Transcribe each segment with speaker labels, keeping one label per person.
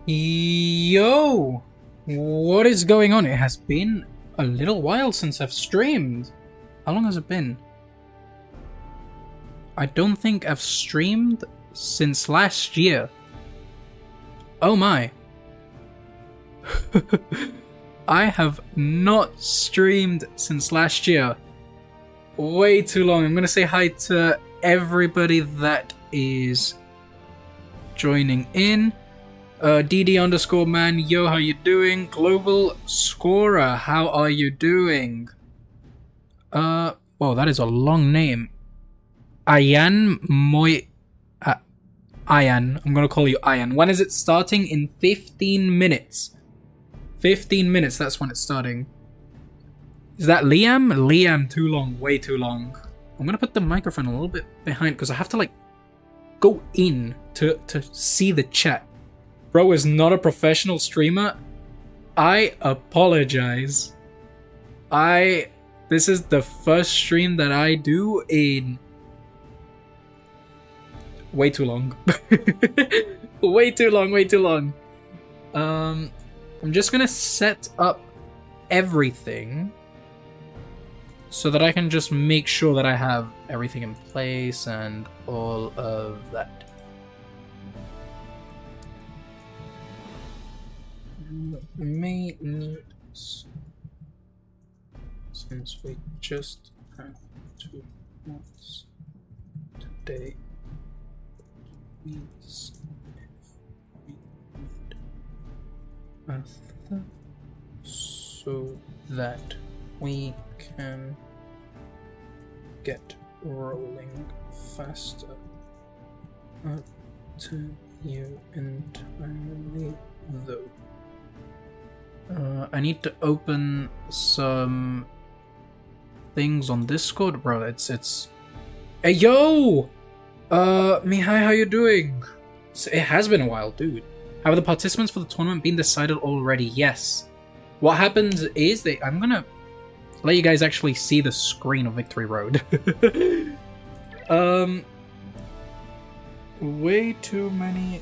Speaker 1: Yo! What is going on? It has been a little while since I've streamed. How long has it been? I don't think I've streamed since last year. Oh my. I have not streamed since last year. Way too long. I'm gonna say hi to everybody that is joining in. DD_man, yo, how you doing? Global Scorer, how are you doing? Whoa, that is a long name. Ayan Moy... Ayan, I'm gonna call you Ayan. When is it starting? In 15 minutes. 15 minutes, that's when it's starting. Is that Liam? Liam, too long, way too long. I'm gonna put the microphone a little bit behind because I have to, like, go in to see the chat. Bro is not a professional streamer. I apologize. This is the first stream that I do in way too long. way too long. I'm just gonna set up everything so that I can just make sure that I have everything in place and all of that. Maintenance, since we just have 2 months today, means if we need a third so that we can get rolling faster. Up to you entirely, though. I need to open some things on Discord, bro. It's. Hey, yo! Mihai, how you doing? It has been a while, dude. Have the participants for the tournament been decided already? Yes. What happens is I'm gonna let you guys actually see the screen of Victory Road. Way too many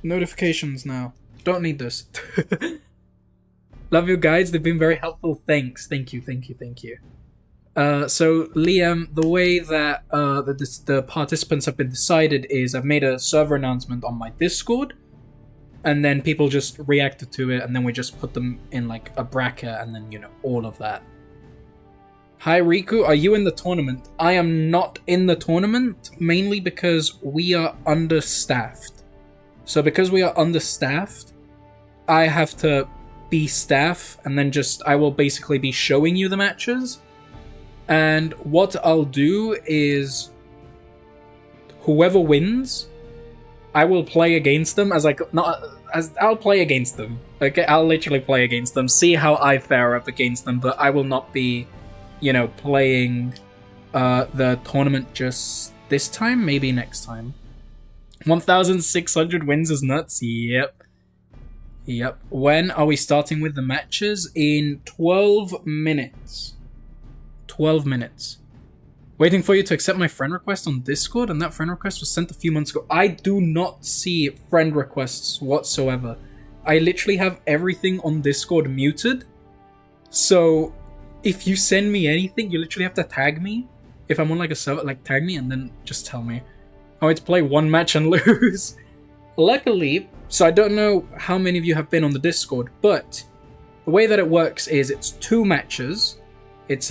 Speaker 1: notifications now. Don't need this. Love you guys, they've been very helpful. Thanks. Thank you. So Liam, the way that the participants have been decided is I've made a server announcement on my Discord, and then people just reacted to it, and then we just put them in like a bracket, and then, you know, all of that. Hi Riku, are you in the tournament? I am not in the tournament, mainly because we are understaffed. So because we are understaffed, I have to be staff, and then I will basically be showing you the matches. And what I'll do is whoever wins, I will play against them I'll play against them. Okay, I'll literally play against them, see how I fare up against them, but I will not be, you know, playing the tournament just this time, maybe next time. 1,600 wins is nuts. Yep. When are we starting with the matches? In 12 minutes. 12 minutes. Waiting for you to accept my friend request on Discord, and that friend request was sent a few months ago. I do not see friend requests whatsoever. I literally have everything on Discord muted. So if you send me anything, you literally have to tag me. If I'm on like a server, like tag me and then just tell me. I want to play one match and lose. Luckily, so I don't know how many of you have been on the Discord, but the way that it works is it's 2 matches. It's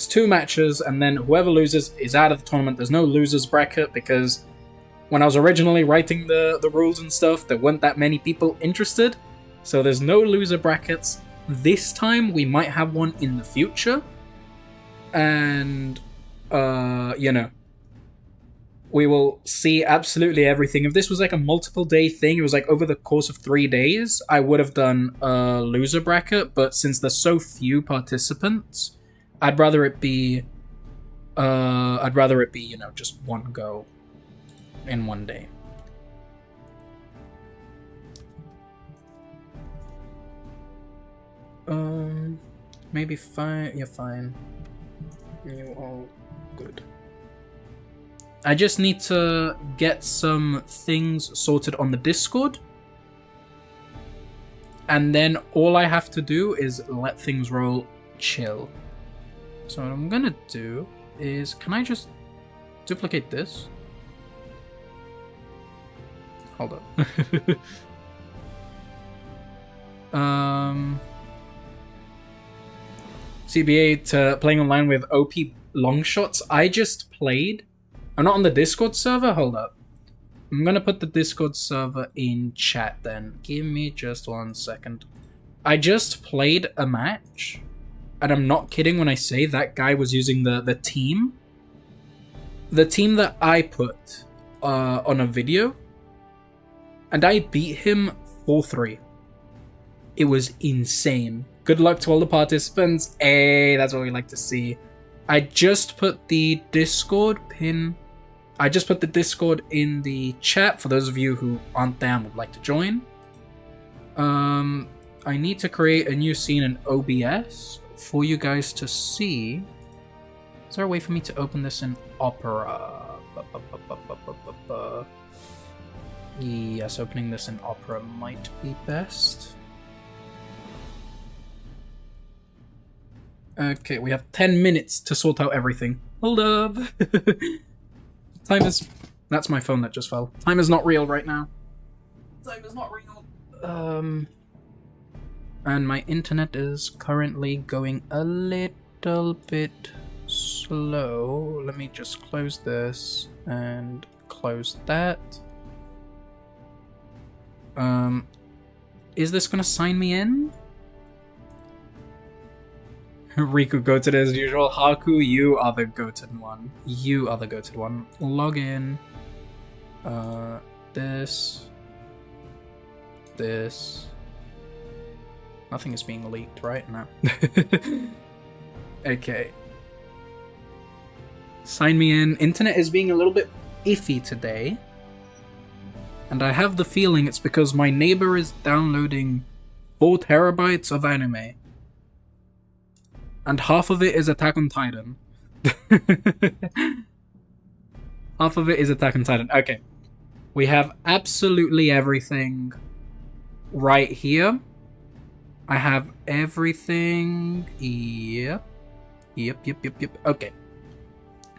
Speaker 1: 2 matches, and then whoever loses is out of the tournament. There's no losers bracket because when I was originally writing the rules and stuff, there weren't that many people interested. So there's no loser brackets. This time we might have one in the future. And you know, we will see absolutely everything. If this was like a multiple day thing, it was like over the course of 3 days, I would have done a loser bracket, but since there's so few participants, I'd rather it be, you know, just one go in 1 day. Maybe fine. You're fine. You all good. I just need to get some things sorted on the Discord. And then all I have to do is let things roll chill. So what I'm gonna do is, can I just duplicate this? Hold up. CBA to playing online with OP long shots. I just played. I'm not on the Discord server. Hold up. I'm gonna put the Discord server in chat then. Give me just 1 second. I just played a match, and I'm not kidding when I say that guy was using the team. The team that I put on a video, and I beat him 4-3. It was insane. Good luck to all the participants. Hey, that's what we like to see. I just put the Discord pin. I just put the Discord in the chat for those of you who aren't there and would like to join. I need to create a new scene in OBS for you guys to see. Is there a way for me to open this in Opera? Yes, opening this in Opera might be best. Okay, we have 10 minutes to sort out everything. Hold up. Time is... That's my phone that just fell. Time is not real right now. Time is not real. And my internet is currently going a little bit slow. Let me just close this and close that. Is this gonna sign me in? Riku goated as usual. Haku, you are the goated one. You are the goated one. Log in. This. Nothing is being leaked, right? No. Okay. Sign me in. Internet is being a little bit iffy today. And I have the feeling it's because my neighbor is downloading 4 terabytes of anime. And half of it is Attack on Titan. Half of it is Attack on Titan. Okay. We have absolutely everything right here. I have everything. Yep. Okay.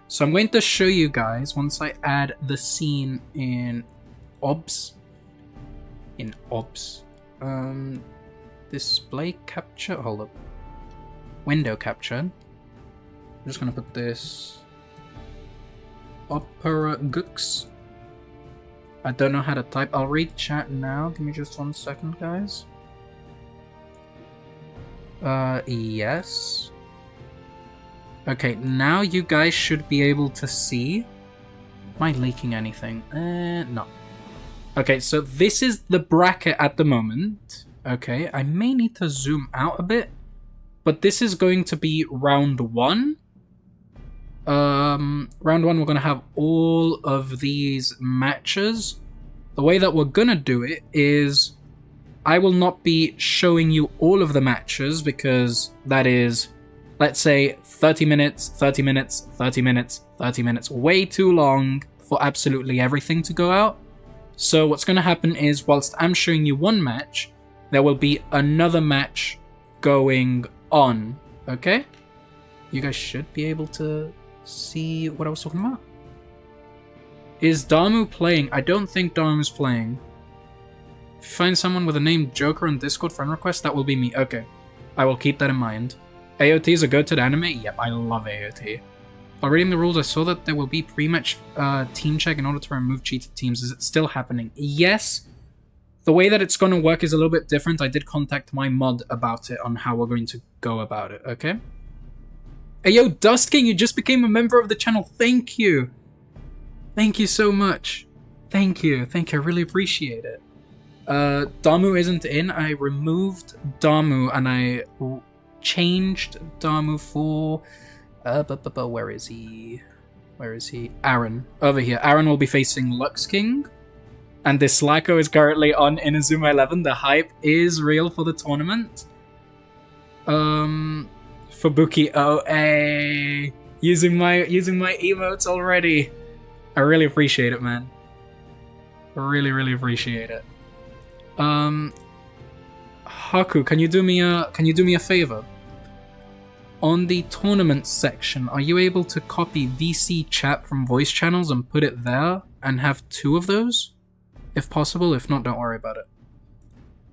Speaker 1: So I'm going to show you guys once I add the scene in OBS. Display capture. Hold up. Window capture. I'm just gonna put this Opera Gux. I don't know how to type. I'll read chat now. Give me just 1 second, guys. Yes. Okay, now you guys should be able to see. Am I leaking anything? No. Okay, so this is the bracket at the moment. Okay, I may need to zoom out a bit. But this is going to be round 1. Round 1, we're going to have all of these matches. The way that we're going to do it is I will not be showing you all of the matches because that is, let's say, 30 minutes, 30 minutes, 30 minutes, 30 minutes. Way too long for absolutely everything to go out. So what's going to happen is whilst I'm showing you one match, there will be another match going on, okay? You guys should be able to see what I was talking about. Is Damu playing? I don't think Damu's playing. If you find someone with a name Joker on Discord friend request, that will be me. Okay, I will keep that in mind. AOT is a go-to anime? Yep, I love AOT. While reading the rules, I saw that there will be pre-match team check in order to remove cheated teams. Is it still happening? Yes. The way that it's going to work is a little bit different. I did contact my mod about it on how we're going to go about it, okay? Hey, yo, Dust King, you just became a member of the channel. Thank you. Thank you so much. Thank you. I really appreciate it. Damu isn't in. I removed Damu and I changed Damu for... where is he? Where is he? Aaron. Over here. Aaron will be facing Lux King. And this Dlako is currently on Inazuma 11. The hype is real for the tournament. Fubuki OA. Using my emotes already. I really appreciate it, man. I really, really appreciate it. Haku, can you do me a favor? On the tournament section, are you able to copy VC chat from voice channels and put it there and have 2 of those? If possible, if not, don't worry about it.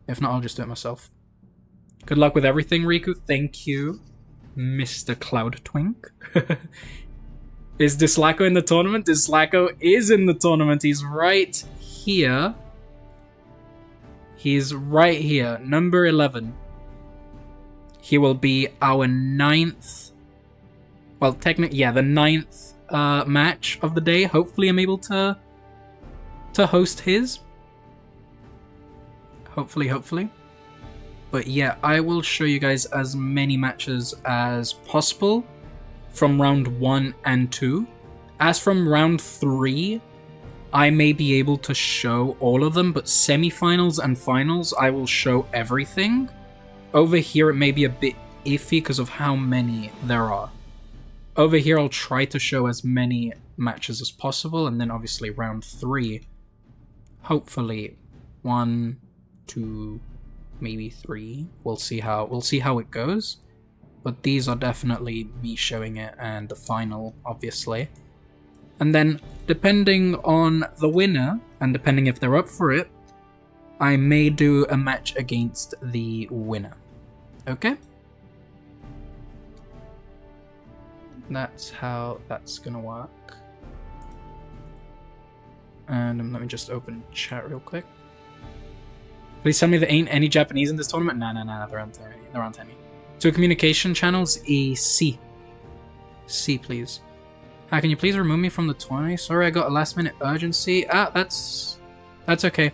Speaker 1: If not, I'll just do it myself. Good luck with everything, Riku. Thank you, Mr. Cloud Twink. Is Dlako in the tournament? Dlako is in the tournament. He's right here. He's right here. Number 11. He will be our 9th... Well, technically, yeah, the 9th match of the day. Hopefully I'm able to host his. Hopefully. But yeah, I will show you guys as many matches as possible from round 1 and 2. As from round 3, I may be able to show all of them, but semifinals and finals, I will show everything. Over here, it may be a bit iffy because of how many there are. Over here, I'll try to show as many matches as possible, and then obviously round 3, hopefully 1, 2, maybe 3. We'll see how it goes. But these are definitely me showing it, and the final, obviously. And then, depending on the winner, and depending if they're up for it, I may do a match against the winner. Okay? That's how that's gonna work. And let me just open chat real quick. Please tell me there ain't any Japanese in this tournament? Nah, there aren't any. 2 communication channels, C, please. Hi, can you please remove me from the 20? Sorry, I got a last minute urgency. That's okay.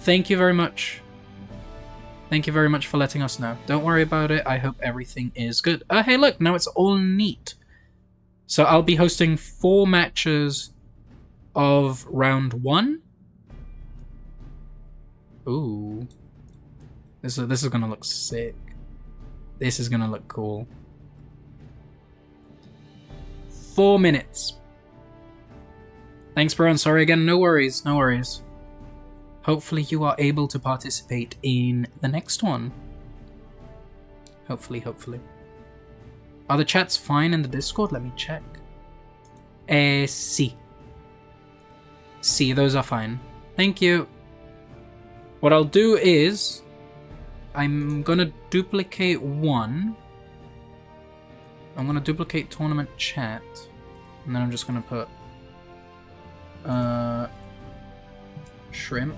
Speaker 1: Thank you very much. Thank you very much for letting us know. Don't worry about it. I hope everything is good. Hey, look, now it's all neat. So I'll be hosting 4 matches of round 1. Ooh. This is gonna look sick. This is gonna look cool. 4 minutes. Thanks, bro, and sorry again. No worries. Hopefully you are able to participate in the next one. Hopefully. Are the chats fine in the Discord? Let me check. C, those are fine. Thank you. What I'll do is, I'm gonna duplicate one. I'm gonna duplicate tournament chat, and then I'm just gonna put shrimp,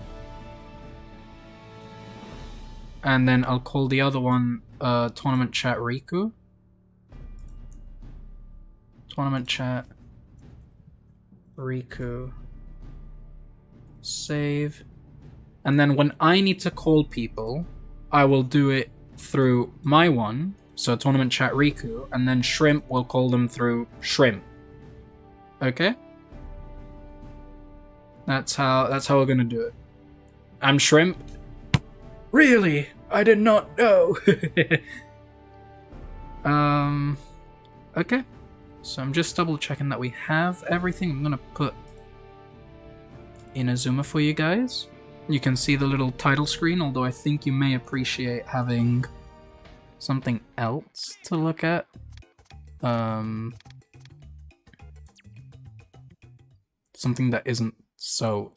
Speaker 1: and then I'll call the other one tournament chat Riku. Tournament chat Riku. Save. And then when I need to call people, I will do it through my one, so tournament chat Riku, and then Shrimp will call them through Shrimp. Okay? That's how we're gonna do it. I'm Shrimp. Really? I did not know. Okay. So I'm just double checking that we have everything. I'm gonna put Inazuma for you guys. You can see the little title screen, although I think you may appreciate having something else to look at. Something that isn't so,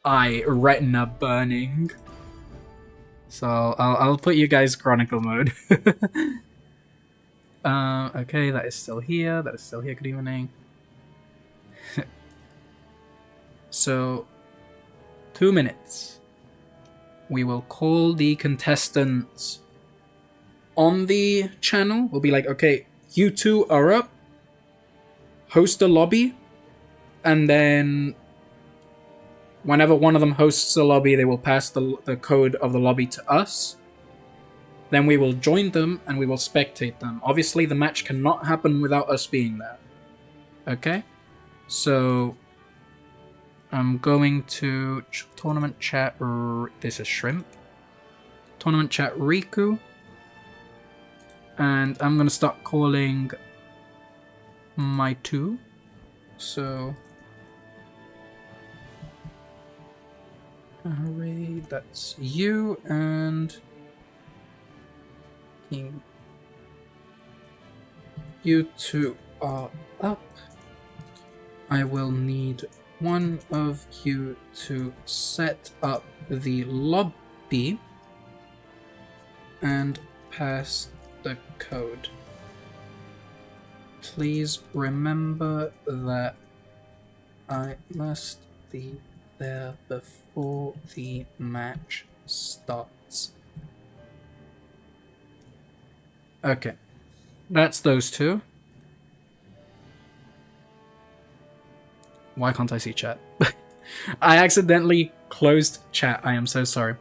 Speaker 1: eye retina burning. So I'll put you guys Chronicle mode. Okay, that is still here. Good evening. So, 2 minutes. We will call the contestants on the channel. We'll be like, okay, you two are up. Host a lobby. And then whenever one of them hosts a lobby, they will pass the code of the lobby to us. Then we will join them and we will spectate them. Obviously, the match cannot happen without us being there. Okay? So I'm going to tournament chat. This is Shrimp. Tournament chat Riku. And I'm going to start calling my two. So Hooray, that's you and King. You two are up. I will need one of you to set up the lobby and pass the code. Please remember that I must be there before the match starts. Okay, that's those two. Why can't I see chat? I accidentally closed chat. I am so sorry.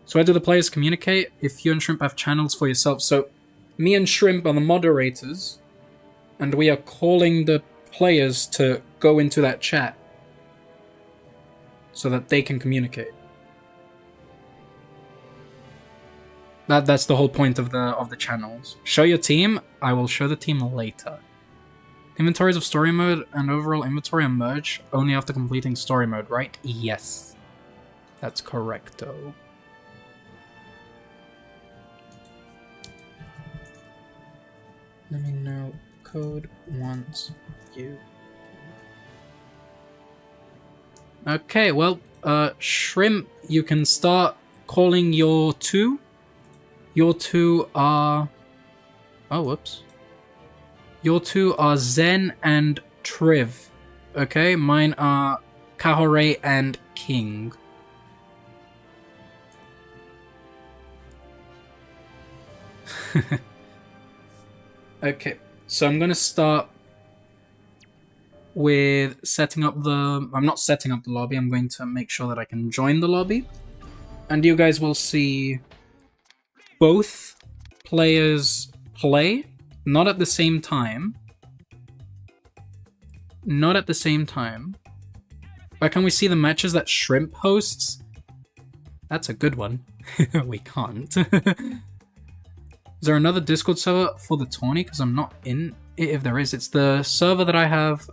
Speaker 1: So where do the players communicate? If you and Shrimp have channels for yourself. So me and Shrimp are the moderators, and we are calling the players to go into that chat so that they can communicate. That's the whole point of the channels. Show your team. I will show the team later. Inventories of story mode and overall inventory are merged only after completing story mode, right? Yes. That's correcto. Let me know code once you... Okay, well, Shrimp, you can start calling your two. Your two are... Oh, whoops. Your two are Zen and Triv. Okay, mine are Kahar and King. Okay, so I'm gonna start with setting up the... I'm not setting up the lobby, I'm going to make sure that I can join the lobby. And you guys will see both players play, not at the same time. Not at the same time. But can we see the matches that Shrimp hosts? That's a good one. We can't. Is there another Discord server for the tourney? Because I'm not in it. If there is, it's the server that I have.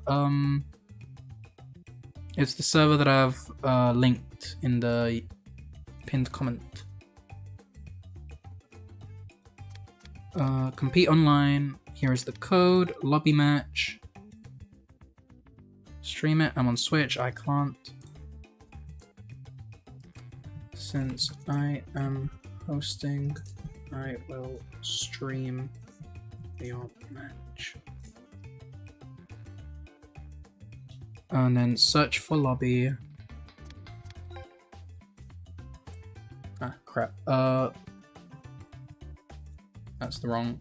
Speaker 1: It's the server that I've linked in the pinned comment. Compete online. Here is the code. Lobby match. Stream it. I'm on Switch. I can't. Since I am hosting, I will stream your match. And then search for lobby. Ah, crap. That's the wrong.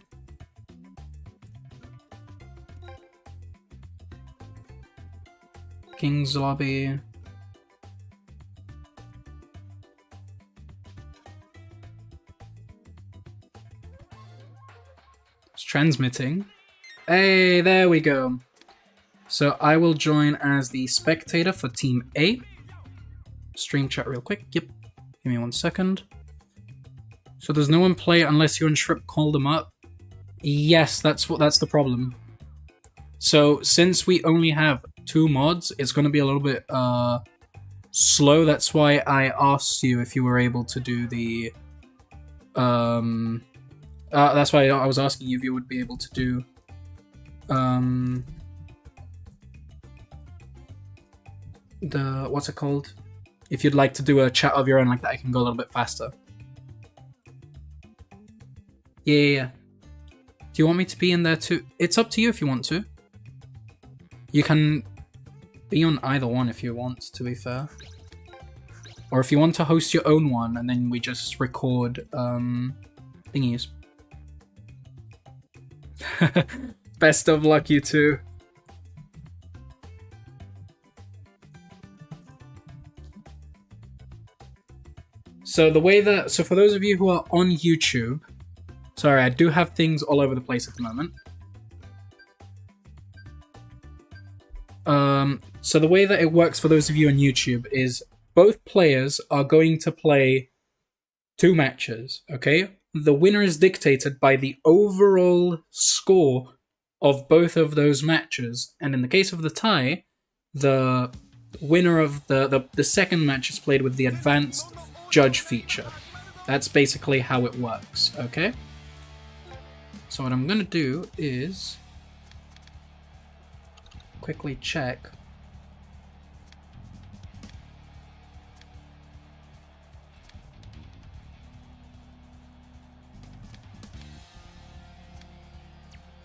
Speaker 1: King's lobby. It's transmitting. Hey, there we go. So I will join as the spectator for Team A. Stream chat real quick. Yep. Give me 1 second. So there's no one play unless you and Shrimp call them up. Yes, that's the problem. So since we only have 2 mods, it's going to be a little bit slow. That's why I asked you if you were able to do the... that's why I was asking you if you would be able to do... the... What's it called? If you'd like to do a chat of your own like that, I can go a little bit faster. Yeah. Do you want me to be in there too? It's up to you if you want to. You can be on either one if you want, to be fair. Or if you want to host your own one, and then we just record, thingies. Best of luck, you two. So the way that... So for those of you who are on YouTube... Sorry, I do have things all over the place at the moment. So the way that it works for those of you on YouTube is both players are going to play 2 matches, okay? The winner is dictated by the overall score of both of those matches. And in the case of the tie, the winner of the second match is played with the advanced judge feature. That's basically how it works, okay? So what I'm gonna do is quickly check.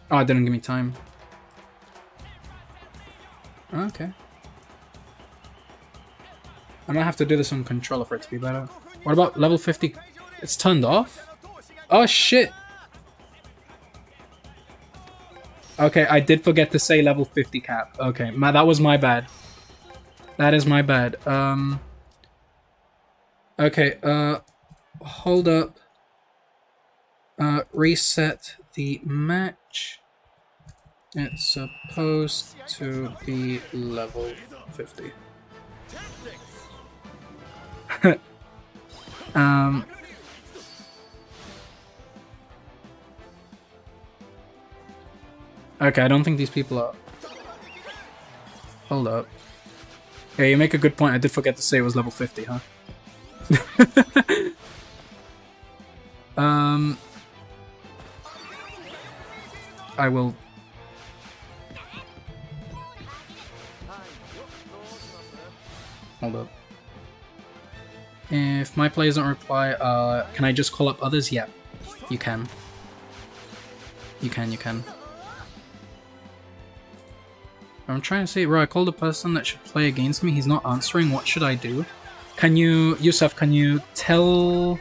Speaker 1: Oh, it didn't give me time. Okay. I might have to do this on controller for it to be better. What about level 50? It's turned off? Oh shit! Okay, I did forget to say level 50 cap. Okay, that was my bad. That is my bad. Okay, hold up. Reset the match. It's supposed to be level 50. Okay, I don't think these people are... Hold up. Yeah, you make a good point. I did forget to say it was level 50, huh? I will... Hold up. If my players don't reply, can I just call up others? Yeah, you can. You can. I'm trying to say, bro, I called a person that should play against me. He's not answering. What should I do? Can you, Yusuf, can you tell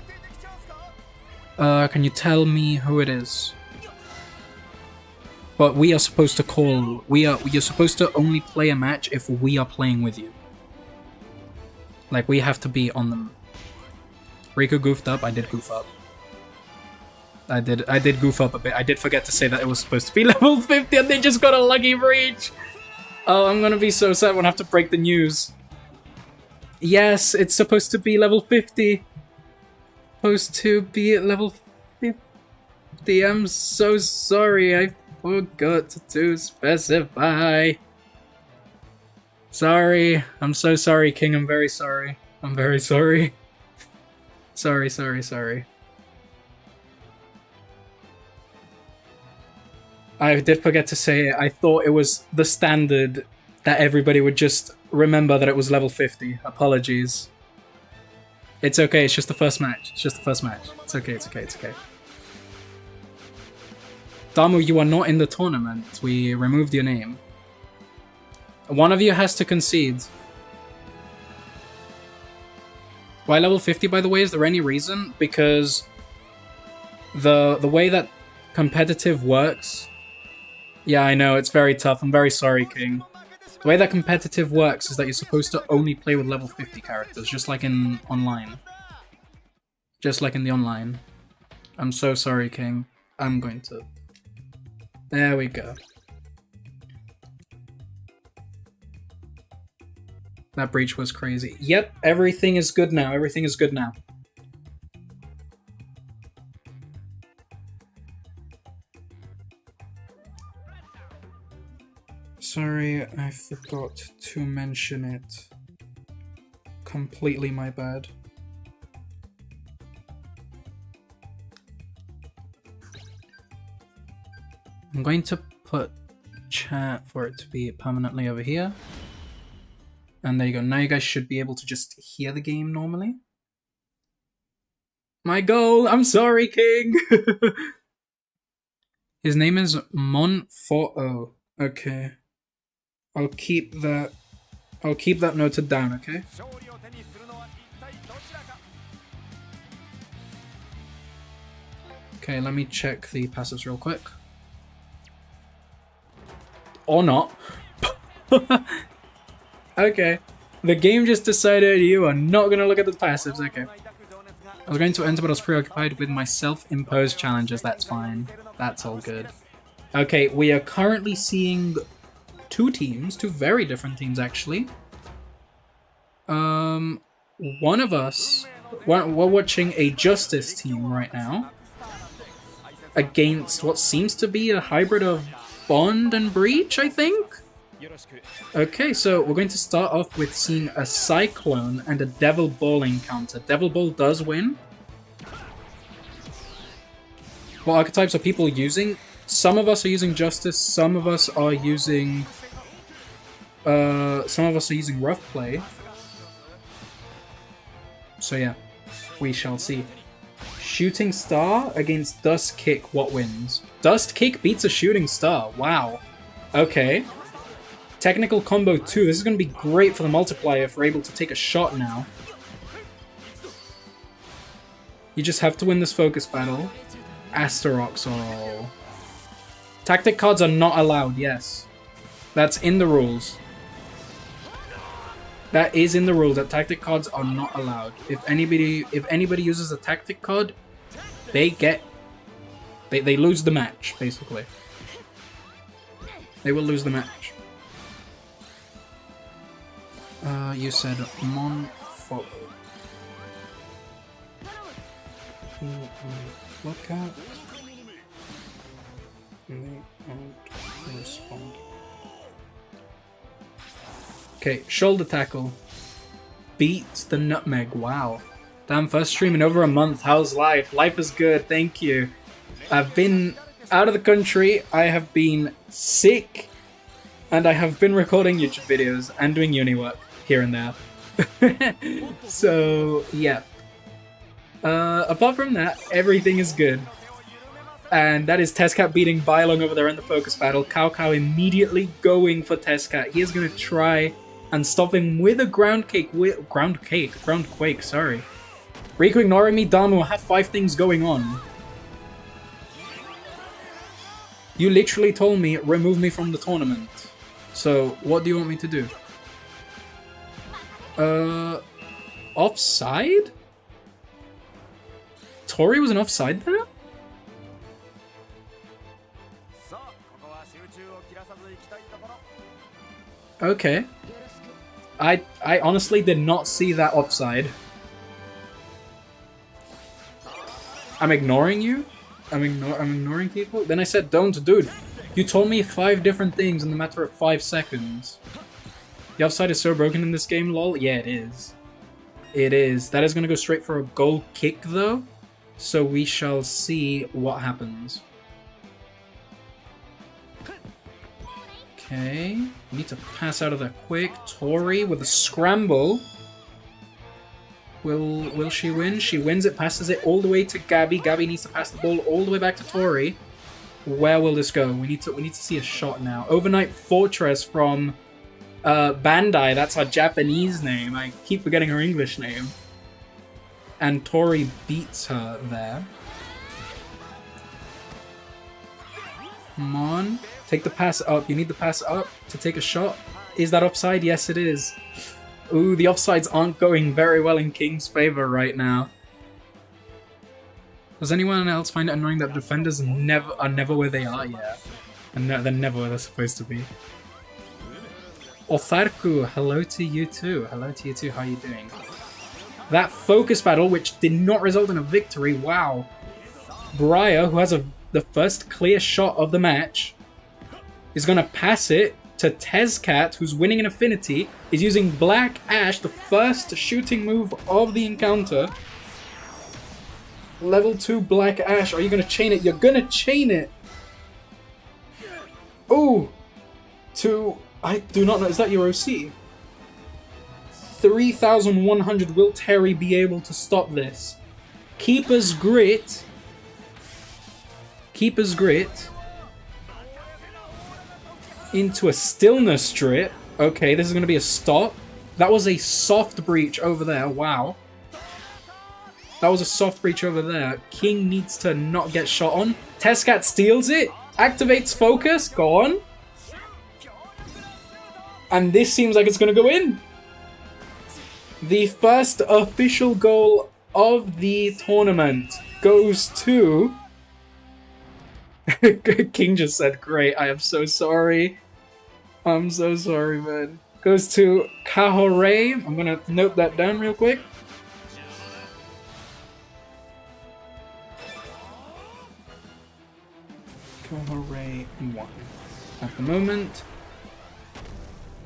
Speaker 1: me who it is? But we are supposed to call, you're supposed to only play a match if we are playing with you. Like, we have to be on them. Riku goofed up. I did goof up. I did goof up a bit. I did forget to say that it was supposed to be level 50 and they just got a lucky breach. Oh, I'm gonna be so sad when I have to break the news. Yes, it's supposed to be level 50. Supposed to be at level 50. I'm so sorry. I forgot to specify. Sorry. I'm so sorry, King. I'm very sorry. I'm very sorry. Sorry. I did forget to say it. I thought it was the standard that everybody would just remember that it was level 50. Apologies. It's okay, it's just the first match. It's okay. Damu, you are not in the tournament. We removed your name. One of you has to concede. Why level 50, by the way? Is there any reason? Because the way that competitive works... Yeah, I know, it's very tough. I'm very sorry, King. The way that competitive works is that you're supposed to only play with level 50 characters, just like in online. Just like in the online. I'm so sorry, King. I'm going to... There we go. That breach was crazy. Yep, everything is good now. Everything is good now. Sorry, I forgot to mention it. Completely my bad. I'm going to put chat for it to be permanently over here. And there you go. Now you guys should be able to just hear the game normally. My goal! I'm sorry, King! His name is Monforto. Okay. I'll keep that noted down, okay? Okay, let me check the passives real quick. Or not. Okay. The game just decided you are not going to look at the passives, okay. I was going to enter, but I was preoccupied with my self-imposed challenges. That's fine. That's all good. Okay, we are currently seeing two very different teams, actually. One of us, we're watching a Justice team right now against what seems to be a hybrid of Bond and Breach, I think? Okay, so we're going to start off with seeing a Cyclone and a Devil Ball encounter. Devil Ball does win. What archetypes are people using? Some of us are using Justice, some of us are using... Rough Play. So yeah, we shall see. Shooting Star against Dust Kick, what wins? Dust Kick beats a Shooting Star, wow. Okay. Technical Combo 2, this is going to be great for the multiplier if we're able to take a shot now. You just have to win this focus battle. Asterox, oh. Tactic cards are not allowed, yes. That's in the rules. That is in the rule that tactic cards are not allowed. If anybody uses a tactic card, they lose the match, basically. They will lose the match. You said Monfo. Look at. They won't respond. Okay, shoulder tackle. Beats the nutmeg. Wow. Damn, first stream in over a month. How's life? Life is good, thank you. I've been out of the country, I have been sick, and I have been recording YouTube videos and doing uni work here and there. So, yeah. Apart from that, everything is good. And that is Tezcat beating Bylong over there in the focus battle. Cao Cao immediately going for Tezcat. He is going to try and stop him with a ground quake, sorry. Riku ignoring me, Damu, I have 5 things going on. You literally told me, remove me from the tournament. So, what do you want me to do? Offside? Tori was an offside there? Okay. I honestly did not see that offside. I'm ignoring you? I'm ignoring people? Then I said, don't, dude. You told me 5 different things in the matter of 5 seconds. The offside is so broken in this game, lol. Yeah, it is. It is. That is going to go straight for a goal kick, though. So we shall see what happens. Okay. We need to pass out of there quick. Tori with a scramble. Will she win? She wins it, passes it all the way to Gabby. Gabby needs to pass the ball all the way back to Tori. Where will this go? We need to see a shot now. Overnight Fortress from Bandai. That's her Japanese name. I keep forgetting her English name. And Tori beats her there. Come on. Take the pass up. You need the pass up to take a shot. Is that offside? Yes, it is. Ooh, the offsides aren't going very well in King's favor right now. Does anyone else find it annoying that defenders are never where they are? Yeah. And they're never where they're supposed to be. Otharku, hello to you too. Hello to you too. How are you doing? That focus battle, which did not result in a victory. Wow. Briar, who has the first clear shot of the match, is going to pass it to Tezcat, who's winning an affinity, is using Black Ash, the first shooting move of the encounter. Level 2 Black Ash. Are you going to chain it? You're going to chain it. Ooh. I do not know. Is that your OC? 3,100. Will Terry be able to stop this? Keeper's Grit. Keeper's Grit. Into a Stillness Drip. Okay, this is going to be a stop. That was a soft breach over there. Wow. That was a soft breach over there. King needs to not get shot on. Tezcat steals it. Activates focus. Go on. And this seems like it's going to go in. The first official goal of the tournament goes to... King just said, great, I am so sorry. I'm so sorry, man. Goes to Kahar. I'm going to note that down real quick. Kahar 1. at the moment.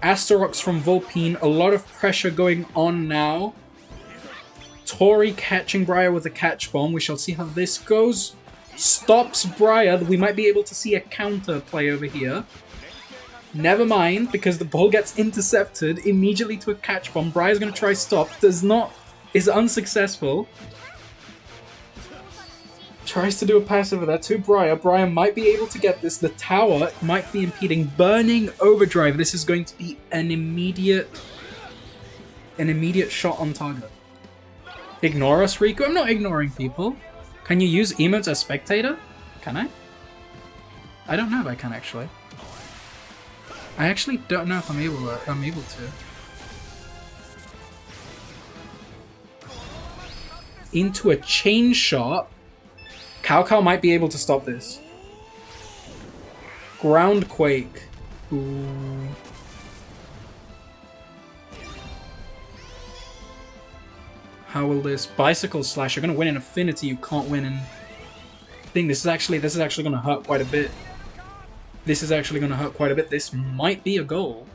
Speaker 1: Asterox from Vulpine, a lot of pressure going on now. Tori catching Briar with a catch bomb. We shall see how this goes. Stops Briar. We might be able to see a counter play over here. Never mind, because the ball gets intercepted immediately to a catch bomb. Briar's going to try stop. Is unsuccessful. Tries to do a pass over there to Briar. Briar might be able to get this. The tower might be impeding. Burning Overdrive. This is going to be an immediate shot on target. Ignore us, Riku? I'm not ignoring people. Can you use emotes as spectator? Can I? I don't know if I can actually. I actually don't know if I'm able to. Into a chain shot. Cao might be able to stop this. Ground Quake. Ooh. How will this Bicycle Slash? You're gonna win in Affinity. You can't win in thing. This is actually gonna hurt quite a bit. This might be a goal.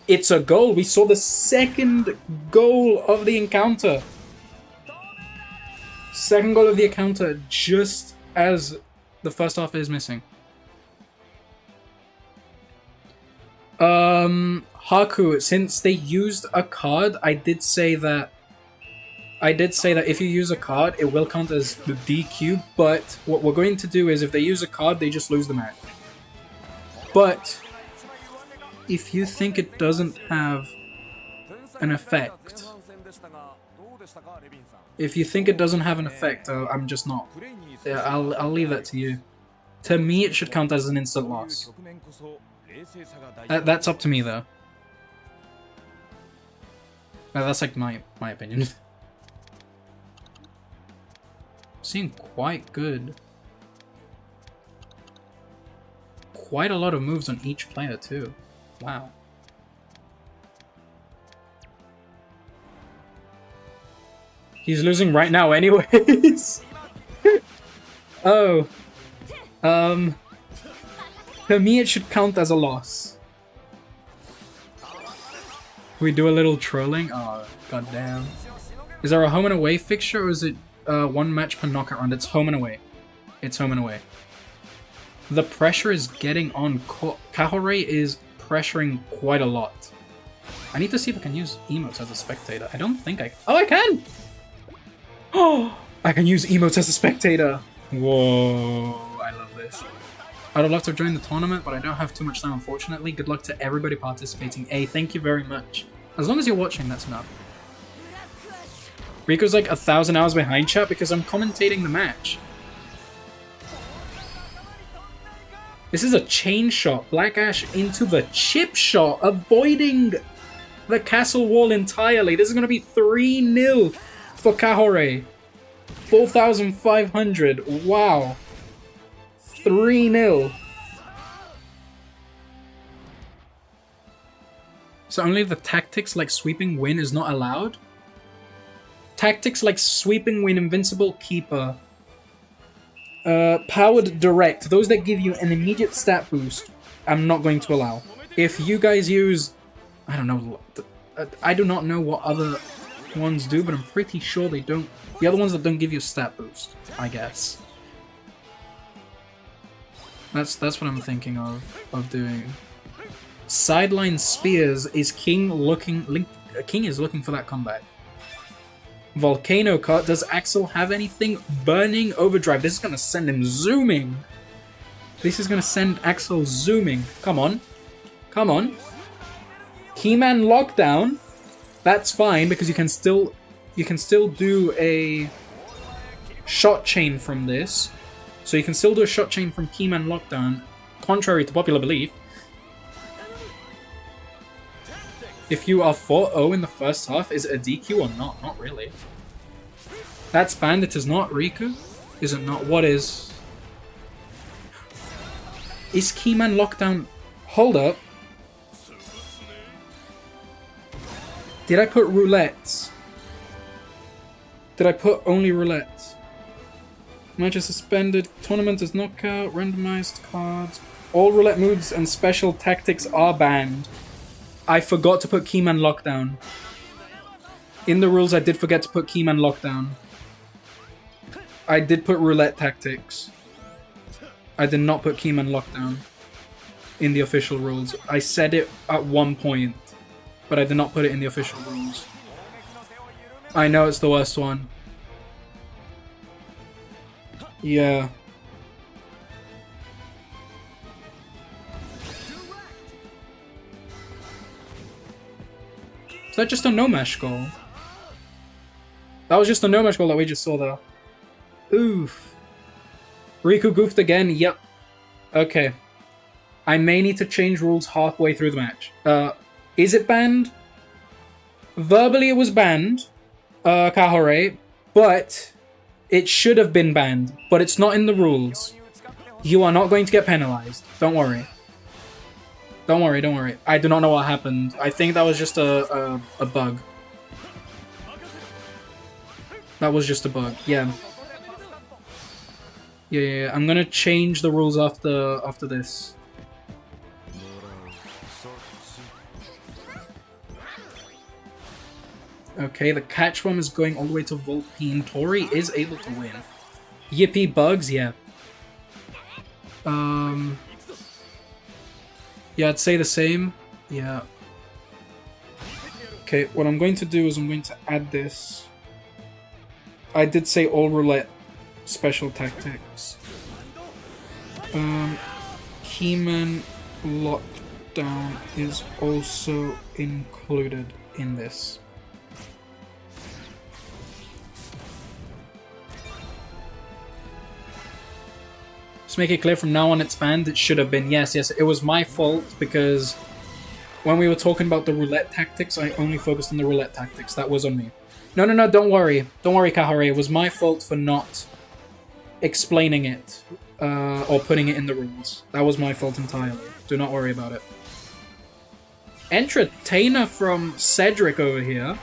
Speaker 1: It's a goal. We saw the second goal of the encounter. Second goal of the encounter, just as the first half is missing. Haku, since they used a card, I did say that if you use a card, it will count as the DQ, but what we're going to do is if they use a card, they just lose the match. But if you think it doesn't have an effect, I'm just not. Yeah, I'll leave that to you. To me, it should count as an instant loss. That's up to me, though. That's like my opinion. Seeing quite good. Quite a lot of moves on each player, too. Wow. He's losing right now anyways. Oh. For me, it should count as a loss. We do a little trolling? Oh, goddamn. Is there a home and away fixture, or is it one match per knockout round? It's home and away. It's home and away. The pressure is getting on. Kahar is pressuring quite a lot. I need to see if I can use emotes as a spectator. I don't think I... Oh, I can! Oh, I can use emotes as a spectator. Whoa, I love this. I'd have loved to join the tournament, but I don't have too much time, unfortunately. Good luck to everybody participating. Hey, thank you very much. As long as you're watching, that's enough. Riku's like 1,000 hours behind chat because I'm commentating the match. This is a chain shot. Black Ash into the chip shot, avoiding the castle wall entirely. This is going to be 3-0 for Kahar. 4,500. Wow. 3-0. So only the tactics like sweeping win is not allowed? Tactics like sweeping win, invincible keeper, powered direct, those that give you an immediate stat boost, I'm not going to allow. If you guys use, I don't know, I do not know what other ones do, but I'm pretty sure they don't. The other ones that don't give you a stat boost, I guess. That's what I'm thinking of doing. Sideline spears is King looking. King is looking for that comeback. Volcano cut. Does Axel have anything? Burning overdrive. This is gonna send him zooming. This is gonna send Axel zooming. Come on, come on. Keyman lockdown. That's fine because you can still do a shot chain from this. So you can still do a shot chain from Keyman lockdown, contrary to popular belief. If you are 4-0 in the first half, is it a DQ or not? Not really. That's Bandit is not Riku? Is it not? What is? Is Keyman lockdown? Hold up. Did I put roulettes? Did I put only roulettes? Match is suspended. Tournament is knockout. Randomized cards. All roulette moves and special tactics are banned. I forgot to put Keyman Lockdown. In the rules, I did forget to put Keyman Lockdown. I did put roulette tactics. I did not put Keyman Lockdown in the official rules. I said it at one point, but I did not put it in the official rules. I know it's the worst one. Yeah. Is that just a no-mash goal? That was just a no-mash goal that we just saw there. Oof. Riku goofed again, yep. Okay. I may need to change rules halfway through the match. Is it banned? Verbally it was banned, Kahar, but it should have been banned, but it's not in the rules. You are not going to get penalized. Don't worry. Don't worry, don't worry. I do not know what happened. I think that was just a bug. That was just a bug, yeah. Yeah. I'm gonna change the rules after this. Okay, the catch one is going all the way to Volpine. Tori is able to win. Yippee bugs, yeah. Yeah, I'd say the same. Yeah. Okay, what I'm going to do is I'm going to add this. I did say all roulette special tactics. Keyman Lockdown is also included in this. Just make it clear from now on it's banned. It should have been. Yes, it was my fault because when we were talking about the roulette tactics, I only focused on the roulette tactics. That was on me. No, don't worry. Don't worry, Kahar. It was my fault for not explaining it or putting it in the rules. That was my fault entirely. Do not worry about it. Entertainer from Cedric over here.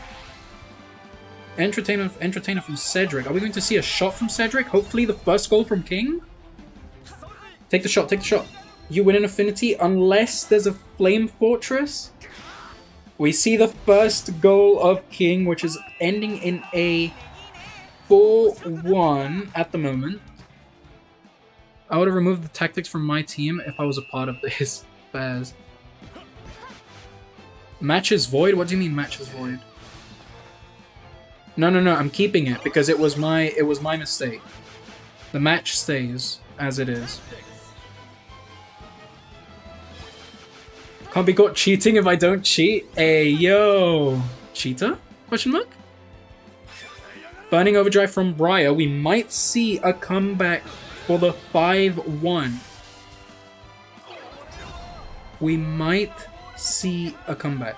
Speaker 1: Entertainer from Cedric. Are we going to see a shot from Cedric? Hopefully the first goal from King? Take the shot, take the shot. You win an affinity unless there's a Flame Fortress. We see the first goal of King, which is ending in a 4-1 at the moment. I would have removed the tactics from my team if I was a part of this. Bears. Match is void? What do you mean match is void? No, I'm keeping it because it was my mistake. The match stays as it is. Can't be caught cheating if I don't cheat. Hey, yo. Cheater? Question mark? Burning Overdrive from Briar. We might see a comeback for the 5-1. We might see a comeback.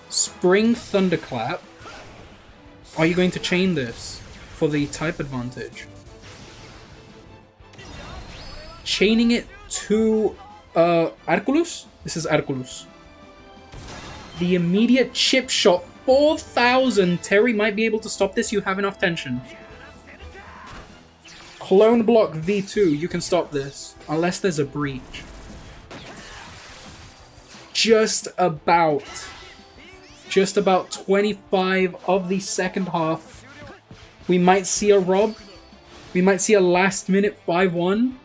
Speaker 1: Spring Thunderclap. Are you going to chain this for the type advantage? Chaining it to Arculus? This is Arculus. The immediate chip shot, 4,000. Terry might be able to stop this. You have enough tension. Clone block V2. You can stop this. Unless there's a breach. Just about 25 of the second half. We might see a rob. We might see a last minute 5-1.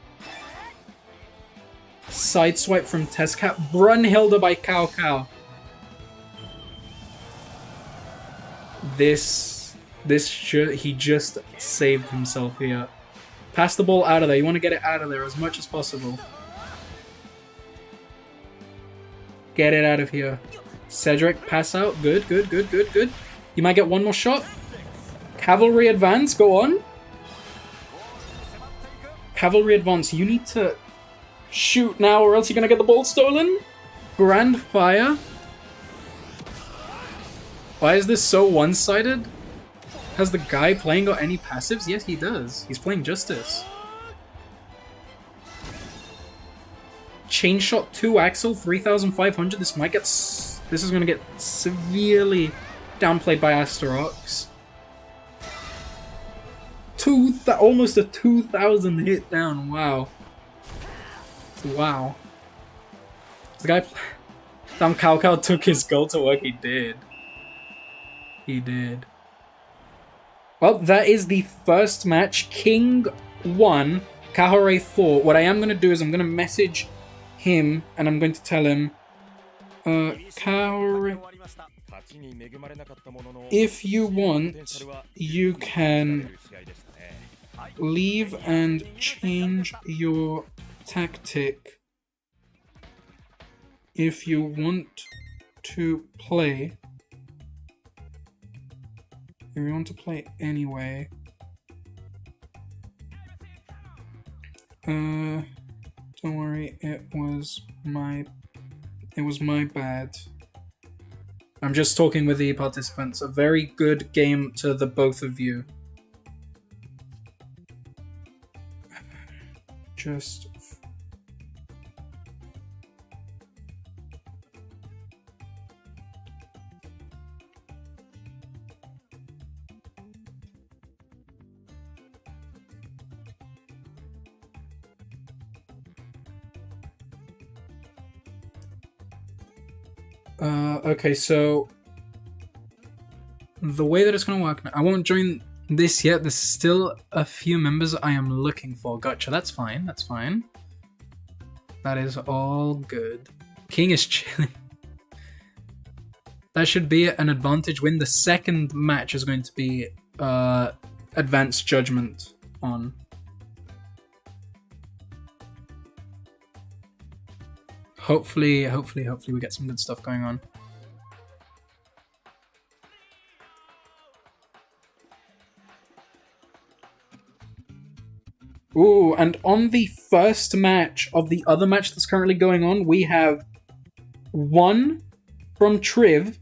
Speaker 1: Sideswipe from Tezcat. Brunhilde by Cao. He just saved himself here. Pass the ball out of there. You want to get it out of there as much as possible. Get it out of here. Cedric, pass out. Good. You might get one more shot. Cavalry advance, go on. Cavalry advance, you need to shoot now or else you're gonna get the ball stolen. Grand Fire. Why is this so one-sided? Has the guy playing got any passives? Yes, he does. He's playing Justice. Chain Shot 2 Axel, 3,500. This is gonna get severely downplayed by Asterox. 2 almost a 2,000 hit down. Wow. Wow. The guy... Damn, Cao took his goal to work. He did. He did. Well, that is the first match. King 1, Kahar 4. What I am going to do is I'm going to message him and I'm going to tell him, Kahar, if you want, you can leave and change your tactic if you want to play. If you want to play anyway. Don't worry, it was my bad. I'm just talking with the participants. A very good game to the both of you. Just... okay, so the way that it's gonna work now, I won't join this yet. There's still a few members I am looking for. Gotcha, that's fine, that's fine. That is all good. King is chilling. That should be an advantage win. The second match is going to be advanced judgment on. Hopefully we get some good stuff going on. Ooh, and on the first match of the other match that's currently going on, we have 1 from Triv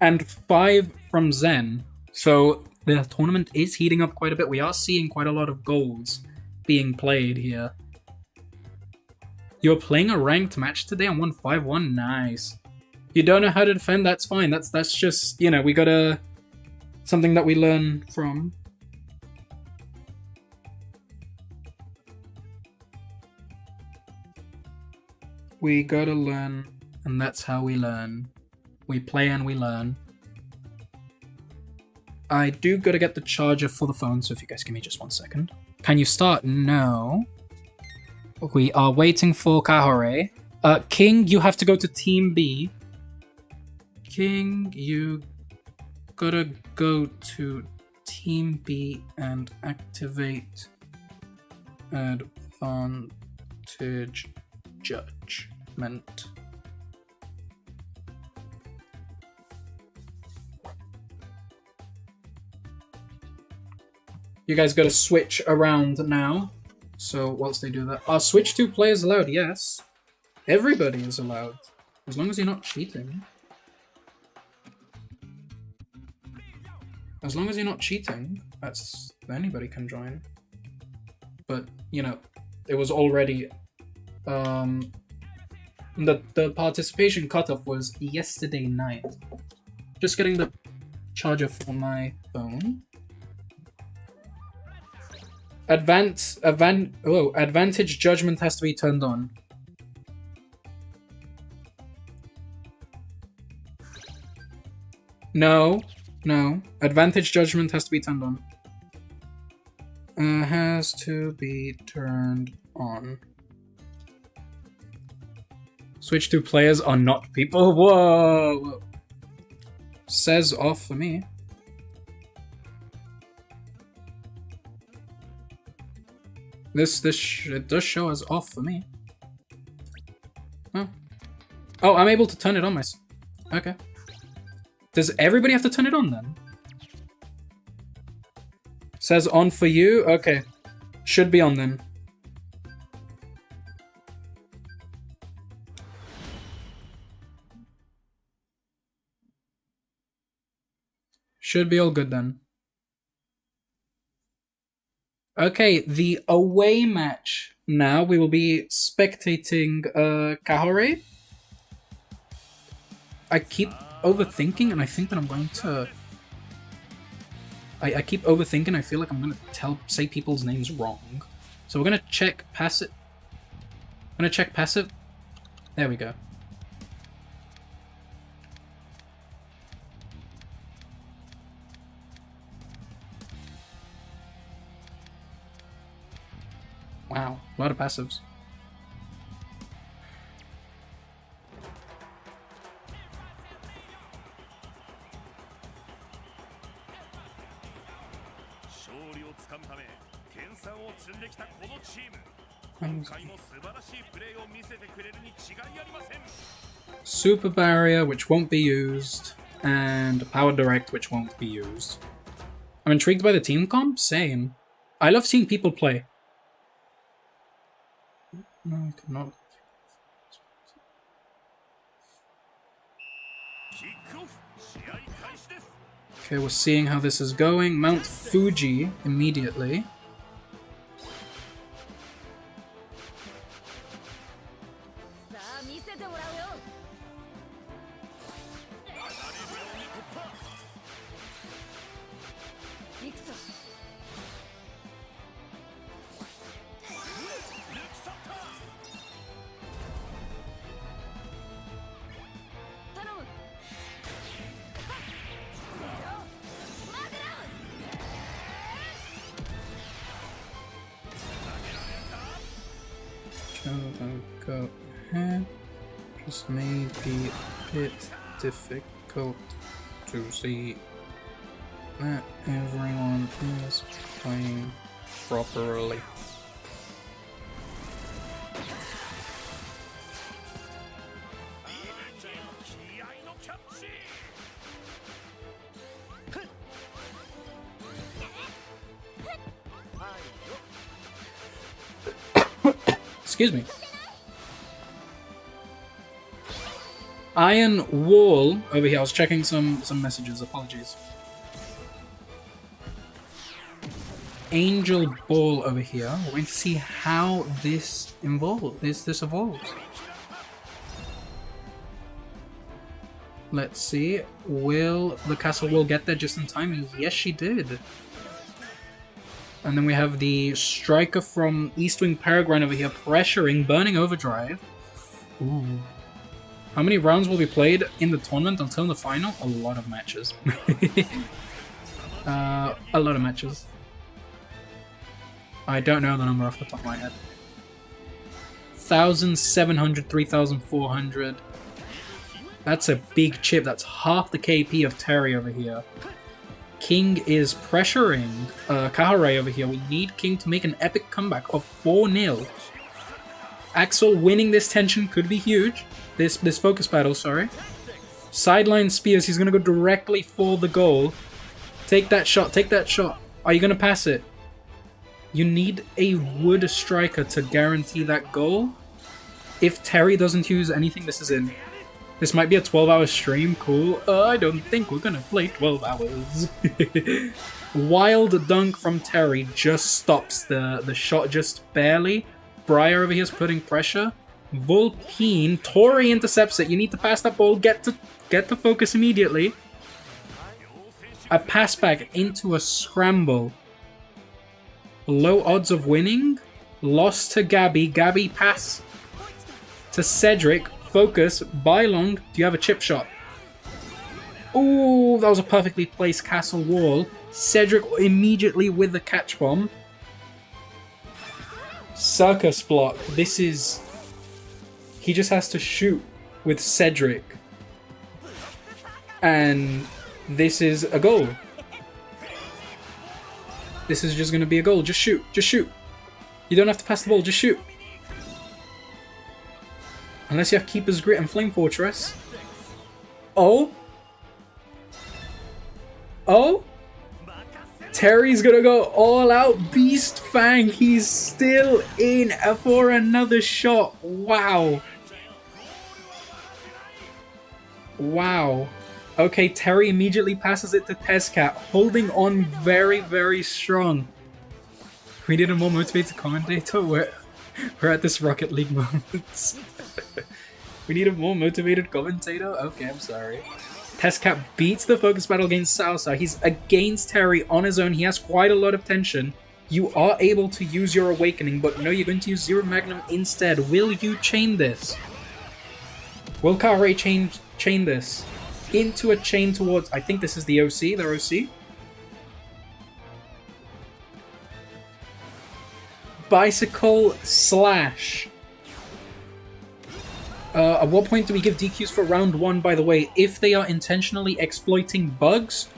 Speaker 1: and 5 from Zen. So the tournament is heating up quite a bit. We are seeing quite a lot of goals being played here. You're playing a ranked match today on 151? Nice. You don't know how to defend? That's fine. That's just, you know, we gotta... something that we learn from. We gotta learn, and that's how we learn. We play and we learn. I do gotta get the charger for the phone, so if you guys give me just 1 second. Can you start? No. We are waiting for Kahore. King, you have to go to Team B. King, you gotta go to Team B and activate advantage judgment. You guys gotta switch around now. So whilst they do that, are switch 2 players allowed? Yes. Everybody is allowed. As long as you're not cheating. As long as you're not cheating, anybody can join. But, you know, it was already... the participation cutoff was yesterday night. Just getting the charger for my phone. Advantage judgment has to be turned on. No. Advantage judgment has to be turned on. Has to be turned on. Switch 2 players are not people. Whoa. Says off for me. It does show as off for me. Oh, I'm able to turn it on myself. Okay. Does everybody have to turn it on then? Says on for you? Okay. Should be on then. Should be all good then. Okay, the away match. Now we will be spectating Kahore. I keep overthinking and I think that I'm going to... I keep overthinking. I feel like I'm gonna say people's names wrong. So we're gonna check passive. I'm gonna check passive. There we go. Wow, a lot of passives. Super Barrier, which won't be used, and Power Direct, which won't be used. I'm intrigued by the team comp? Same. I love seeing people play. No, I cannot. Okay, we're seeing how this is going. Mount Fuji immediately. Go ahead. Just may be a bit difficult to see that everyone is playing properly. Excuse me. Iron Wall over here. I was checking some messages. Apologies. Angel Ball over here. We're going to see how this evolves. Let's see. Will the Castle Wall get there just in time? Yes, she did. And then we have the striker from East Wing Peregrine over here pressuring, burning overdrive. Ooh. How many rounds will be played in the tournament until the final? A lot of matches. A lot of matches. I don't know the number off the top of my head. 1,700, 3,400. That's a big chip. That's half the KP of Terry over here. King is pressuring Kahar over here. We need King to make an epic comeback of 4-0. Axel winning this tension could be huge. This focus battle, sorry. Sideline spears. He's going to go directly for the goal. Take that shot. Take that shot. Are you going to pass it? You need a wood striker to guarantee that goal. If Terry doesn't use anything, this is in. This might be a 12-hour stream. Cool. I don't think we're going to play 12 hours. Wild dunk from Terry just stops the shot just barely. Briar over here is putting pressure. Vulpine. Tori intercepts it. You need to pass that ball. Get to focus immediately. A pass back into a scramble. Low odds of winning. Lost to Gabby. Gabby pass to Cedric. Focus. Bylong. Do you have a chip shot? Ooh, that was a perfectly placed castle wall. Cedric immediately with the catch bomb. Circus block. This is... He just has to shoot with Cedric. And this is a goal. This is just going to be a goal. Just shoot. Just shoot. You don't have to pass the ball. Just shoot. Unless you have Keeper's Grit and Flame Fortress. Oh? Oh? Terry's gonna go all out. Beast Fang. He's still in for another shot. Wow. Wow. Okay, Terry immediately passes it to Tezcat, holding on very, very strong. We need a more motivated commentator. We're at this Rocket League moment. We need a more motivated commentator? Okay, I'm sorry. Testcat beats the focus battle against Salsa. He's against Terry on his own. He has quite a lot of tension. You are able to use your Awakening, but no, you're going to use Zero Magnum instead. Will you chain this? Will Kahar chain this into a chain towards... I think this is the OC, their OC. Bicycle slash. At what point do we give DQs for round 1, by the way, if they are intentionally exploiting bugs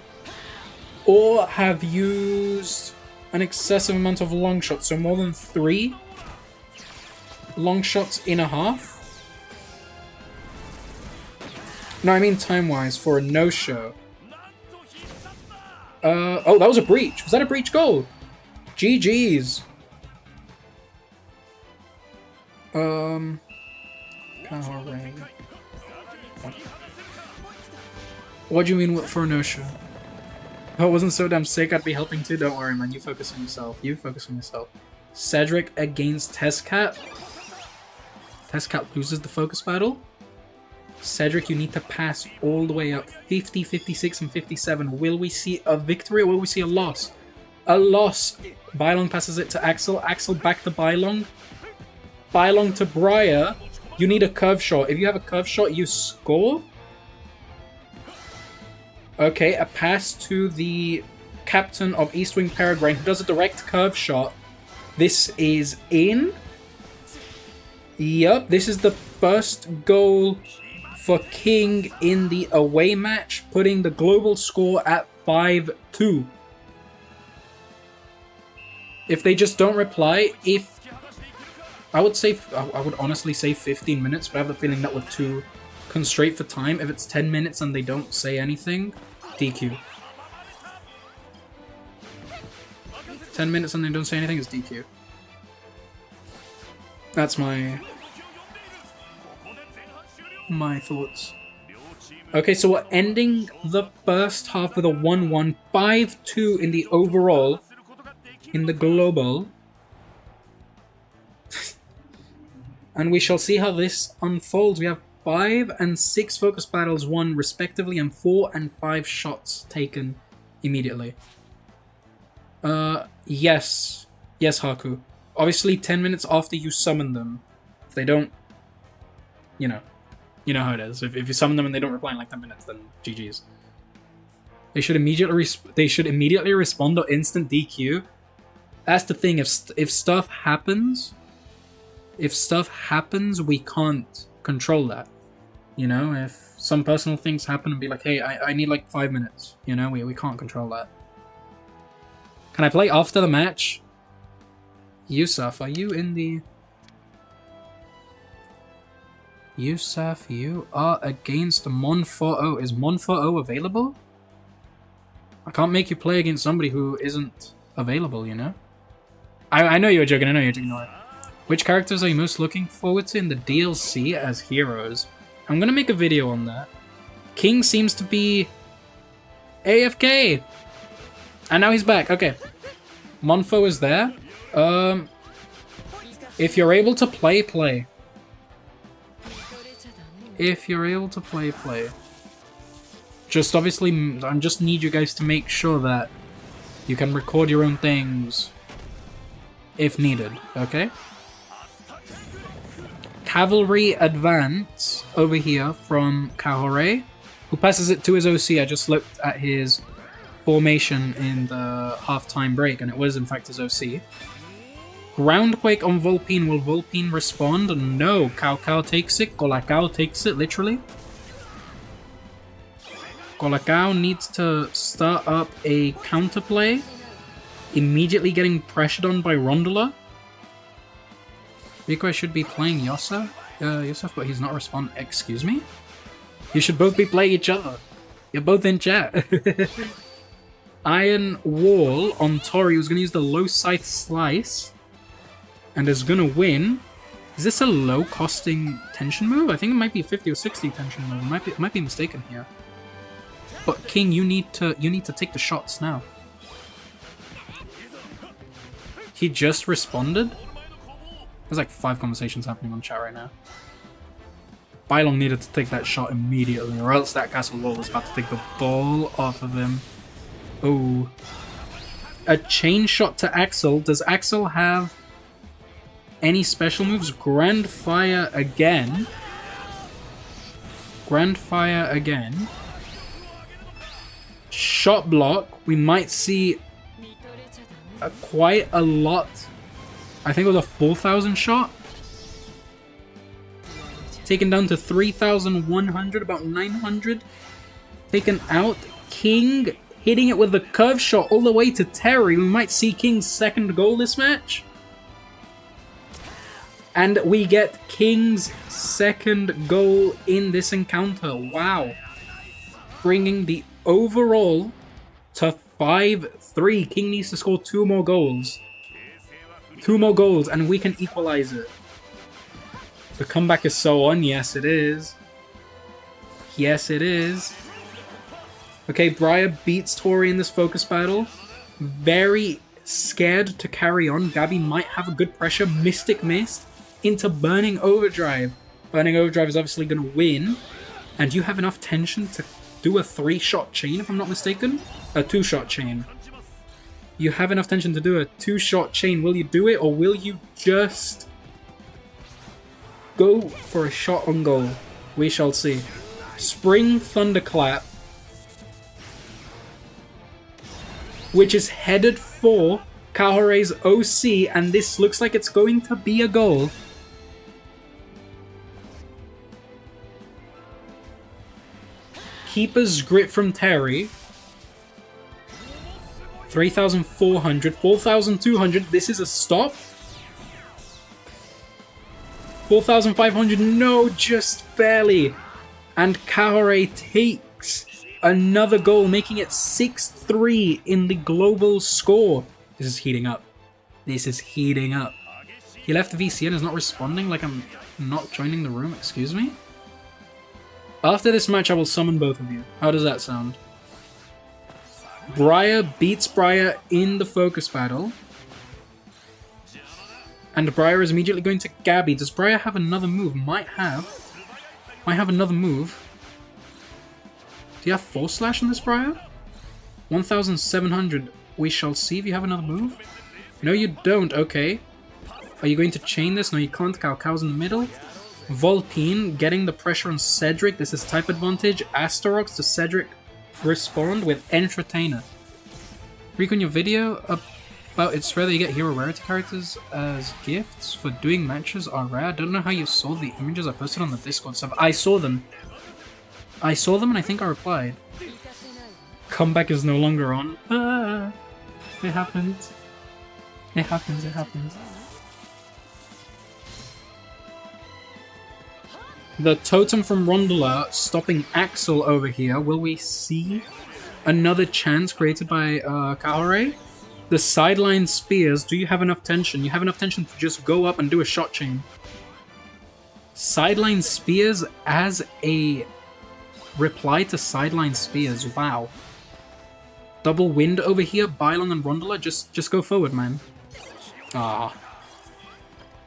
Speaker 1: or have used an excessive amount of long shots, so more than 3 long shots in a half? No, I mean time-wise, for a no-show. Oh, that was a breach. Was that a breach goal? GG's. What do you mean for a no-show? If I wasn't so damn sick, I'd be helping too. Don't worry, man. You focus on yourself. You focus on yourself. Cedric against Testcat. Testcat loses the focus battle. Cedric, you need to pass all the way up. 50, 56, and 57. Will we see a victory or will we see a loss? A loss. Bylong passes it to Axel. Axel back to Bylong. Bylong to Briar. You need a curve shot. If you have a curve shot, you score. Okay, a pass to the captain of East Wing Peregrine, who does a direct curve shot. This is in. Yup, this is the first goal for King in the away match, putting the global score at 5-2. If they just don't reply, I would honestly say 15 minutes, but I have the feeling that would too constraint for time. If it's 10 minutes and they don't say anything, DQ. 10 minutes and they don't say anything is DQ. That's my thoughts. Okay, so we're ending the first half with a 1-1, 5-2 in the overall, in the global. And we shall see how this unfolds. We have 5 and 6 focus battles won respectively, and 4 and 5 shots taken immediately. Yes, Haku. Obviously, 10 minutes after you summon them, if they don't, you know how it is. If you summon them and they don't reply in like 10 minutes, then GG's. They should immediately respond or instant DQ. That's the thing. If stuff happens, we can't control that. You know, if some personal things happen and be like, hey, I need like 5 minutes. You know, we can't control that. Can I play after the match? Yusuf, are you in the... Yusuf, you are against Mon4O. Is Mon4O available? I can't make you play against somebody who isn't available, you know? I know you're joking, Which characters are you most looking forward to in the DLC as heroes? I'm gonna make a video on that. King seems to be... AFK! And now he's back, okay. Monfo is there. If you're able to play, play. If you're able to play, play. Just obviously, I just need you guys to make sure that you can record your own things if needed, okay? Cavalry advance over here from Kahar, who passes it to his OC. I just looked at his formation in the half-time break, and it was in fact his OC. Groundquake on Volpine. Will Volpine respond? No. Cao takes it. Colacao takes it, literally. Colacao needs to start up a counterplay. Immediately getting pressured on by Rondola. Rico should be playing Yusuf, but he's not responding. Excuse me? You should both be playing each other. You're both in chat. Iron Wall on Tori, who's going to use the low scythe slice. And is going to win. Is this a low-costing tension move? I think it might be a 50 or 60 tension move. I might be mistaken here. But King, you need to take the shots now. He just responded? There's like 5 conversations happening on chat right now. Bylong needed to take that shot immediately, or else that Castle Wall was about to take the ball off of him. Oh. A chain shot to Axel. Does Axel have any special moves? Grand Fire again. Grand Fire again. Shot block. We might see quite a lot. I think it was a 4,000 shot. Taken down to 3,100, about 900. Taken out. King hitting it with the curve shot all the way to Terry. We might see King's second goal this match. And we get King's second goal in this encounter. Wow. Bringing the overall to 5-3. King needs to score 2 more goals. 2 more goals and we can equalize it. The comeback is so on. Yes, it is. Yes, it is. Okay, Briar beats Tori in this focus battle. Very scared to carry on. Gabby might have a good pressure. Mystic Mist into Burning Overdrive. Burning Overdrive is obviously going to win. And you have enough tension to do a 3-shot chain, if I'm not mistaken? A 2-shot chain. You have enough tension to do a 2-shot chain. Will you do it, or will you just go for a shot on goal? We shall see. Spring Thunderclap, which is headed for Kahore's OC, and this looks like it's going to be a goal. Keeper's Grip from Terry. 3,400, 4,200, this is a stop. 4,500, no, just barely. And Kahore takes another goal, making it 6-3 in the global score. This is heating up. This is heating up. He left the VC and is not responding, like I'm not joining the room, excuse me? After this match, I will summon both of you. How does that sound? Briar beats Briar in the focus battle. And Briar is immediately going to Gabby. Does Briar have another move? Might have another move. Do you have Force Slash on this Briar? 1,700. We shall see if you have another move. No, you don't. Okay. Are you going to chain this? No, you can't. Cow's in the middle. Volpine getting the pressure on Cedric. This is type advantage. Astarox to Cedric. Respond with Entertainer. Riku, in your video about it's rare that you get hero rarity characters as gifts for doing matches are rare. I don't know how you saw the images I posted on the Discord stuff. I saw them. I saw them and I think I replied. Comeback is no longer on. It happens. It happens, it happens. The totem from Rondola stopping Axel over here. Will we see another chance created by Kahore? The sideline spears. Do you have enough tension? You have enough tension to just go up and do a shot chain. Sideline spears as a reply to sideline spears. Wow. Double wind over here. Bylong and Rondola. Just go forward, man. Ah.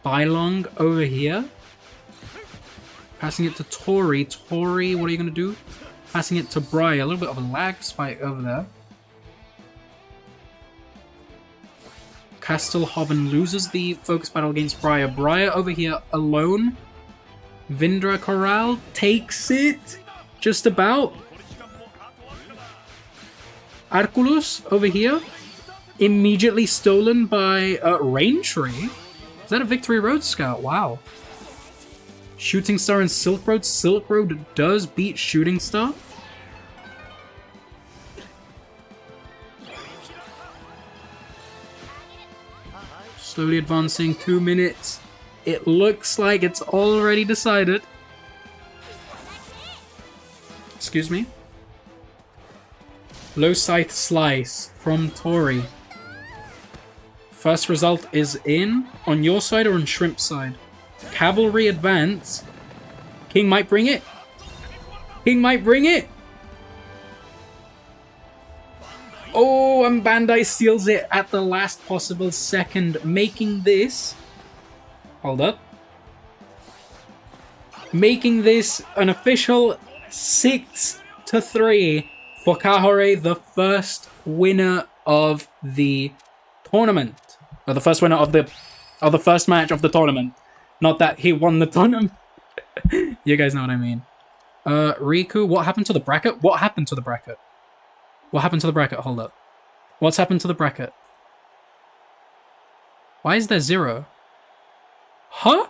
Speaker 1: Bylong over here. Passing it to Tori. Tori, what are you going to do? Passing it to Briar. A little bit of a lag spike over there. Castelhoven loses the focus battle against Briar. Briar over here alone. Vindra Corral takes it. Just about. Arculus over here. Immediately stolen by Raintree. Is that a Victory Road Scout? Wow. Shooting Star and Silk Road. Silk Road does beat Shooting Star. Slowly advancing, 2 minutes. It looks like it's already decided. Excuse me. Low Scythe Slice from Tori. First result is in. On your side or on Shrimp's side? Cavalry advance. King might bring it. King might bring it. Oh, and Bandai steals it at the last possible second, making this... Hold up. making this an official 6-3 for Kahar, the first winner of the tournament. Or the first winner of the first match of the tournament. Not that he won the tournament. You guys know what I mean. Riku, what happened to the bracket? What happened to the bracket? What happened to the bracket? Hold up. What's happened to the bracket? Why is there 0? Huh?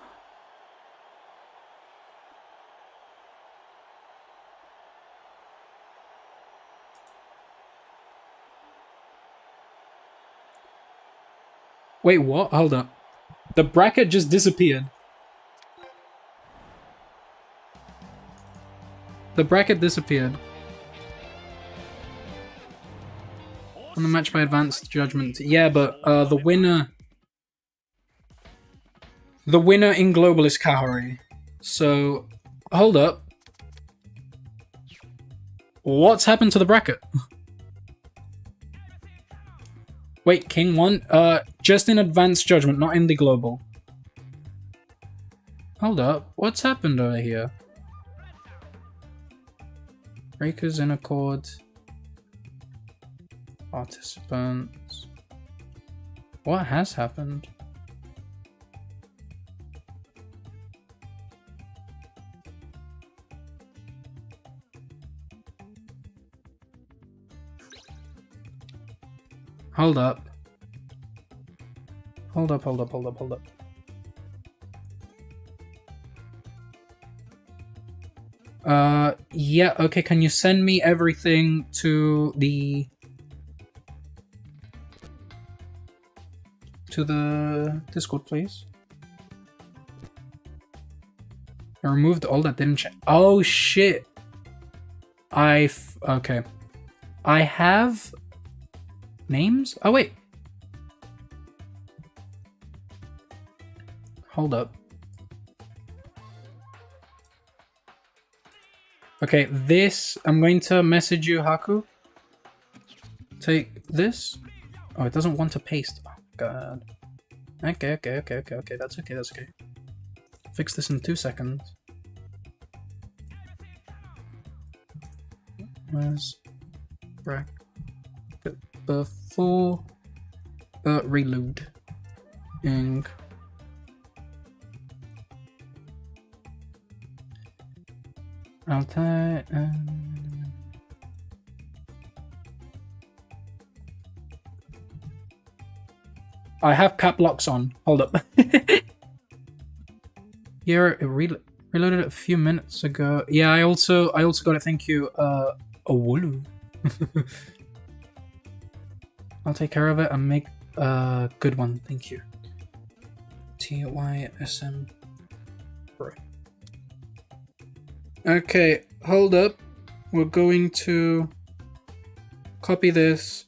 Speaker 1: Wait, what? Hold up. The bracket just disappeared. The bracket disappeared. On the match by advanced judgment. Yeah, but the winner... The winner in global is Kahar. So, hold up. What's happened to the bracket? Wait, King won? Just in advanced judgment, not in the global. Hold up. What's happened over here? Riku'S Inacord. Participants. What has happened? Hold up. Hold up. Yeah, okay, can you send me everything to the... Discord, please? I removed all that didn't check. Oh, shit! Okay. I have... names? Oh, wait. Hold up. Okay, this... I'm going to message you, Haku. Take this. Oh, it doesn't want to paste. Oh, God. Okay. That's okay. Fix this in 2 seconds. Where's... bracket before... reloading. I'll type... I have cap locks on. Hold up. Yeah, it reloaded it a few minutes ago. Yeah, I also got it. Thank you, Awulu. I'll take care of it and make a good one. Thank you. TYSM. Okay, hold up. We're going to copy this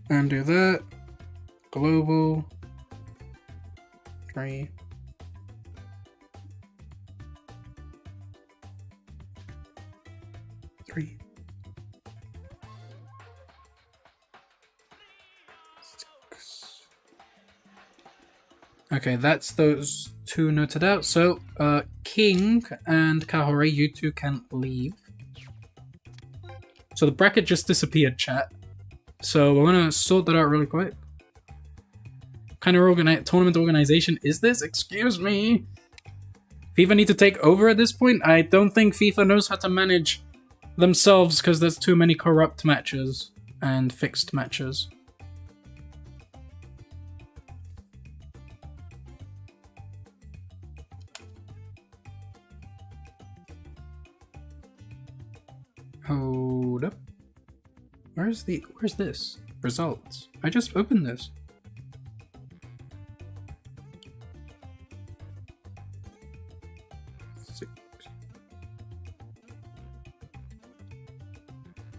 Speaker 1: and do that. Global 3. Okay, that's those 2 noted out. So, King and Kahar, you 2 can leave. So the bracket just disappeared, chat. So we're gonna sort that out really quick. What kind of tournament organization is this? Excuse me. FIFA need to take over at this point? I don't think FIFA knows how to manage themselves because there's too many corrupt matches and fixed matches. Hold up. Where's this? Results. I just opened this.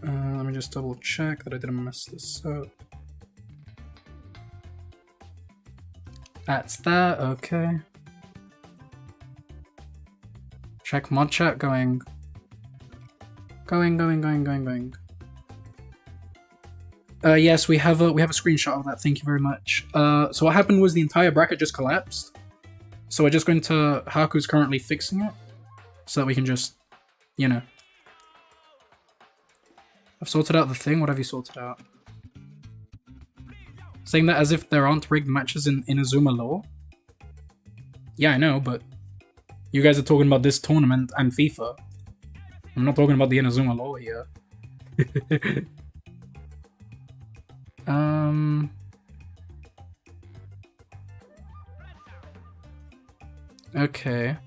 Speaker 1: Let me just double check that I didn't mess this up. That's that, okay. Check mod chat going. Going. Yes, we have a screenshot of that. Thank you very much. So what happened was the entire bracket just collapsed. So we're just going to... Haku's currently fixing it. So that we can just... You know. I've sorted out the thing. What have you sorted out? Saying that as if there aren't rigged matches in Inazuma lore? Yeah, I know, but... You guys are talking about this tournament and FIFA. I'm not talking about the Inazuma lore here. Okay.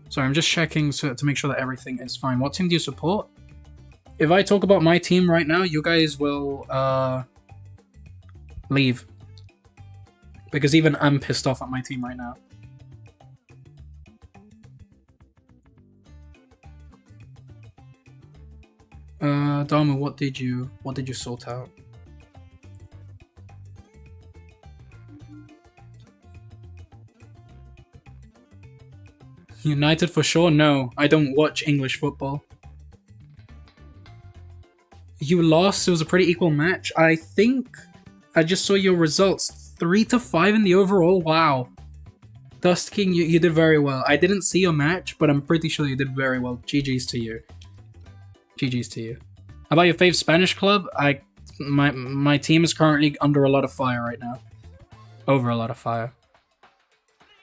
Speaker 1: Sorry, I'm just checking to make sure that everything is fine. What team do you support? If I talk about my team right now, you guys will, leave. Because even I'm pissed off at my team right now. Dharma, what did you sort out? United for sure? No, I don't watch English football. You lost. It was a pretty equal match. I think I just saw your results. 3-5 in the overall. Wow. Dust King, you did very well. I didn't see your match, but I'm pretty sure you did very well. GG's to you. GG's to you. How about your fave Spanish club? My team is currently under a lot of fire right now. Over a lot of fire.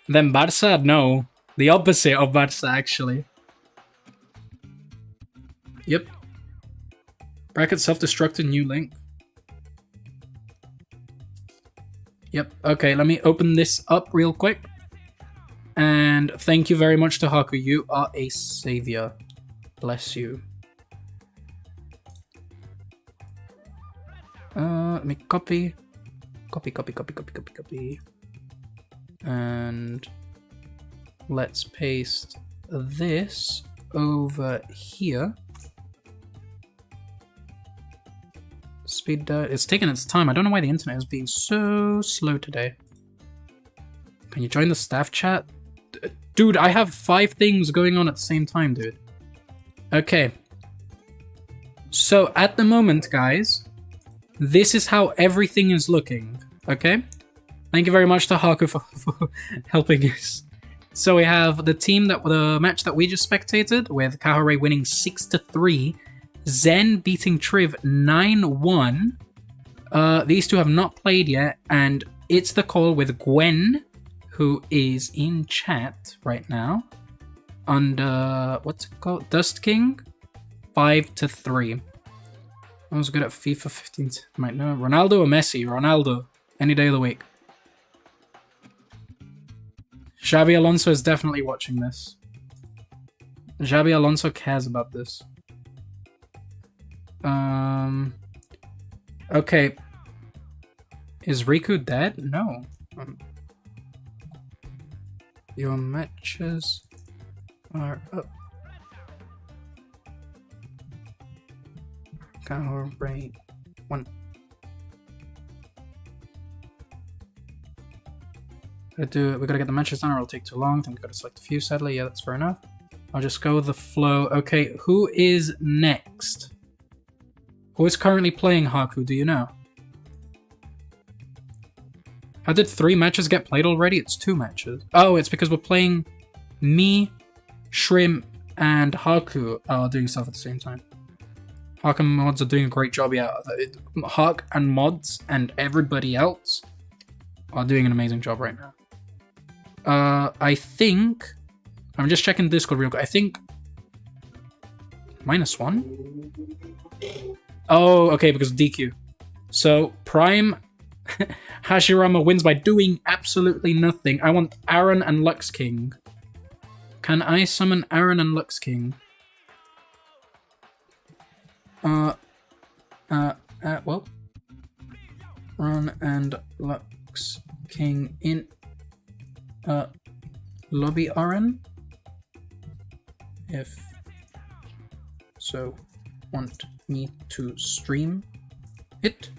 Speaker 1: Then Barca? No. The opposite of Barca, actually. Yep. Bracket self-destructed, new link. Yep. Okay, let me open this up real quick. And thank you very much to Haku. You are a savior. Bless you. Let me copy. Copy. And let's paste this over here. Speed dial. It's taking its time. I don't know why the internet is being so slow today. Can you join the staff chat? Dude, I have 5 things going on at the same time, dude. Okay. So, at the moment, guys, this is how everything is looking. Okay? Thank you very much to Haku for helping us. So we have the match that we just spectated, with Kahar winning 6-3. Zen beating Triv 9-1. These two have not played yet, and it's the call with Gwen, who is in chat right now. Under what's it called? Dust King, 5-3. I was good at FIFA 15. Might know Ronaldo or Messi. Ronaldo, any day of the week. Xabi Alonso is definitely watching this. Xabi Alonso cares about this. Okay. Is Riku dead? No. Your matches are up. Kahar Brain 1. We gotta get the matches done or it'll take too long. I think we gotta select a few, sadly. Yeah, that's fair enough. I'll just go with the flow. Okay, who is next? Who is currently playing Haku, do you know? How did 3 matches get played already? It's 2 matches. Oh, it's because we're playing me, Shrimp, and Haku are doing stuff at the same time. Hawk and Mods are doing a great job, yeah. Hawk and Mods and everybody else are doing an amazing job right now. I think... I'm just checking Discord real quick. I think... -1? Oh, okay, because DQ. So, Prime Hashirama wins by doing absolutely nothing. I want Aaron and Lux King. Can I summon Aaron and Lux King? Well. Aaron and Lux King in lobby Aaron? If so, want me to stream it?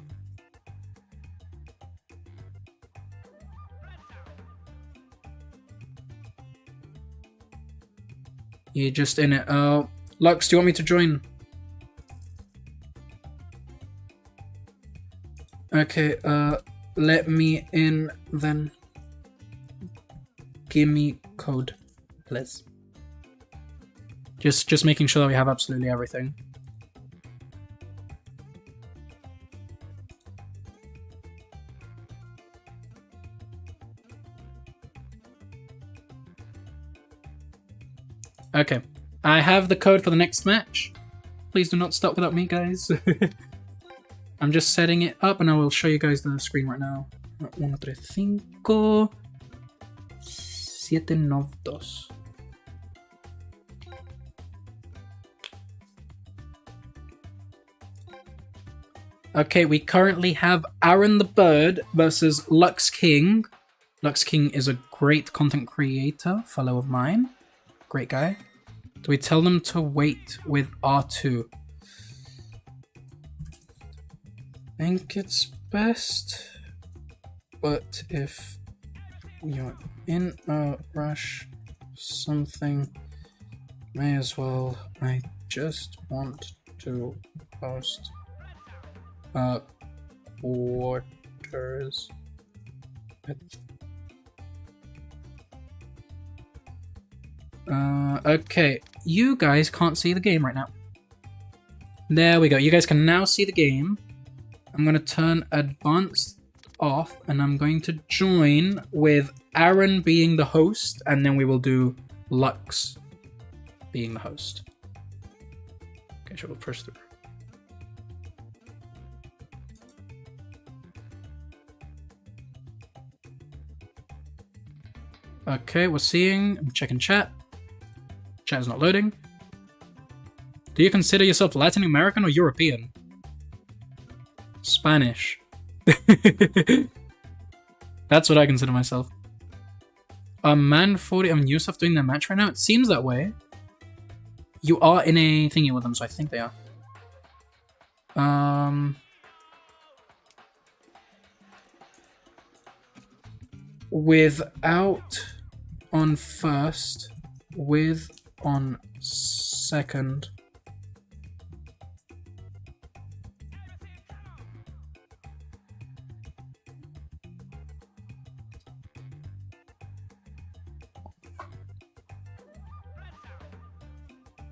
Speaker 1: You're just in it. Lux, do you want me to join? Okay, let me in then. Give me code, please. Just making sure that we have absolutely everything. Okay, I have the code for the next match. Please do not stop without me, guys. I'm just setting it up and I will show you guys the screen right now. 135 792. Okay, we currently have Aaron the Bird versus Lux King. Lux King is a great content creator, fellow of mine. Great guy. Do we tell them to wait with R2? I think it's best, but if you're in a rush, something, may as well. I just want to post quarters. Okay, you guys can't see the game right now. There we go. You guys can now see the game. I'm going to turn advanced off and I'm going to join with Aaron being the host, and then we will do Lux being the host. Okay, so we'll push through. Okay, we're seeing. I'm checking chat. Chat is not loading. Do you consider yourself Latin American or European? Spanish. That's what I consider myself. Man 40 and Yusuf doing their match right now? It seems that way. You are in a thingy with them, so I think they are. Without on first, with on second.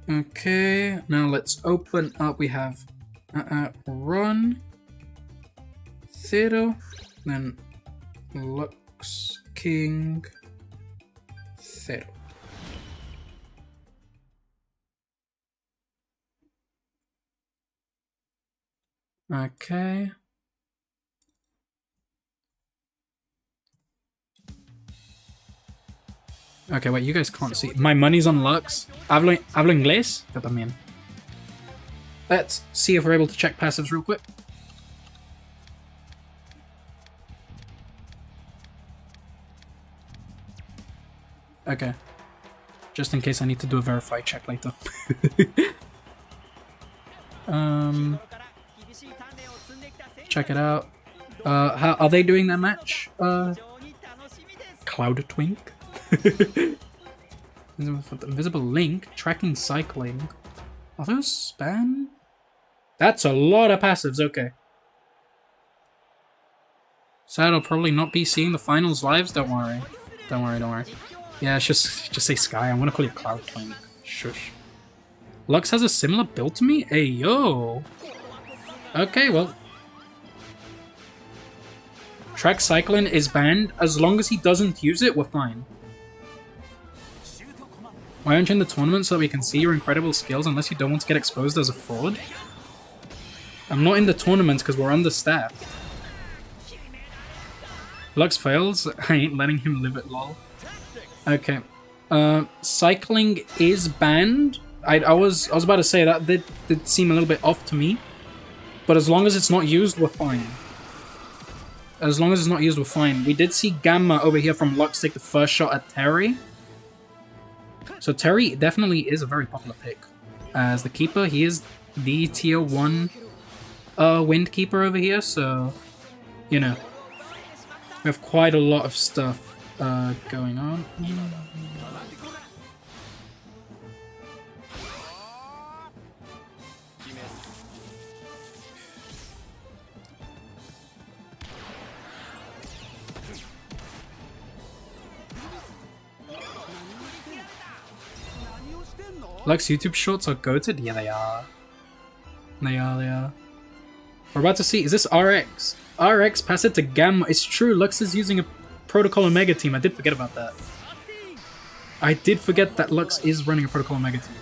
Speaker 1: Okay, now let's open up. We have run, Zero, then Lux King, Zero. Okay. Okay, wait, you guys can't see. My money's on Lux. Hablo inglés? Yo también. Let's see if we're able to check passives real quick. Okay. Just in case I need to do a verify check later. Check it out. How are they doing that match? Cloud Twink? Invisible link, tracking cycling. Are those spam? That's a lot of passives, okay. Sad I'll probably not be seeing the finals lives, don't worry. Don't worry. Yeah, just say Sky, I'm gonna call you Cloud Twink. Shush. Lux has a similar build to me? Hey, yo! Okay, well. Track cycling is banned. As long as he doesn't use it, we're fine. Why aren't you in the tournament so that we can see your incredible skills unless you don't want to get exposed as a fraud? I'm not in the tournament because we're understaffed. Lux fails? I ain't letting him live it, lol. Okay. Cycling is banned. I was about to say that did seem a little bit off to me. But as long as it's not used, we're fine. As long as it's not used, we're fine. We did see Gamma over here from Lux take the first shot at Terry. So Terry definitely is a very popular pick. As the keeper, he is the tier 1 wind keeper over here, so, you know, we have quite a lot of stuff going on. Lux YouTube shorts are goated? Yeah, they are. They are. We're about to see, is this RX? RX, pass it to Gamma. It's true, Lux is using a Protocol Omega team. I did forget about that. I did forget that Lux is running a Protocol Omega team.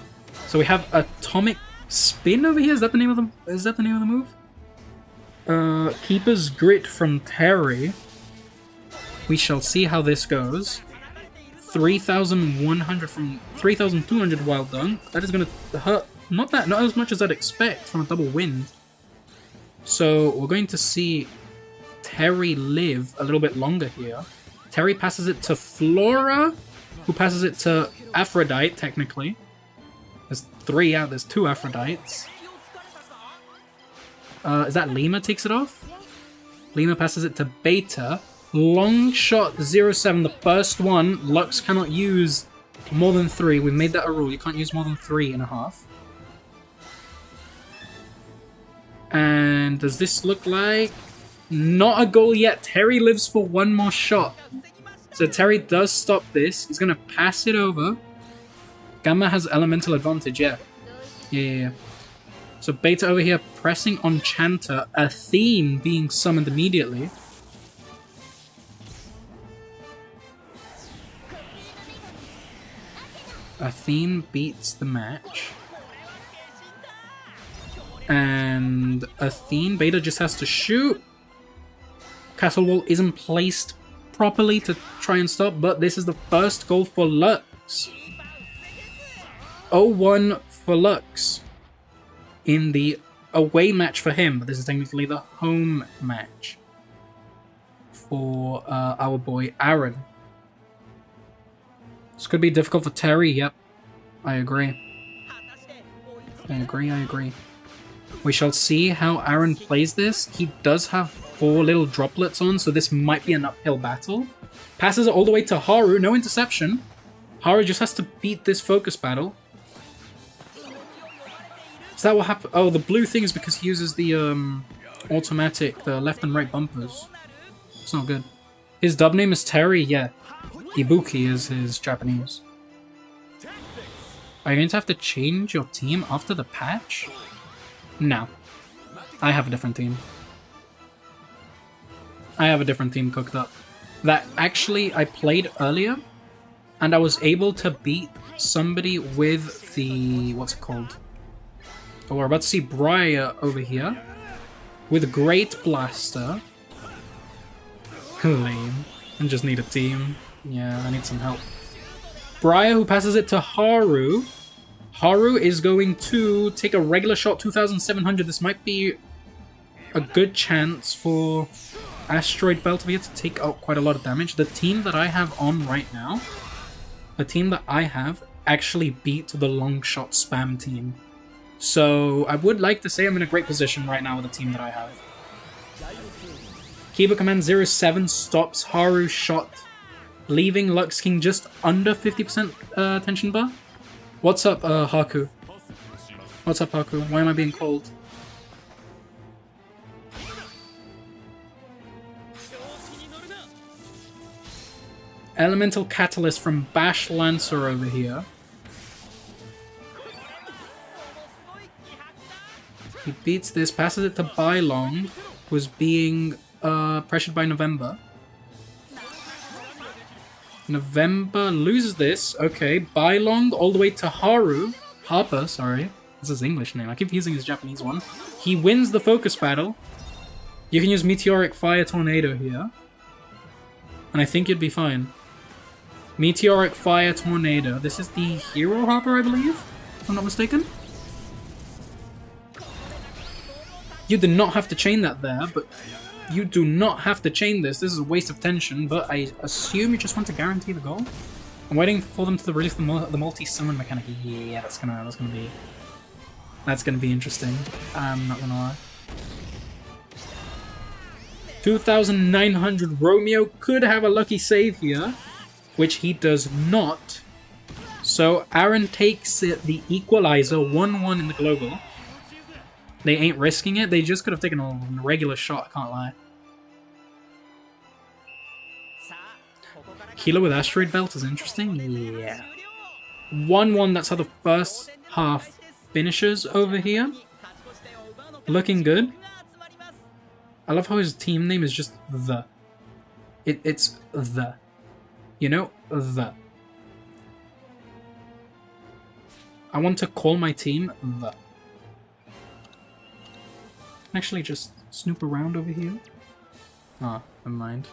Speaker 1: So we have Atomic Spin over here. Is that the name of the move? Keeper's Grit from Terry. We shall see how this goes. 3,100 from 3,200 Wild Dunk. That is gonna hurt. Not as much as I'd expect from a double wind. So we're going to see Terry live a little bit longer here. Terry passes it to Flora, who passes it to Aphrodite, technically. There's two Aphrodites. Is that Lima takes it off? Lima passes it to Beta. Long shot 07, the first one. Lux cannot use more than 3. We've made that a rule. You can't use more than 3.5. And does this look like... Not a goal yet. Terry lives for one more shot. So Terry does stop this. He's going to pass it over. Gamma has elemental advantage, yeah. Yeah. So Beta over here pressing on Chanter. Athene being summoned immediately. Athene beats the match. And Athene, Beta just has to shoot. Castle Wall isn't placed properly to try and stop, but this is the first goal for Lux. 0-1 for Lux in the away match for him, but this is technically the home match for our boy Aaron. This could be difficult for Terry, yep. I agree. I agree. We shall see how Aaron plays this. He does have 4 little droplets on, so this might be an uphill battle. Passes it all the way to Haru, no interception. Haru just has to beat this focus battle. Is that what happened? Oh, the blue thing is because he uses the automatic, the left and right bumpers. It's not good. His dub name is Terry, yeah. Ibuki is his Japanese. Are you going to have to change your team after the patch? No. I have a different team. I have a different team cooked up. That actually I played earlier, and I was able to beat somebody with the... what's it called? Oh, we're about to see Briar over here. With Great Blaster. Lame. I just need a team. Yeah, I need some help. Briar, who passes it to Haru. Haru is going to take a regular shot, 2,700. This might be a good chance for Asteroid Belt to be able to take out quite a lot of damage. The team that I have on right now, actually beat the long shot spam team. So I would like to say I'm in a great position right now with the team that I have. Kiba Command 07 stops Haru's shot, leaving Lux King just under 50% tension bar. What's up, Haku? What's up, Haku? Why am I being cold? Elemental Catalyst from Bash Lancer over here. He beats this, passes it to Bylong, who's being pressured by November. November loses this. Okay, Bylong all the way to Harper, sorry. This is his English name. I keep using his Japanese one. He wins the focus battle. You can use Meteoric Fire Tornado here. And I think you'd be fine. Meteoric Fire Tornado. This is the Hero Harper, I believe, if I'm not mistaken. You did not have to chain that there, but you do not have to chain this. This is a waste of tension, but I assume you just want to guarantee the goal. I'm waiting for them to release the multi-summon mechanic. Yeah, that's gonna be interesting. I'm not gonna lie. 2,900. Romeo could have a lucky save here, which he does not. So Aaron takes the equalizer 1-1 in the global. They ain't risking it. They just could have taken a regular shot, I can't lie. Kilo with Asteroid Belt is interesting? Yeah. 1-1, that's how the first half finishes over here. Looking good. I love how his team name is just The. It's The. You know? The. I want to call my team The. Actually, just snoop around over here. Ah, never mind.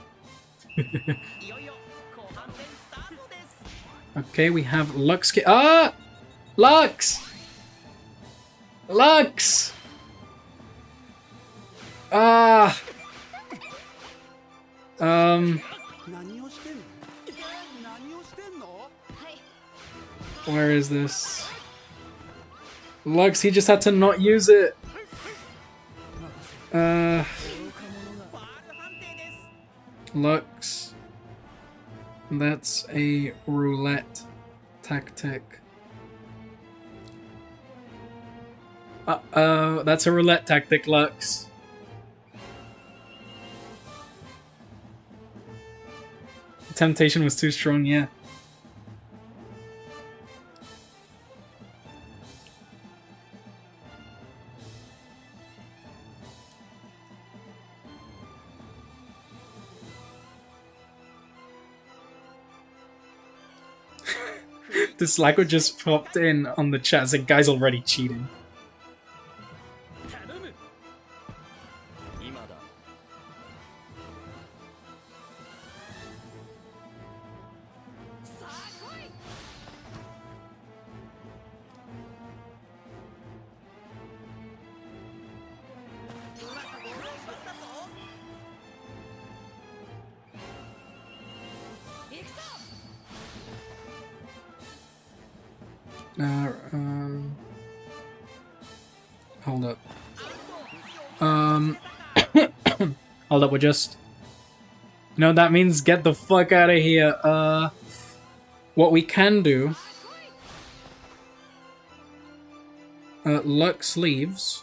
Speaker 1: Okay, we have Lux King. Ah! Lux! Lux! Ah! Where is this? Lux, he just had to not use it. Lux. That's a roulette tactic. That's a roulette tactic, Lux. The temptation was too strong, yeah. This Dlako just popped in on the chat, said guy's already cheating. Hold up. Hold up, we're just... No, that means get the fuck out of here. What we can do... Lux leaves.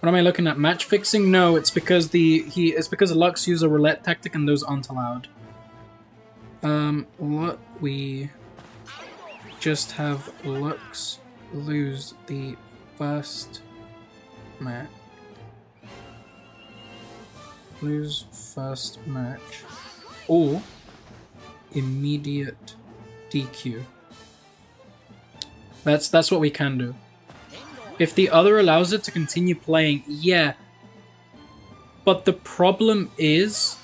Speaker 1: What am I looking at? Match fixing? No, it's because it's because Lux used a roulette tactic and those aren't allowed. What we just have Lux lose the first match. Lose first match. Or immediate DQ. That's what we can do. If the other allows it to continue playing, yeah. But the problem is,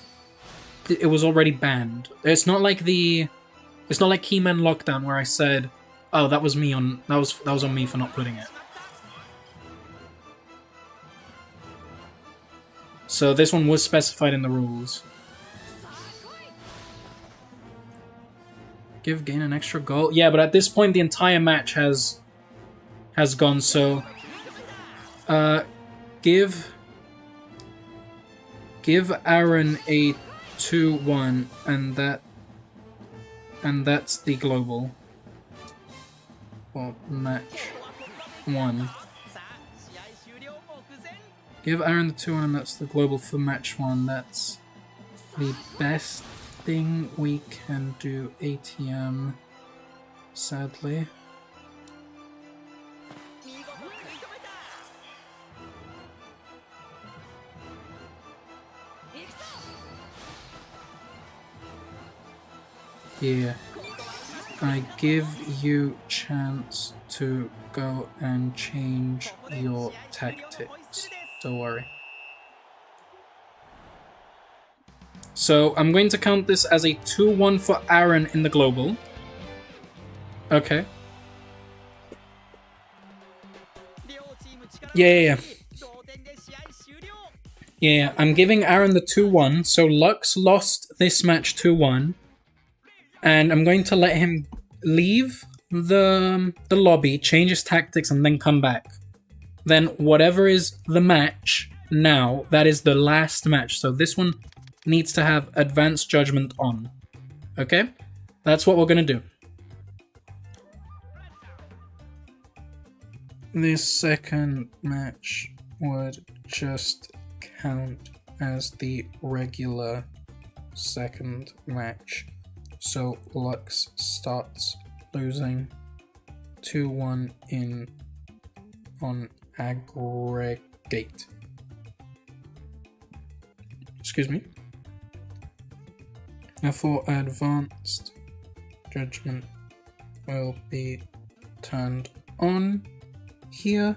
Speaker 1: it was already banned. It's not like Keyman Lockdown where I said, "Oh, that was on me for not putting it." So this one was specified in the rules. Give Gain an extra goal. Yeah, but at this point the entire match has gone, so give Aaron a 2-1 and that's the global for match 1. Give Aaron the 2-1 and that's the global for match 1. That's the best thing we can do, ATM, sadly. Yeah, I give you chance to go and change your tactics. Don't worry. So I'm going to count this as a 2-1 for Aaron in the global. Okay. Yeah. Yeah, I'm giving Aaron the 2-1. So Lux lost this match 2-1. And I'm going to let him leave the lobby, change his tactics, and then come back. Then whatever is the match now, that is the last match. So this one needs to have advanced judgment on. Okay? That's what we're going to do. This second match would just count as the regular second match. So Lux starts losing 2-1 on aggregate. Excuse me. Therefore, advanced judgment will be turned on here.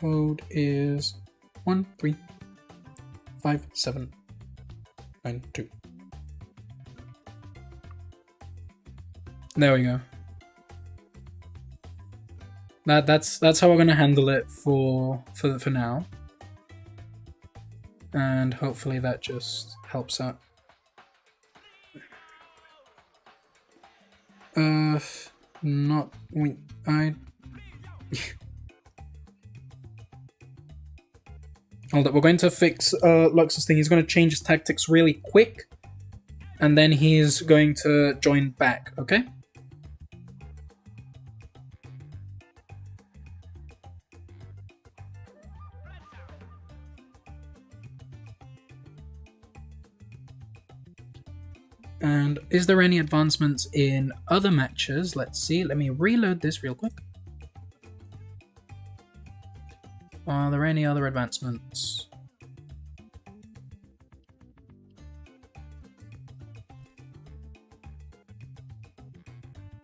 Speaker 1: Code is 135792. There we go. That's how we're gonna handle it for now. And hopefully that just helps out. Not we I Hold up, we're going to fix Lux's thing. He's going to change his tactics really quick, and then he's going to join back, okay? And is there any advancements in other matches? Let's see. Let me reload this real quick. Are there any other advancements?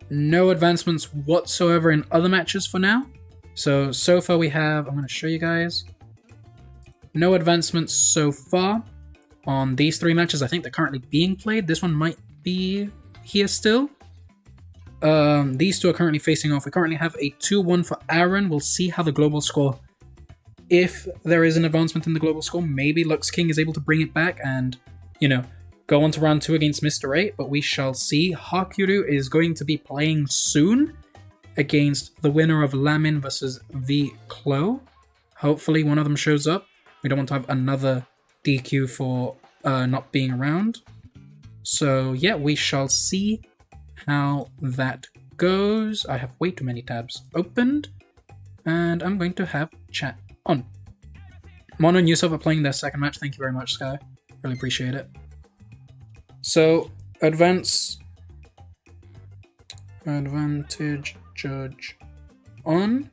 Speaker 1: No advancements whatsoever in other matches for now. So far we have, I'm going to show you guys. No advancements so far on these three matches. I think they're currently being played. This one might be here still. These two are currently facing off. We currently have a 2-1 for Aaron. We'll see how the global score. If there is an advancement in the global score, maybe Lux King is able to bring it back and, you know, go on to round 2 against Mr. 8, but we shall see. Haku is going to be playing soon against the winner of Lamin versus V. Klo. Hopefully one of them shows up. We don't want to have another DQ for not being around. So yeah, we shall see how that goes. I have way too many tabs opened, and I'm going to have chat on. Mono and Yusuf are playing their second match. Thank you very much, Sky. Really appreciate it. So, advantage judge on.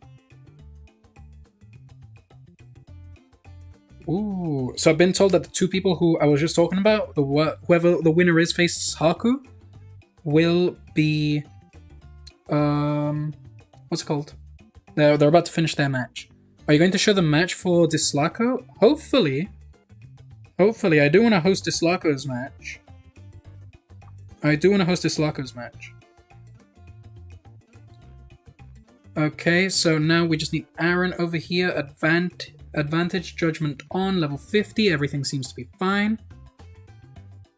Speaker 1: Ooh, so I've been told that the two people who I was just talking about, whoever the winner is faces Haku, will be, what's it called? They're about to finish their match. Are you going to show the match for Dlako? Hopefully. Hopefully, I do want to host Dlako's match. Okay, so now we just need Aaron over here. Advantage judgment on level 50. Everything seems to be fine.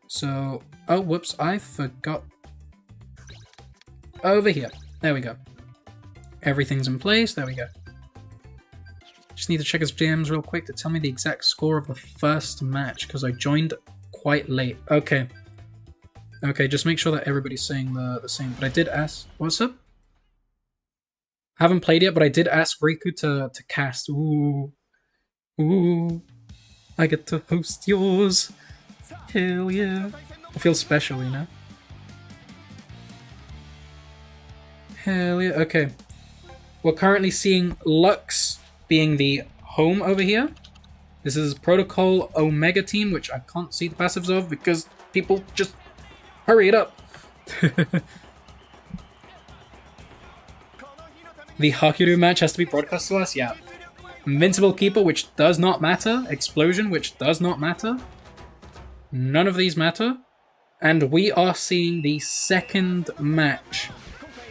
Speaker 1: So, oh, whoops, I forgot. Over here. There we go. Everything's in place. There we go. Just need to check his DMs real quick to tell me the exact score of the first match, because I joined quite late. Okay. Okay, just make sure that everybody's saying the same. But I did ask... What's up? I haven't played yet, but I did ask Riku to cast. Ooh. Ooh. I get to host yours. Hell yeah. I feel special, you know? Hell yeah. Okay. We're currently seeing Lux being the home over here. This is Protocol Omega team, which I can't see the passives of because people just hurry it up. The Haku match has to be broadcast to us? Yeah. Invincible Keeper, which does not matter. Explosion, which does not matter. None of these matter. And we are seeing the second match.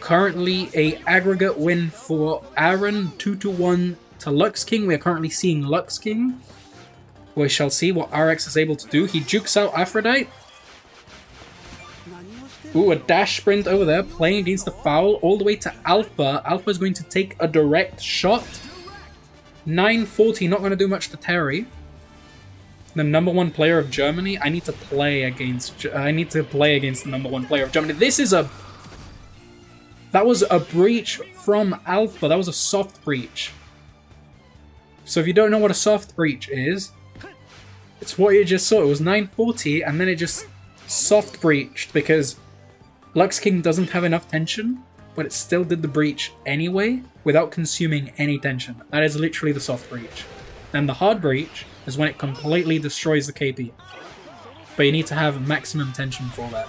Speaker 1: Currently a aggregate win for Aaron, 2-1 to Lux King. We are currently seeing Lux King. We shall see what RX is able to do. He jukes out Aphrodite. Ooh, a dash sprint over there, playing against the foul all the way to Alpha. Alpha is going to take a direct shot. 940, not going to do much to Terry. The #1 player of Germany. I need to play against the #1 player of Germany. This is a... That was a breach from Alpha. That was a soft breach. So if you don't know what a soft breach is, it's what you just saw. It was 940 and then it just soft breached because Lux King doesn't have enough tension, but it still did the breach anyway without consuming any tension. That is literally the soft breach. And the hard breach is when it completely destroys the KP. But you need to have maximum tension for that.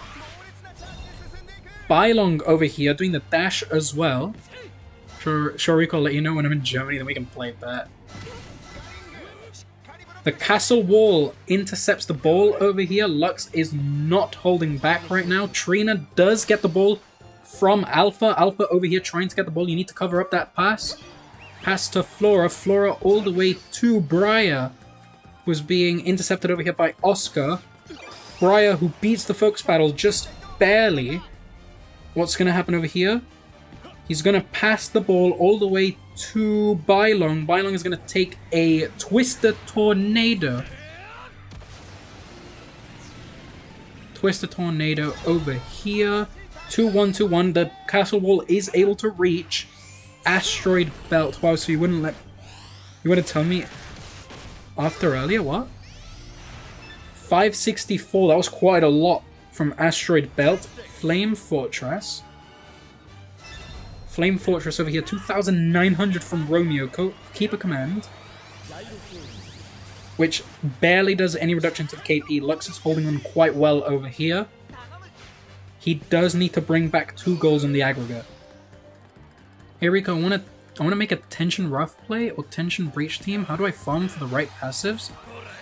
Speaker 1: Bylong over here doing the dash as well. Sure, Rico, I'll let you know when I'm in Germany, then we can play that. The castle wall intercepts the ball over here. Lux is not holding back right now. Trina does get the ball from Alpha. Alpha over here trying to get the ball. You need to cover up that pass. Pass to Flora. Flora all the way to Briar, who's being intercepted over here by Oscar. Briar, who beats the focus battle just barely. What's going to happen over here? He's going to pass the ball all the way to Bylong. Bylong is going to take a Twister Tornado. Twister Tornado over here. 2-1-2-1. The castle wall is able to reach Asteroid Belt. Wow, so you wouldn't tell me after earlier? What? 564. That was quite a lot from Asteroid Belt. Flame Fortress. Flame Fortress over here. 2,900 from Romeo. Keep a command. Which barely does any reduction to the KP. Lux is holding on quite well over here. He does need to bring back 2 goals in the aggregate. Hey Rico, I want to make a tension rough play or tension breach team. How do I farm for the right passives?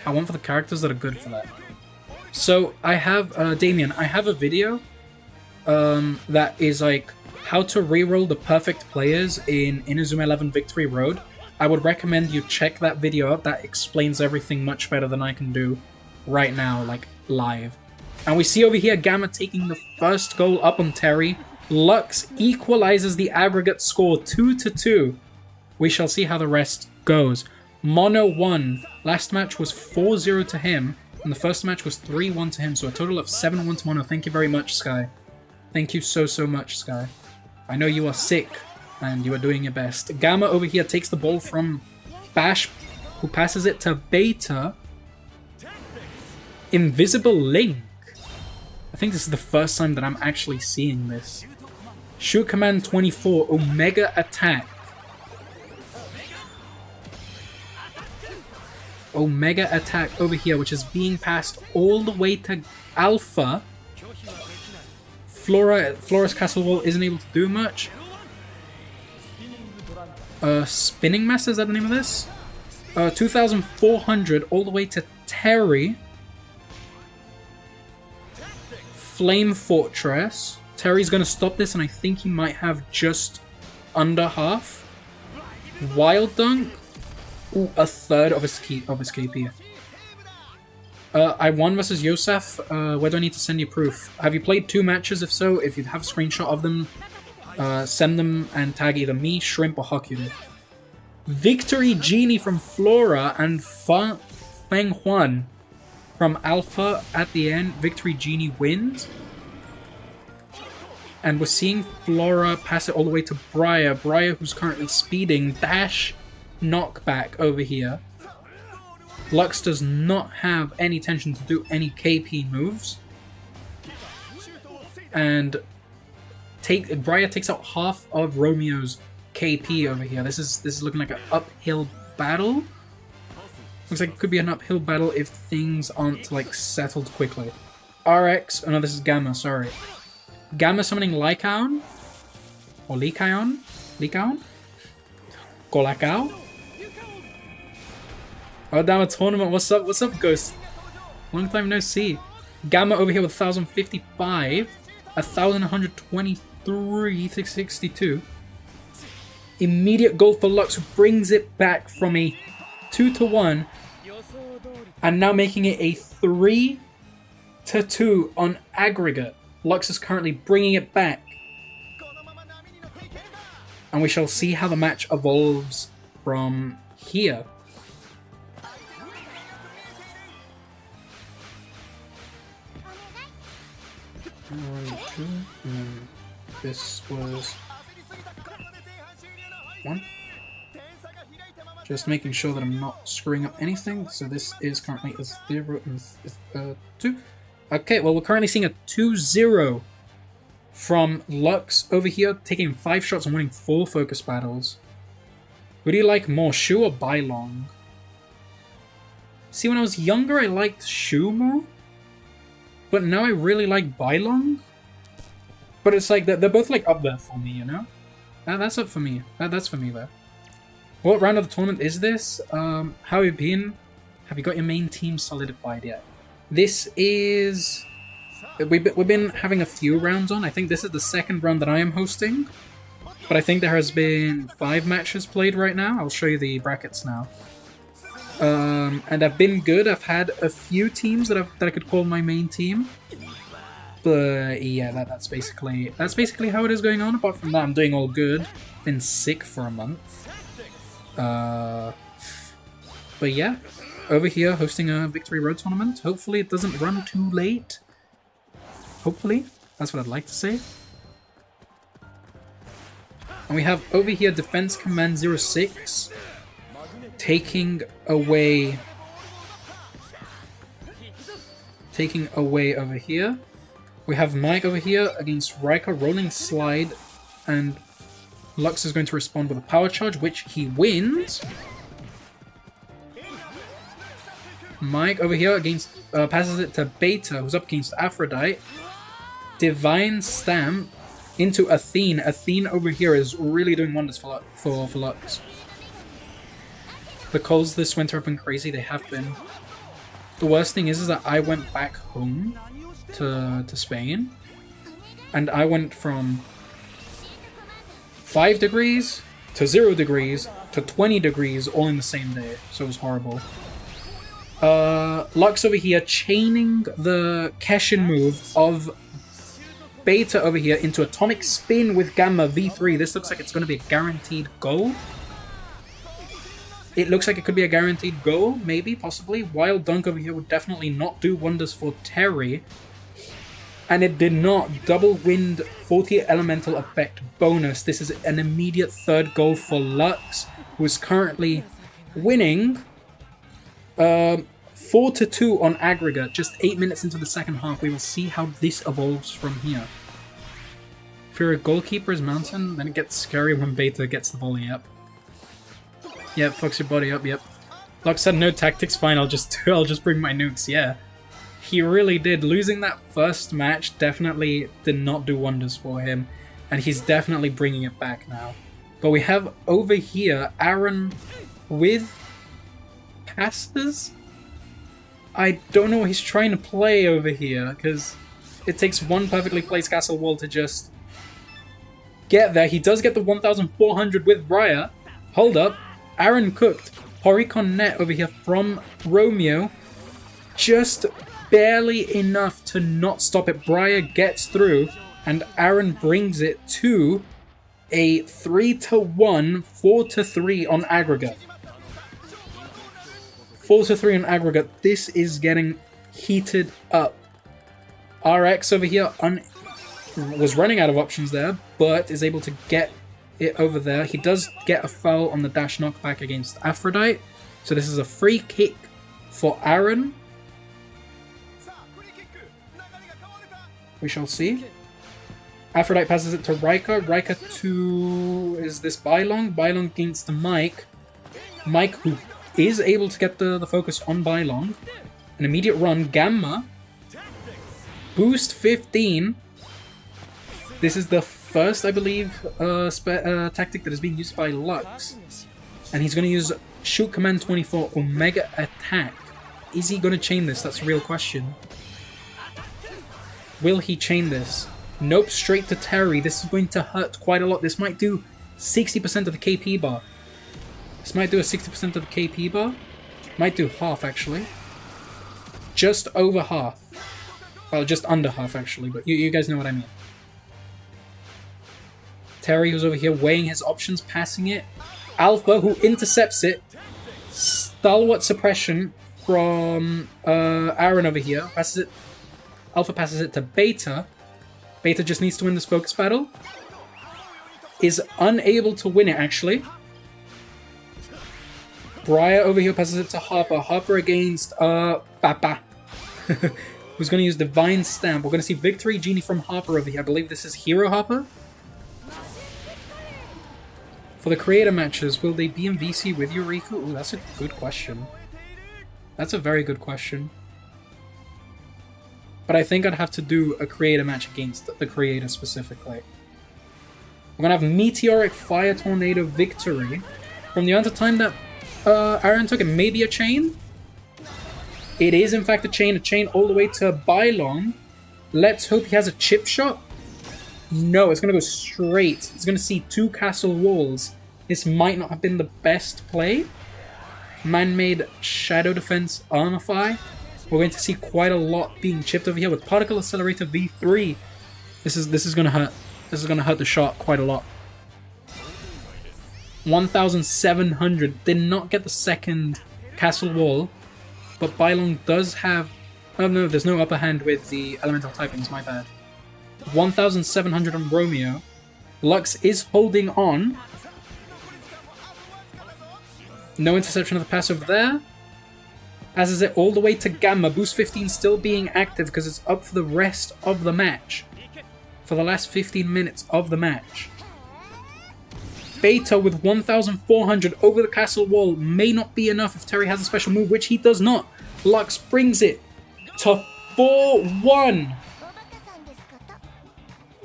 Speaker 1: I want for the characters that are good for that. So I have Damien. I have a video that is like how to reroll the perfect players in Inazuma 11 Victory Road. I would recommend you check that video out. That explains everything much better than I can do right now, like live. And we see over here Gamma taking the first goal up on Terry. Lux equalizes the aggregate score 2-2. We shall see how the rest goes. Mono won. Last match was 4-0 to him, and the first match was 3-1 to him, so a total of 7-1 to Mono. Thank you very much, Sky. Thank you so much, Sky. I know you are sick, and you are doing your best. Gamma over here takes the ball from Bash, who passes it to Beta. Invisible Link. I think this is the first time that I'm actually seeing this. Shoot Command 24, Omega Attack. Omega Attack over here, which is being passed all the way to Alpha. Flora's Castle Wall isn't able to do much. Spinning Master, is that the name of this? 2,400 all the way to Terry. Flame Fortress. Terry's going to stop this, and I think he might have just under half. Wild Dunk. Ooh, a third of his KP. I won versus Yosef. Where do I need to send you proof? Have you played 2 matches? If so, if you have a screenshot of them, send them and tag either me, Shrimp, or Haku. Victory Genie from Flora and Feng Huan from Alpha at the end. Victory Genie wins. And we're seeing Flora pass it all the way to Briar. Briar, who's currently speeding. Dash knockback over here. Lux does not have any tension to do any KP moves. And Briar takes out half of Romeo's KP over here. This is looking like an uphill battle. Looks like it could be an uphill battle if things aren't like settled quickly. RX, oh no, this is Gamma, sorry. Gamma summoning Lycaon? Or Lycaon? Lycaon? Golakao? Oh damn, a tournament, what's up? What's up, Ghost? Long time no see. Gamma over here with 1,055. 1,123, 662. Immediate goal for Lux, who brings it back from a 2-1. And now making it a 3-2 on aggregate. Lux is currently bringing it back. And we shall see how the match evolves from here. This was one. Just making sure that I'm not screwing up anything. So this is currently a 0 and 2. Okay, well, we're currently seeing a 2-0 from Lux over here, taking 5 shots and winning 4 focus battles. Who do you like more, Shu or Bailong? See, when I was younger, I liked Shu more. But now I really like Bailong. But it's like, they're both like up there for me, you know? That's up for me. That's for me there. What round of the tournament is this? How have you been? Have you got your main team solidified yet? This is... We've been having a few rounds on. I think this is the second round that I am hosting. But I think there has been 5 matches played right now. I'll show you the brackets now. And I've been good. I've had a few teams that I could call my main team. But yeah, that's basically how it is going on. Apart from that, I'm doing all good. Been sick for a month. But yeah, over here hosting a Victory Road tournament. Hopefully it doesn't run too late. Hopefully, that's what I'd like to say. And we have over here Defense Command 06 taking away over here. We have Mike over here against Riker rolling slide, and Lux is going to respond with a power charge, which he wins. Mike over here against passes it to Beta, who's up against Aphrodite. Divine Stamp into Athene. Athene over here is really doing wonders for Lux. The calls this winter have been crazy. They have been. The worst thing is that I went back home to Spain, and I went from 5 degrees to 0 degrees to 20 degrees all in the same day. So it was horrible. Lux over here chaining the Keshin move of Beta over here into Atomic Spin with Gamma V3. This looks like it's going to be a guaranteed goal. It looks like it could be a guaranteed goal, maybe, possibly. Wild Dunk over here would definitely not do wonders for Terry. And it did not. Double Wind 40 Elemental Effect bonus. This is an immediate 3rd goal for Lux, who is currently winning 4-2 on aggregate. Just 8 minutes into the second half. We will see how this evolves from here. If you're a goalkeeper's mountain, then it gets scary when Beta gets the volley up. Yep, fucks your body up, yep. Lux said no tactics, fine, I'll just bring my nukes, yeah. He really did. Losing that first match definitely did not do wonders for him, and he's definitely bringing it back now. But we have over here Aaron with passes? I don't know what he's trying to play over here, because it takes one perfectly placed castle wall to just get there. He does get the 1,400 with Briar. Hold up. Aaron cooked. Horicon net over here from Romeo. Just barely enough to not stop it. Briar gets through, and Aaron brings it to a 3-1, 4-3 on aggregate. 4-3 on aggregate. This is getting heated up. RX over here was running out of options there, but is able to get it over there. He does get a foul on the dash knockback against Aphrodite. So this is a free kick for Aaron. We shall see. Aphrodite passes it to Riker. Riker to... is this Bailong? Bailong against Mike. Mike, who is able to get the focus on Bailong. An immediate run. Gamma. Boost 15. This is the first, I believe, tactic that is being used by Lux. And he's going to use Shoot Command 24 Omega Attack. Is he going to chain this? That's a real question. Will he chain this? Nope, straight to Terry. This is going to hurt quite a lot. This might do 60% of the KP bar. This might do a 60% of the KP bar. Might do half, actually. Just over half. Well, just under half, actually, but you guys know what I mean. Terry, who's over here weighing his options, passing it. Alpha, who intercepts it. Stalwart suppression from Aaron over here. Passes it. Alpha passes it to Beta. Beta just needs to win this focus battle. is unable to win it, actually. Briar over here passes it to Harper. Harper against Papa. Who's going to use Divine Stamp. We're going to see Victory Genie from Harper over here. I believe this is Hero Harper. For the creator matches, will they be in VC with you, Riku? Ooh, that's a good question. That's a very good question. But I think I'd have to do a creator match against the creator specifically. We're going to have Meteoric Fire Tornado Victory. From the amount of time that Aaron took, it may be a chain. It is in fact a chain all the way to Bylong. Let's hope he has a chip shot. No, it's going to go straight. It's going to see 2 castle walls. This might not have been the best play. Man-made Shadow Defense Armify. We're going to see quite a lot being chipped over here with Particle Accelerator V3. This is going to hurt. This is going to hurt the shot quite a lot. 1,700. Did not get the second castle wall. But Bylong does have... Oh no, there's no upper hand with the elemental typings, my bad. 1,700 on Romeo. Lux is holding on. No interception of the passive there. As is it all the way to Gamma. Boost 15 still being active because it's up for the rest of the match. For the last 15 minutes of the match. Beta with 1,400 over the castle wall may not be enough if Terry has a special move, which he does not. Lux brings it to 4-1.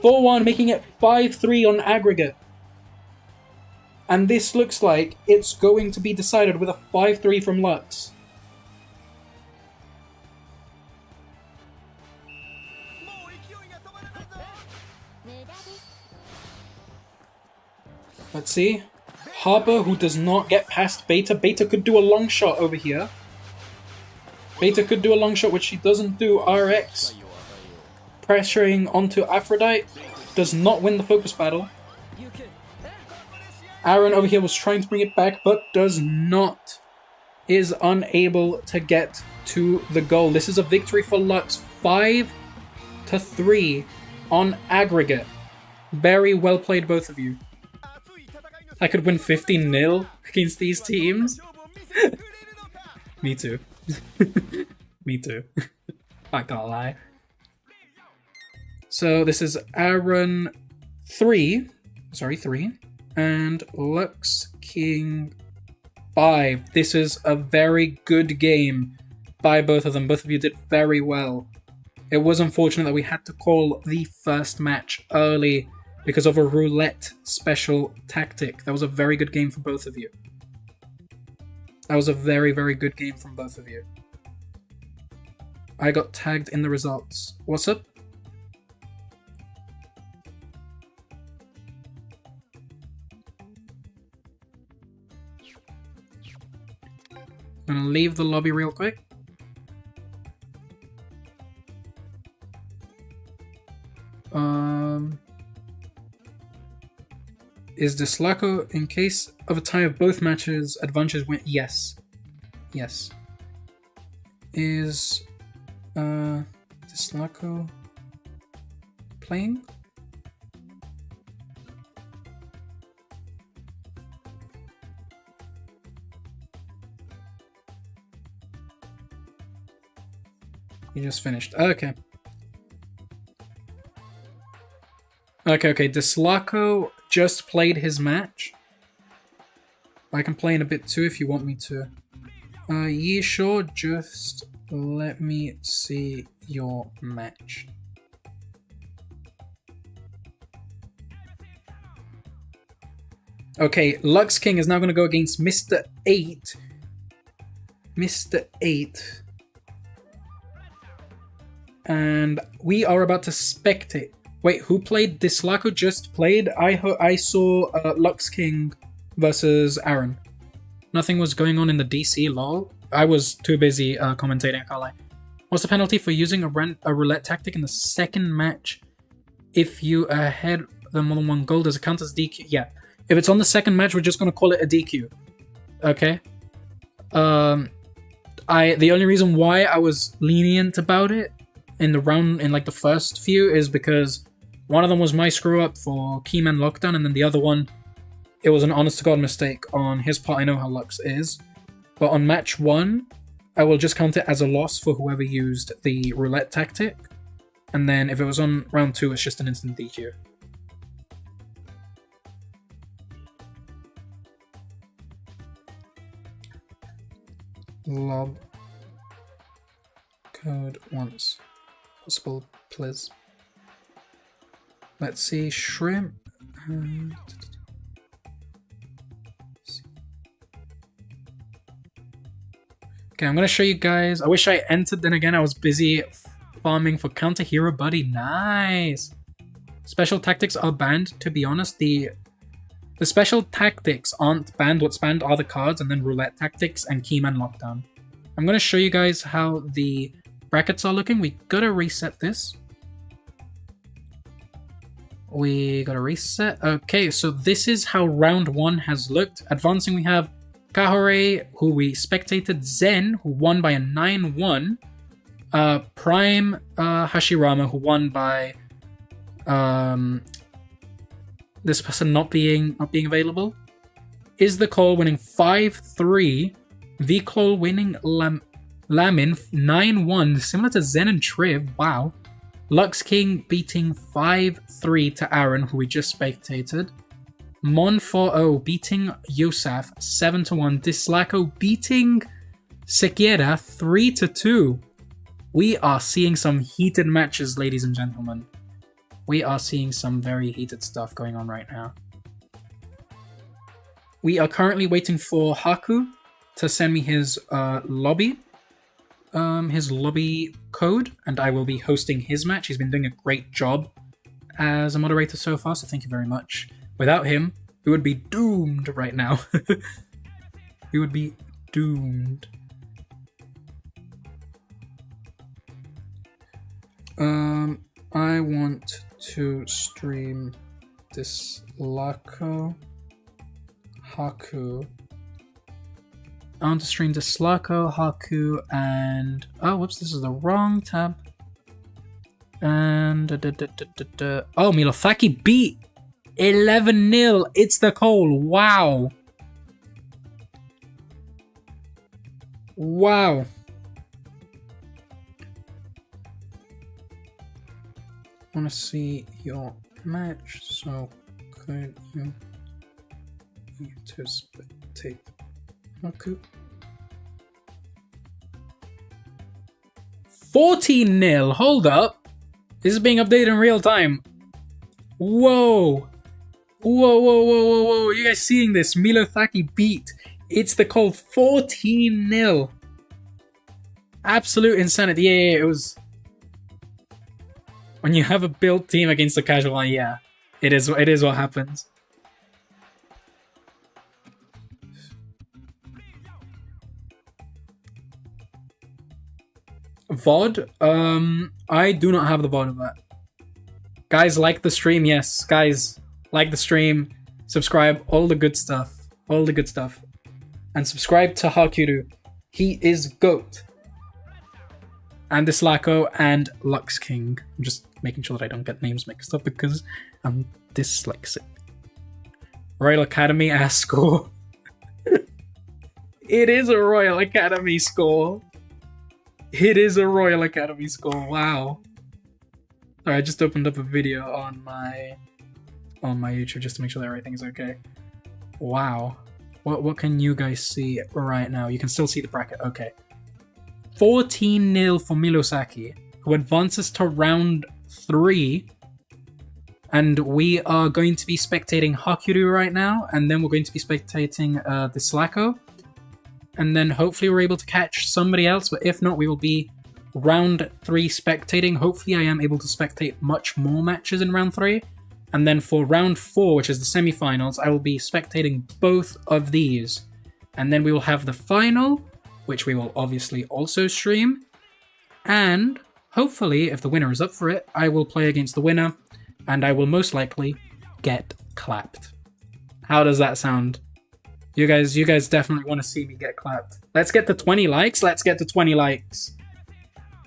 Speaker 1: 4-1, making it 5-3 on aggregate. And this looks like it's going to be decided with a 5-3 from Lux. Let's see. Harper, who does not get past Beta. Beta could do a long shot over here. Beta could do a long shot, which she doesn't do. RX pressuring onto Aphrodite. Does not win the focus battle. Aaron over here was trying to bring it back, but does not. Is unable to get to the goal. This is a victory for Lux. 5-3 on aggregate. Very well played, both of you. I could win 15-0 against these teams. Me too. Me too. I can't lie. So this is Aaron 3, and Lux King 5. This is a very good game by both of them. Both of you did very well. It was unfortunate that we had to call the first match early because of a roulette special tactic. That was a very good game for both of you. That was a very, very good game from both of you. I got tagged in the results. What's up? I'm gonna leave the lobby real quick. Is Dlako, in case of a tie of both matches, advantage win? Yes. Yes. Is Dlako playing? He just finished. Okay. Okay. Dlako just played his match. I can play in a bit too if you want me to. Yeah, sure. Just let me see your match. Okay, Lux King is now going to go against Mr. 8. Mr. 8. And we are about to spectate. Wait, who played? Dlako just played? I saw Lux King versus Aaron. Nothing was going on in the DC, lol. I was too busy commentating, I can't lie. What's the penalty for using a roulette tactic in the second match? If you ahead the more than one goal, does it count as DQ? Yeah. If it's on the second match, we're just going to call it a DQ. Okay? The only reason why I was lenient about it in the round, in like the first few, is because One of them was my screw up for Keyman Lockdown, and then the other one, it was an honest to God mistake on his part. I know how Lux is. But on match 1, I will just count it as a loss for whoever used the roulette tactic. And then if it was on round 2, it's just an instant DQ. Lob code once possible, please. Let's see, shrimp. Okay, I'm gonna show you guys. I wish I entered, then again I was busy farming for counter hero buddy. Nice. Special tactics are banned. To be honest, the special tactics aren't banned. What's banned are the cards, and then roulette tactics and keyman lockdown. I'm gonna show you guys how the brackets are looking. We gotta reset this. We gotta reset. Okay, so this is how round 1 has looked. Advancing, we have Kahar, who we spectated, Zen, who won by a 9-1, Prime Hashirama, who won by this person not being available, Is the Call winning 5-3, V Call winning Lamin 9-1, similar to Zen and Triv. Wow. Lux King beating 5-3 to Aaron, who we just spectated. Mon 4-0 beating Yosaf 7-1. Dlako beating Sekiera 3-2. We are seeing some heated matches, ladies and gentlemen. We are seeing some very heated stuff going on right now. We are currently waiting for Haku to send me his lobby code, and I will be hosting his match. He's been doing a great job as a moderator so far, so thank you very much. Without him, we would be doomed right now. We would be doomed. I want to stream Dlako, Haku. I want to stream Dlako, Haku, and... oh, whoops, this is the wrong tab. And... oh, Milosaki beat 11-0. It's the Call. Wow. Wow. I want to see your match, so could you to spectate Haku? 14-0. Hold up. This is being updated in real time. Whoa. Whoa. You guys seeing this? Milosaki beat It's the Call 14-0. Absolute insanity. Yeah, it was... when you have a built team against a casual one, yeah. It is what happens. VOD? I do not have the VOD of that. Guys, like the stream, yes. Guys, like the stream, subscribe, all the good stuff. All the good stuff. And subscribe to Haku. He is GOAT. And Dlako and Lux King. I'm just making sure that I don't get names mixed up because I'm dyslexic. Royal Academy ass score. It is a Royal Academy score. It is a Royal Academy score. Wow. Alright, I just opened up a video on my YouTube just to make sure that everything is okay. Wow. What can you guys see right now? You can still see the bracket. Okay. 14-0 for Milosaki, who advances to round 3. And we are going to be spectating Haku right now, and then we're going to be spectating Dlako. And then hopefully we're able to catch somebody else, but if not, we will be round 3 spectating. Hopefully I am able to spectate much more matches in round 3. And then for round 4, which is the semifinals, I will be spectating both of these. And then we will have the final, which we will obviously also stream. And hopefully, if the winner is up for it, I will play against the winner, and I will most likely get clapped. How does that sound? You guys definitely want to see me get clapped. Let's get to 20 likes. Let's get to 20 likes.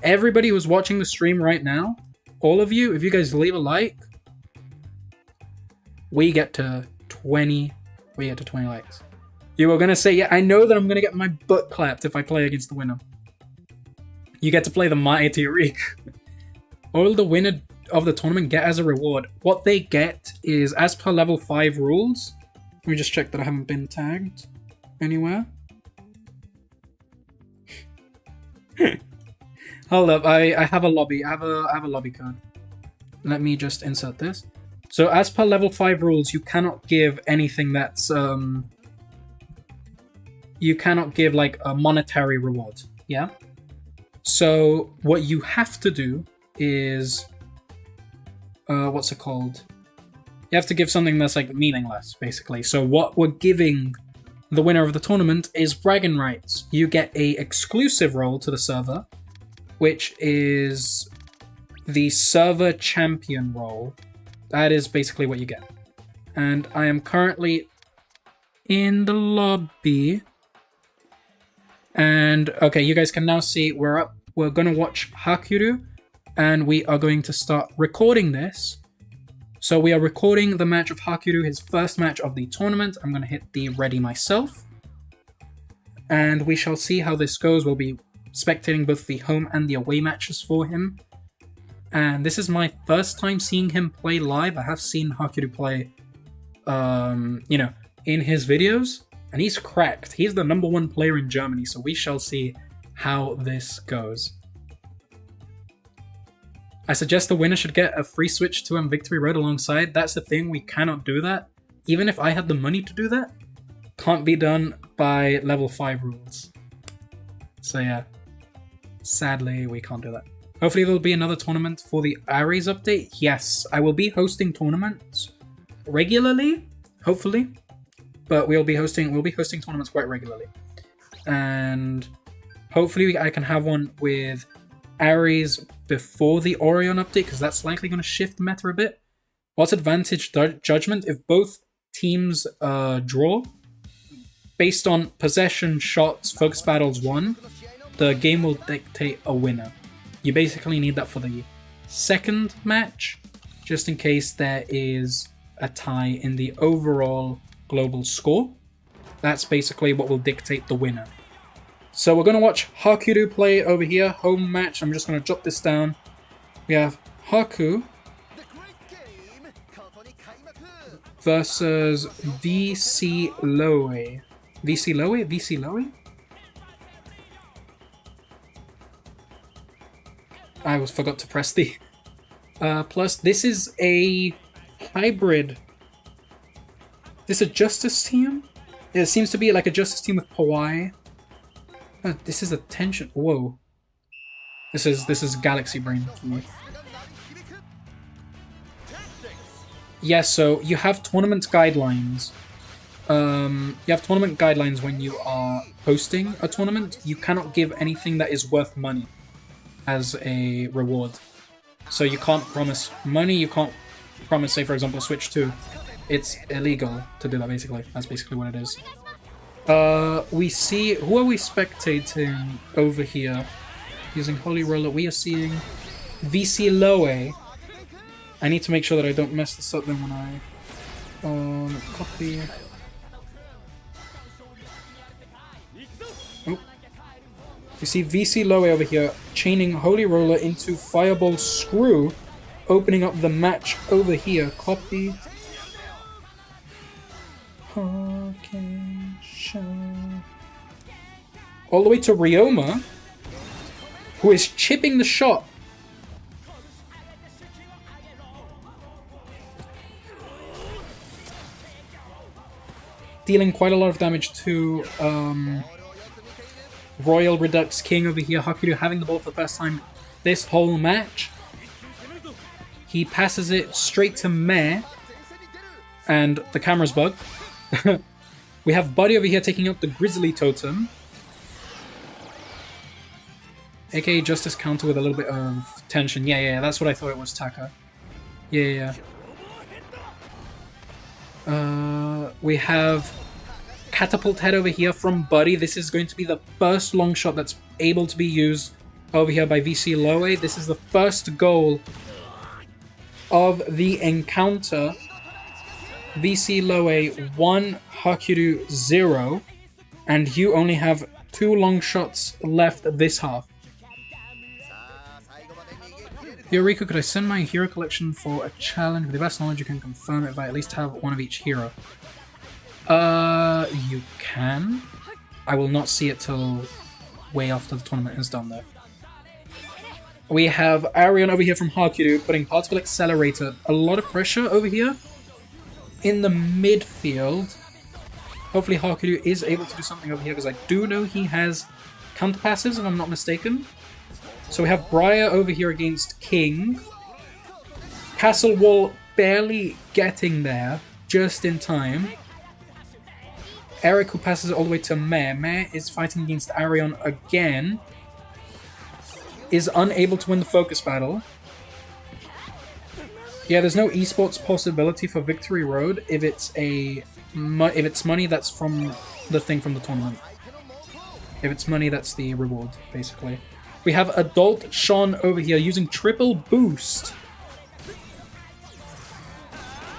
Speaker 1: Everybody who's watching the stream right now, all of you, if you guys leave a like, we get to 20. We get to 20 likes. You were gonna say, yeah, I know that I'm gonna get my butt clapped if I play against the winner. You get to play the mighty Riku. All the winner of the tournament get as a reward. What they get is, as per level 5 rules. Let me just check that I haven't been tagged anywhere. Hold up, I have a lobby. I have a lobby code. Let me just insert this. So as per level 5 rules, you cannot give anything that's you cannot give like a monetary reward. Yeah? So what you have to do is what's it called? You have to give something that's like meaningless, basically. So what we're giving the winner of the tournament is bragging rights. You get a exclusive role to the server, which is the server champion role. That is basically what you get. And I am currently in the lobby. And okay, you guys can now see we're up. We're gonna watch Haku, and we are going to start recording this. So we are recording the match of Haku, his first match of the tournament. I'm gonna hit the ready myself. And we shall see how this goes. We'll be spectating both the home and the away matches for him. And this is my first time seeing him play live. I have seen Haku play, you know, in his videos. And he's cracked. He's the #1 player in Germany, so we shall see how this goes. I suggest the winner should get a free Switch 2 and Victory Road alongside. That's the thing, we cannot do that. Even if I had the money to do that, can't be done by level 5 rules. So yeah, sadly we can't do that. Hopefully there'll be another tournament for the Ares update. Yes, I will be hosting tournaments regularly, hopefully. But we'll be hosting tournaments quite regularly. And hopefully I can have one with Ares before the Orion update, because that's likely going to shift the meta a bit. What's advantage judgment? If both teams draw, based on possession, shots, focus battles won, the game will dictate a winner. You basically need that for the second match, just in case there is a tie in the overall global score. That's basically what will dictate the winner. So we're going to watch Haku play over here, home match. I'm just going to jot this down. We have Haku versus VC Lowe. VC Lowe? VC Lowe? I forgot to press the plus. This is a hybrid. This a Justice team? It seems to be like a Justice team with Pawai. This is a tension. Whoa. This is Galaxy Brain for me. Yeah, so you have tournament guidelines. You have tournament guidelines when you are hosting a tournament. You cannot give anything that is worth money as a reward. So you can't promise money, you can't promise, say for example, a Switch 2. It's illegal to do that, basically. That's basically what it is. We see... Who are we spectating over here? Using Holy Roller, we are seeing VC Lowe. I need to make sure that I don't mess this up then when I... copy... Oh. You see VC Lowe over here chaining Holy Roller into Fireball Screw, opening up the match over here. Copy... all the way to Ryoma, who is chipping the shot. Dealing quite a lot of damage to Royal Redux King over here. Haku having the ball for the first time this whole match. He passes it straight to Meh, and the camera's bugged. We have Buddy over here taking out the Grizzly Totem. AKA Justice counter with a little bit of tension. Yeah, that's what I thought it was, Taka. Yeah. We have Catapult Head over here from Buddy. This is going to be the first long shot that's able to be used over here by VC Lowe. This is the first goal of the encounter. VC Loe 1, Haku 0, and you only have 2 long shots left this half. Yo, Riku, could I send my hero collection for a challenge? With the best knowledge, you can confirm if I at least have one of each hero. You can. I will not see it till way after the tournament is done, though. We have Arion over here from Haku putting Particle Accelerator. A lot of pressure over here in the midfield. Hopefully Haku is able to do something over here, because I do know he has counter passives, if I'm not mistaken. So we have Briar over here against King. Castle Wall barely getting there, just in time. Eric, who passes it all the way to Meh. Meh is fighting against Arion again. Is unable to win the focus battle. Yeah, there's no esports possibility for Victory Road if it's money that's from the thing from the tournament. If it's money, that's the reward, basically. We have Adult Sean over here using triple boost.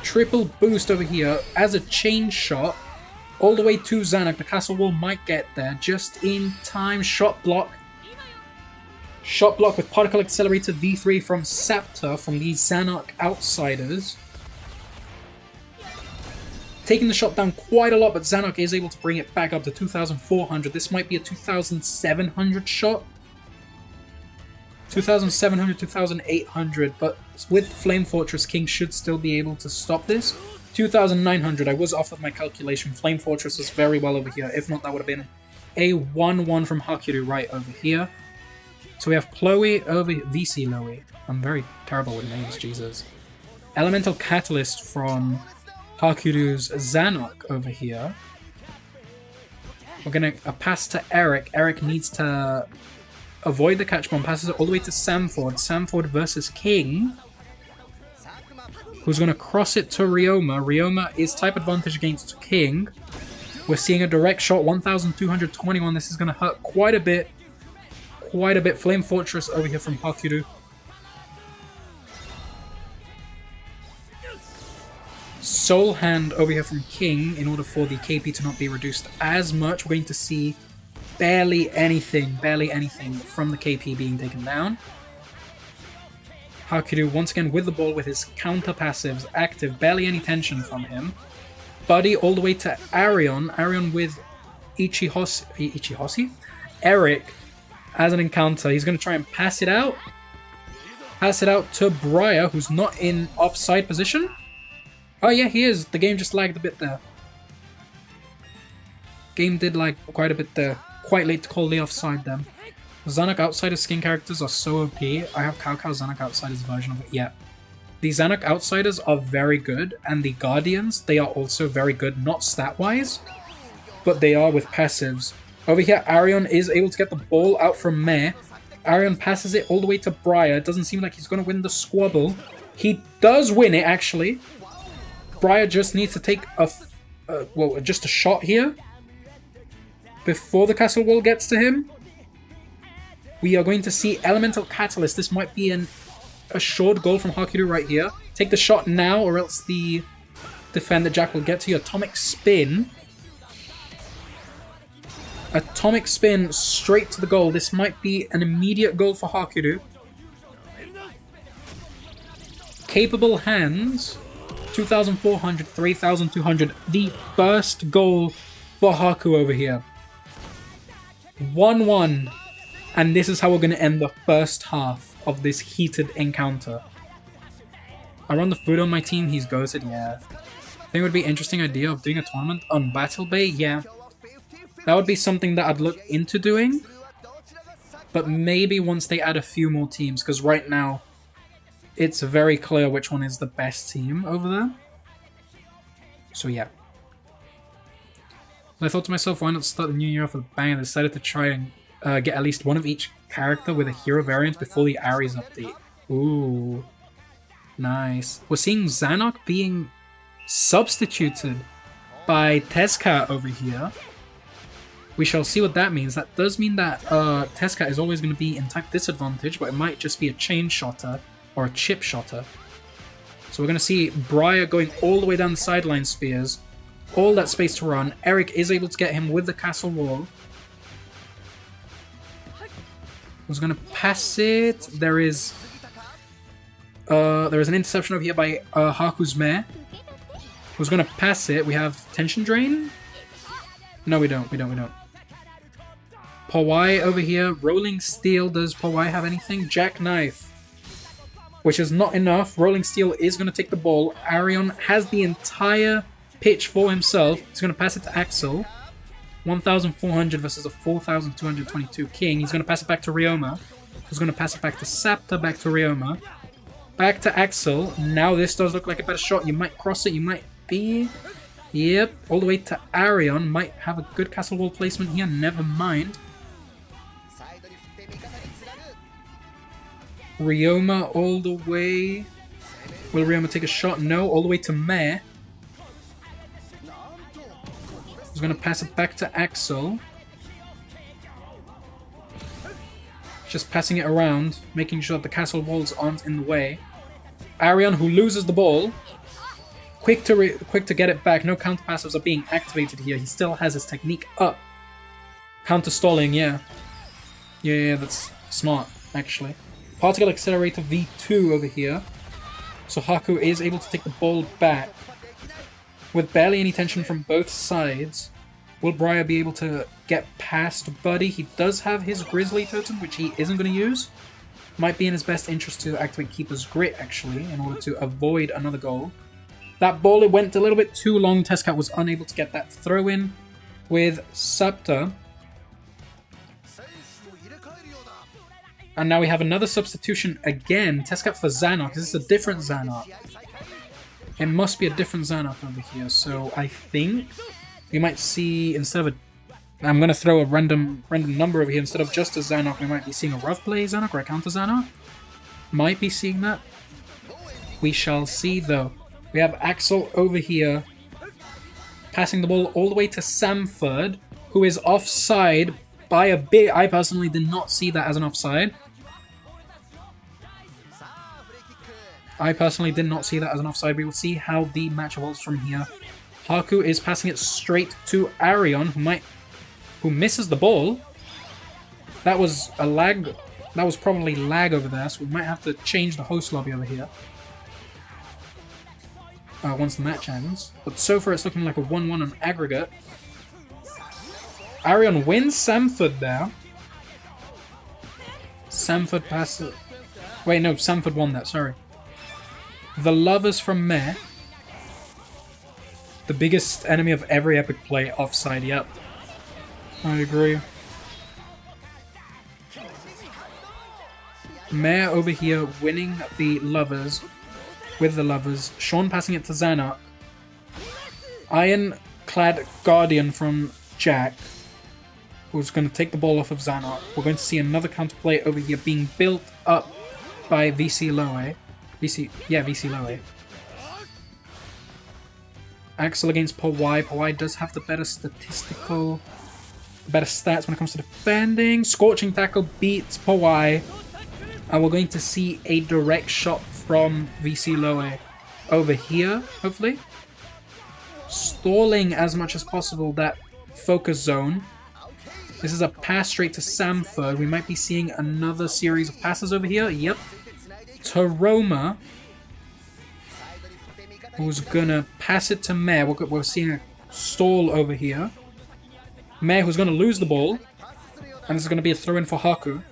Speaker 1: Triple boost over here as a chain shot all the way to Zanuck. The castle wall might get there just in time. Shot block. Shot block with Particle Accelerator V3 from Scepter from the Zanuck Outsiders. Taking the shot down quite a lot, but Zanuck is able to bring it back up to 2,400. This might be a 2,700 shot. 2,700, 2,800, but with Flame Fortress, King should still be able to stop this. 2,900, I was off of my calculation. Flame Fortress was very well over here. If not, that would have been a 1-1 from Haku right over here. So we have Chloe over VC Loe. I'm very terrible with names, Jesus. Elemental Catalyst from Haku's Zanuck over here. We're gonna pass to Eric. Eric needs to avoid the catch bomb, passes it all the way to Samford. Samford versus King, who's going to cross it to Ryoma. Ryoma is type advantage against King. We're seeing a direct shot, 1,221. This is going to hurt quite a bit. Quite a bit. Flame Fortress over here from Haku. Soul Hand over here from King in order for the KP to not be reduced as much. We're going to see barely anything from the KP being taken down. Haku once again with the ball with his counter passives active, barely any tension from him. Buddy all the way to Arion. Arion with Ichihoshi? Eric as an encounter. He's going to try and pass it out. Pass it out to Briar, who's not in offside position. Oh yeah, he is. The game just lagged a bit there. Game did lag quite a bit there. Quite late to call the offside then. Zanuck Outsiders skin characters are so OP. I have Cao Zanuck Outsiders version of it. Yeah. The Zanuck Outsiders are very good, and the Guardians, they are also very good, not stat-wise, but they are with passives. Over here, Arion is able to get the ball out from Meh. Arion passes it all the way to Briar. It doesn't seem like he's going to win the squabble. He does win it, actually. Briar just needs to take just a shot here before the castle wall gets to him. We are going to see Elemental Catalyst. This might be a short goal from Haku right here. Take the shot now, or else the Defender Jack will get to you. Atomic Spin. Atomic Spin straight to the goal. This might be an immediate goal for Haku. Capable Hands. 2,400, 3,200. The first goal for Haku over here. 1-1. And this is how we're going to end the first half of this heated encounter. I run the food on my team, he's ghosted, yeah. I think it would be an interesting idea of doing a tournament on Battle Bay, yeah. That would be something that I'd look into doing. But maybe once they add a few more teams, because right now it's very clear which one is the best team over there. So yeah. I thought to myself, why not start the new year off with a bang, and decided to try and get at least one of each character with a hero variant before the Ares update. Ooh. Nice. We're seeing Zanuck being substituted by Tezcat over here. We shall see what that means. That does mean that Tezcat is always going to be in type disadvantage, but it might just be a chain shotter or a chip shotter. So we're going to see Briar going all the way down the sideline spears. All that space to run. Eric is able to get him with the castle wall. Who's going to pass it? There is an interception over here by Haku's mare. Who's going to pass it? We have Tension Drain? No, we don't. Pawai over here. Rolling Steel. Does Pawai have anything? Jackknife. Which is not enough. Rolling Steel is going to take the ball. Arion has the entire pitch for himself. He's going to pass it to Axel. 1,400 versus a 4,222 King. He's going to pass it back to Ryoma. He's going to pass it back to Sapta, back to Ryoma. Back to Axel. Now this does look like a better shot. You might cross it. You might be... Yep. All the way to Arion. Might have a good castle wall placement here. Never mind. Ryoma all the way. Will Ryoma take a shot? No. All the way to Mare. He's going to pass it back to Axel. Just passing it around, making sure that the castle walls aren't in the way. Arion, who loses the ball. Quick to get it back. No counter passives are being activated here. He still has his technique up. Counter stalling, yeah. Yeah, that's smart, actually. Particle Accelerator V2 over here. So Haku is able to take the ball back. With barely any tension from both sides. Will Briar be able to get past Buddy? He does have his Grizzly Totem, which he isn't going to use. Might be in his best interest to activate Keeper's Grit, actually, in order to avoid another goal. That ball, it went a little bit too long. Tezcat was unable to get that throw in with Sapta. And now we have another substitution again. Tezcat for Xanark. This is a different Xanark. It must be a different Xanark over here. So I think we might see, instead of a... I'm going to throw a random number over here. Instead of just a Xanark, we might be seeing a rough play Xanark or a counter Xanark. Might be seeing that. We shall see, though. We have Axel over here. Passing the ball all the way to Samford, who is offside by a bit. I personally did not see that as an offside. We will see how the match evolves from here. Haku is passing it straight to Arion, who misses the ball. That was a lag. That was probably lag over there, so we might have to change the host lobby over here. Once the match ends. But so far it's looking like a 1-1 on aggregate. Arion wins Samford there. Samford passes... Wait, no, Samford won that, sorry. The Lovers from Mare. The biggest enemy of every epic play, offside, yep. I agree. Mare over here winning the Lovers. With the Lovers. Sean passing it to Xanark. Iron-clad Guardian from Jack. Who's going to take the ball off of Xanark. We're going to see another counterplay over here being built up by VC Loe. VC Loe. Axel against Pawai. Pawai does have the better stats when it comes to defending. Scorching Tackle beats Pawai. And we're going to see a direct shot from VC Loe over here, hopefully. Stalling as much as possible that focus zone. This is a pass straight to Samford. We might be seeing another series of passes over here. Yep. To Roma. Who's gonna pass it to Mare. We're seeing a stall over here. Mare who's gonna lose the ball. And this is gonna be a throw-in for Haku.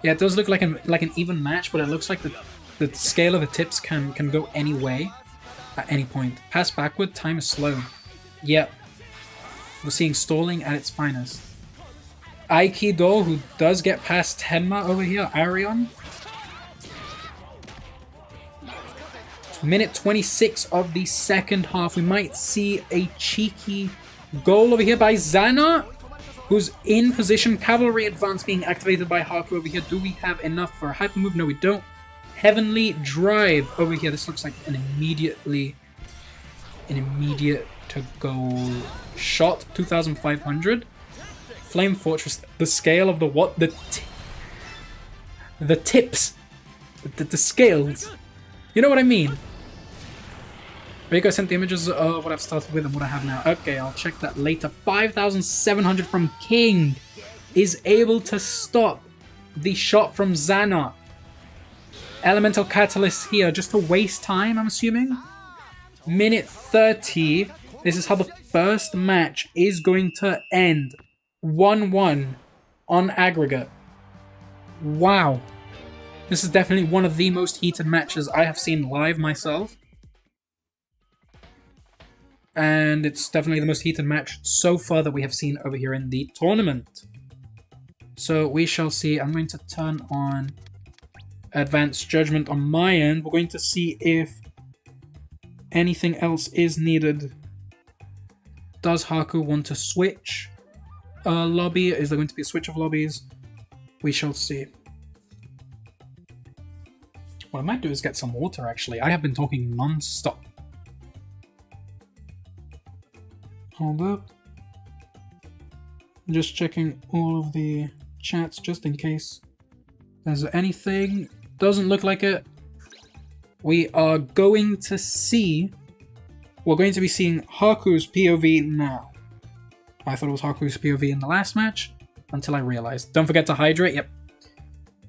Speaker 1: Yeah, it does look like an even match, but it looks like the scale of the tips can go any way at any point. Pass backward, time is slow. Yep. We're seeing stalling at its finest. Aikido, who does get past Tenma over here, Arion. Minute 26 of the second half. We might see a cheeky goal over here by Xanark, who's in position. Cavalry advance being activated by Haku over here. Do we have enough for a hyper move? No, we don't. Heavenly Drive over here. This looks like an immediate to go shot. 2,500. Flame Fortress. The scale of the The tips. The scales. You know what I mean? Rico sent the images of what I've started with and what I have now. Okay, I'll check that later. 5,700 from King is able to stop the shot from Xana. Elemental Catalyst here just to waste time, I'm assuming. Minute 30. This is how the first match is going to end. 1-1 on aggregate. Wow. This is definitely one of the most heated matches I have seen live myself. And it's definitely the most heated match so far that we have seen over here in the tournament. So we shall see. I'm going to turn on Advanced Judgment on my end. We're going to see if anything else is needed. Does Haku want to switch a lobby? Is there going to be a switch of lobbies? We shall see. What I might do is get some water, actually. I have been talking non-stop. Hold up. Just checking all of the chats just in case there's anything. Doesn't look like it. We are going to see... We're going to be seeing Haku's POV now. I thought it was Haku's POV in the last match until I realized. Don't forget to hydrate. Yep.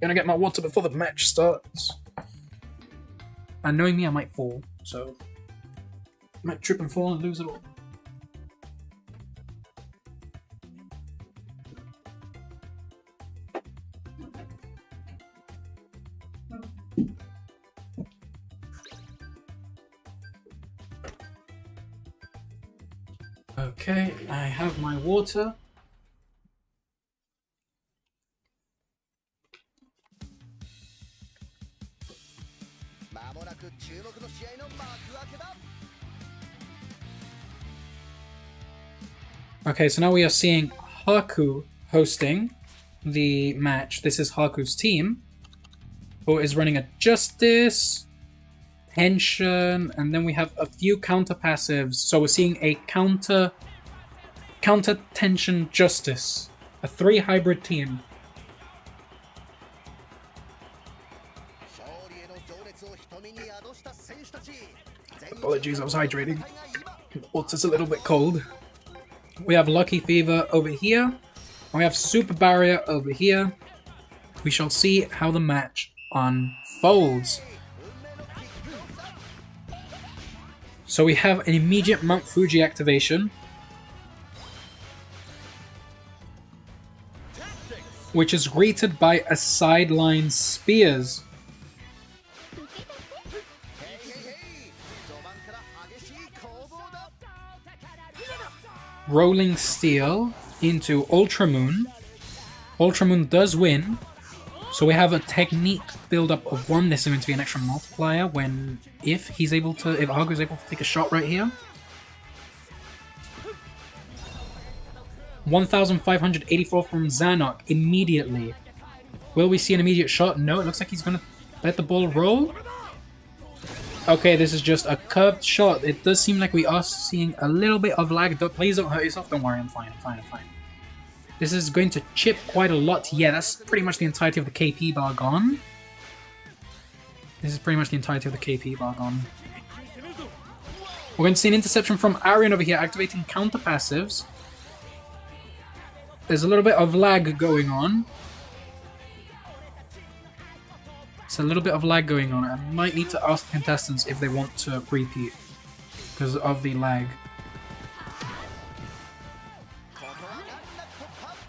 Speaker 1: Gonna get my water before the match starts. And knowing me, I might fall. So, I might trip and fall and lose it all. Okay, I have my water. Okay, so now we are seeing Haku hosting the match. This is Haku's team, who is running a Justice, Tension, and then we have a few counter passives. So we're seeing a counter Tension Justice, a 3 hybrid team. Apologies, I was hydrating. The water's a little bit cold. We have Lucky Fever over here. And we have Super Barrier over here. We shall see how the match unfolds. So we have an immediate Mount Fuji activation, which is greeted by a sideline Spears. Rolling Steel into Ultramoon. Ultramoon does win. So we have a technique build up of 1. This is going to be an extra multiplier if Haku is able to take a shot right here. 1,584 from Xanok immediately. Will we see an immediate shot? No, it looks like he's going to let the ball roll. Okay, this is just a curved shot. It does seem like we are seeing a little bit of lag. Please don't hurt yourself. Don't worry, I'm fine. This is going to chip quite a lot. Yeah, that's pretty much the entirety of the KP bar gone. This is pretty much the entirety of the KP bar gone. We're going to see an interception from Arian over here, activating counter passives. There's a little bit of lag going on. It's a little bit of lag going on. I might need to ask the contestants if they want to repeat because of the lag.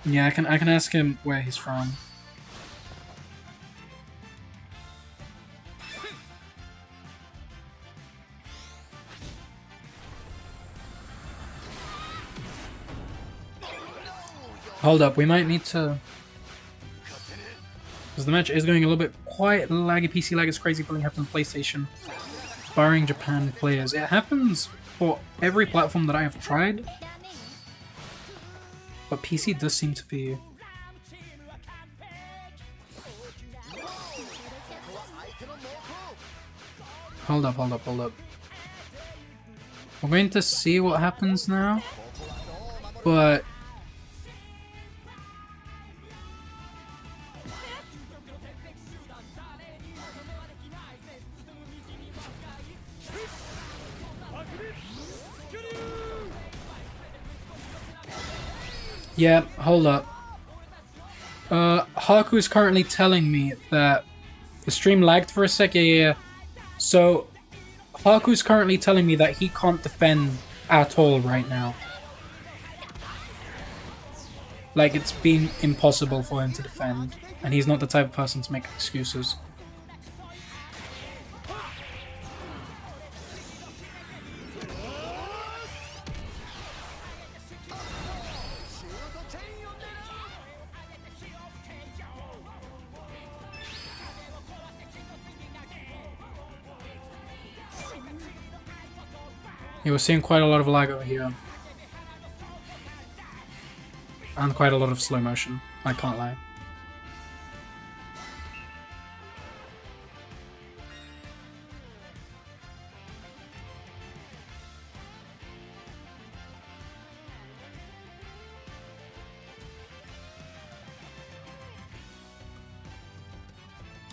Speaker 1: Yeah, I can ask him where he's from. Hold up, we might need to... Because the match is going a little bit quite laggy. PC lag is crazy, but it happens on PlayStation. Barring Japan players. It happens for every platform that I have tried. But PC does seem to be... Hold up. We're going to see what happens now. But... Yeah, hold up. Haku is currently telling me that the stream lagged for a sec. Yeah. So, Haku's currently telling me that he can't defend at all right now. Like, it's been impossible for him to defend. And he's not the type of person to make excuses. Yeah, we're seeing quite a lot of lag over here. And quite a lot of slow motion, I can't lie.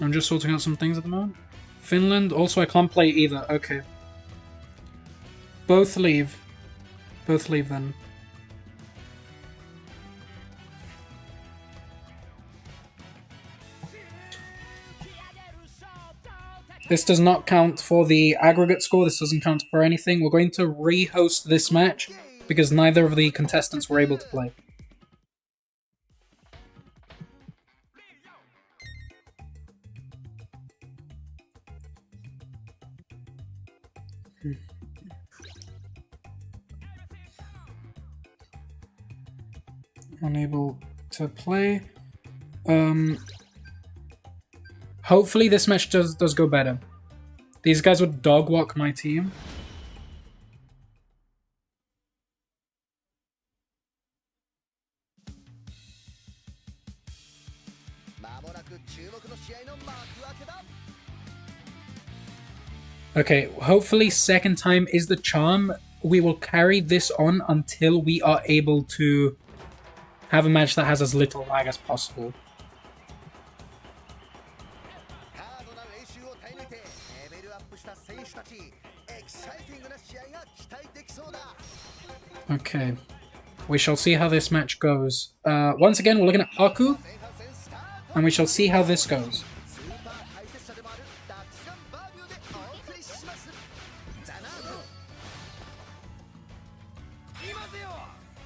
Speaker 1: I'm just sorting out some things at the moment. Finland, also I can't play either, okay. Both leave. Both leave then. This does not count for the aggregate score, this doesn't count for anything. We're going to re-host this match because neither of the contestants were able to play. Unable to play. Hopefully this match does go better. These guys would dog walk my team. Okay, hopefully second time is the charm. We will carry this on until we are able to have a match that has as little lag as possible. Okay, we shall see how this match goes. Once again, we're looking at Haku, and we shall see how this goes.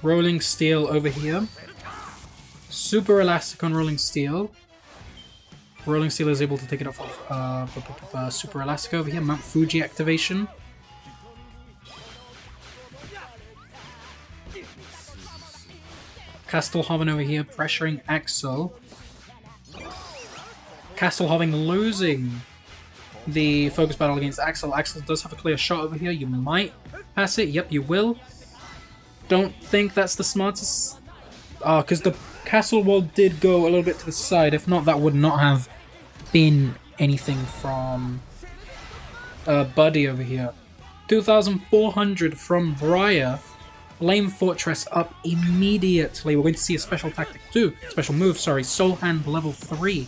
Speaker 1: Rolling Steel over here. Super elastic on Rolling Steel. Rolling Steel is able to take it off of Super elastic over here. Mount Fuji activation. Castelhoven over here pressuring Axel. Castelhoven losing the focus battle against Axel. Axel does have a clear shot over here. You might pass it. Yep, you will. Don't think that's the smartest. Because the castle wall did go a little bit to the side. If not, that would not have been anything from Buddy over here. 2,400 from Briar. Flame Fortress up immediately. We're going to see a special tactic too. Special move, sorry. Soul Hand level 3.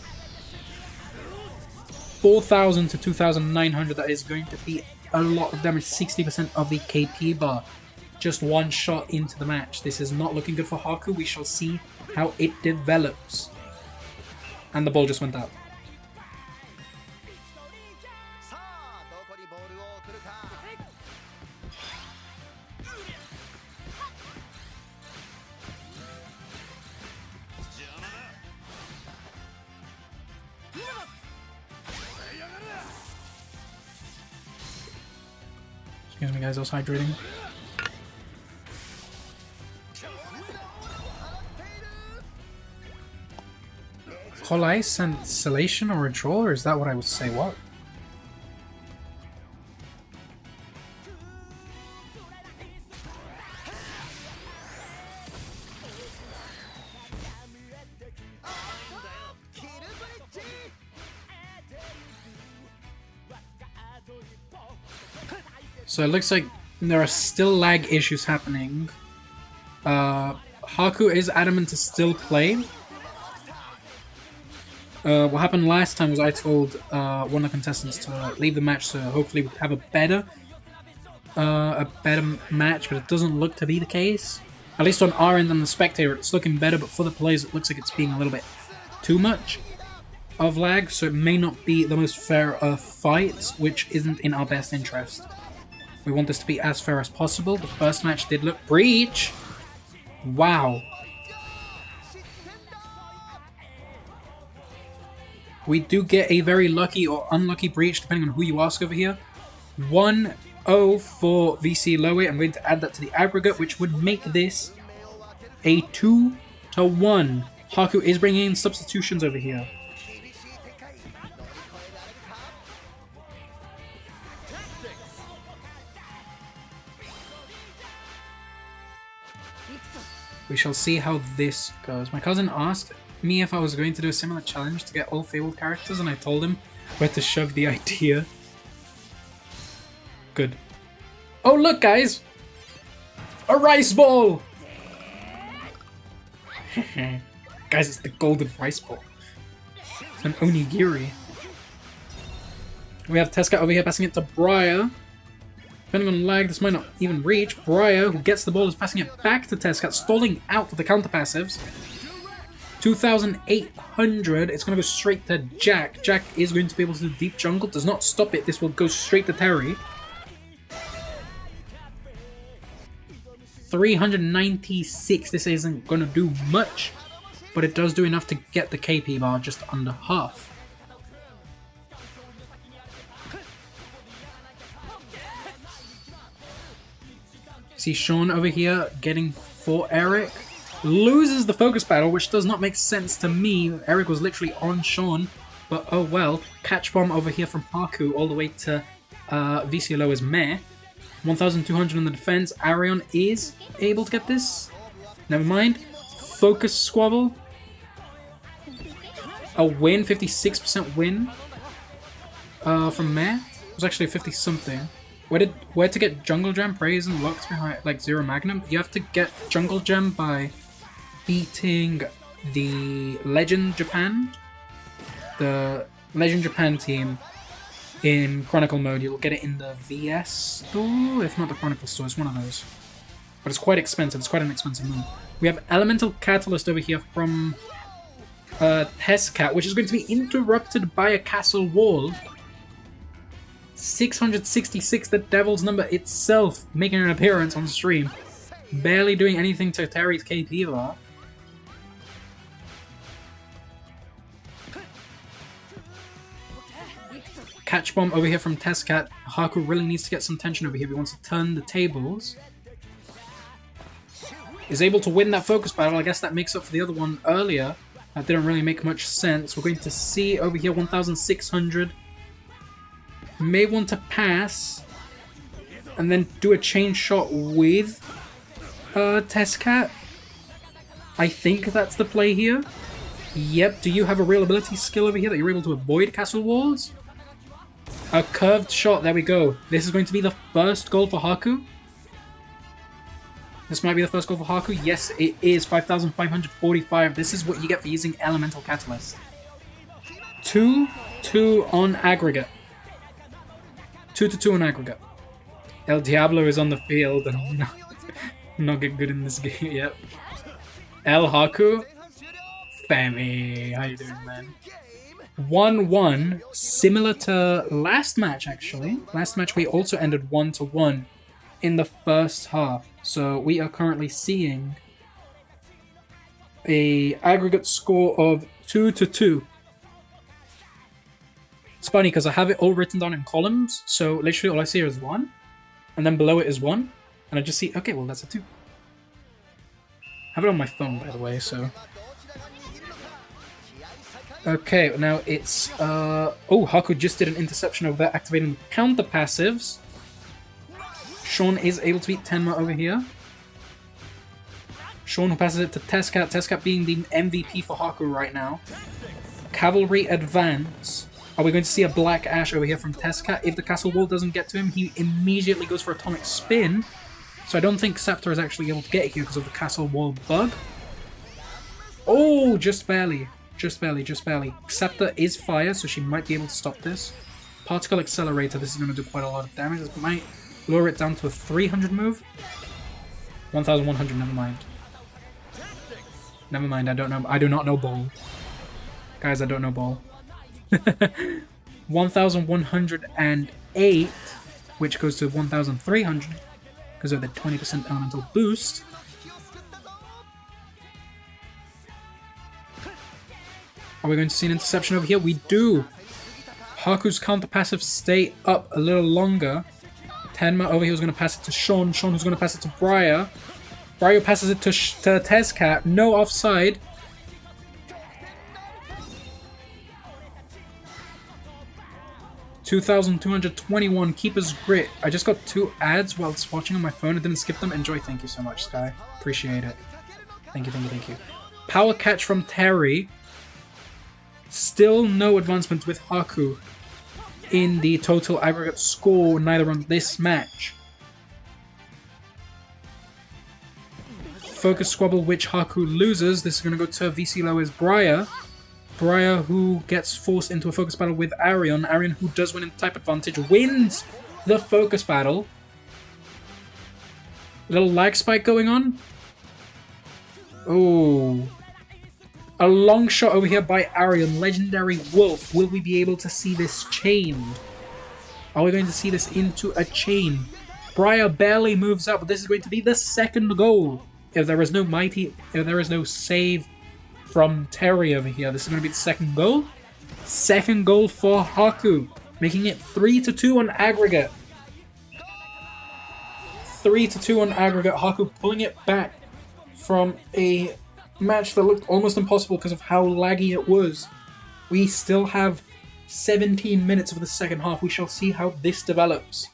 Speaker 1: 4,000 to 2,900. That is going to be a lot of damage. 60% of the KP bar. Just one shot into the match. This is not looking good for Haku. We shall see how it develops. And the ball just went out. Excuse me guys, I was hydrating. Whole ice and Salation or a draw, or is that what I would say? What? So it looks like there are still lag issues happening. Haku is adamant to still play. What happened last time was I told one of the contestants to leave the match, so hopefully we have a better match, but it doesn't look to be the case. At least on our end and the spectator, it's looking better, but for the players, it looks like it's being a little bit too much of lag, so it may not be the most fair of fights, which isn't in our best interest. We want this to be as fair as possible. The first match did look... Breach! Wow. We do get a very lucky or unlucky breach, depending on who you ask over here. 1-0 for VC Lowe. I'm going to add that to the aggregate, which would make this a 2-1. Haku is bringing in substitutions over here. We shall see how this goes. My cousin asked me if I was going to do a similar challenge to get all Fabled characters, and I told him where to shove the idea. Good. Oh look, guys! A rice ball! Guys, it's the golden rice ball. It's an onigiri. We have Tescat over here passing it to Briar. Depending on lag, this might not even reach. Briar, who gets the ball, is passing it back to Tescat, stalling out the counter passives. 2,800. It's going to go straight to Jack. Jack is going to be able to do deep jungle. Does not stop it. This will go straight to Terry. 396. This isn't going to do much, but it does do enough to get the KP bar just under half. See Sean over here getting for Eric. Loses the focus battle, which does not make sense to me. Eric was literally on Sean, but oh well. Catch bomb over here from Haku all the way to VCLO's meh. 1,200 on the defense. Arion is able to get this. Never mind. Focus squabble. A win, 56% win from meh. It was actually 50 something. Where to get Jungle Gem? Praise and Lux behind like Zero Magnum. You have to get Jungle Gem by beating the Legend Japan. The Legend Japan team in Chronicle mode. You'll get it in the VS store, if not the Chronicle store. It's one of those. But it's quite expensive. It's quite an expensive move. We have Elemental Catalyst over here from Tescat, which is going to be interrupted by a castle wall. 666, the devil's number itself, making an appearance on stream. Barely doing anything to Terry's KP bar. Catch bomb over here from Tescat. Haku really needs to get some tension over here. He wants to turn the tables. Is able to win that focus battle. I guess that makes up for the other one earlier. That didn't really make much sense. We're going to see over here 1,600. May want to pass and then do a chain shot with Tescat. I think that's the play here. Yep, do you have a real ability skill over here that you're able to avoid castle walls? A curved shot, there we go. This is going to be the first goal for Haku. This might be the first goal for Haku. Yes, it is. 5,545. This is what you get for using Elemental Catalyst. 2-2 on aggregate. 2-2 on aggregate. El Diablo is on the field and not get good in this game yet. El Haku. Femi, how you doing, man? 1-1, similar to last match actually. Last match we also ended 1-1 in the first half. So we are currently seeing a aggregate score of 2-2. It's funny because I have it all written down in columns, so literally all I see is 1, and then below it is 1, and I just see, okay, well that's a 2. I have it on my phone, by the way, so... Okay, now it's, oh, Haku just did an interception over there, activating the counter passives. Sean is able to beat Tenma over here. Sean who passes it to Tescat, Tescat being the MVP for Haku right now. Cavalry advance. Are we going to see a Black Ash over here from Tescat? If the castle wall doesn't get to him, he immediately goes for Atomic Spin. So I don't think Scepter is actually able to get here because of the castle wall bug. Oh, just barely. Just barely, just barely. Scepter is fire, so she might be able to stop this. Particle Accelerator, this is going to do quite a lot of damage. This might lower it down to a 300 move. 1,100, never mind. Never mind, I don't know. I do not know ball. Guys, I don't know ball. 1,108, which goes to 1,300 because of the 20% elemental boost. Are we going to see an interception over here? We do. Haku's counter passive stay up a little longer. Tenma over here was going to pass it to Sean. Sean was going to pass it to Briar. Briar passes it to Tezcat. No offside. $2,221 Keeper's Grit. I just got 2 ads whilst watching on my phone. I didn't skip them. Enjoy. Thank you so much, Sky. Appreciate it. Thank you, thank you, thank you. Power Catch from Terry. Still no advancement with Haku in the total aggregate score, neither on this match. Focus Squabble, which Haku loses. This is going to go to VC Lower's Briar. Briar, who gets forced into a focus battle with Arion. Arion, who does win in type advantage, wins the focus battle. Little lag spike going on. Oh. A long shot over here by Arion. Legendary Wolf. Will we be able to see this chained? Are we going to see this into a chain? Briar barely moves up, but this is going to be the second goal. If there is no save from Terry over here, this is going to be the second goal. Second goal for Haku, making it 3-2 on aggregate. 3-2 on aggregate. Haku pulling it back from a match that looked almost impossible because of how laggy it was. We still have 17 minutes of the second half. We shall see how this develops.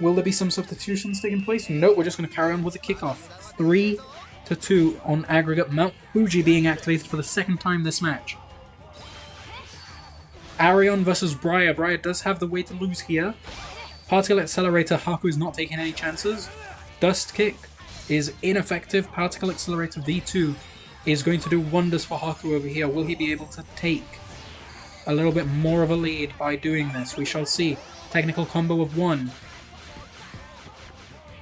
Speaker 1: Will there be some substitutions taking place? No, we're just going to carry on with the kickoff. 3-2 on aggregate. Mount Fuji being activated for the second time this match. Arion versus Briar. Briar does have the way to lose here. Particle Accelerator. Haku is not taking any chances. Dust Kick is ineffective. Particle Accelerator V2 is going to do wonders for Haku over here. Will he be able to take a little bit more of a lead by doing this? We shall see. Technical combo of 1.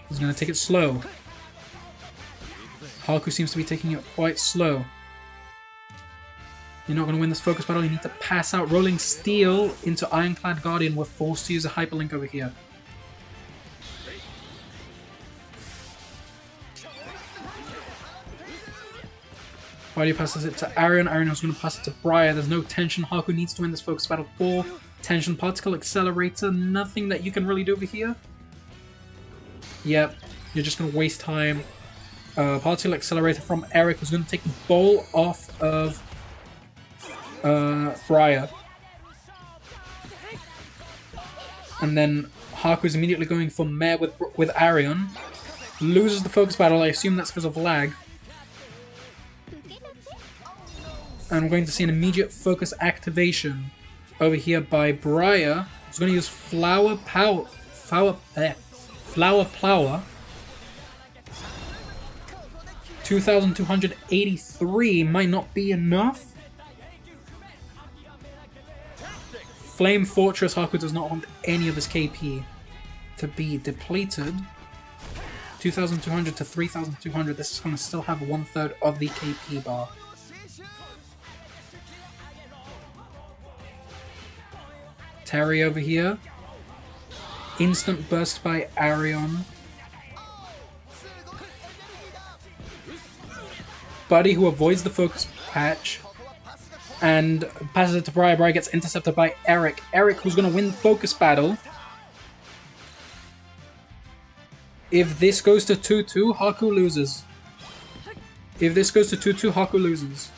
Speaker 1: He's going to take it slow. Haku seems to be taking it quite slow. You're not going to win this focus battle. You need to pass out. Rolling Steel into Ironclad Guardian. We're forced to use a Hyperlink over here. Bardio passes it to Arion. Arion is going to pass it to Briar. There's no tension. Haku needs to win this focus battle for tension. Particle Accelerator. Nothing that you can really do over here. Yep. You're just going to waste time. Particle Accelerator from Eric was going to take the ball off of Briar. And then Haku is immediately going for Mare with Arion. Loses the focus battle. I assume that's because of lag. And we're going to see an immediate focus activation over here by Briar. He's going to use Flower Plower. 2,283 might not be enough. Flame Fortress. Haku does not want any of his KP to be depleted. 2,200 to 3,200. This is going to still have 1/3 of the KP bar. Terry over here. Instant burst by Arion. Buddy, who avoids the focus patch and passes it to Briar. Briar gets intercepted by Eric. Eric, who's going to win the focus battle. If this goes to 2-2, Haku loses. If this goes to 2-2, Haku loses.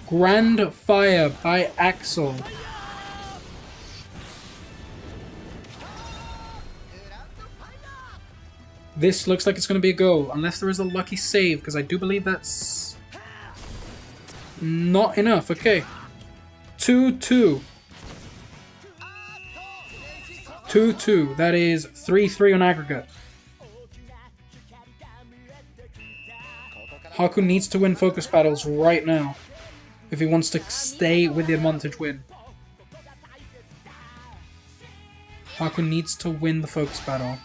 Speaker 1: Grand Fire by Axel. This looks like it's going to be a goal, unless there is a lucky save, because I do believe that's not enough. Okay. 2-2. 2-2. That is 3-3 on aggregate. Haku needs to win focus battles right now if he wants to stay with the advantage win. Haku needs to win the focus battle.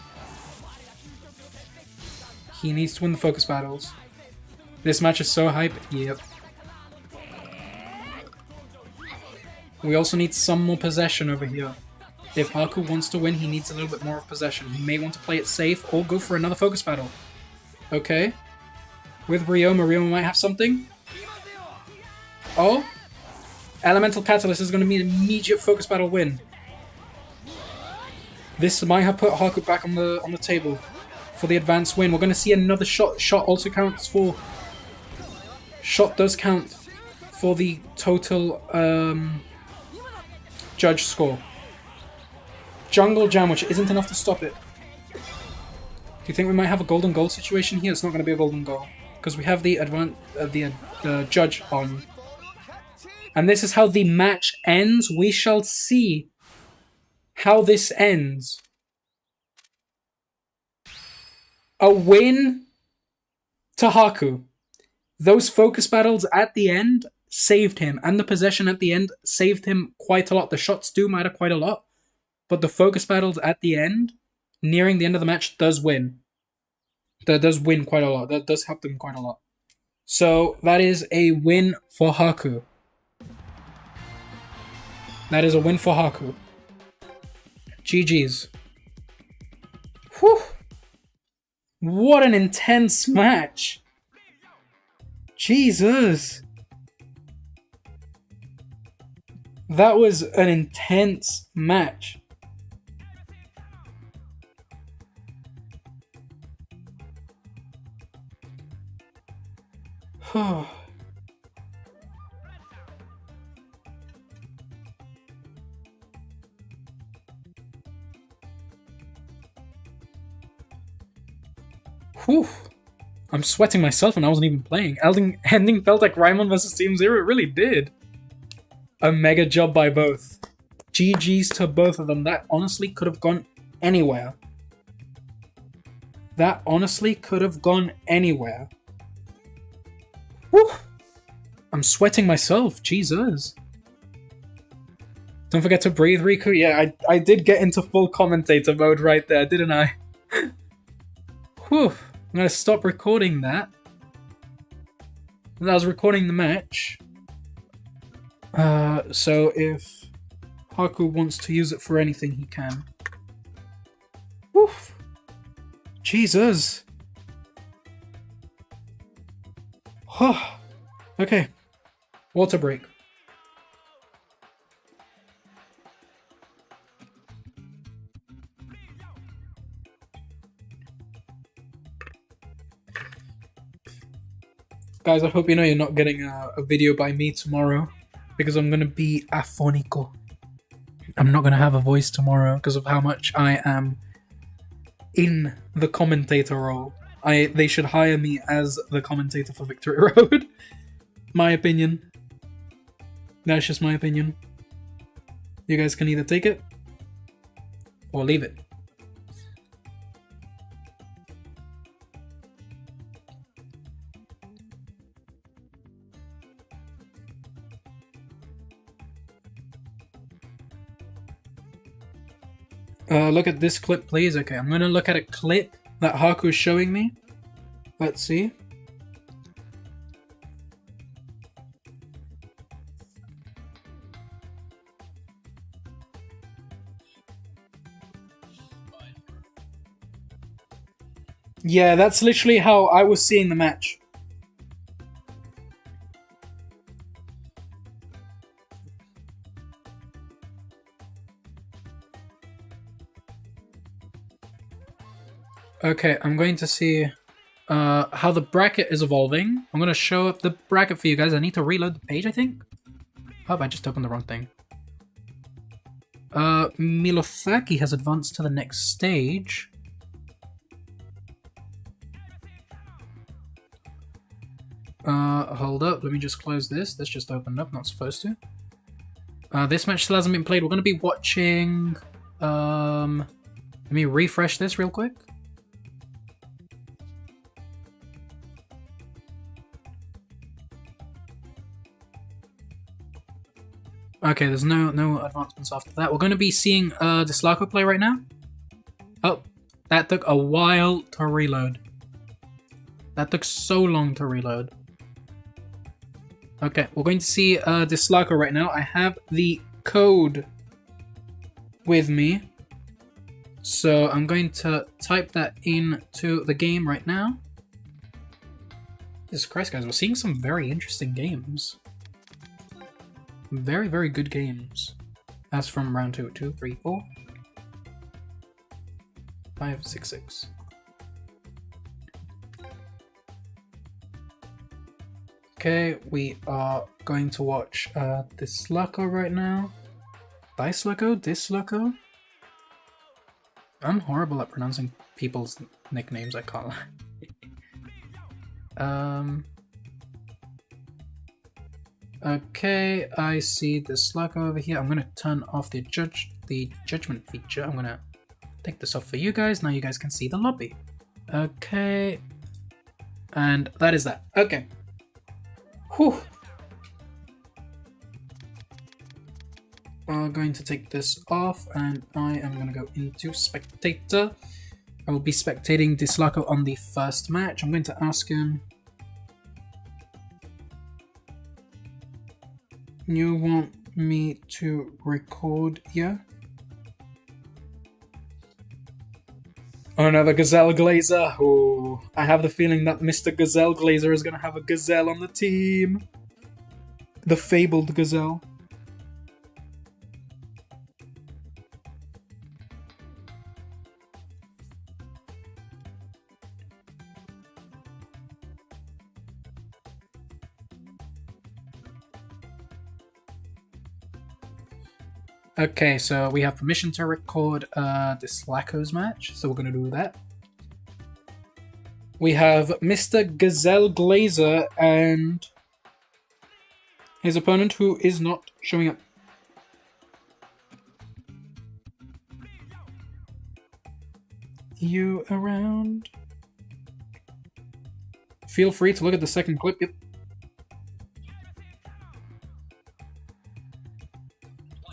Speaker 1: He needs to win the focus battles. This match is so hype. Yep. We also need some more possession over here. If Haku wants to win, he needs a little bit more of possession. He may want to play it safe or go for another focus battle. Okay. With Ryoma might have something. Oh. Elemental Catalyst is going to be an immediate focus battle win. This might have put Haku back on the table for the advanced win. We're going to see another shot. Shot also counts for... Shot does count for the total judge score. Jungle Jam, which isn't enough to stop it. Do you think we might have a golden goal situation here? It's not going to be a golden goal because we have the judge on. And this is how the match ends. We shall see how this ends. A win to Haku. Those focus battles at the end saved him, and the possession at the end saved him quite a lot. The shots do matter quite a lot, but the focus battles at the end, nearing the end of the match, does win. That does win quite a lot. That does help them quite a lot. So that is a win for Haku. That is a win for Haku. GG's. Whew. What an intense match. Jesus. That was an intense match. Whew. I'm sweating myself and I wasn't even playing. Ending felt like Raimon vs Team Zero. It really did. A mega job by both. GG's to both of them. That honestly could have gone anywhere. That honestly could have gone anywhere. Whew. I'm sweating myself. Jesus. Don't forget to breathe, Riku. Yeah, I did get into full commentator mode right there, didn't I? Whew. I'm going to stop recording that. I was recording the match. So if Haku wants to use it for anything, he can. Woof. Jesus. Okay. Water break. Guys, I hope you know you're not getting a video by me tomorrow because I'm going to be afónico. I'm not going to have a voice tomorrow because of how much I am in the commentator role. They should hire me as the commentator for Victory Road. My opinion. That's just my opinion. You guys can either take it or leave it. Look at this clip, please. Okay, I'm gonna look at a clip that Haku is showing me. Let's see. Yeah, that's literally how I was seeing the match. Okay, I'm going to see how the bracket is evolving. I'm going to show up the bracket for you guys. I need to reload the page, I think. Oh, I just opened the wrong thing. Milosaki has advanced to the next stage. Hold up. Let me just close this. This just opened up. Not supposed to. This match still hasn't been played. We're going to be watching... let me refresh this real quick. Okay, there's no advancements after that. We're going to be seeing Dlako play right now. Oh, that took a while to reload. That took so long to reload. Okay, we're going to see Dlako right now. I have the code with me. So I'm going to type that into the game right now. Jesus Christ, guys, we're seeing some very interesting games. Very, very good games. As from round 2, 2, 3, 4, 5, 6, 6. Okay, we are going to watch Dlako right now. Dlako? I'm horrible at pronouncing people's nicknames, I can't lie. Okay, I see Dlako over here. I'm gonna turn off the judgment feature. I'm gonna take this off for you guys. Now you guys can see the lobby. Okay. And that is that. Okay. Whew. I'm going to take this off and I am going to go into spectator. I will be spectating Dlako on the first match. I'm going to ask him, you want me to record you? Oh no, the Gazelle Glazer. Oh, I have the feeling that Mr. Gazelle Glazer is going to have a gazelle on the team. The fabled gazelle. Okay, so we have permission to record Dlako's match, so we're going to do that. We have Mr. Gazelle Glazer and his opponent who is not showing up. You around? Feel free to look at the second clip. Yep.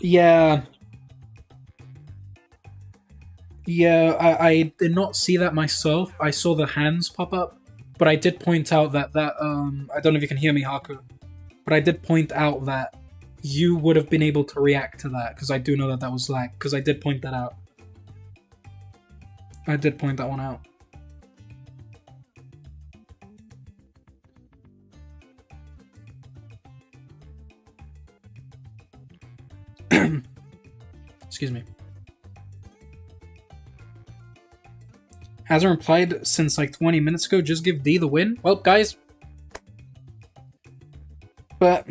Speaker 1: Yeah. Yeah, I did not see that myself. I saw the hands pop up, but I did point out that I don't know if you can hear me, Haku, but I did point out that you would have been able to react to that, because I do know that that was lag, because I did point that out. I did point that one out. Excuse me. Hasn't replied since like 20 minutes ago. Just give D the win. Well, guys. But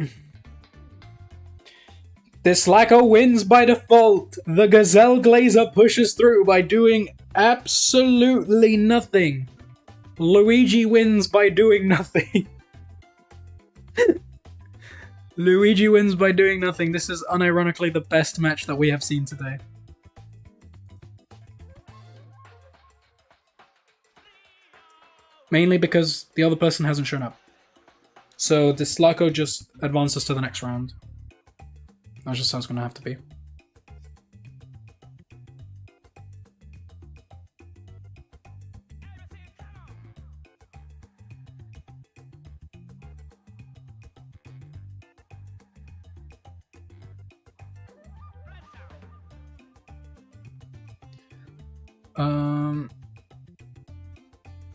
Speaker 1: Dlako wins by default. The Gazelle Glazer pushes through by doing absolutely nothing. Luigi wins by doing nothing. Luigi wins by doing nothing. This is unironically the best match that we have seen today. Mainly because the other person hasn't shown up. So Dlako just advances to the next round. That's just how it's going to have to be.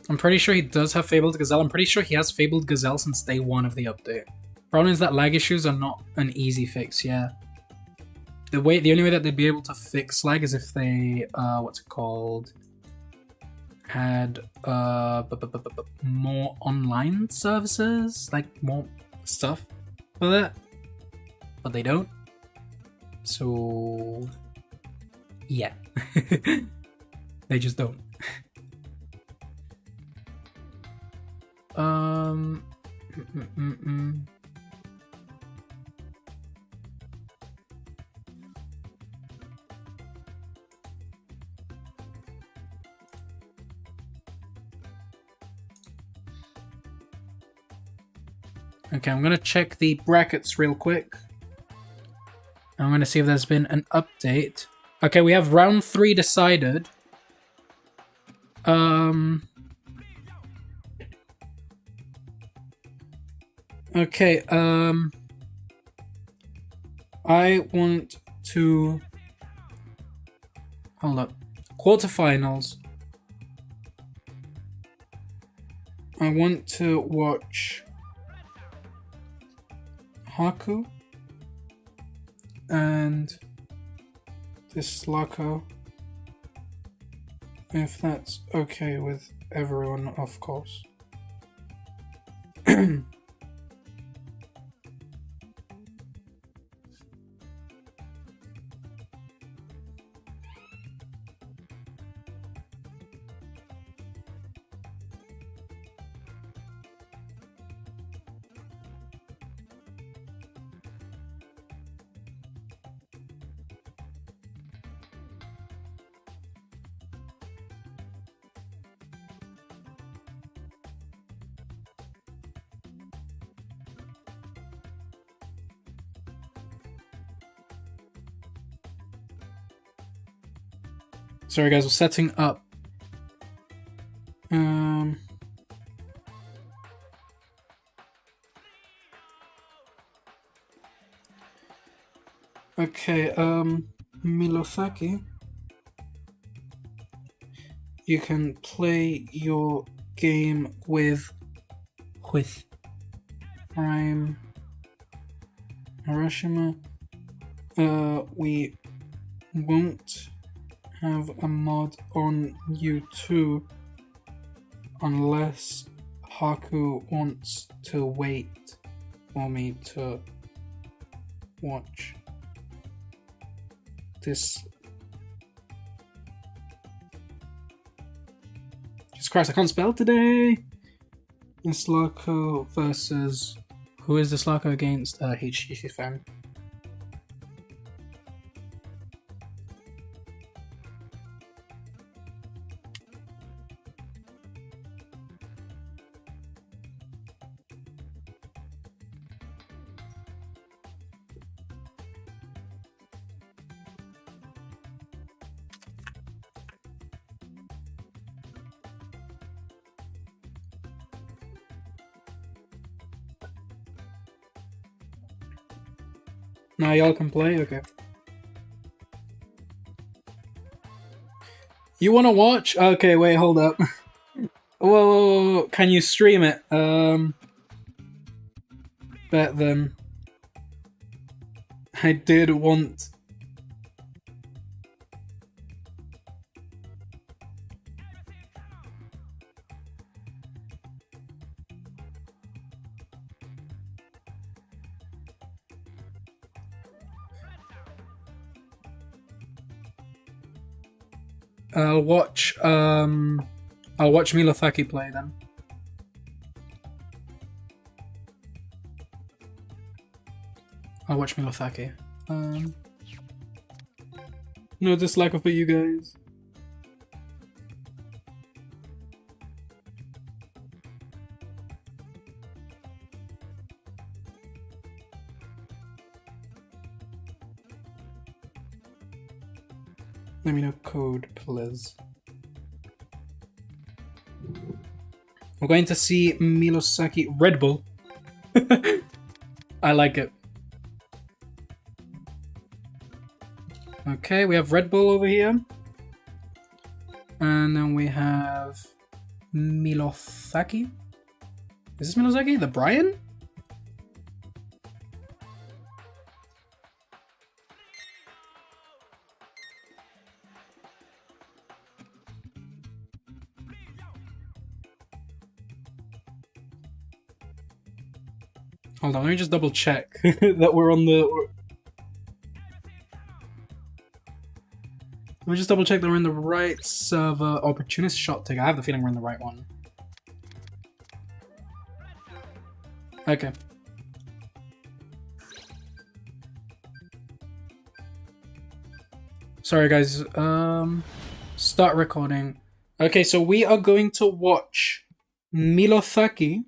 Speaker 1: I'm pretty sure he does have Fabled Gazelle. I'm pretty sure he has Fabled Gazelle since day 1 of the update. Problem is that lag issues are not an easy fix, yeah. The only way that they'd be able to fix lag is if they, what's it called? Had, more online services? Like, more stuff for that? But they don't. So, yeah. They just don't. Okay, I'm gonna check the brackets real quick. I'm gonna see if there's been an update. Okay, we have round 3 decided. Okay, I want to... Hold up. Quarterfinals. I want to watch Haku and Dlako, if that's okay with everyone, of course. Sorry guys, we're setting up. Okay, Milosaki, you can play your game with Prime Hiroshima. We won't have a mod on you too unless Haku wants to wait for me to watch this. Jesus Christ, I can't spell today! Dlako versus... Who is Dlako against? HGC fan. Now y'all can play? Okay. You wanna watch? Okay, wait, hold up. Whoa, can you stream it? Bet then. I did want... I'll watch Milosaki play then. I'll watch Milosaki. No dislike for you guys. Let me know code, please. We're going to see Milosaki Red Bull. I like it. Okay, we have Red Bull over here. And then we have Milosaki. Is this Milosaki? The Brian? Hold on, let me just double check that we're on the... Let me just double check that we're in the right server. Opportunist shot tick. I have the feeling we're in the right one. Okay. Sorry guys, start recording. Okay, so we are going to watch Milosaki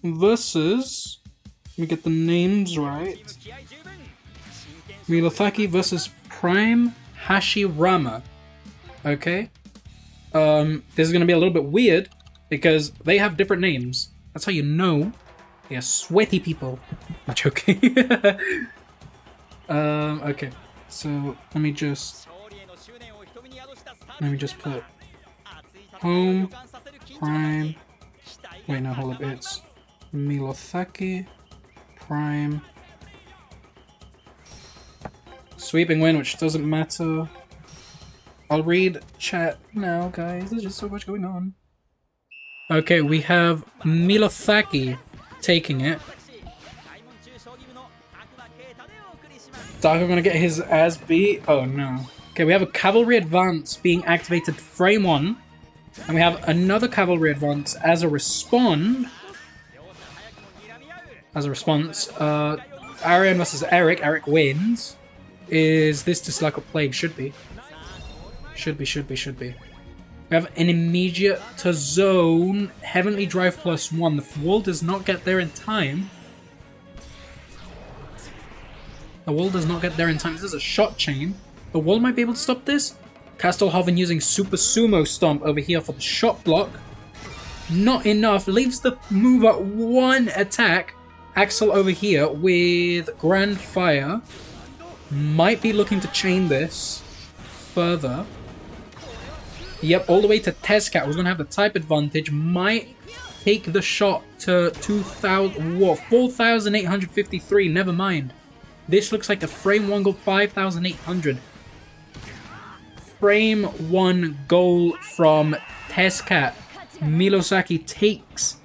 Speaker 1: versus... Let me get the names right. Milosaki versus Prime Hashirama. Okay. This is gonna be a little bit weird because they have different names. That's how you know they are sweaty people. Not joking. Okay. So let me just put home Prime. Wait, no, hold up. It's Milosaki Prime. Sweeping win, which doesn't matter. I'll read chat now, guys. There's just so much going on. Okay, we have Milosaki taking it. Dlako gonna get his ass beat. Oh no. Okay, we have a cavalry advance being activated frame 1. And we have another cavalry advance as a response. Arian versus Eric. Eric wins. Is this Dlako plague? Should be. Should be. We have an immediate to zone Heavenly Drive +1. The wall does not get there in time. This is a shot chain. The wall might be able to stop this. Castelhoven using Super Sumo Stomp over here for the shot block. Not enough. Leaves the move at 1 attack. Axel over here with Grand Fire. Might be looking to chain this further. Yep, all the way to Tezcat, who's going to have the type advantage. Might take the shot to 4,853. Never mind. This looks like a frame 1 goal 5,800. Frame 1 goal from Tezcat. Milosaki takes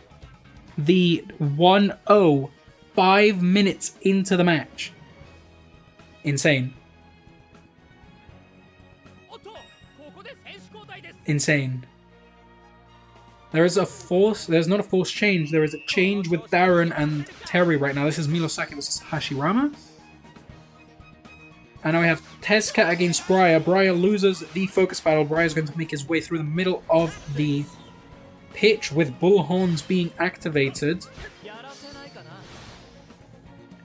Speaker 1: the 1-0 5 minutes into the match. Insane. There's not a force change, there is a change with Darren and Terry right now. This is Milosaki versus Hashirama. And now we have Tezcat against Briar. Briar loses the focus battle. Briar is going to make his way through the middle of the pitch with Bullhorns being activated.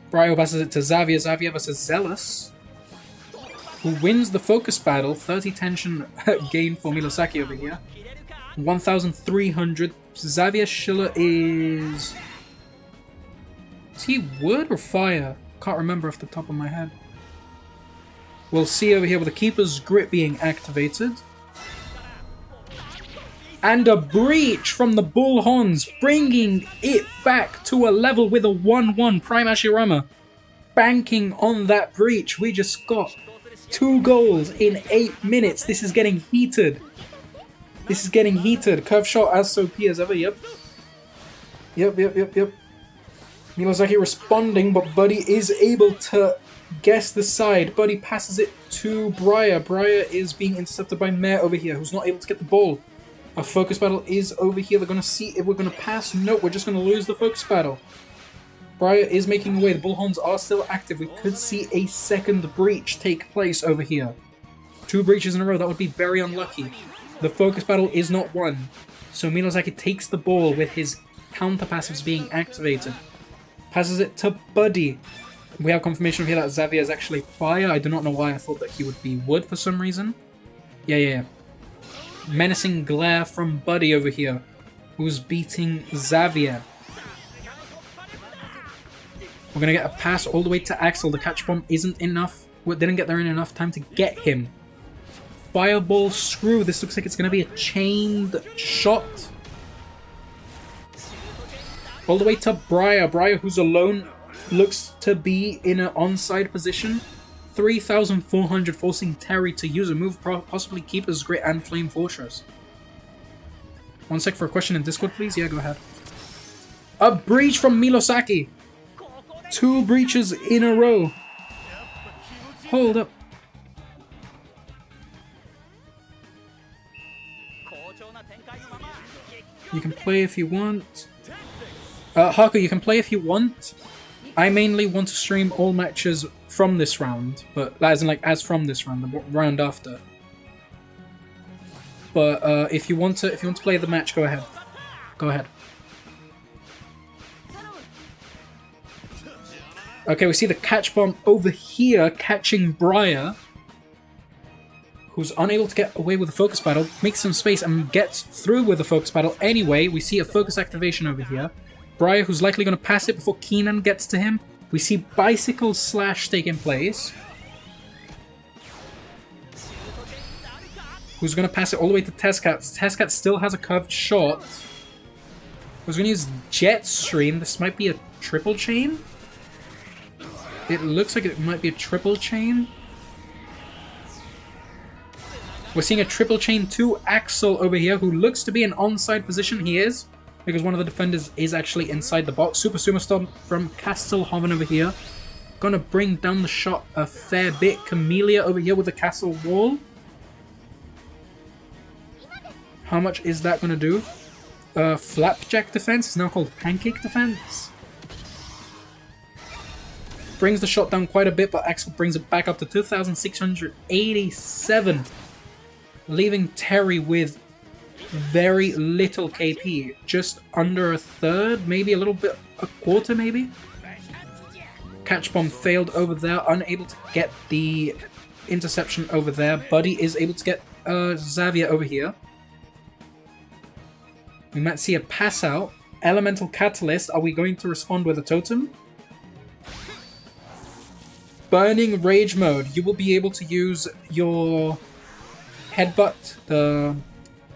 Speaker 1: Briar passes it to Xavier. Xavier versus Zealous, who wins the focus battle. 30 tension gain for Milosaki over here. 1,300. Xavier Schiller is he wood or fire? Can't remember off the top of my head. We'll see over here with the Keeper's Grip being activated. And a breach from the Bullhorns, bringing it back to a level with a 1-1. Prime Hashirama banking on that breach. We just got 2 goals in 8 minutes. This is getting heated. Curve shot as OP as ever. Yep. Milosaki responding, but Buddy is able to guess the side. Buddy passes it to Briar. Briar is being intercepted by Mare over here, who's not able to get the ball. Our focus battle is over here. They're going to see if we're going to pass. Nope, we're just going to lose the focus battle. Briar is making away. The Bullhorns are still active. We could see a second breach take place over here. 2 breaches in a row. That would be very unlucky. The focus battle is not won. So Milosaki takes the ball with his counter passives being activated. Passes it to Buddy. We have confirmation here that Xavier is actually fire. I do not know why I thought that he would be wood for some reason. Yeah. Menacing glare from Buddy over here, who's beating Xavier. We're going to get a pass all the way to Axel. The catch bomb isn't enough. We didn't get there in enough time to get him. Fireball screw. This looks like it's going to be a chained shot. All the way to Briar. Briar, who's alone, looks to be in an onside position. 3,400, forcing Terry to use a move, possibly Keeper's Grit and Flame Fortress. 1 sec for a question in Discord, please. Yeah, go ahead. A breach from Milosaki. 2 breaches in a row. Hold up. You can play if you want. Haku, you can play if you want. I mainly want to stream all matches from this round, but as in as from this round, the round after. But if you want to play the match, go ahead. Okay, we see the catch bomb over here catching Briar, who's unable to get away with the focus battle, makes some space and gets through with the focus battle. Anyway, we see a focus activation over here. Briar, who's likely going to pass it before Keenan gets to him. We see bicycle slash taking place. Who's going to pass it all the way to Testcat. Testcat still has a curved shot. Who's going to use Jet Stream. This might be a triple chain. It looks like it might be a triple chain. We're seeing a triple chain to Axel over here, who looks to be in onside position. He is, because one of the defenders is actually inside the box. Super Sumo Stomp from Castelhoven over here. Gonna bring down the shot a fair bit. Camellia over here with the castle wall. How much is that gonna do? Flapjack defense is now called Pancake defense. Brings the shot down quite a bit, but Axel brings it back up to 2,687. Leaving Terry with very little KP. Just under a third, maybe a little bit, a quarter maybe? Catch bomb failed over there, unable to get the interception over there. Buddy is able to get Xavier over here. We might see a pass out. Elemental Catalyst, are we going to respond with a totem? Burning Rage mode, you will be able to use your headbutt,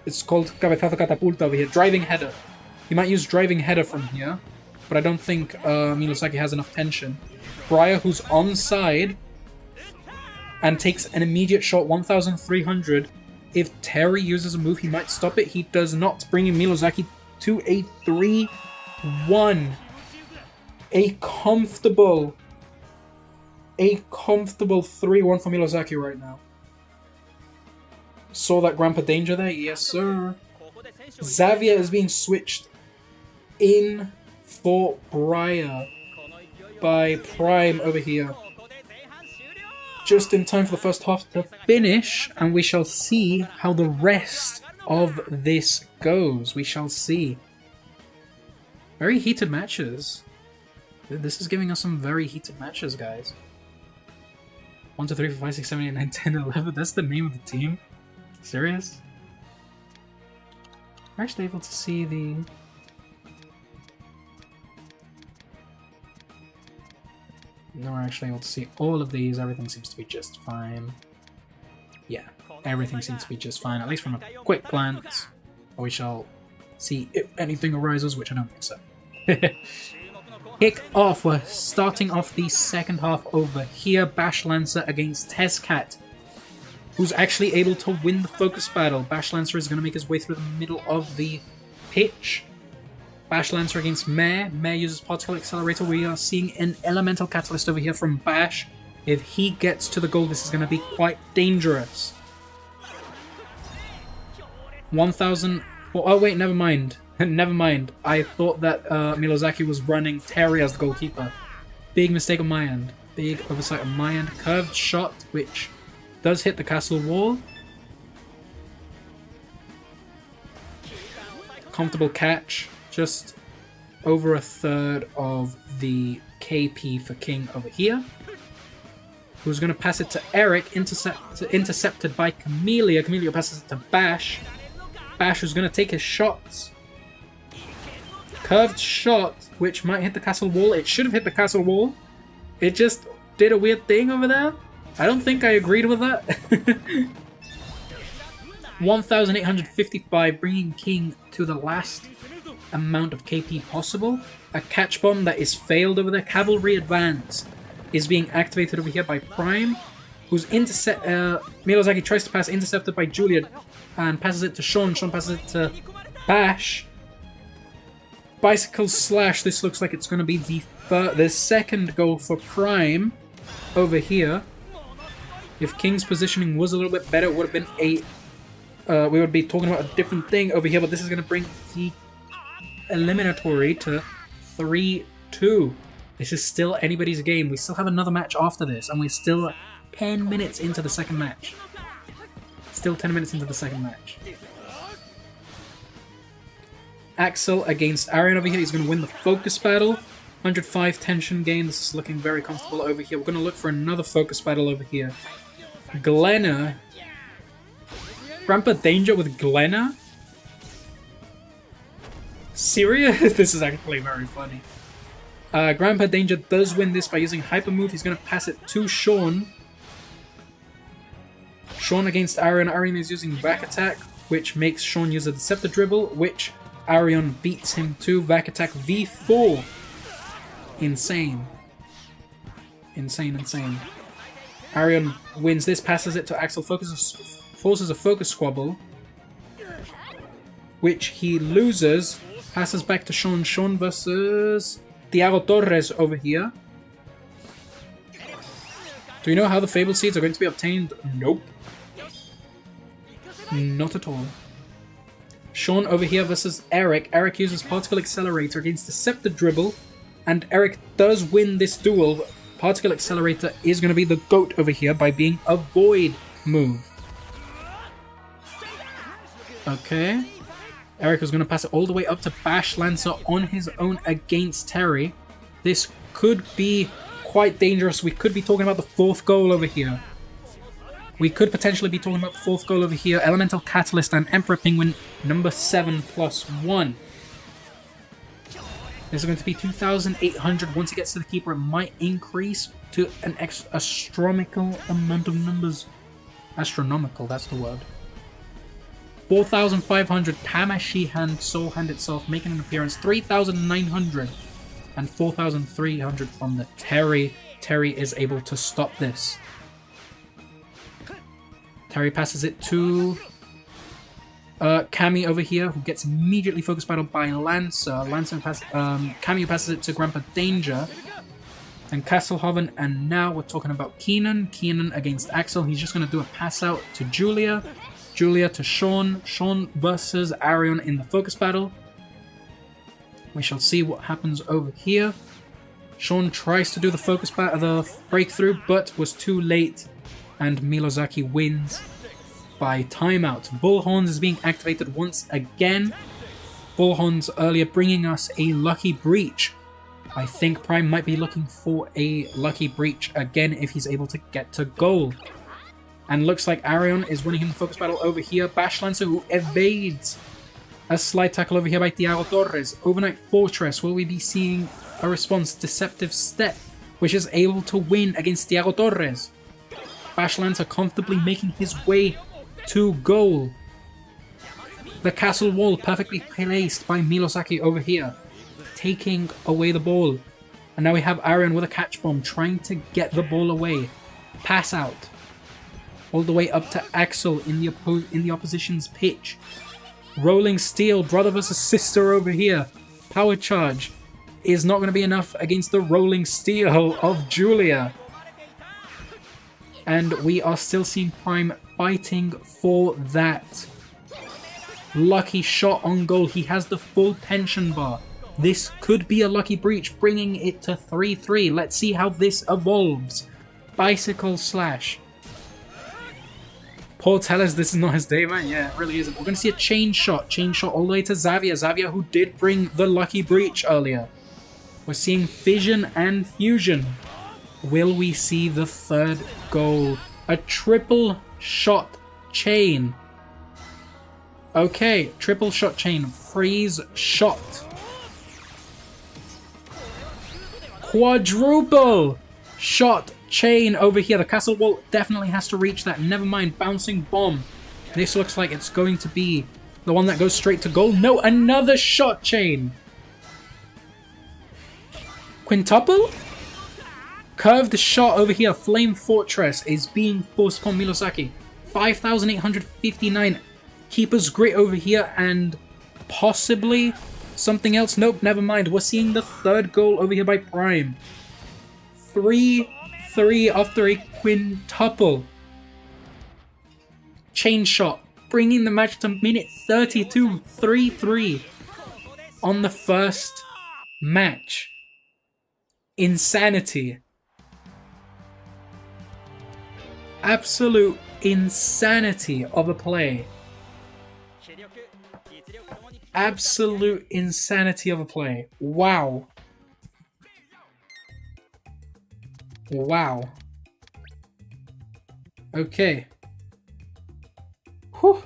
Speaker 1: it's called Cabezazo Catapulta over here, driving header. You might use driving header from here, but I don't think Milosaki has enough tension. Briar, who's onside, and takes an immediate shot, 1,300. If Terry uses a move, he might stop it. He does not, bringing Milosaki to a 3-1. A comfortable 3-1 for Milosaki right now. Saw that Grandpa Danger there? Yes, sir. Xavier is being switched in for Briar by Prime over here. Just in time for the first half to finish, and we shall see how the rest of this goes. We shall see. Very heated matches. This is giving us some very heated matches, guys. 1, 2, 3, 4, 5, 6, 7, 8, 9, 10, 11. That's the name of the team? Serious? We're actually able to see the... No, we're actually able to see all of these. Everything seems to be just fine. Yeah, everything seems to be just fine, at least from a quick glance. We shall see if anything arises, which I don't think so. Kick off. We're starting off the second half over here. Bash Lancer against Testcat, who's actually able to win the focus battle. Bash Lancer is going to make his way through the middle of the pitch. Bash Lancer against Mare. Mare uses Particle Accelerator. We are seeing an Elemental Catalyst over here from Bash. If he gets to the goal, this is going to be quite dangerous. 1,000... Oh wait, never mind. Never mind. I thought that Milosaki was running Terry as the goalkeeper. Big mistake on my end. Big oversight on my end. Curved shot, which does hit the castle wall. Comfortable catch. Just over a third of the KP for King over here. Who's going to pass it to Eric, intercepted by Camellia. Camellia passes it to Bash. Bash who's going to take his shots. Curved shot, which might hit the castle wall. It should have hit the castle wall. It just did a weird thing over there. I don't think I agreed with that. 1,855, bringing King to the last amount of KP possible. A catch bomb that is failed over there. Cavalry advance is being activated over here by Prime, who's Milosaki tries to pass, intercepted by Juliet, and passes it to Sean. Sean passes it to Bash. Bicycle slash. This looks like it's going to be the second goal for Prime over here. If King's positioning was a little bit better, it would have been a... we would be talking about a different thing over here, but this is going to bring the eliminatory to 3-2. This is still anybody's game. We still have another match after this, and we're still 10 minutes into the second match. Still 10 minutes into the second match. Axel against Arian over here. He's going to win the focus battle. 105 tension gain. This is looking very comfortable over here. We're going to look for another focus battle over here. Glenna. Grandpa Danger with Glenna? Serious? This is actually very funny. Grandpa Danger does win this by using Hyper Move. He's going to pass it to Sean. Sean against Arion. Arion is using Vac Attack, which makes Sean use a Deceptive Dribble, which Arion beats him to. Vac Attack V4. Insane. Insane, insane. Arion wins this, passes it to Axel, forces a Focus Squabble, which he loses, passes back to Sean. Sean versus Thiago Torres over here. Do we know how the Fable Seeds are going to be obtained? Nope. Not at all. Sean over here versus Eric. Eric uses Particle Accelerator against Deceptive Dribble, and Eric does win this duel. Particle Accelerator is going to be the GOAT over here by being a Void move. Okay. Eric is going to pass it all the way up to Bash Lancer on his own against Terry. This could be quite dangerous. We could be talking about the 4th goal over here. We could potentially be talking about the 4th goal over here. Elemental Catalyst and Emperor Penguin number 7+1. This is going to be 2,800. Once it gets to the keeper, it might increase to an astronomical amount of numbers. Astronomical, that's the word. 4,500. Tamashi Hand, Soul Hand itself making an appearance. 3,900 and 4,300 from the Terry. Terry is able to stop this. Terry passes it to Cammy over here, who gets immediately focus battled by Lancer. Cammy passes it to Grandpa Danger and Castlehoven, and now we're talking about Keenan. Keenan against Axel. He's just going to do a pass out to Julia. Julia to Sean. Sean versus Arion in the focus battle. We shall see what happens over here. Sean tries to do the focus battle, the breakthrough, but was too late, and Milosaki wins by timeout. Bullhorns is being activated once again. Bullhorns earlier bringing us a Lucky Breach. I think Prime might be looking for a Lucky Breach again if he's able to get to goal. And looks like Arion is winning him the focus battle over here. Bash Lancer, who evades a slide tackle over here by Thiago Torres. Overnight Fortress, will we be seeing a response? Deceptive Step, which is able to win against Thiago Torres. Bash Lancer comfortably making his way to goal. The castle wall perfectly placed by Milosaki over here, taking away the ball. And now we have Arion with a catch bomb trying to get the ball away. Pass out. All the way up to Axel in the opposition's pitch. Rolling Steel, brother versus sister over here. Power Charge is not going to be enough against the Rolling Steel of Julia. And we are still seeing Prime fighting for that lucky shot on goal. He has the full tension bar. This could be a Lucky Breach, bringing it to 3-3. Let's see how this evolves. Bicycle Slash. Paul Tellers, this is not his day, man. Yeah, it really isn't. We're going to see a chain shot. Chain shot all the way to Xavier. Xavier, who did bring the Lucky Breach earlier. We're seeing Fission and Fusion. Will we see the 3rd goal? A triple shot chain. Okay, triple shot chain. Freeze shot. Quadruple shot chain over here. The castle wall definitely has to reach that. Never mind. Bouncing bomb. This looks like it's going to be the one that goes straight to goal. No, another shot chain. Quintuple? Curved shot over here. Flame Fortress is being forced upon Milosaki. 5,859. Keeper's Grit over here and possibly something else. Nope, never mind. We're seeing the 3rd goal over here by Prime. 3-3 after a quintuple. Chain shot, bringing the match to minute 32. 3-3 on the first match. Insanity. Absolute insanity of a play. Absolute insanity of a play. Wow. Wow. Okay. Whew.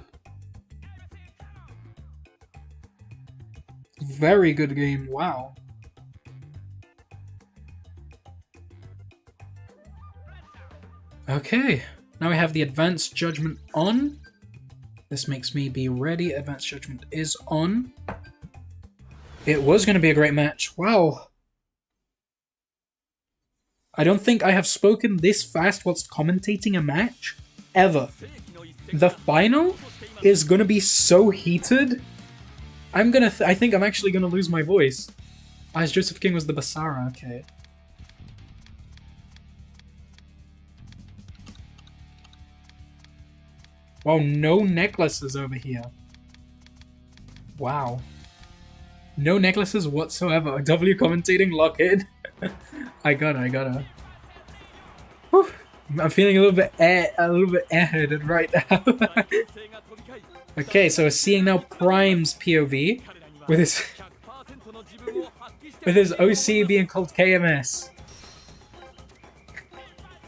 Speaker 1: Very good game. Wow. Okay. Now we have the Advanced Judgment on. This makes me be ready. Advanced Judgment is on. It was going to be a great match. Wow. I don't think I have spoken this fast whilst commentating a match ever. The final is going to be so heated. I think I'm actually going to lose my voice. As Joseph King was the Basara, okay. Wow, no necklaces over here. Wow. No necklaces whatsoever. W commentating, lock in. I gotta. Whew. I'm feeling a little bit airheaded right now. Okay, so we're seeing now Prime's POV with his OC being called KMS.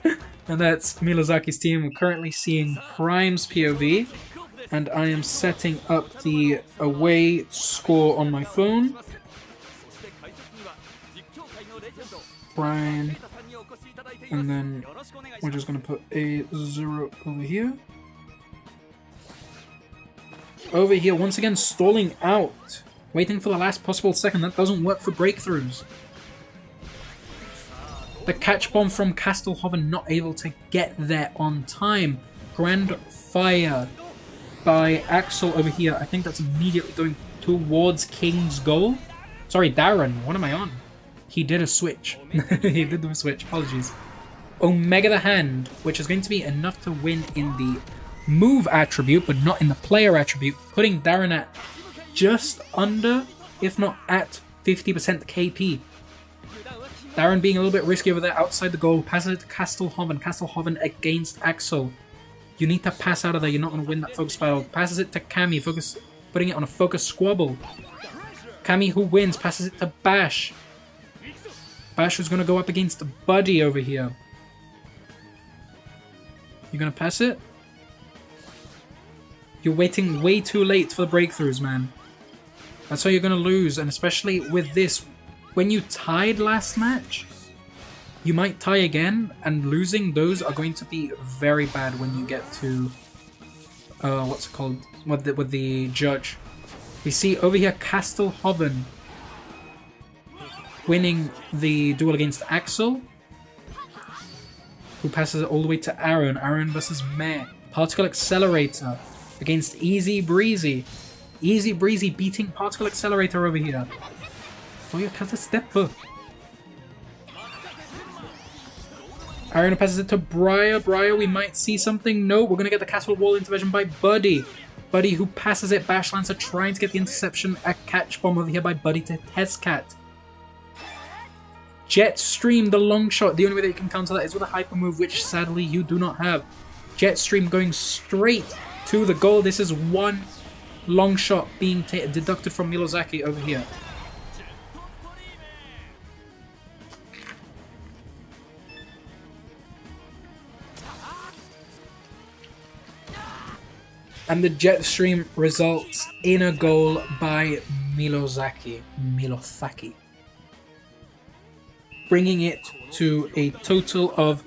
Speaker 1: And that's Milosaki's team. We're currently seeing Prime's POV, and I am setting up the away score on my phone. Prime, and then we're just going to put a 0 over here. Over here, once again, stalling out. Waiting for the last possible second. That doesn't work for breakthroughs. The catch bomb from Castelhoven not able to get there on time. Grand fire by Axel over here. I think that's immediately going towards King's goal. Sorry, Darren. What am I on? He did a switch. He did do a switch. Apologies. Omega the Hand, which is going to be enough to win in the move attribute, but not in the player attribute, putting Darren at just under, if not at 50% KP. Darren being a little bit risky over there outside the goal, passes it to Castelhoven. Castelhoven against Axel. You need to pass out of there, you're not going to win that focus battle. Passes it to Cammy, putting it on a focus squabble. Cammy, who wins, passes it to Bash. Bash was going to go up against Buddy over here. You going to pass it? You're waiting way too late for the breakthroughs, man. That's how you're going to lose, and especially with this, when you tied last match, you might tie again, and losing those are going to be very bad when you get to, what's it called, with the judge. We see over here Castelhoven winning the duel against Axel, who passes it all the way to Aaron. Aaron versus Meh. Particle Accelerator against Easy Breezy. Easy Breezy beating Particle Accelerator over here. For your cut a step. Aaron passes it to Briar. Briar, we might see something. No, we're going to get the Castle Wall intervention by Buddy. Buddy who passes it. Bash Lancer trying to get the interception. A catch bomb over here by Buddy to Testcat. Jetstream, the long shot. The only way that you can counter that is with a hyper move, which sadly you do not have. Jetstream going straight to the goal. This is one long shot being deducted from Milosaki over here. And the Jetstream results in a goal by Milosaki. Bringing it to a total of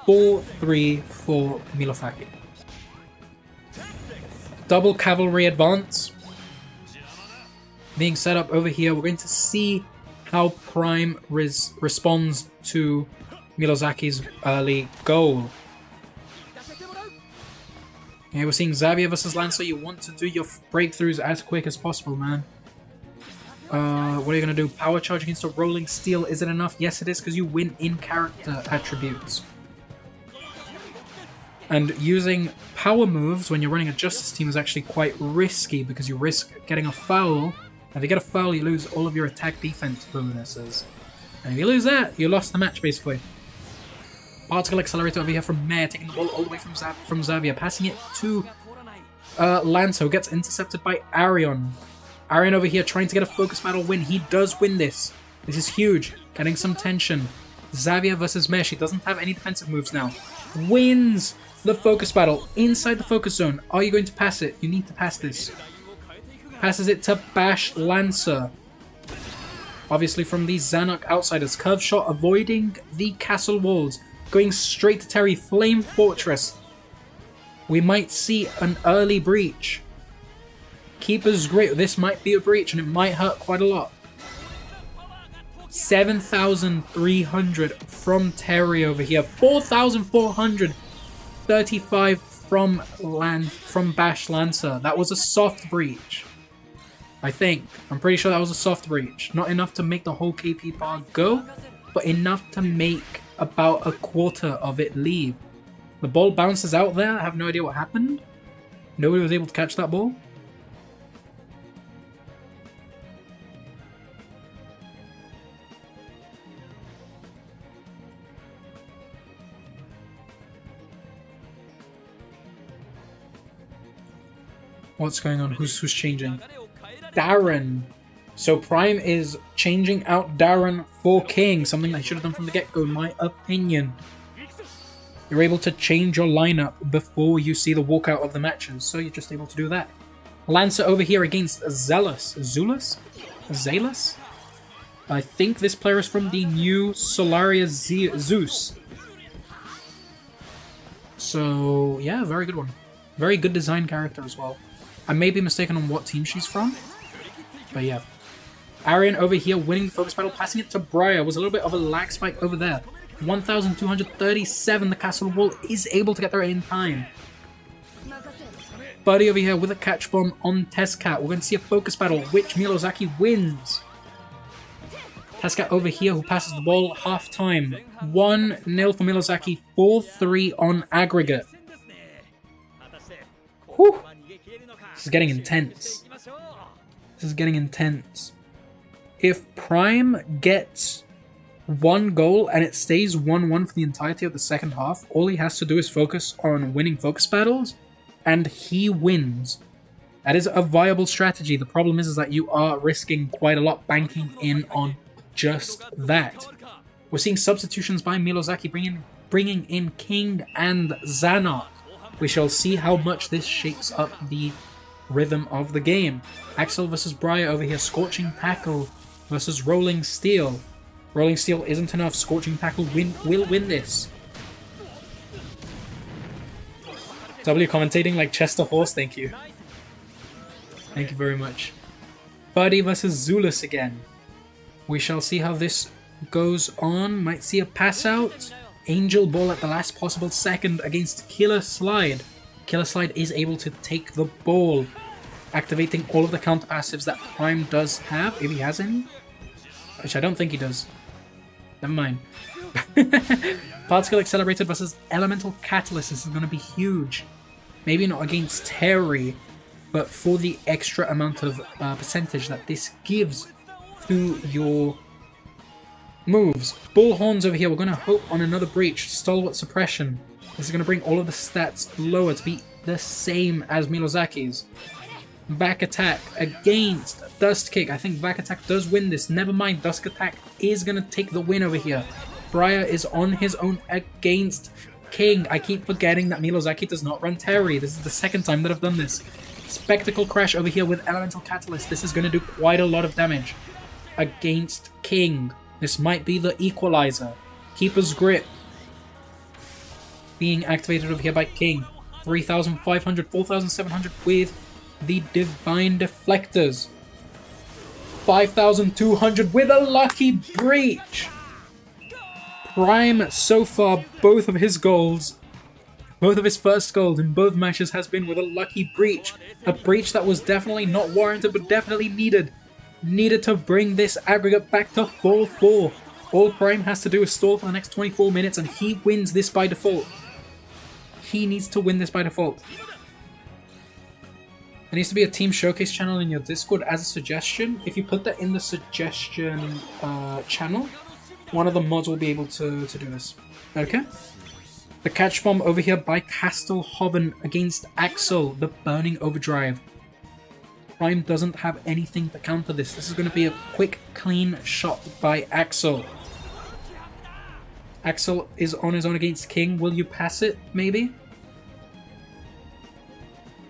Speaker 1: 4-3 for Milosaki. Double cavalry advance being set up over here. We're going to see how Prime responds to Milosaki's early goal. Okay, we're seeing Xavier versus Lancer. You want to do your breakthroughs as quick as possible, man. What are you going to do? Power charge against a rolling steel. Is it enough? Yes, it is, because you win in character attributes. And using power moves when you're running a Justice team is actually quite risky, because you risk getting a foul. And if you get a foul, you lose all of your attack defense bonuses. And if you lose that, you lost the match, basically. Particle Accelerator over here from Mare, taking the ball all the way from Xavier, passing it to Lancer, who gets intercepted by Arion. Arion over here trying to get a focus battle win. He does win this. This is huge. Getting some tension. Xavier versus Mesh. He doesn't have any defensive moves now. Wins the focus battle inside the focus zone. Are you going to pass it? You need to pass this. Passes it to Bash Lancer. Obviously from these Zanuck outsiders. Curve shot avoiding the castle walls. Going straight to Terry. Flame Fortress. We might see an early breach. Keeper's Grip. This might be a breach and it might hurt quite a lot. 7,300 from Terry over here. 4,435 from Bash Lancer. That was a soft breach. I think. I'm pretty sure that was a soft breach. Not enough to make the whole KP bar go, but enough to make about a quarter of it leave. The ball bounces out there. I have no idea what happened. Nobody was able to catch that ball. What's going on? Who's changing? Darren. So Prime is changing out Darren for King. Something that he should have done from the get-go, in my opinion. You're able to change your lineup before you see the walkout of the matches. So you're just able to do that. Lancer over here against Zealous. Zalus? I think this player is from the new Solaria Zeus. So, yeah, very good one. Very good design character as well. I may be mistaken on what team she's from, but yeah. Arian over here winning the focus battle, passing it to Briar. Was a little bit of a lag spike over there. 1,237, the castle wall is able to get there in time. Buddy over here with a catch bomb on Testcat. We're going to see a focus battle, which Milosaki wins. Testcat over here who passes the ball half time. 1-0 for Milosaki, 4-3 on aggregate. Whew. This is getting intense. This is getting intense. If Prime gets one goal and it stays 1-1 for the entirety of the second half, all he has to do is focus on winning focus battles, and he wins. That is a viable strategy. The problem is that you are risking quite a lot banking in on just that. We're seeing substitutions by Milosaki bringing in King and Zanuck. We shall see how much this shakes up the rhythm of the game. Axel versus Briar over here. Scorching Tackle versus Rolling Steel. Rolling Steel isn't enough. Scorching Tackle will win this. W commentating like Chester Horse, thank you. Thank you very much. Buddy versus Zulus again. We shall see how this goes on. Might see a pass out. Angel Ball at the last possible second against Killer Slide. Killer Slide is able to take the ball, activating all of the counter passives that Prime does have, if he has any. Which I don't think he does. Never mind. Particle Accelerated versus Elemental Catalyst. This is going to be huge. Maybe not against Terry, but for the extra amount of percentage that this gives to your moves. Bullhorns over here. We're going to hope on another breach. Stalwart Suppression. This is going to bring all of the stats lower to be the same as Milosaki's. Back Attack against Dust Kick. I think Back Attack does win this. Never mind. Dust Attack is going to take the win over here. Briar is on his own against King. I keep forgetting that Milosaki does not run Terry. This is the second time that I've done this. Spectacle Crash over here with Elemental Catalyst. This is going to do quite a lot of damage against King. This might be the equalizer. Keeper's Grip being activated over here by King. 3,500, 4,700 with the Divine Deflectors. 5,200 with a Lucky Breach. Prime, so far, both of his goals, both of his first goals in both matches has been with a Lucky Breach. A breach that was definitely not warranted, but definitely needed. Needed to bring this aggregate back to 4-4. All Prime has to do is stall for the next 24 minutes and he wins this by default. He needs to win this by default. There needs to be a team showcase channel in your Discord as a suggestion. If you put that in the suggestion channel, one of the mods will be able to do this. Okay? The catch bomb over here by Castelhoven against Axel, the Burning Overdrive. Prime doesn't have anything to counter this. This is going to be a quick, clean shot by Axel. Axel is on his own against King. Will you pass it, maybe?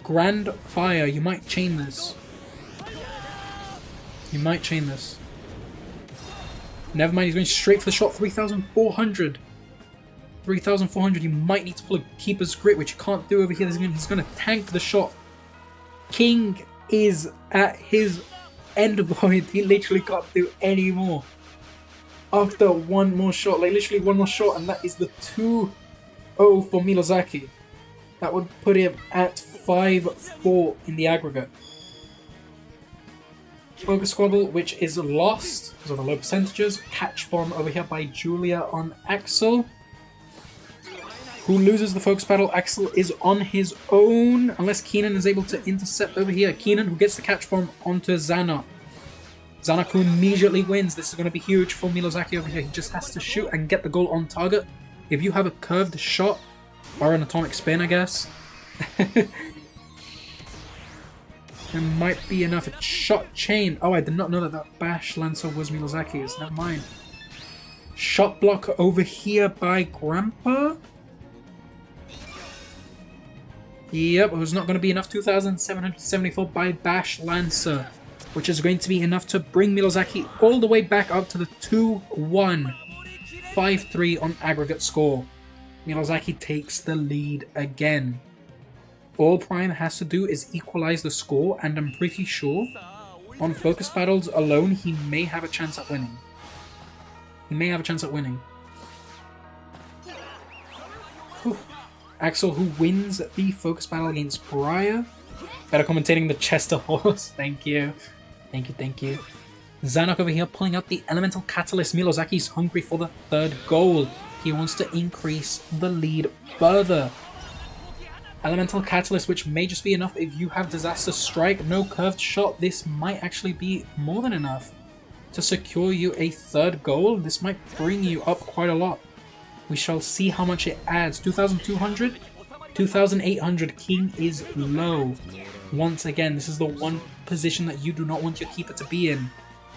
Speaker 1: Grand Fire. You might chain this. You might chain this. Never mind, he's going straight for the shot. 3,400. 3,400. You might need to pull a Keeper's Grit, which you can't do over here. He's going to tank the shot. King is at his end of the point. He literally can't do any more. After one more shot, like literally one more shot, and that is the 2-0 for Milosaki. That would put him at 5-4 in the aggregate. Focus Squabble, which is lost because of the low percentages. Catch Bomb over here by Julia on Axel. Who loses the focus battle? Axel is on his own, unless Keenan is able to intercept over here. Keenan, who gets the catch bomb onto Zanak. Zanak, who immediately wins. This is going to be huge for Milosaki over here. He just has to shoot and get the goal on target. If you have a curved shot, or an atomic spin, I guess, it might be enough. A shot chain. Oh, I did not know that that Bash Lancer was Milosaki's. Never mind. Shot block over here by Grandpa. Yep, it was not going to be enough. 2,774 by Bash Lancer, which is going to be enough to bring Milosaki all the way back up to the 2-1. 5-3 on aggregate score. Milosaki takes the lead again. All Prime has to do is equalize the score, and I'm pretty sure on focus battles alone he may have a chance at winning. He may have a chance at winning. Whew. Axel, who wins the focus battle against Briar. Better commentating the Chester horse. Thank you. Thank you, thank you. Zanak over here pulling out the Elemental Catalyst. Milosaki's hungry for the 3rd goal. He wants to increase the lead further. Elemental Catalyst, which may just be enough if you have Disaster Strike. No curved shot. This might actually be more than enough to secure you a 3rd goal. This might bring you up quite a lot. We shall see how much it adds. 2,200? 2,800. King is low. Once again, this is the one position that you do not want your keeper to be in.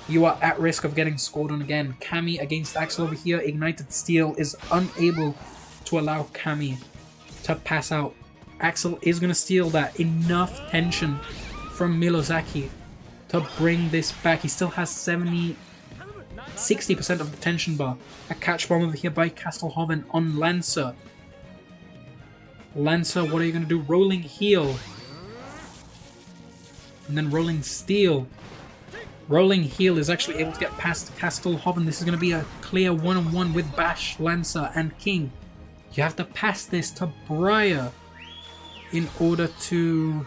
Speaker 1: You are at risk of getting scored on again. Kami against Axel over here. Ignited Steel is unable to allow Kami to pass out. Axel is going to steal that. Enough tension from Milosaki to bring this back. He still has 60% of the tension bar. A catch bomb over here by Castelhoven on Lancer. Lancer, what are you going to do? Rolling Heel. And then Rolling Steel. Rolling Heel is actually able to get past Castelhoven. This is going to be a clear one-on-one with Bash, Lancer, and King. You have to pass this to Briar in order to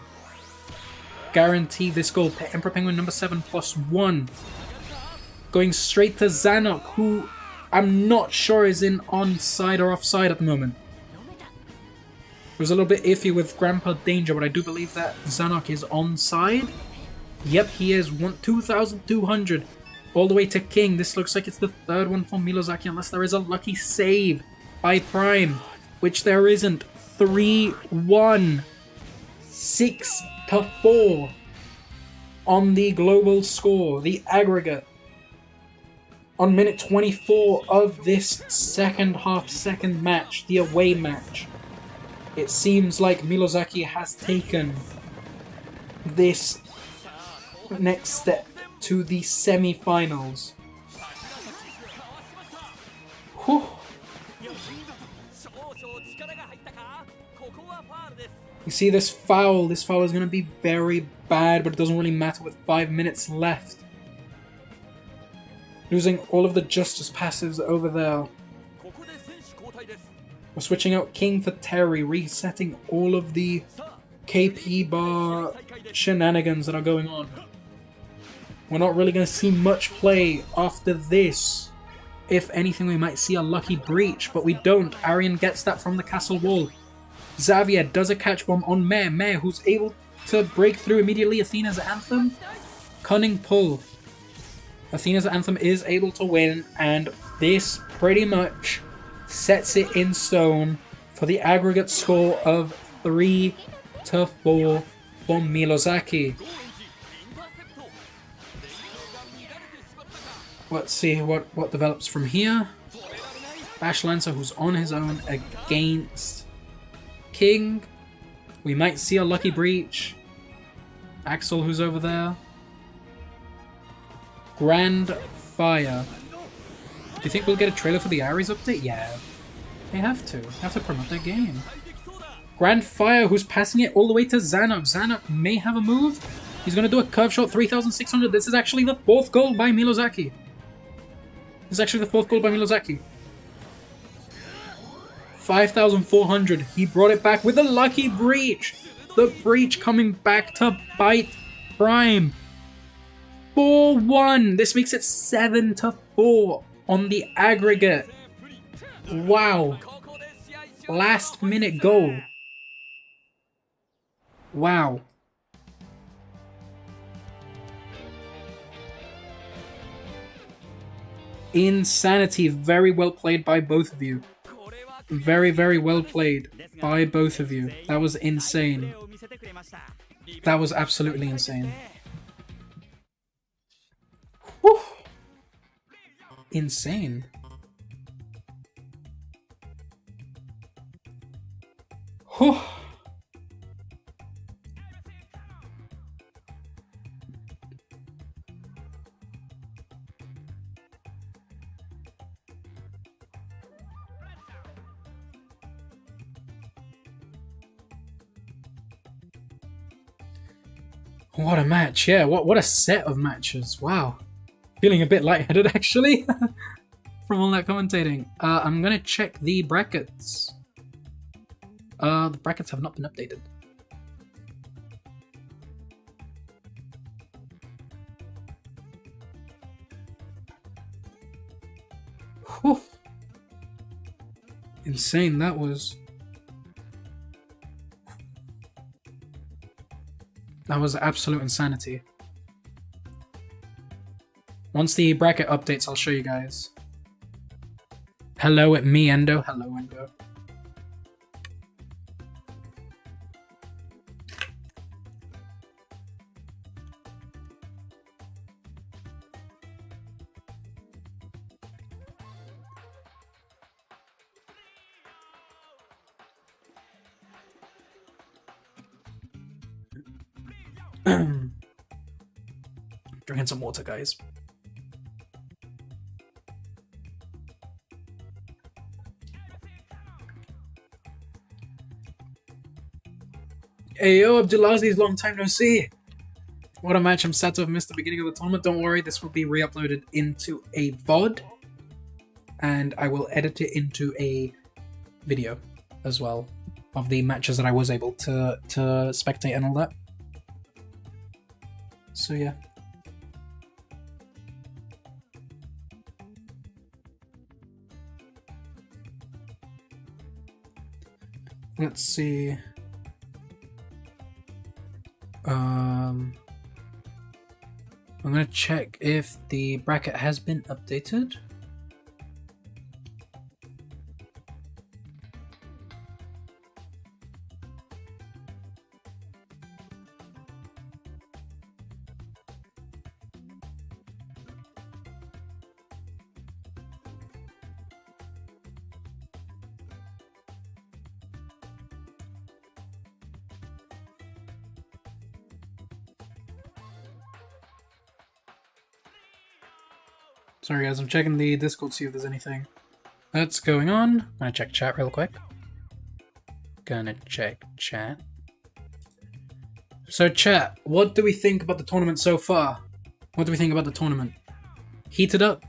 Speaker 1: guarantee this goal. Emperor Penguin number 7 +1. Going straight to Zanak, who I'm not sure is in onside or offside at the moment. It was a little bit iffy with Grandpa Danger, but I do believe that Zanak is onside. Yep, he is. 2,200 all the way to King. This looks like it's the 3rd one for Milosaki, unless there is a lucky save by Prime, which there isn't. 3-1. 6-4 on the global score, the aggregate. On minute 24 of this second match, the away match, it seems like Milosaki has taken this next step to the semi-finals. Whew. You see this foul is going to be very bad, but it doesn't really matter with 5 minutes left. Losing all of the Justice passives over there. We're switching out King for Terry, resetting all of the KP bar shenanigans that are going on. We're not really going to see much play after this. If anything, we might see a lucky breach, but we don't. Arian gets that from the castle wall. Xavier does a catch bomb on Mare, who's able to break through immediately. Athena's Anthem. Cunning pull. Athena's Anthem is able to win, and this pretty much sets it in stone for the aggregate score of 3-4 for Milosaki. Let's see what develops from here. Bash Lancer, who's on his own against King. We might see a Lucky Breach. Axel, who's over there. Grand Fire. Do you think we'll get a trailer for the Ares update? Yeah. They have to. They have to promote their game. Grand Fire, who's passing it all the way to Xano. Xano may have a move. He's going to do a curve shot 3,600. This is actually the 4th goal by Milosaki. This is actually the 4th goal by Milosaki. 5,400. He brought it back with a Lucky Breach. The Breach coming back to bite Prime. 4-1. This makes it 7-4 on the aggregate. Wow. Last minute goal. Wow. Insanity. Very well played by both of you. Very, very well played by both of you. That was insane. That was absolutely insane. Whew. Insane. Whew. What a match, yeah, what a set of matches, wow. Feeling a bit lightheaded actually, from all that commentating. I'm gonna check the brackets. The brackets have not been updated. Whew. Insane, that was. That was absolute insanity. Once the bracket updates, I'll show you guys. Hello, at me, Endo. Hello, Endo. Drinking some water, guys. Hey yo, Abdulaziz, long time no see. What a match. I'm sad to have missed the beginning of the tournament. Don't worry, this will be re-uploaded into a VOD. And I will edit it into a video as well of the matches that I was able to spectate and all that. So yeah. Let's see. I'm gonna check if the bracket has been updated. Sorry guys, I'm checking the Discord to see if there's anything that's going on. I'm gonna check chat real quick. Gonna check chat. So chat, what do we think about the tournament so far? What do we think about the tournament? Heated up?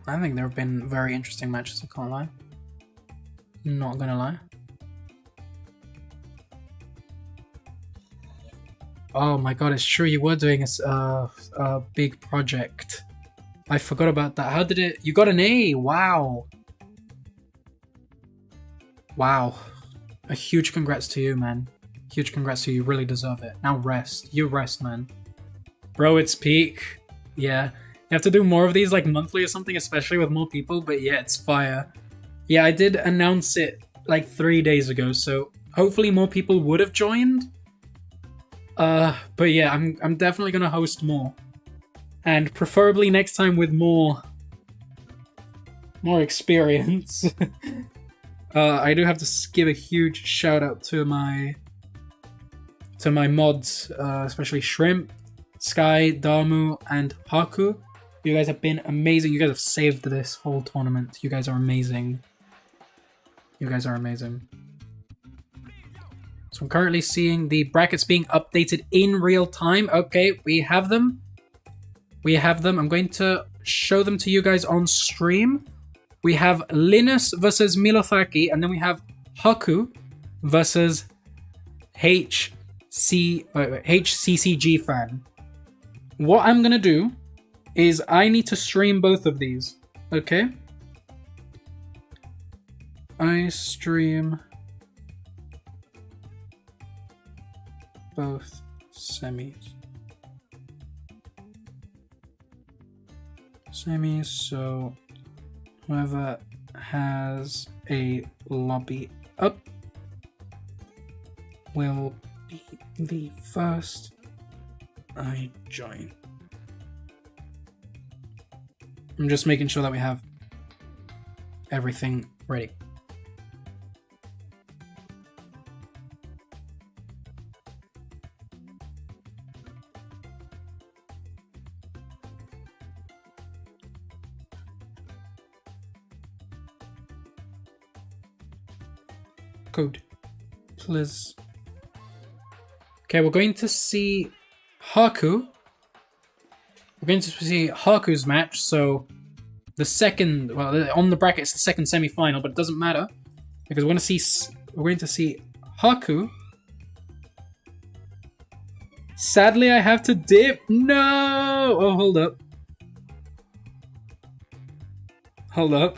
Speaker 1: I think there have been very interesting matches, I can't lie. Not gonna lie. Oh my god, it's true, you were doing a big project. I forgot about that. How did it... You got an A! Wow! Wow. A huge congrats to you, man. Huge congrats to you, you really deserve it. Now rest. You rest, man. Bro, it's peak. Yeah. You have to do more of these, like, monthly or something, especially with more people, but yeah, it's fire. Yeah, I did announce it, like, 3 days ago, so hopefully more people would have joined. But yeah, I'm definitely gonna host more, and preferably next time with more experience. I do have to give a huge shout out to my mods, especially Shrimp, Sky, Damu, and Haku. You guys have been amazing. You guys have saved this whole tournament. You guys are amazing. You guys are amazing. So I'm currently seeing the brackets being updated in real time. Okay, we have them. We have them. I'm going to show them to you guys on stream. We have Linus versus Milosaki, and then we have Haku versus HCCG fan. What I'm gonna do is I need to stream both of these. Okay? I stream both semis. So whoever has a lobby up will be the first I join. I'm just making sure that we have everything ready. Code, please. Okay, we're going to see Haku. We're going to see Haku's match, so the second, well, on the bracket it's the second semi-final, but it doesn't matter because we're going to see Haku. Sadly, I have to dip. No! Oh, hold up. Hold up.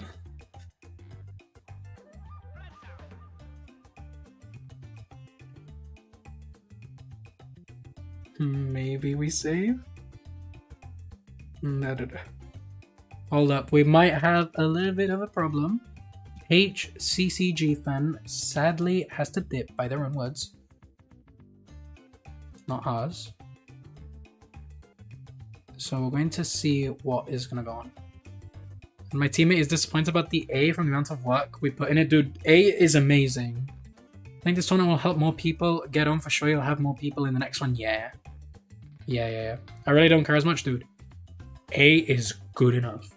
Speaker 1: Maybe we save? No. Hold up, we might have a little bit of a problem. HCCG fan sadly has to dip, by their own words. Not ours. So we're going to see what is going to go on. And my teammate is disappointed about the A from the amount of work we put in it. Dude, A is amazing. I think this tournament will help more people get on for sure. You'll have more people in the next one. Yeah. I really don't care as much, dude. A is good enough.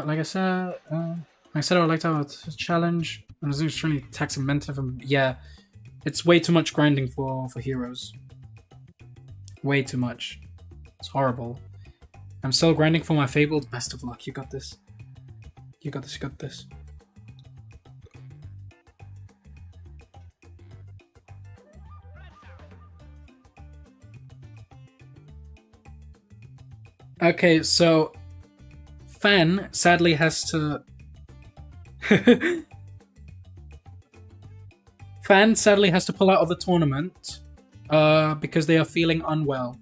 Speaker 1: Like I said, I would like to have a challenge. I was extremely tax inventive, and yeah, it's way too much grinding for heroes. Way too much. It's horrible. I'm still grinding for my fabled. Best of luck. You got this. You got this. You got this. Okay, so Fan sadly has to Fan sadly has to pull out of the tournament because they are feeling unwell.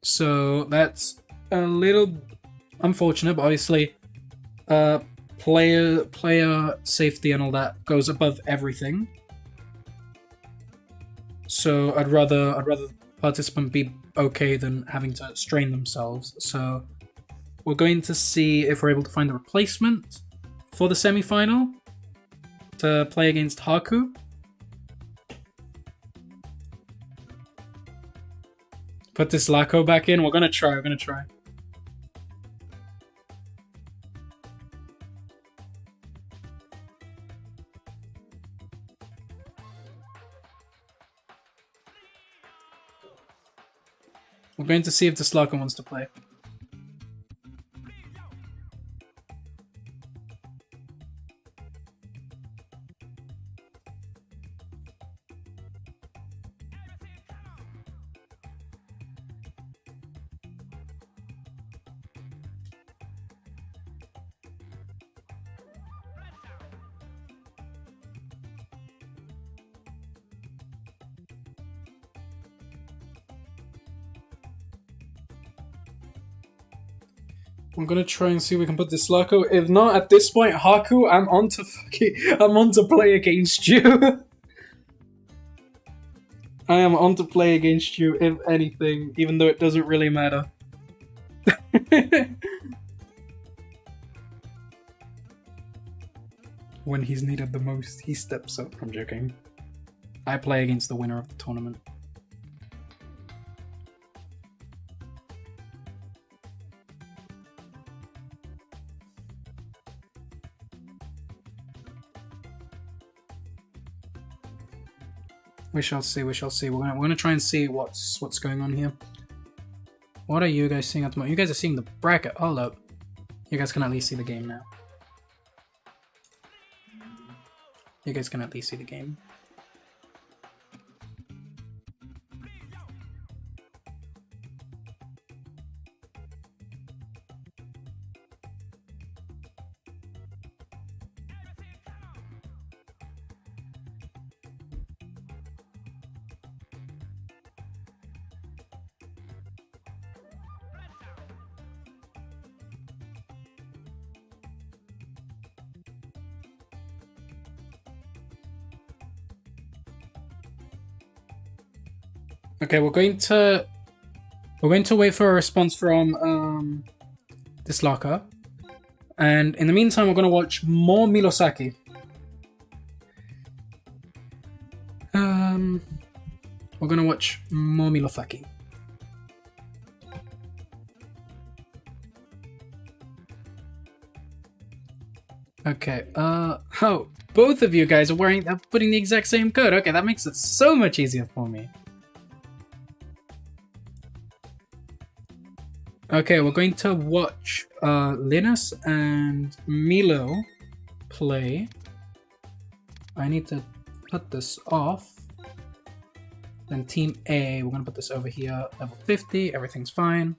Speaker 1: So that's a little unfortunate, but obviously player safety and all that goes above everything. So I'd rather the participant be okay than having to strain themselves. So we're going to see if we're able to find a replacement for the semi-final to play against Haku. Put this Dlako back in. We're gonna try. We're going to see if the Dlako wants to play. I'm gonna try and see if we can put this Dlako. If not, at this point, Haku, I'm on to play against you. I am on to play against you, if anything, even though it doesn't really matter. When he's needed the most, he steps up. I'm joking. I play against the winner of the tournament. We shall see, we shall see. We're gonna try and see what's going on here. What are you guys seeing at the moment? You guys are seeing the bracket. Hold up. You guys can at least see the game now. You guys can at least see the game. Okay, we're going to wait for a response from Dlako, and in the meantime, we're going to watch more Milosaki. We're going to watch more Milosaki. Okay. Oh, both of you guys are putting the exact same code. Okay, that makes it so much easier for me. Okay, we're going to watch Linus and Milo play. I need to put this off. Then Team A, we're going to put this over here. Level 50, everything's fine.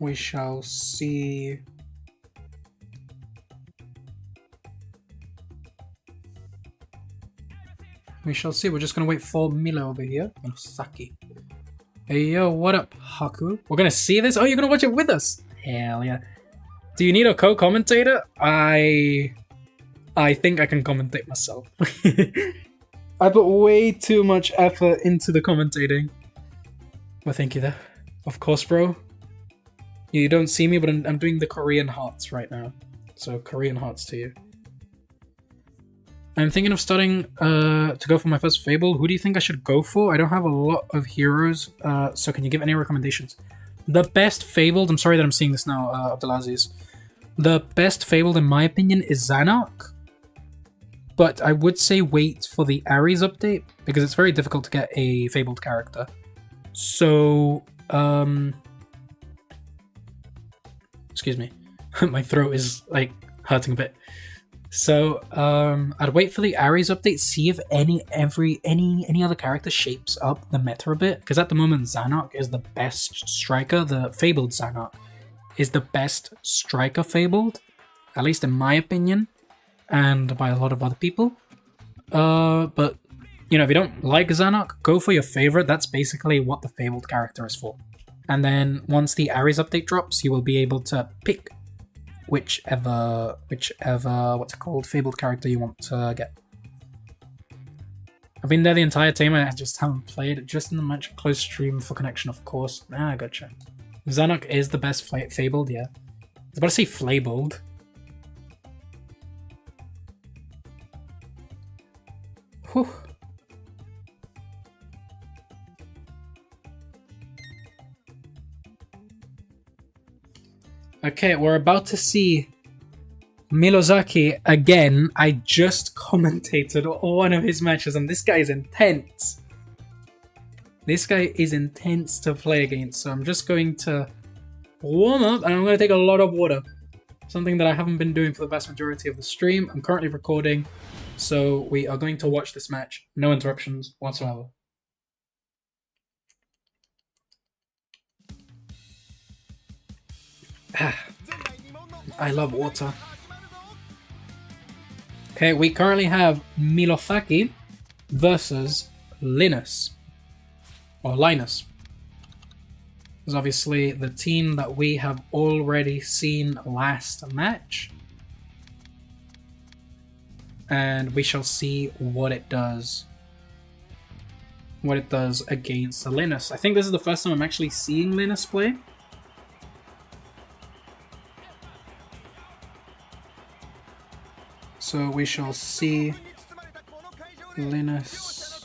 Speaker 1: We shall see. We shall see. We're just gonna wait for Milo over here. Milosaki. Hey yo, what up, Haku? We're gonna see this? Oh, you're gonna watch it with us? Hell yeah. Do you need a co-commentator? I think I can commentate myself. I put way too much effort into the commentating. Well, thank you there. Of course, bro. You don't see me, but I'm doing the Korean hearts right now. So, Korean hearts to you. I'm thinking of starting to go for my first Fable. Who do you think I should go for? I don't have a lot of heroes, so can you give any recommendations? The best Fabled, I'm sorry that I'm seeing this now, Abdelaziz. The best Fabled, in my opinion, is Zanuck. But I would say wait for the Ares update, because it's very difficult to get a Fabled character. So, excuse me. My throat is, like, hurting a bit. So, I'd wait for the Ares update, see if any other character shapes up the meta a bit, because at the moment Zanuck is the best striker. The Fabled Zanuck is the best striker Fabled, at least in my opinion, and by a lot of other people. But, you know, if you don't like Zanuck, go for your favorite. That's basically what the Fabled character is for. And then once the Ares update drops, you will be able to pick whichever what's it called, Fabled character you want to get. I've been there the entire time, I just haven't played. Just in the match, close stream for connection, of course. Ah, gotcha. Zanuck is the best Fabled, yeah. I was about to say Flabled. Whew. Okay, we're about to see Milosaki again. I just commentated one of his matches, and this guy is intense. This guy is intense to play against, so I'm just going to warm up, and I'm going to take a lot of water. Something that I haven't been doing for the vast majority of the stream. I'm currently recording, so we are going to watch this match. No interruptions whatsoever. I love water. Okay, we currently have Milosaki versus Linus. Or Linus. Is obviously the team that we have already seen last match. And we shall see what it does. What it does against Linus. I think this is the first time I'm actually seeing Linus play. So we shall see Linus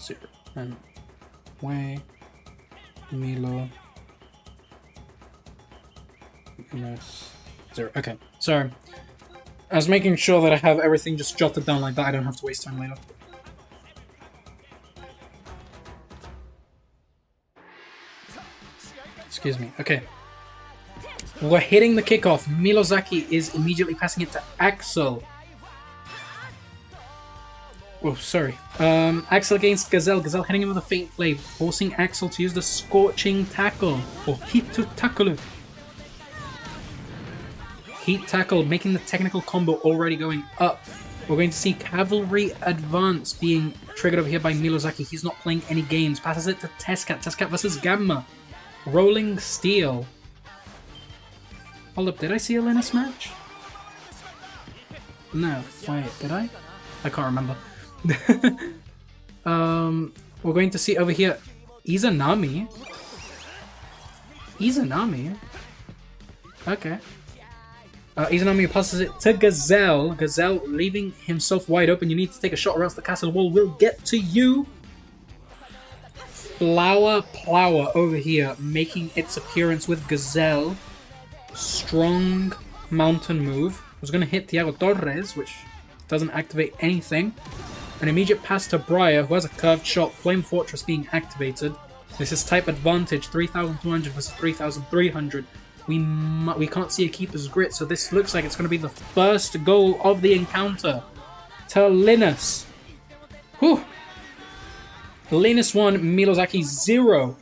Speaker 1: 0 and Way Milo Linus 0. Okay, so I was making sure that I have everything just jotted down like that. I don't have to waste time later. Excuse me. Okay. We're hitting the kickoff. Milosaki is immediately passing it to Axel. Oh, sorry. Axel against Gazelle. Gazelle hitting him with a feint play, forcing Axel to use the Scorching Tackle, or Hitu Tackle. Heat Tackle, making the technical combo already going up. We're going to see Cavalry Advance being triggered over here by Milosaki. He's not playing any games. Passes it to Testcat. Testcat versus Gamma. Rolling Steel. Hold up, did I see a Linus match? No, wait, did I? I can't remember. We're going to see over here Izanami. Izanami? Okay. Izanami passes it to Gazelle. Gazelle leaving himself wide open. You need to take a shot or else the castle wall will get to you. Flower Plower over here making its appearance with Gazelle. Strong mountain move. I was going to hit Thiago Torres, which doesn't activate anything. An immediate pass to Briar, who has a curved shot. Flame Fortress being activated. This is type advantage, 3,200 versus 3,300. We can't see a keeper's grit, so this looks like it's going to be the first goal of the encounter. To Linus. Whew. Linus 1, Milosaki 0.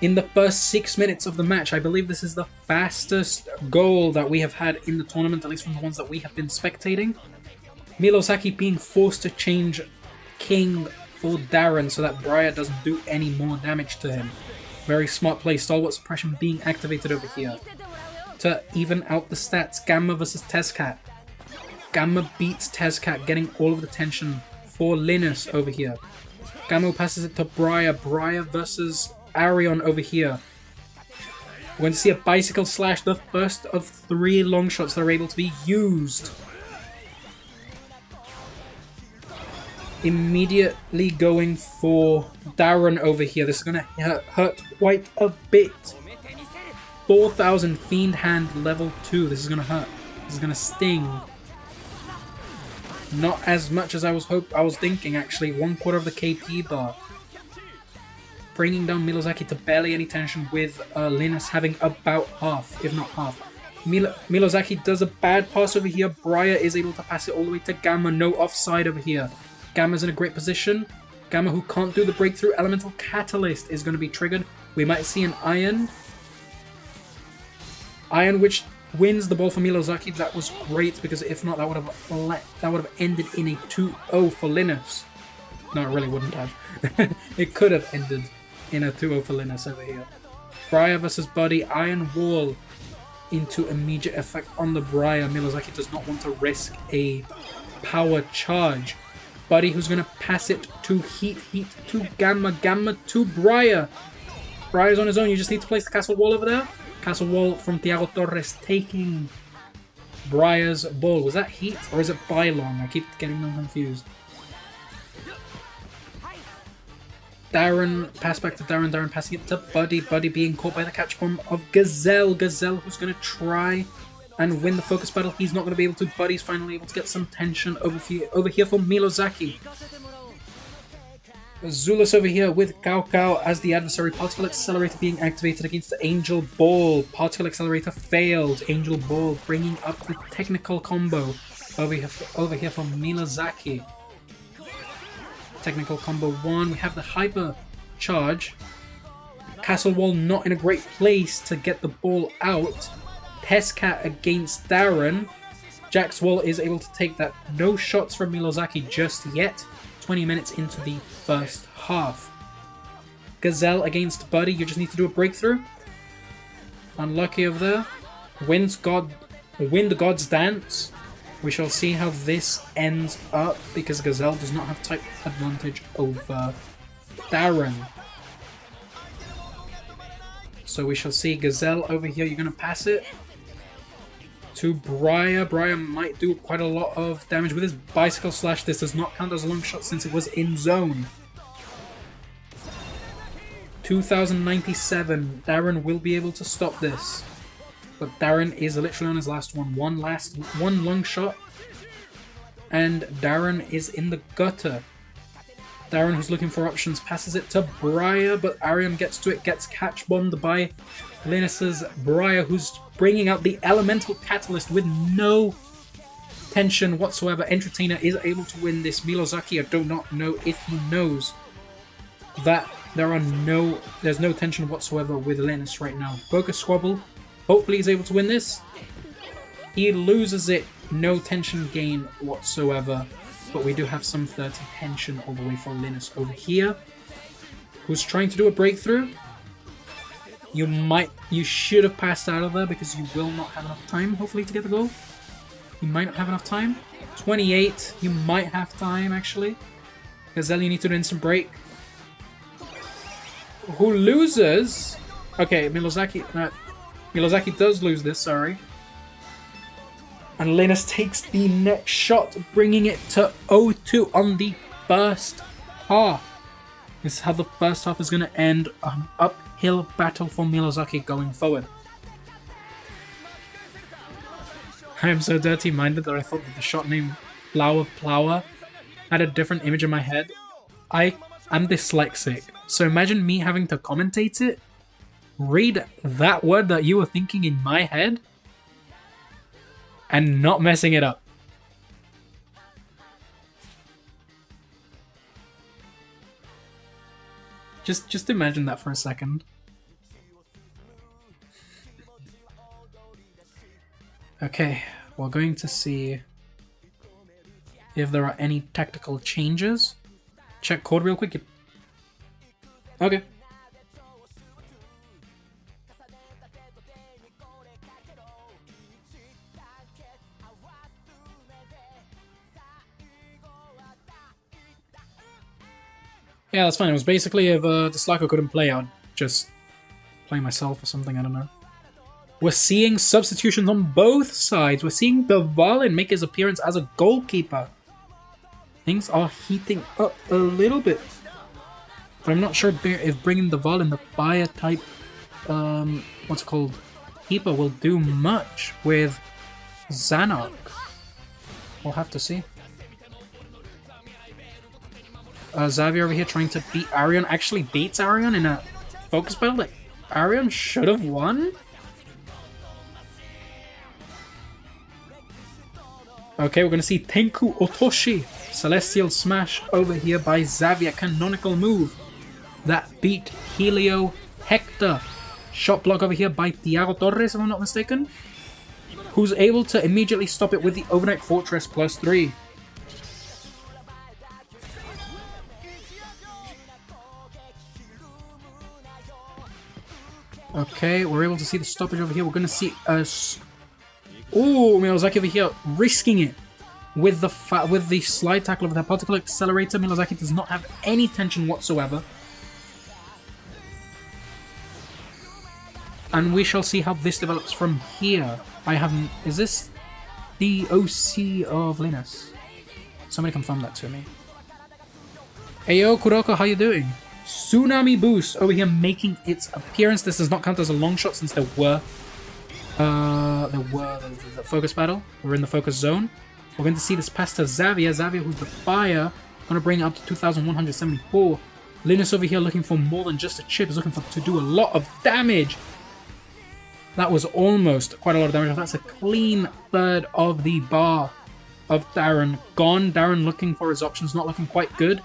Speaker 1: In the first 6 minutes of the match. I believe this is the fastest goal that we have had in the tournament, at least from the ones that we have been spectating. Milosaki being forced to change King for Darren so that Briar doesn't do any more damage to him. Very smart play. Stalwart Suppression being activated over here to even out the stats. Gamma versus Testcat. Gamma beats Testcat, getting all of the tension for Linus over here. Gamma passes it to Briar. Briar versus Arion over here. We're going to see a Bicycle Slash, the first of 3 long shots that are able to be used. Immediately going for Darren over here. This is going to hurt quite a bit. 4,000 Fiend Hand level 2. This is going to hurt. This is going to sting. Not as much as I was thinking actually. 1/4 of the KP bar. Bringing down Milosaki to barely any tension with Linus having about half, if not half. Milosaki does a bad pass over here. Briar is able to pass it all the way to Gamma. No offside over here. Gamma's in a great position. Gamma, who can't do the breakthrough elemental catalyst, is going to be triggered. We might see an Iron. Iron, which wins the ball for Milosaki. That was great, because if not, that would have ended in a 2-0 for Linus. No, it really wouldn't have. It could have ended in a 2-0 for Linus over here. Briar versus Buddy. Iron Wall into immediate effect on the Briar. Milosaki does not want to risk a power charge. Buddy, who's going to pass it to Heat to Gamma, Gamma to Briar. Briar's on his own. You just need to place the castle wall over there. Castle wall from Thiago Torres taking Briar's ball. Was that Heat or is it Bylong? I keep getting them confused. Darren, pass back to Darren. Darren passing it to Buddy. Buddy being caught by the catch bomb of Gazelle. Gazelle, who's going to try and win the focus battle. He's not going to be able to. Buddy's finally able to get some tension over here for Milosaki. Zulus over here with Cao Cao as the adversary. Particle Accelerator being activated against the Angel Ball. Particle Accelerator failed. Angel Ball bringing up the technical combo over here for Milosaki. Technical combo 1. We have the Hyper Charge. Castle Wall not in a great place to get the ball out. Testcat against Darren. Jack's Wall is able to take that. No shots from Milosaki just yet. 20 minutes into the first half. Gazelle against Buddy, you just need to do a breakthrough. Unlucky over there. Wind God's Dance. We shall see how this ends up because Gazelle does not have type advantage over Darren. So we shall see Gazelle over here. You're going to pass it to Briar. Briar might do quite a lot of damage with his bicycle slash. This does not count as a long shot since it was in zone. 2097. Darren will be able to stop this. But Darren is literally on his last one. One long shot. And Darren is in the gutter. Darren, who's looking for options, passes it to Briar, but Ariam gets to it, gets catch bombed by Linus's Briar, who's bringing out the Elemental Catalyst with no tension whatsoever. Entertainer is able to win this. Milosaki, I do not know if he knows that there's no tension whatsoever with Linus right now. Focus Squabble. Hopefully he's able to win this. He loses it. No tension gain whatsoever. But we do have some 30 tension all the way for Linus over here, who's trying to do a breakthrough. You should have passed out of there because you will not have enough time, hopefully, to get the goal. You might not have enough time. 28, you might have time, actually. Gazelle, you need to do an instant break. Who loses? Okay, Milosaki does lose this, sorry. And Linus takes the next shot, bringing it to 0-2 on the first half. This is how the first half is going to end. An uphill battle for Milosaki going forward. I am so dirty-minded that I thought that the shot name Flower Plower had a different image in my head. I'm dyslexic, so imagine me having to commentate it, read that word that you were thinking in my head, and not messing it up. Just imagine that for a second. Okay, we're going to see if there are any tactical changes. Check code real quick. Okay. Yeah, that's fine. It was basically if Dlako couldn't play, I'd just play myself or something, I don't know. We're seeing substitutions on both sides. We're seeing Bevalin make his appearance as a goalkeeper. Things are heating up a little bit. But I'm not sure if bringing Bevalin, the fire type, what's it called, keeper, will do much with Xanark. We'll have to see. Xavier over here trying to beat Arion. Actually beats Arion in a focus battle that Arion should have won? Okay, we're going to see Tenku Otoshi. Celestial Smash over here by Xavier. Canonical move that beat Helio Hector. Shot block over here by Thiago Torres, if I'm not mistaken, who's able to immediately stop it with the Overnight Fortress +3. Okay, we're able to see the stoppage over here. We're going to see us. Oh, Milosaki over here risking it with the slide tackle of the particle accelerator. Milosaki does not have any tension whatsoever. And we shall see how this develops from here. Is this the OC of Linus? Somebody confirm that to me. Ayo, Kuroko, how you doing? Tsunami Boost over here making its appearance. This does not count as a long shot since there were the focus battle. We're in the focus zone. We're going to see this pass to Xavier. Xavier, who's the fire, going to bring it up to 2,174. Linus over here looking for more than just a chip. Is looking to do a lot of damage. That was almost quite a lot of damage. That's a clean third of the bar of Darren gone. Darren looking for his options, not looking quite good.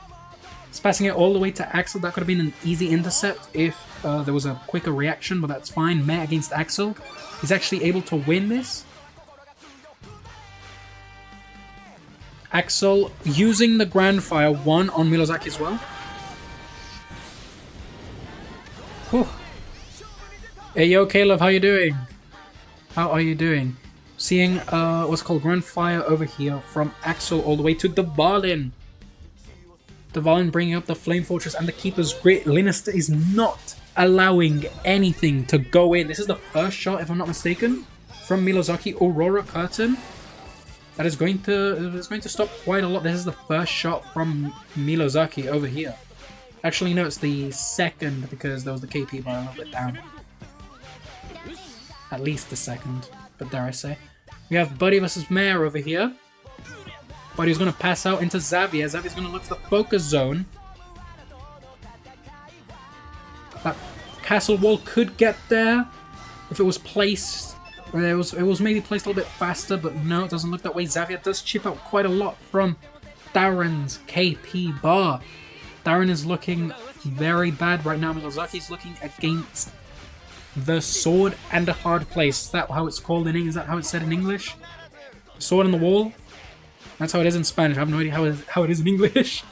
Speaker 1: He's passing it all the way to Axel. That could have been an easy intercept if there was a quicker reaction, but that's fine. Meh against Axel. He's actually able to win this. Axel using the Grand Fire 1 on Milosaki as well. Whew. Hey, yo, Caleb, how you doing? How are you doing? Seeing what's called Grand Fire over here from Axel all the way to Dvalin. Dvalin bringing up the Flame Fortress and the Keeper's Grit. Linus is not allowing anything to go in. This is the first shot, if I'm not mistaken, from Milosaki. Aurora Curtain. That is going to stop quite a lot. This is the first shot from Milosaki over here. Actually, no, it's the second because there was the KP bar a little bit down. At least the second, but dare I say. We have Buddy versus Mare over here. Buddy's going to pass out into Xavier. Xavier's going to look for the focus zone. That castle wall could get there if it was placed. It was maybe placed a little bit faster, but no, it doesn't look that way. Xavier does chip out quite a lot from Darren's KP bar. Darren is looking very bad right now. Milosaki's looking against the sword and a hard place. Is that how it's called in English? Is that how it's said in English? Sword on the wall? That's how it is in Spanish. I have no idea how it is in English.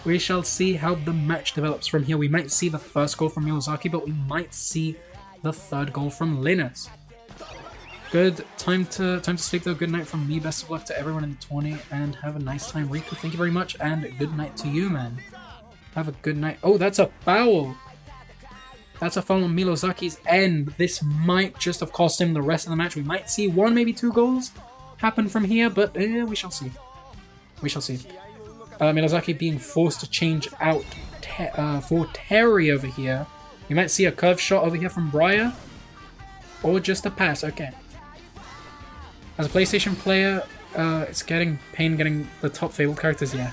Speaker 1: We shall see how the match develops from here. We might see the first goal from Milosaki, but we might see the third goal from Linus. Good. Time to sleep though. Good night from me. Best of luck to everyone in the tourney and have a nice time. Riku, thank you very much, and good night to you, man. Have a good night. Oh, that's a foul! That's a foul on Milosaki's end. This might just have cost him the rest of the match. We might see one, maybe two goals happen from here, but we shall see. We shall see. Milosaki being forced to change out for Terry over here. You might see a curve shot over here from Briar. Or just a pass, okay. As a PlayStation player, it's getting pain getting the top Fabled characters, yeah.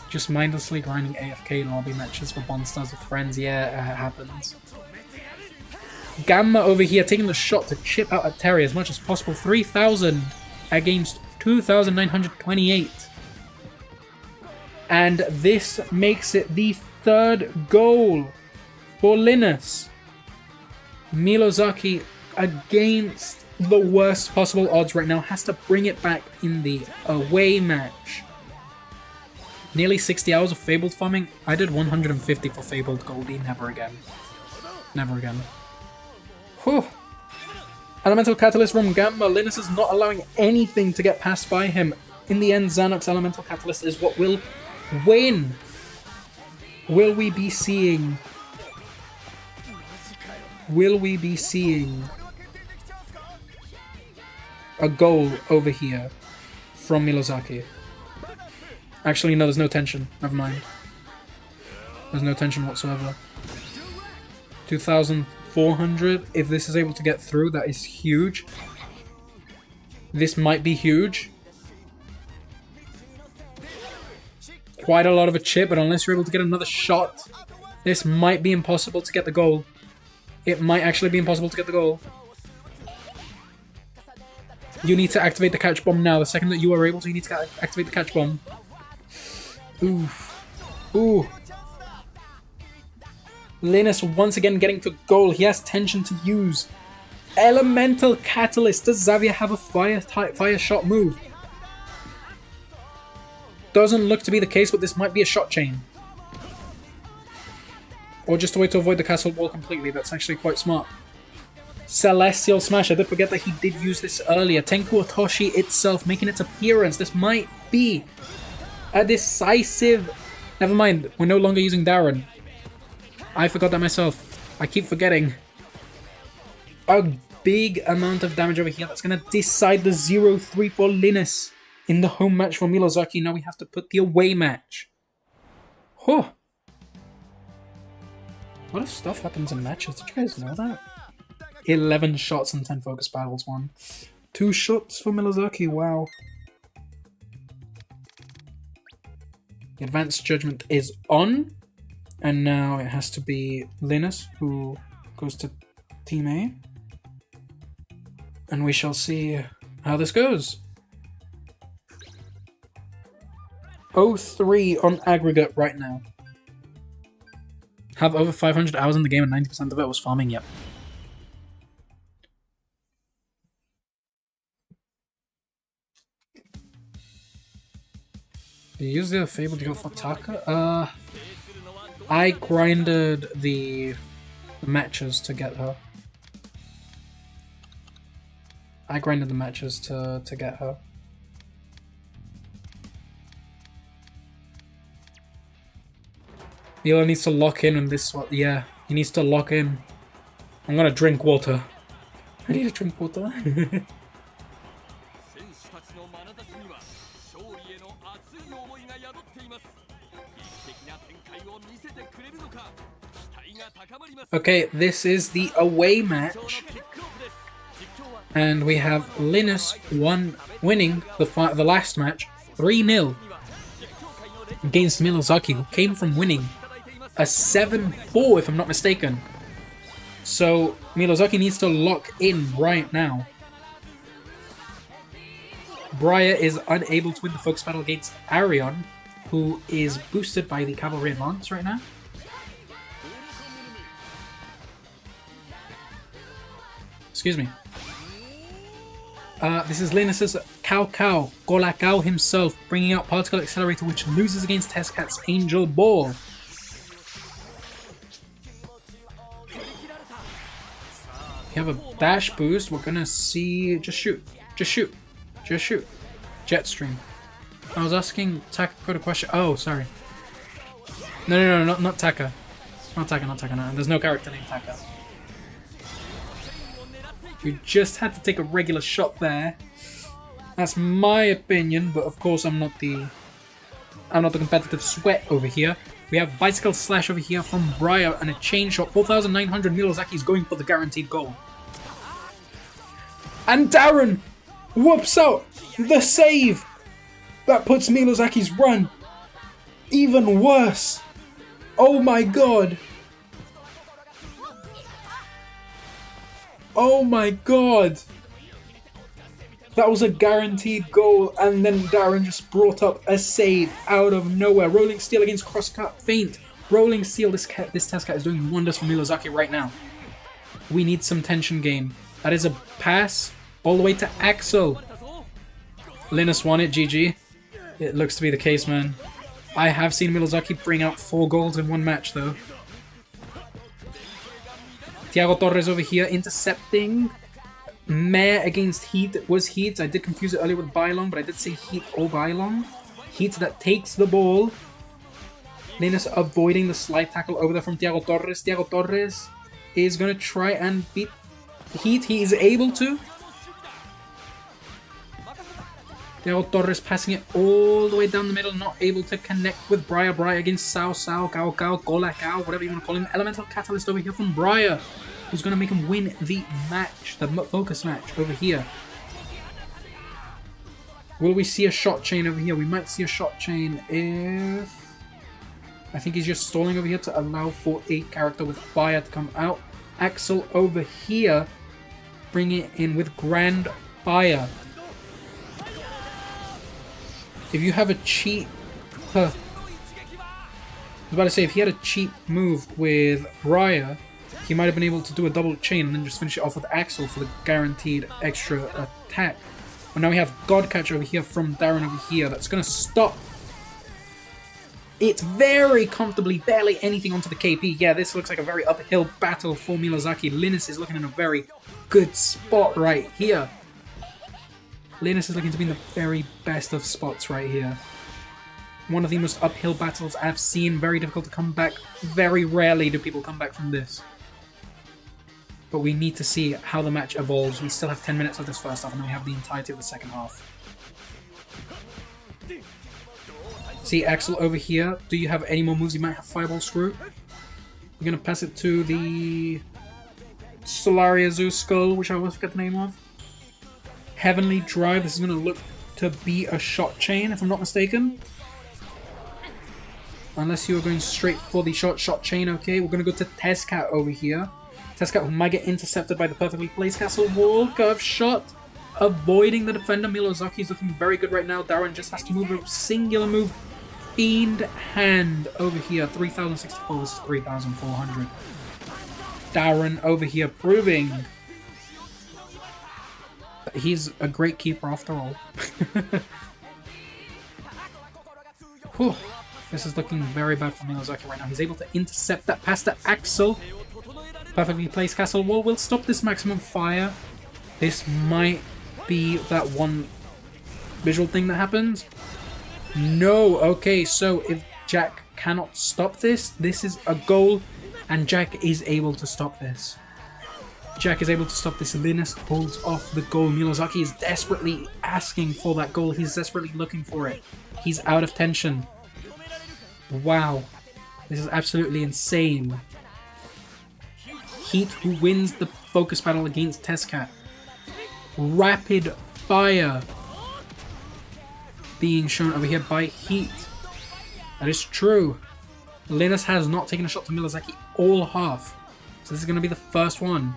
Speaker 1: Just mindlessly grinding AFK in lobby matches for Bond Stars with friends, yeah, it happens. Gamma over here taking the shot to chip out at Terry as much as possible. 3,000 against 2,928. And this makes it the third goal for Linus. Milosaki, against the worst possible odds right now, has to bring it back in the away match. Nearly 60 hours of Fabled farming. I did 150 for Fabled Goldie. Never again. Never again. Whew. Elemental Catalyst from Gamma. Linus is not allowing anything to get passed by him. In the end, Xanox Elemental Catalyst is what will win. Will we be seeing... Will we be seeing a goal over here from Milosaki? Actually, no, there's no tension. Never mind. There's no tension whatsoever. 2,400. If this is able to get through, that is huge. This might be huge. Quite a lot of a chip, but unless you're able to get another shot, this might be impossible to get the goal. It might actually be impossible to get the goal. You need to activate the catch bomb now. The second that you are able to, you need to activate the catch bomb. Ooh. Ooh. Linus once again getting to goal. He has tension to use. Elemental Catalyst. Does Xavier have a fire shot move? Doesn't look to be the case, but this might be a shot chain. Or just a way to avoid the castle wall completely. That's actually quite smart. Celestial Smash. I did forget that he did use this earlier. Tenku Otoshi itself making its appearance. This might be a decisive... Never mind. We're no longer using Darren. I forgot that myself. I keep forgetting. A big amount of damage over here. That's going to decide the 0-3 for Linus. In the home match for Milosaki. Now we have to put the away match. Huh. A lot of stuff happens in matches. Did you guys know that? 11 shots and 10 focus battles won. 2 shots for Milosaki. Wow. The advanced judgment is on. And now it has to be Linus who goes to Team A. And we shall see how this goes. 0-3 on aggregate right now. Have over 500 hours in the game and 90% of it was farming, yep. You use the Fable to go for Taka? I grinded the matches to get her. I grinded the matches to get her. Milo needs to lock in on this one. Yeah, he needs to lock in. I'm gonna drink water. I need to drink water. Okay, this is the away match. And we have Linus winning the last match 3-0 against Milosaki, who came from winning a 7-4 if I'm not mistaken. So Milosaki needs to lock in right now. Briar is unable to win the focus battle against Arion, who is boosted by the Cavalry Advance right now. Excuse me. This is Linus's Dlako himself, bringing out Particle Accelerator, which loses against Tezcat's Angel Ball. You have a dash boost. We're gonna see. Just shoot. Just shoot. Just shoot. Jetstream. I was asking Taka a question. Oh, sorry. No, not Taka. Not Taka, no. There's no character named Taka. You just had to take a regular shot there. That's my opinion, but of course I'm not the competitive sweat over here. We have Bicycle Slash over here from Briar and a chain shot. 4,900. Milosaki is going for the guaranteed goal. And Darren whoops out the save. That puts Milosaki's run even worse. Oh my god. Oh my god! That was a guaranteed goal, and then Darren just brought up a save out of nowhere. Rolling Steel against Crosscut Feint. Rolling Steel, this Tezcat is doing wonders for Milosaki right now. We need some tension gain. That is a pass all the way to Axel. Linus won it, GG. It looks to be the case, man. I have seen Milosaki bring out 4 goals in one match, though. Thiago Torres over here intercepting. Mare against Heat. It was Heat. I did confuse it earlier with Bylong, but I did say Heat or Bylong. Heat that takes the ball. Linus avoiding the slide tackle over there from Thiago Torres. Thiago Torres is going to try and beat Heat. He is able to. Thiago Torres passing it all the way down the middle, not able to connect with Briar. Briar against Sao, Dlako, whatever you want to call him. Elemental Catalyst over here from Briar, who's going to make him win the match, the focus match over here. Will we see a shot chain over here? We might see a shot chain if... I think he's just stalling over here to allow for a character with fire to come out. Axel over here, bring it in with Grand Fire. If you have a cheap... I was about to say, if he had a cheap move with Briar, he might have been able to do a double chain and then just finish it off with Axel for the guaranteed extra attack. But now we have Godcatch over here from Darren over here. That's going to stop. It's very comfortably, barely anything onto the KP. Yeah, this looks like a very uphill battle for Milosaki. Linus is looking in a very good spot right here. Linus is looking to be in the very best of spots right here. One of the most uphill battles I've seen. Very difficult to come back. Very rarely do people come back from this. But we need to see how the match evolves. We still have 10 minutes of this first half, and then we have the entirety of the second half. See Axel over here. Do you have any more moves? You might have Fireball Screw. We're going to pass it to the Solaria Zoo Skull, which I always forget the name of. Heavenly Drive. This is going to look to be a shot chain, if I'm not mistaken. Unless you are going straight for the shot chain. Okay, we're going to go to Tezcat over here. Tezcat, who might get intercepted by the perfectly placed castle wall. Curve shot. Avoiding the defender. Milosaki is looking very good right now. Darren just has to move a singular move. Fiend Hand over here. 3,064 versus 3,400. Darren over here proving he's a great keeper after all. Whew. This is looking very bad for Milosaki right now. He's able to intercept that past the Axel. Perfectly placed castle wall will stop this maximum fire. This might be that one visual thing that happens. No, okay, so if Jack cannot stop this, this is a goal, and Jack is able to stop this. Jack is able to stop this. Linus holds off the goal. Milosaki is desperately asking for that goal. He's desperately looking for it. He's out of tension. Wow. This is absolutely insane. Heat, who wins the focus battle against Testcat. Rapid fire being shown over here by Heat. That is true. Linus has not taken a shot to Milosaki all half. So this is going to be the first one.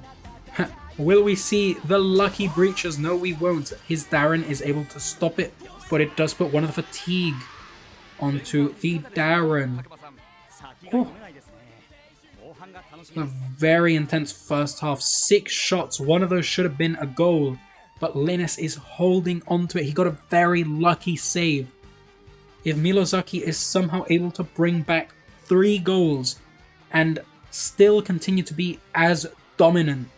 Speaker 1: Will we see the lucky breaches? No, we won't. His Darren is able to stop it, but it does put one of the fatigue onto the Darren. Oh. A very intense first half. 6 shots. One of those should have been a goal, but Linus is holding onto it. He got a very lucky save. If Milosaki is somehow able to bring back 3 goals and still continue to be as dominant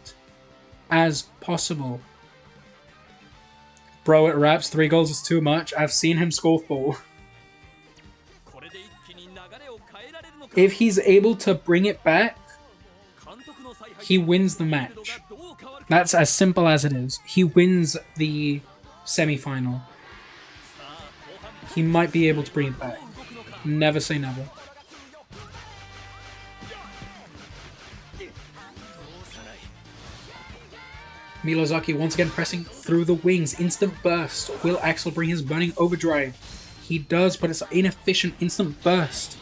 Speaker 1: as possible. Bro, it wraps. 3 goals is too much. I've seen him score 4. If he's able to bring it back, he wins the match. That's as simple as it is. He wins the semi-final. He might be able to bring it back. Never say never. Milosaki once again pressing through the wings. Instant burst. Will Axel bring his burning overdrive? He does, but it's an inefficient instant burst.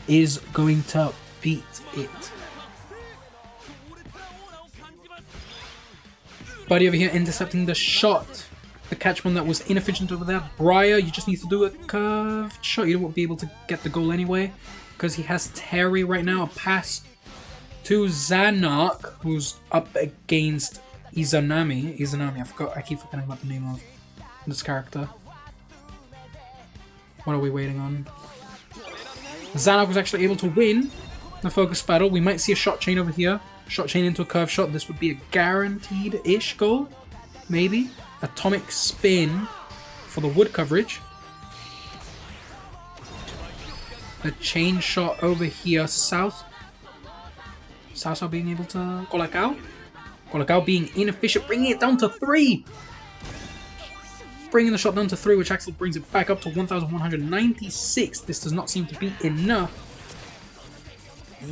Speaker 1: Is going to beat it. Buddy over here intercepting the shot. The catch one that was inefficient over there. Briar, you just need to do a curved shot. You won't be able to get the goal anyway, because he has Terry right now. A pass to Zanark, who's up against Izanami. I keep forgetting about the name of this character. What are we waiting on? Zanark was actually able to win the focus battle. We might see a shot chain over here. Shot chain into a curve shot. This would be a guaranteed-ish goal. Maybe. Atomic spin for the wood coverage. The chain shot over here. South being able to... Colacao being inefficient. Bringing it down to 3. Bringing the shot down to 3, which Axel brings it back up to 1,196. This does not seem to be enough.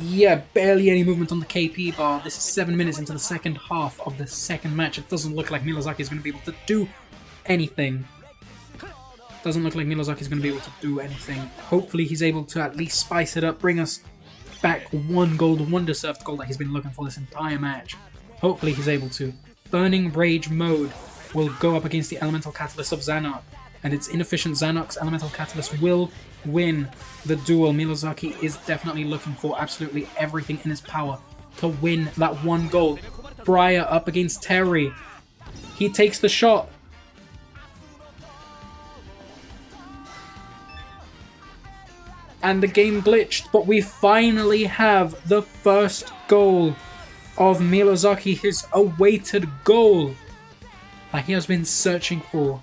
Speaker 1: Yeah, barely any movement on the KP bar. This is 7 minutes into the second half of the second match. It doesn't look like Milosaki is going to be able to do anything. Hopefully he's able to at least spice it up, bring us back 1 goal, the one deserved goal that he's been looking for this entire match. Hopefully he's able to. Burning Rage mode will go up against the Elemental Catalyst of Zanark, and its inefficient Zanark's Elemental Catalyst will win the duel. Milosaki is definitely looking for absolutely everything in his power to win that 1 goal. Briar up against Terry. He takes the shot. And the game glitched, but we finally have the first goal of Milosaki, his awaited goal that he has been searching for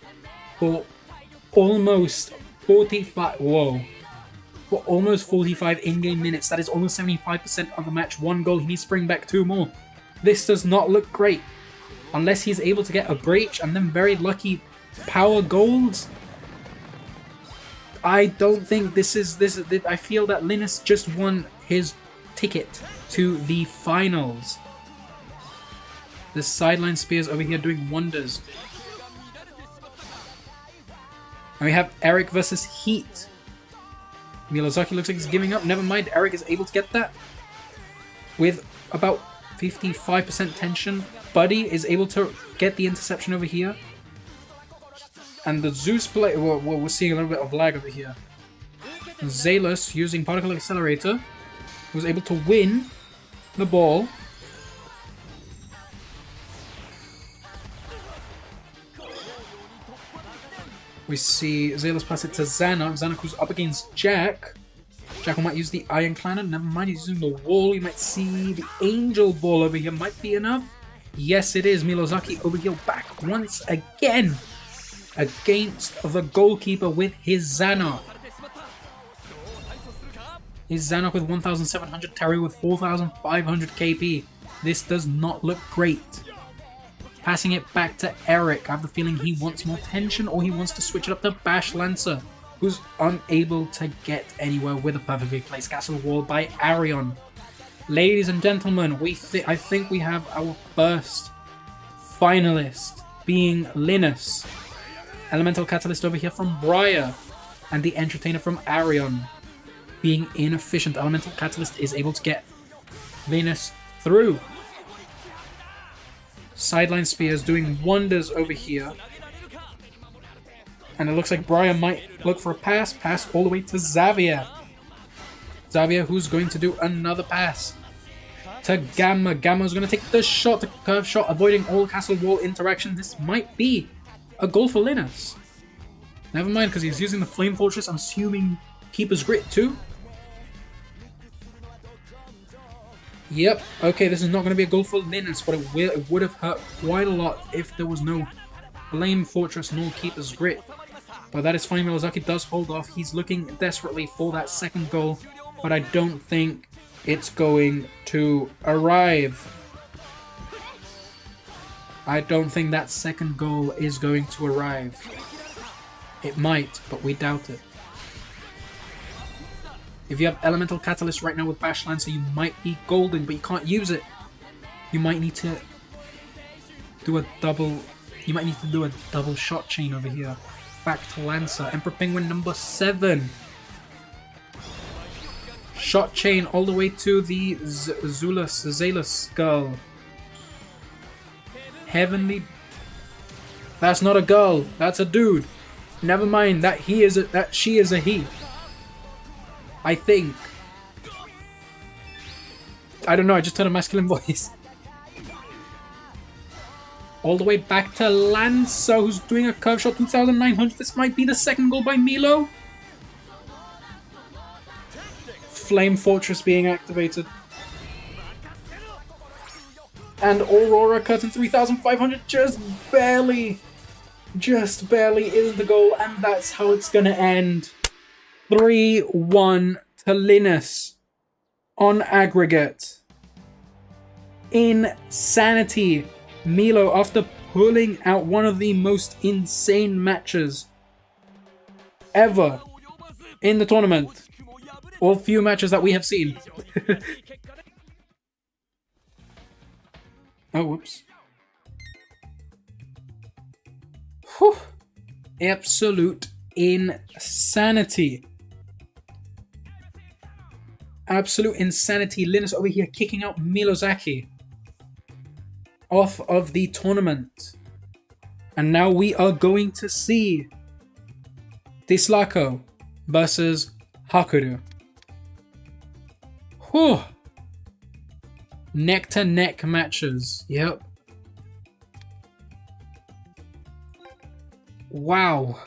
Speaker 1: almost 45 in-game minutes. That is almost 75% of the match. 1 goal. He needs to bring back 2 more. This does not look great unless he's able to get a breach and then very lucky power goals. I don't think this is I feel that Linus just won his ticket to the finals. The sideline spears over here doing wonders. And we have Eric versus Heat. Milosaki looks like he's giving up. Never mind, Eric is able to get that with about 55% tension. Buddy is able to get the interception over here. And the Zeus play... Well, we're seeing a little bit of lag over here. Zalus using Particle Accelerator was able to win the ball. We see Zaylas pass it to Zanak. Zanak who's up against Jack. Jack might use the Iron Clanner. Never mind, he's using the wall. You might see the Angel Ball over here. Might be enough. Yes, it is. Milosaki over here back once again against the goalkeeper with his Zanak. His Zanak with 1,700, Terry with 4,500 KP. This does not look great. Passing it back to Eric. I have the feeling he wants more tension, or he wants to switch it up to Bash Lancer, who's unable to get anywhere with a perfectly placed castle wall by Arion. Ladies and gentlemen, I think we have our first finalist, being Linus. Elemental Catalyst over here from Briar, and the Entertainer from Arion. Being inefficient, Elemental Catalyst is able to get Linus through. Sideline Spears doing wonders over here. And it looks like Briar might look for a pass. Pass all the way to Xavier. Xavier who's going to do another pass to Gamma. Gamma's going to take the shot, the curve shot, avoiding all castle wall interaction. This might be a goal for Linus. Never mind, because he's using the Flame Fortress. I'm assuming Keeper's Grit too. Yep, okay, this is not going to be a goal for Linus, but it would have hurt quite a lot if there was no Flame Fortress nor Keeper's Grit. But that is fine. Milosaki does hold off. He's looking desperately for that second goal, but I don't think it's going to arrive. I don't think that second goal is going to arrive. It might, but we doubt it. If you have Elemental Catalyst right now with Bash Lancer, you might be golden, but you can't use it. You might need to do a double... You might need to do a double shot chain over here. Back to Lancer. Emperor Penguin number 7. Shot chain all the way to the Zaylas girl. Heavenly... That's not a girl. That's a dude. Never mind. That she is a he. I think. I don't know, I just heard a masculine voice. All the way back to Lancer, who's doing a curve shot, 2,900. This might be the second goal by Milo. Flame Fortress being activated. And Aurora Curtain, 3,500, just barely isn't the goal, and that's how it's gonna end. 3-1 to Linus on aggregate. Insanity. Milo, after pulling out one of the most insane matches ever in the tournament, or few matches that we have seen. Oh, whoops. Whew. Absolute insanity. Absolute insanity. Linus over here kicking out Milosaki off of the tournament. And now we are going to see Dlako versus Haku. Whew. Neck to neck matches. Yep. Wow.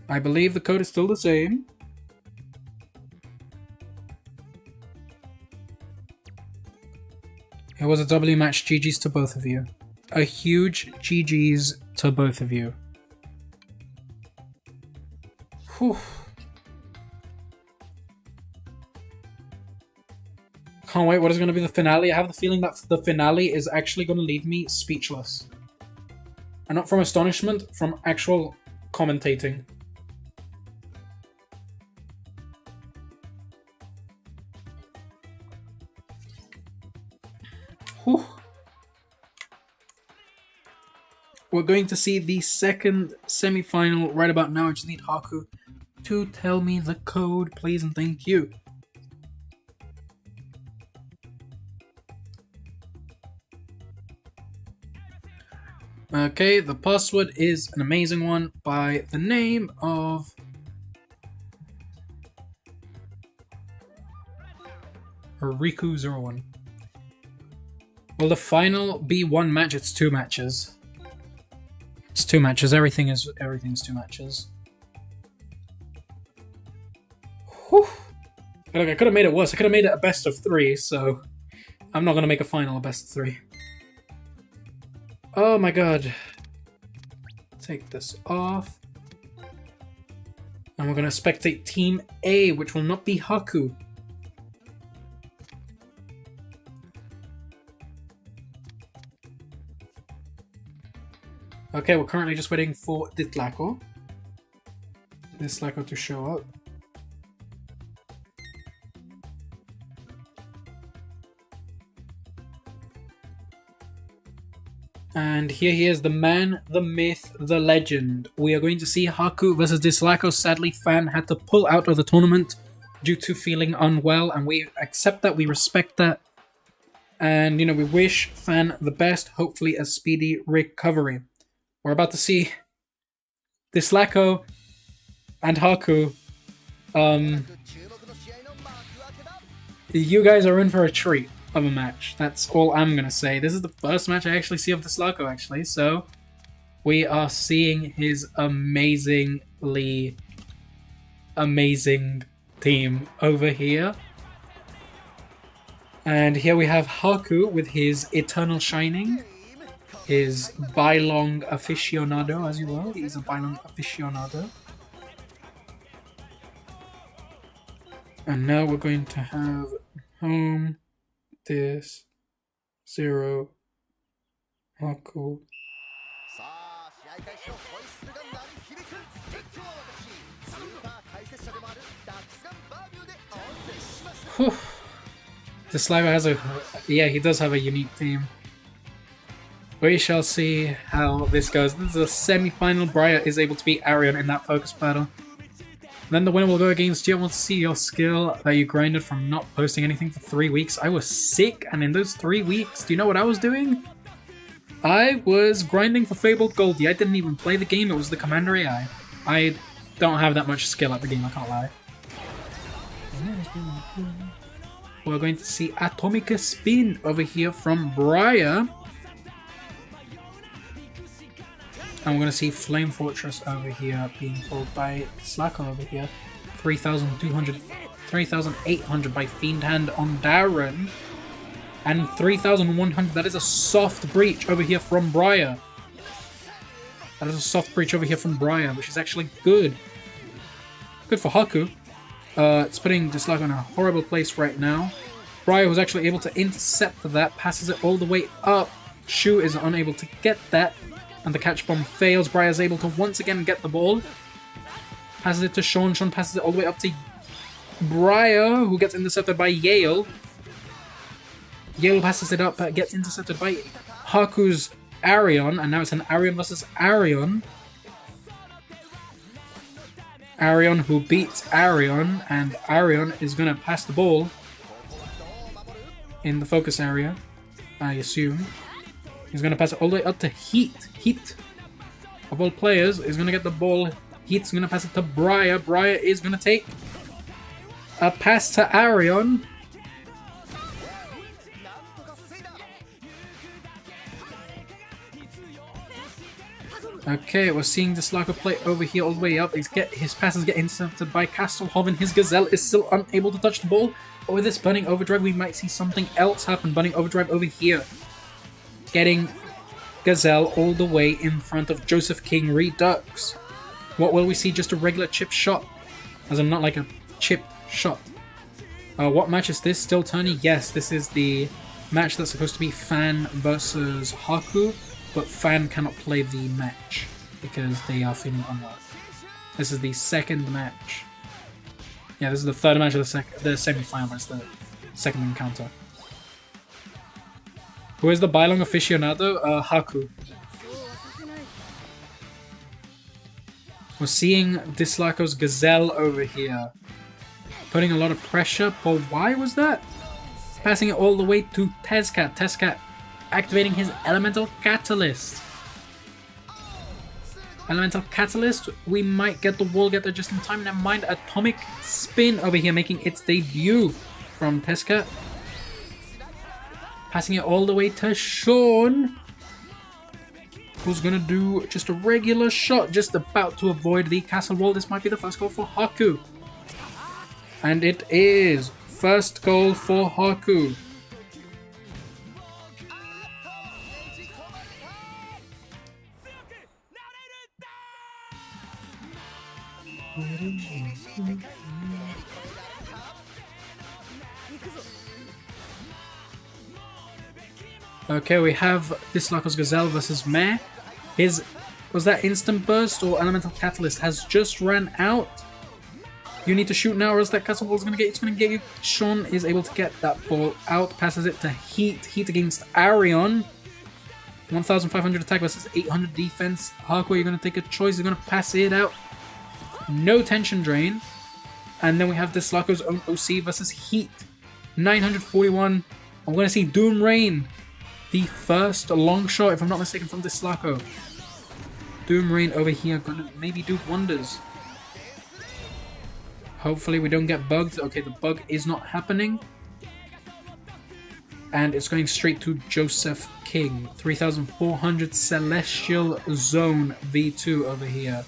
Speaker 1: I believe the code is still the same. It was a W match. GG's to both of you. A huge GG's to both of you. Whew. Can't wait. What is going to be the finale? I have the feeling that the finale is actually going to leave me speechless. And not from astonishment, from actual commentating. Whew. We're going to see the second semi-final right about now. I just need Haku to tell me the code, please, and thank you. Okay, the password is an amazing one by the name of Riku01. Will the final be one match? It's two matches. It's 2 matches. Everything's 2 matches. Whew. Look, I could have made it worse. I could have made it a best of 3, so I'm not gonna make a final a best of 3. Oh my god. Take this off. And we're gonna spectate Team A, which will not be Haku. Okay, we're currently just waiting for Dlako to show up. And here he is, the man, the myth, the legend. We are going to see Haku versus Dlako. Sadly, Fan had to pull out of the tournament due to feeling unwell, and we accept that, we respect that. And, you know, we wish Fan the best, hopefully a speedy recovery. We're about to see Dlako and Haku. You guys are in for a treat of a match. That's all I'm gonna say. This is the first match I actually see of Dlako, actually, so we are seeing his amazingly amazing team over here. And here we have Haku with his Eternal Shining, his Bylong aficionado, as you will. He's a Bylong aficionado. And now we're going to have home, this, 0, Haku. Whew. Dlako has a... yeah, he does have a unique team. We shall see how this goes. This is a semi-final. Briar is able to beat Arion in that focus battle. Then the winner will go against you. I want to see your skill that you grinded from not posting anything for 3 weeks. I was sick, and in those 3 weeks, do you know what I was doing? I was grinding for Fabled Goldie. I didn't even play the game. It was the Commander AI. I don't have that much skill at the game, I can't lie. We're going to see Atomic Spin over here from Briar. And we're going to see Flame Fortress over here being pulled by Dlako over here. 3,200, 3,800 by Fiend Hand on Darren. And 3,100, that is a soft breach over here from Briar. That is a soft breach over here from Briar, which is actually good. Good for Haku. It's putting Dlako in a horrible place right now. Briar was actually able to intercept that, passes it all the way up. Shu is unable to get that. And the catch bomb fails. Briar is able to once again get the ball. Passes it to Sean. Sean passes it all the way up to Briar, who gets intercepted by Yale. Yale passes it up, but gets intercepted by Haku's Arion. And now it's an Arion versus Arion. Arion who beats Arion. And Arion is going to pass the ball in the focus area, I assume. He's going to pass it all the way up to Heat. Heat, of all players, is going to get the ball. Heat's going to pass it to Briar. Briar is going to take a pass to Arion. Okay, we're seeing Dlako play over here all the way up. His passes get intercepted by Castelhoven. His Gazelle is still unable to touch the ball. But with this Burning Overdrive, we might see something else happen. Burning Overdrive over here, getting Gazelle all the way in front of Joseph King Redux. What will we see? Just a regular chip shot. As in, not like a chip shot. What match is this? Still Tony? Yes, this is the match that's supposed to be Fan versus Haku. But Fan cannot play the match because they are feeling unwell. This is the second match. Yeah, this is the third match of the semi-final. It's the second encounter. Who is the Bylong aficionado? Haku. We're seeing Dlako's Gazelle over here, putting a lot of pressure. But why was that? Passing it all the way to Tezcat. Tezcat activating his Elemental Catalyst. Elemental Catalyst. We might get the wall getter just in time. Never mind. Atomic Spin over here making its debut from Tezcat. Passing it all the way to Sean. who's gonna do just a regular shot, just about to avoid the castle wall. This might be the first goal for Haku. And it is first goal for Haku. Okay, we have Dlako's Gazelle versus Mare. Was that instant burst or elemental catalyst has just ran out. You need to shoot now or else that castle ball is gonna get you. Sean is able to get that ball out, passes it to Heat. Heat against Arion. 1,500 attack versus 800 defense. Haku, you're gonna take a choice, you're gonna pass it out. No tension drain. And then we have Dlako's own OC versus Heat. 941. I'm gonna see Doom Rain. The first long shot, if I'm not mistaken, from Dlako. Doom Rain over here, gonna maybe do wonders. Hopefully we don't get bugged. Okay, the bug is not happening. And it's going straight to Joseph King. 3,400 Celestial Zone V2 over here.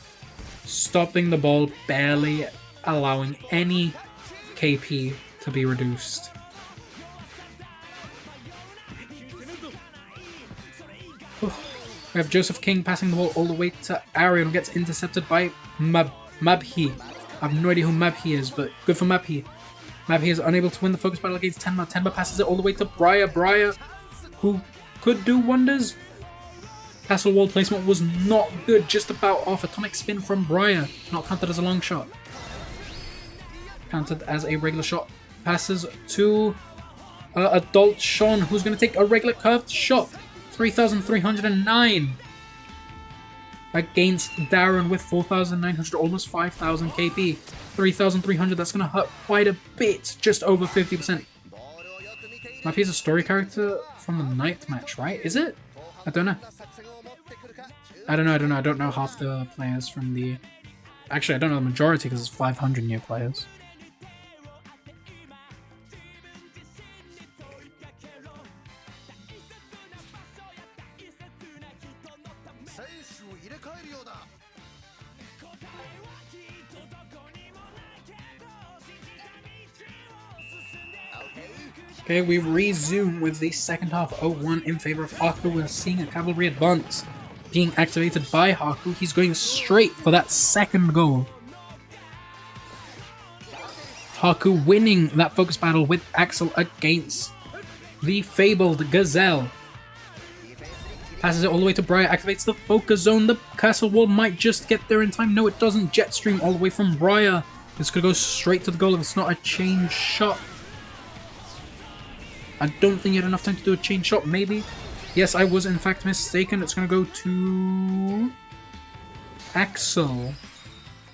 Speaker 1: Stopping the ball, barely allowing any KP to be reduced. We have Joseph King passing the ball all the way to Arion, who gets intercepted by Mabhi. I have no idea who Mabhi is, but good for Mabhi. Mabhi is unable to win the focus battle against Tenma. Tenma passes it all the way to Briar. Briar, who could do wonders. Castle wall placement was not good, just about off. Atomic spin from Briar, not counted as a long shot. Counted as a regular shot. Passes to Adult Sean, who's going to take a regular curved shot. 3,309 against Darren with 4,900, almost 5,000 KP. 3,300, that's going to hurt quite a bit, just over 50%. Mabhi is a story character from the night match, right? Is it? I don't know. I don't know half the players from the... Actually, I don't know the majority because it's 500 new players. Okay, we resume with the second half 0-1 in favor of Haku. We're seeing a cavalry advance being activated by Haku. He's going straight for that second goal. Haku winning that focus battle with Axel against the fabled Gazelle. Passes it all the way to Briar, activates the focus zone. The castle wall might just get there in time. No, it doesn't. Jetstream all the way from Briar. This could go straight to the goal if it's not a chain shot. I don't think he had enough time to do a chain shot, maybe. Yes, I was in fact mistaken. It's going to go to Axel.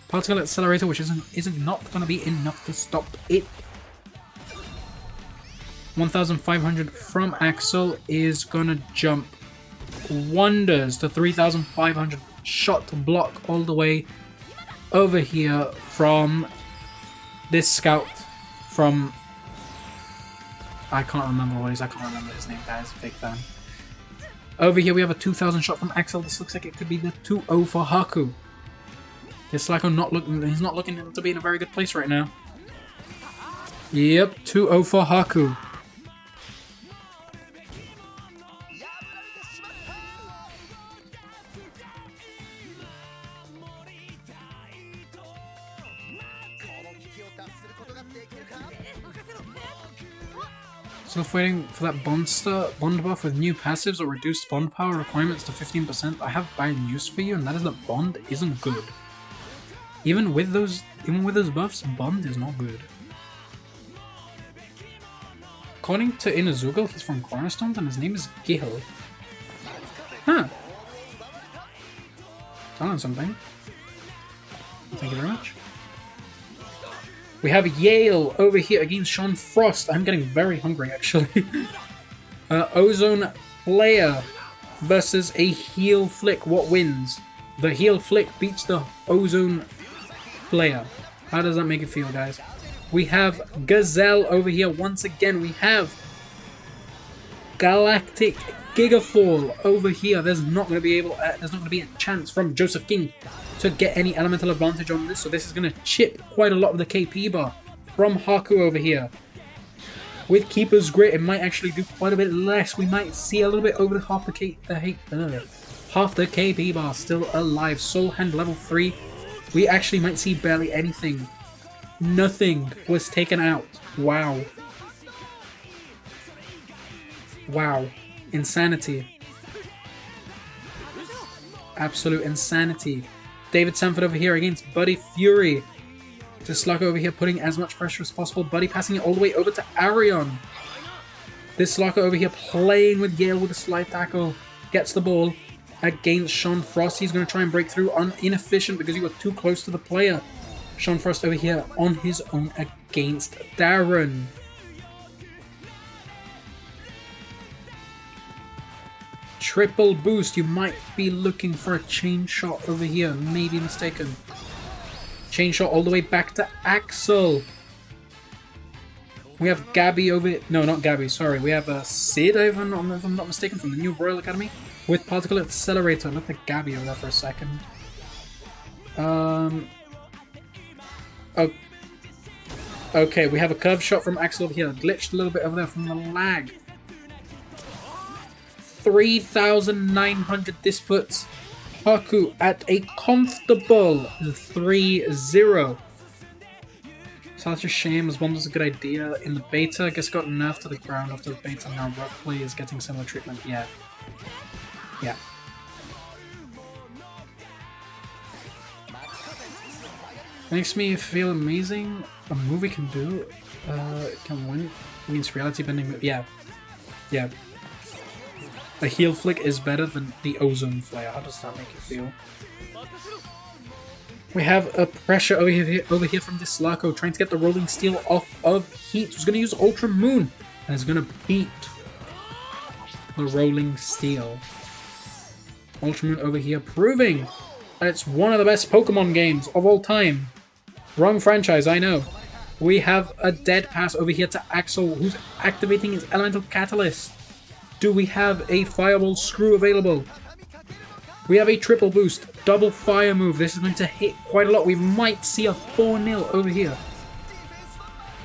Speaker 1: Particle Accelerator, which isn't not going to be enough to stop it. 1,500 from Axel is going to jump wonders to 3,500. Shot to block all the way over here from this scout from... I can't remember what it is. I can't remember his name, guys. Big fan. Over here we have a 2,000 shot from Axel. This looks like it could be the 2-0 for Haku. Dlako he's not looking to be in a very good place right now. Yep, 2-0 for Haku. So if waiting for that bond buff with new passives or reduced bond power requirements to 15%, I have bad news for you, and that is that bond isn't good. Even with those buffs, bond is not good. According to Inazugal, he's from Cornerstones and his name is Gil. Huh. Telling something. Thank you very much. We have Yale over here against Sean Frost. I'm getting very hungry, actually. Ozone Player versus a Heel Flick. What wins? The Heel Flick beats the Ozone Player. How does that make you feel, guys? We have Gazelle over here once again. We have Galactic Giga Fall over here. There's not going to be a chance from Joseph King to get any elemental advantage on this. So this is going to chip quite a lot of the KP bar from Haku over here. With Keeper's Grit, it might actually do quite a bit less. We might see a little bit over half the KP bar still alive. Soul Hand level 3. We actually might see barely anything. Nothing was taken out. Wow. Wow. Insanity. Absolute insanity. David Sanford over here against Buddy Fury. Dlako over here putting as much pressure as possible. Buddy passing it all the way over to Arion. Dlako over here playing with Yale with a slide tackle. Gets the ball against Sean Frost. He's going to try and break through on inefficient because he got too close to the player. Sean Frost over here on his own against Darren. Triple boost. You might be looking for a chain shot over here. Maybe mistaken. Chain shot all the way back to Axel. We have Gabby over here. No, not Gabby, sorry. We have Sid, if I'm not mistaken, from the new Royal Academy. With Particle Accelerator. Look at Gabby over there for a second. Okay, we have a curve shot from Axel over here. Glitched a little bit over there from the lag. 3,900. This puts Haku at a comfortable 3-0. Such a shame, as one was a good idea in the beta. I guess got nerfed to the ground after the beta. Now rough play is getting similar treatment. Yeah. Yeah. Makes me feel amazing. A movie can do. It can win. It means reality bending. Yeah. Yeah. A heel flick is better than the ozone flare. How does that make you feel? We have a pressure over here from Dlako, trying to get the rolling steel off of Heat. He's going to use Ultra Moon and is going to beat the rolling steel. Ultra Moon over here proving that it's one of the best Pokemon games of all time. Wrong franchise, I know. We have a dead pass over here to Axel, who's activating his Elemental Catalyst. Do we have a Fireball Screw available? We have a triple boost, double fire move. This is going to hit quite a lot. We might see a 4-0 over here.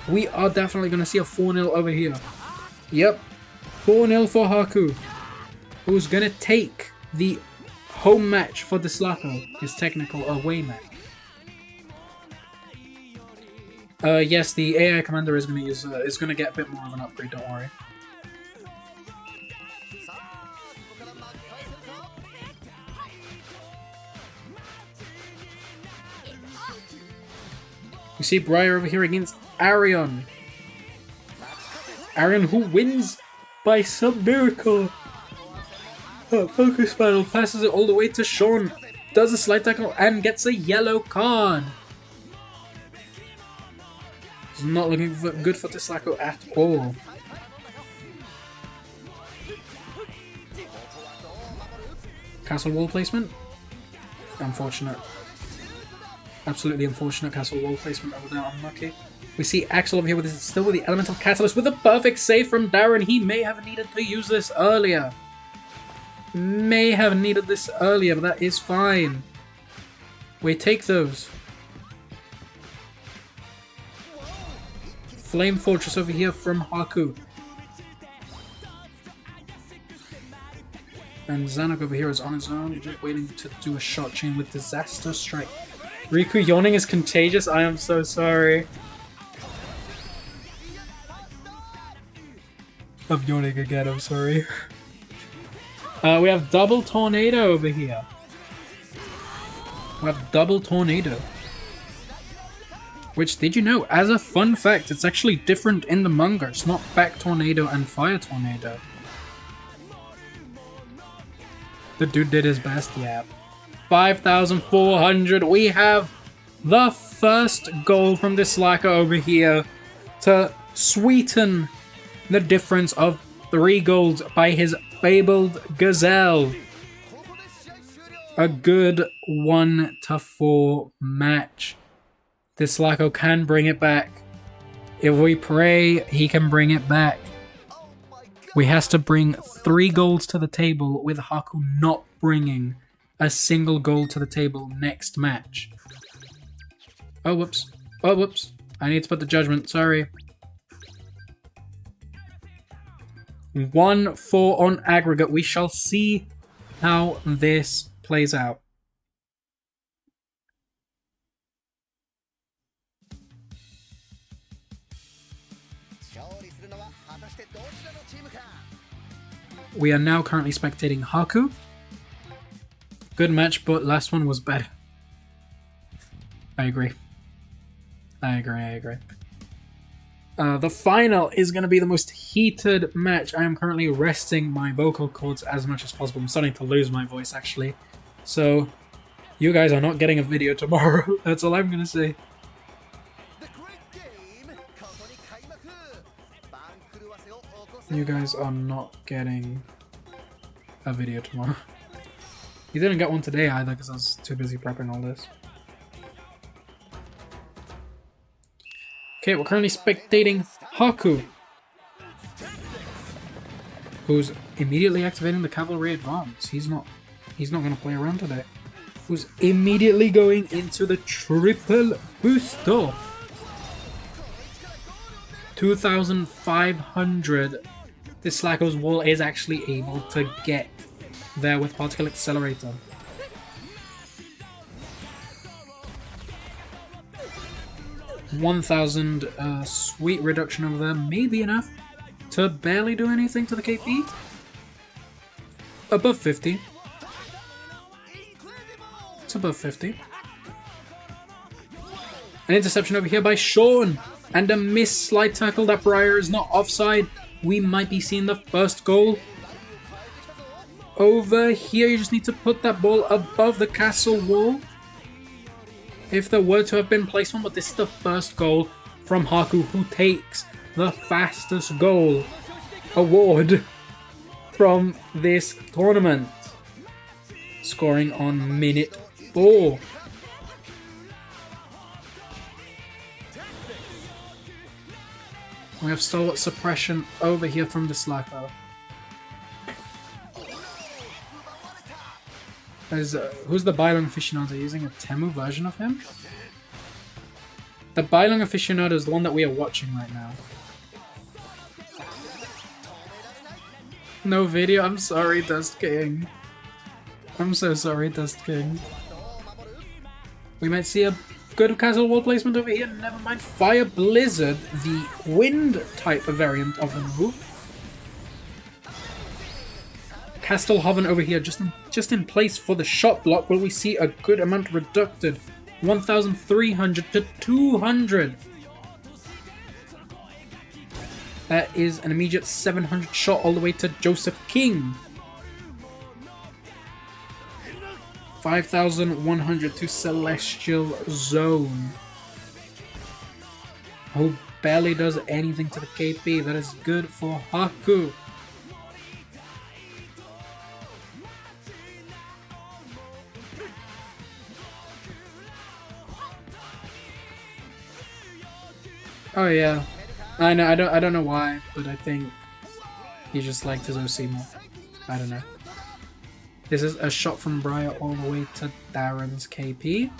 Speaker 1: We are definitely going to see a 4-0 over here. Yep. 4-0 for Haku, who's going to take the home match for Dlako, his technical away match. Yes, the AI commander is going to use is going to get a bit more of an upgrade. Don't worry. We see Briar over here against Arion. Arion, who wins by some miracle. Focus Final passes it all the way to Sean. Does a slide tackle and gets a yellow card. It's not looking good for Dlako at all. Castle wall placement? Unfortunate. Absolutely unfortunate castle wall placement over there, unlucky. We see Axel over here still with the Elemental Catalyst with a perfect save from Darren. He may have needed to use this earlier. May have needed this earlier, but that is fine. We take those. Flame Fortress over here from Haku. And Zanuck over here is on his own, just waiting to do a shot chain with Disaster Strike. Riku yawning is contagious. I am so sorry. I'm yawning again, I'm sorry. We have Double Tornado over here. We have Double Tornado. Which, did you know, as a fun fact, it's actually different in the manga. It's not Back Tornado and Fire Tornado. The dude did his best, yeah. 5,400. We have the first goal from Dlako over here to sweeten the difference of 3 goals by his fabled Gazelle. A good 1-4 match. Dlako can bring it back. If we pray, he can bring it back. We has to bring 3 goals to the table with Haku not bringing a single goal to the table next match. Oh, whoops. Oh, whoops. I need to put the judgment. Sorry. 1-4 on aggregate. We shall see how this plays out. We are now currently spectating Haku. Good match, but last one was better. I agree. The final is going to be the most heated match. I am currently resting my vocal cords as much as possible. I'm starting to lose my voice, actually. So, you guys are not getting a video tomorrow. That's all I'm going to say. You guys are not getting a video tomorrow. You didn't get one today either because I was too busy prepping all this. Okay, we're currently spectating Haku, who's immediately activating the cavalry advance. He's not going to play around today. Who's immediately going into the triple booster. 2,500. This Dlako's wall is actually able to get there with particle accelerator. 1,000 sweet reduction over there may be enough to barely do anything to the KP. Above 50. It's above 50. An interception over here by Sean. And a missed slide tackle. That Briar is not offside. We might be seeing the first goal. Over here, you just need to put that ball above the castle wall. If there were to have been placed one, but this is the first goal from Haku, who takes the fastest goal award from this tournament. Scoring on minute 4. We have stalwart suppression over here from the Dlako. Who's the Bailong aficionado? Using a Temu version of him? The Bailong aficionado is the one that we are watching right now. No video? I'm sorry, Dust King. I'm so sorry, Dust King. We might see a good castle wall placement over here. Never mind. Fire Blizzard, the wind type variant of the move. Castle Hoven over here, just in place for the shot block. Will we see a good amount reducted? 1,300 to 200. That is an immediate 700 shot all the way to Joseph King. 5,100 to Celestial Zone. Who barely does anything to the KP. That is good for Haku. Oh yeah, I know. I don't know why, but I think he just liked his OC more. I don't know. This is a shot from Briar all the way to Darren's KP.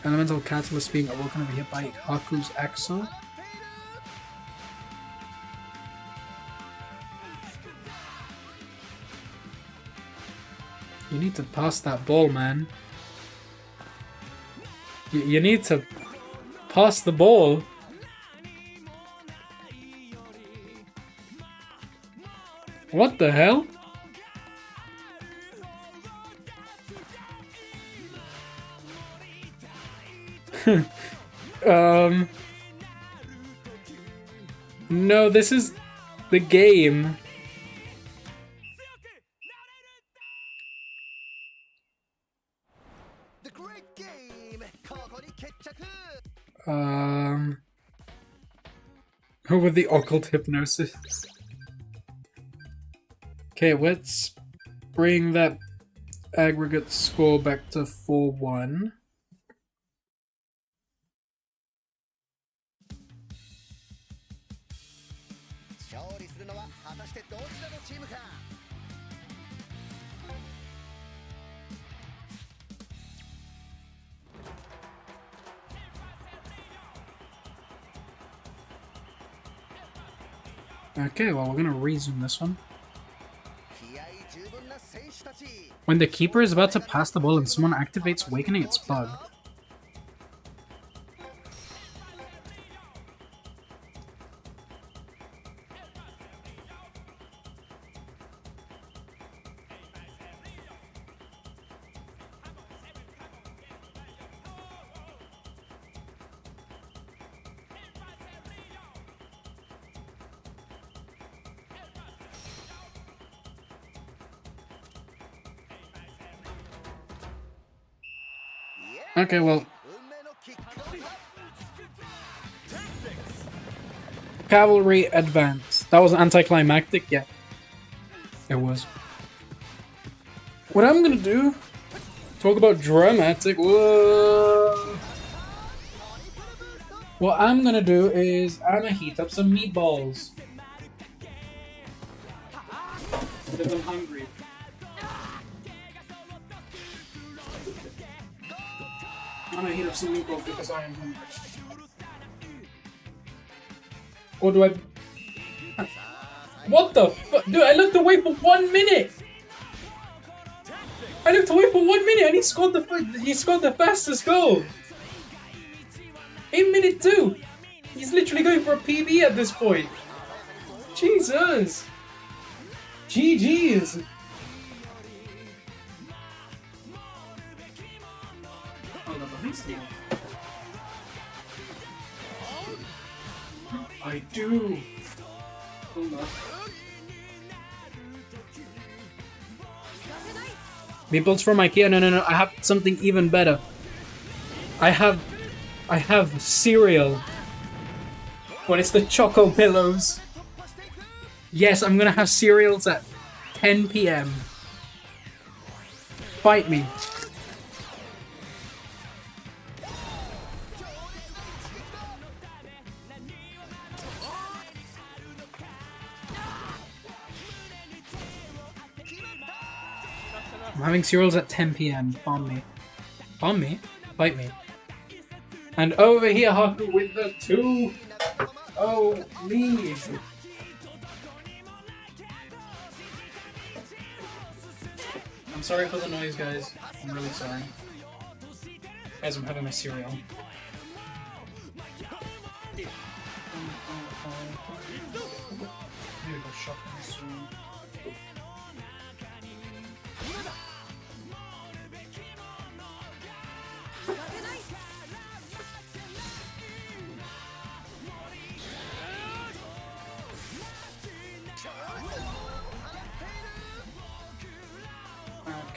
Speaker 1: Elemental Catalyst being awoken over here by Haku's Axle. You need to pass that ball, man. You need to pass the ball. What the hell? No, this is the game. With the occult hypnosis. Okay, let's bring that aggregate score back to 4-1. Okay, well, we're gonna resume this one. When the keeper is about to pass the ball and someone activates Awakening, it's bugged. Okay, well. Cavalry advance. That was anticlimactic? Yeah. It was. What I'm gonna do... Talk about dramatic... Whoa. What I'm gonna do is... I'm gonna heat up some meatballs. Because I'm hungry. I'm gonna heat up some meatballs because I am hungry. Or do I... What the fuck? Dude, I looked away for 1 minute! I looked away for 1 minute and he scored the fastest goal! In minute 2! He's literally going for a PB at this point! Jesus! GG's! I do. Hold on. Meatballs from IKEA? No. I have something even better. I have cereal. But it's the Choco Pillows. Yes, I'm gonna have cereals at 10 PM. Fight me. I'm having cereals at 10 PM. Bomb me. Bomb me? Fight me. And over here, Haku with the 2. Oh, me. I'm sorry for the noise, guys. I'm really sorry. As I'm having my cereal.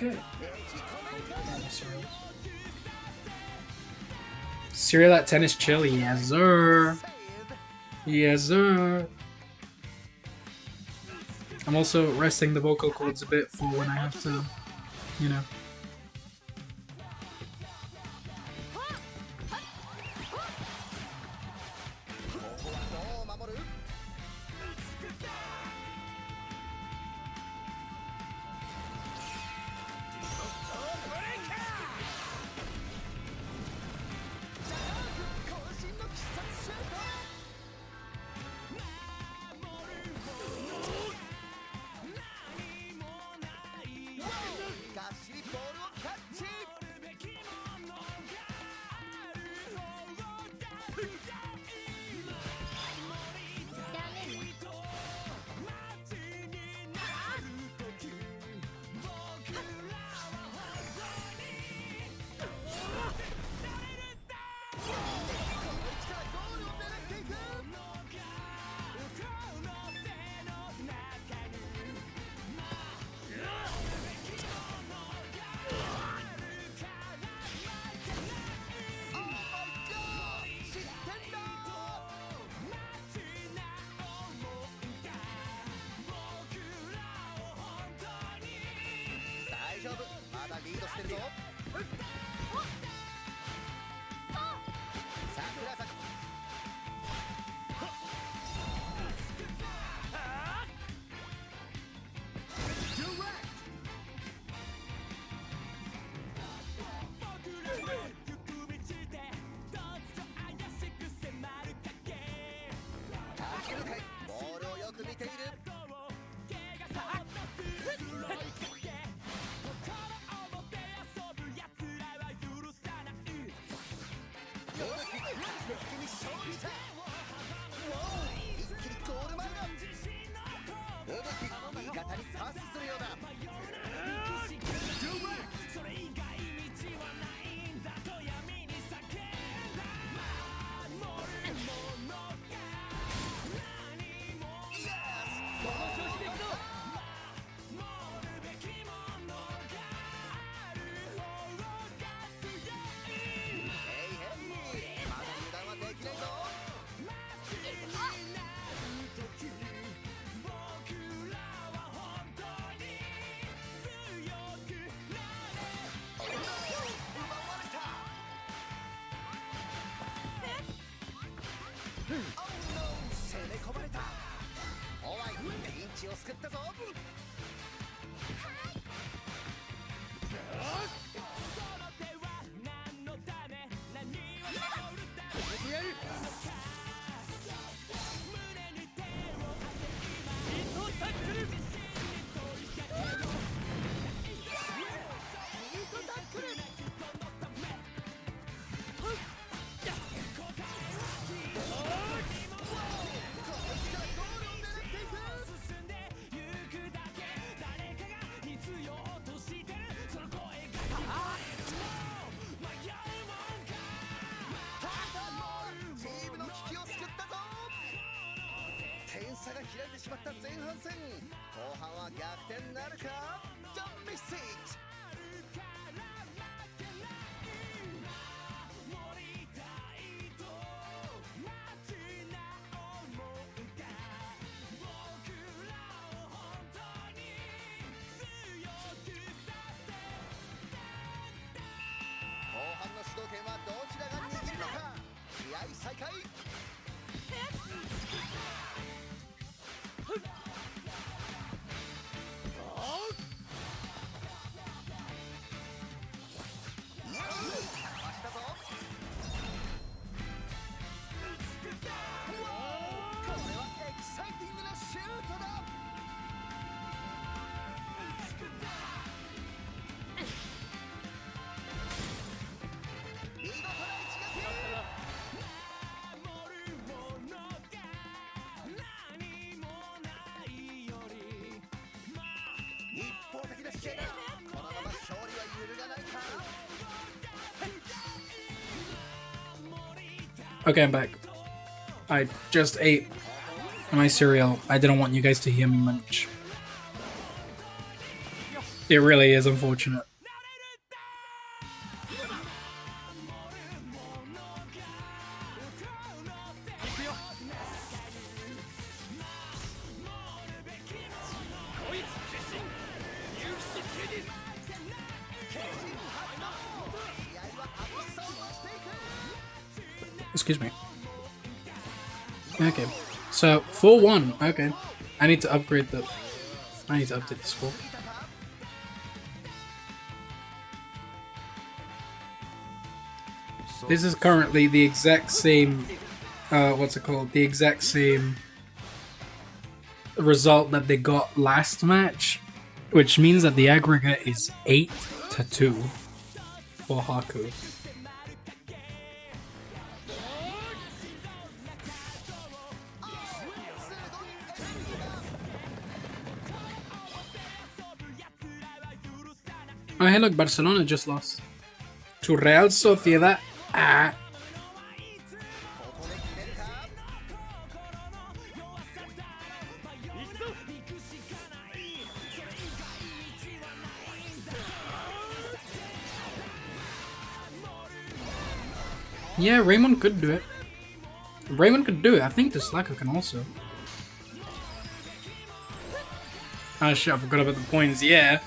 Speaker 1: Okay. Cereal at 10 is chill, yes sir. Yes sir. I'm also resting the vocal cords a bit for when I have to, you know. Okay, I'm back. I just ate my cereal. I didn't want you guys to hear me munch. It really is unfortunate. Excuse me. Okay, so 4-1. Okay, I need to upgrade the. I need to update the score. This is currently the exact same. What's it called? The exact same result that they got last match, which means that the aggregate is 8-2 for Haku. Oh, hey, look, Barcelona just lost to Real Sociedad. Ah. Yeah, Raymond could do it. Raymond could do it. I think Dlako can also. Oh shit, I forgot about the points. Yeah.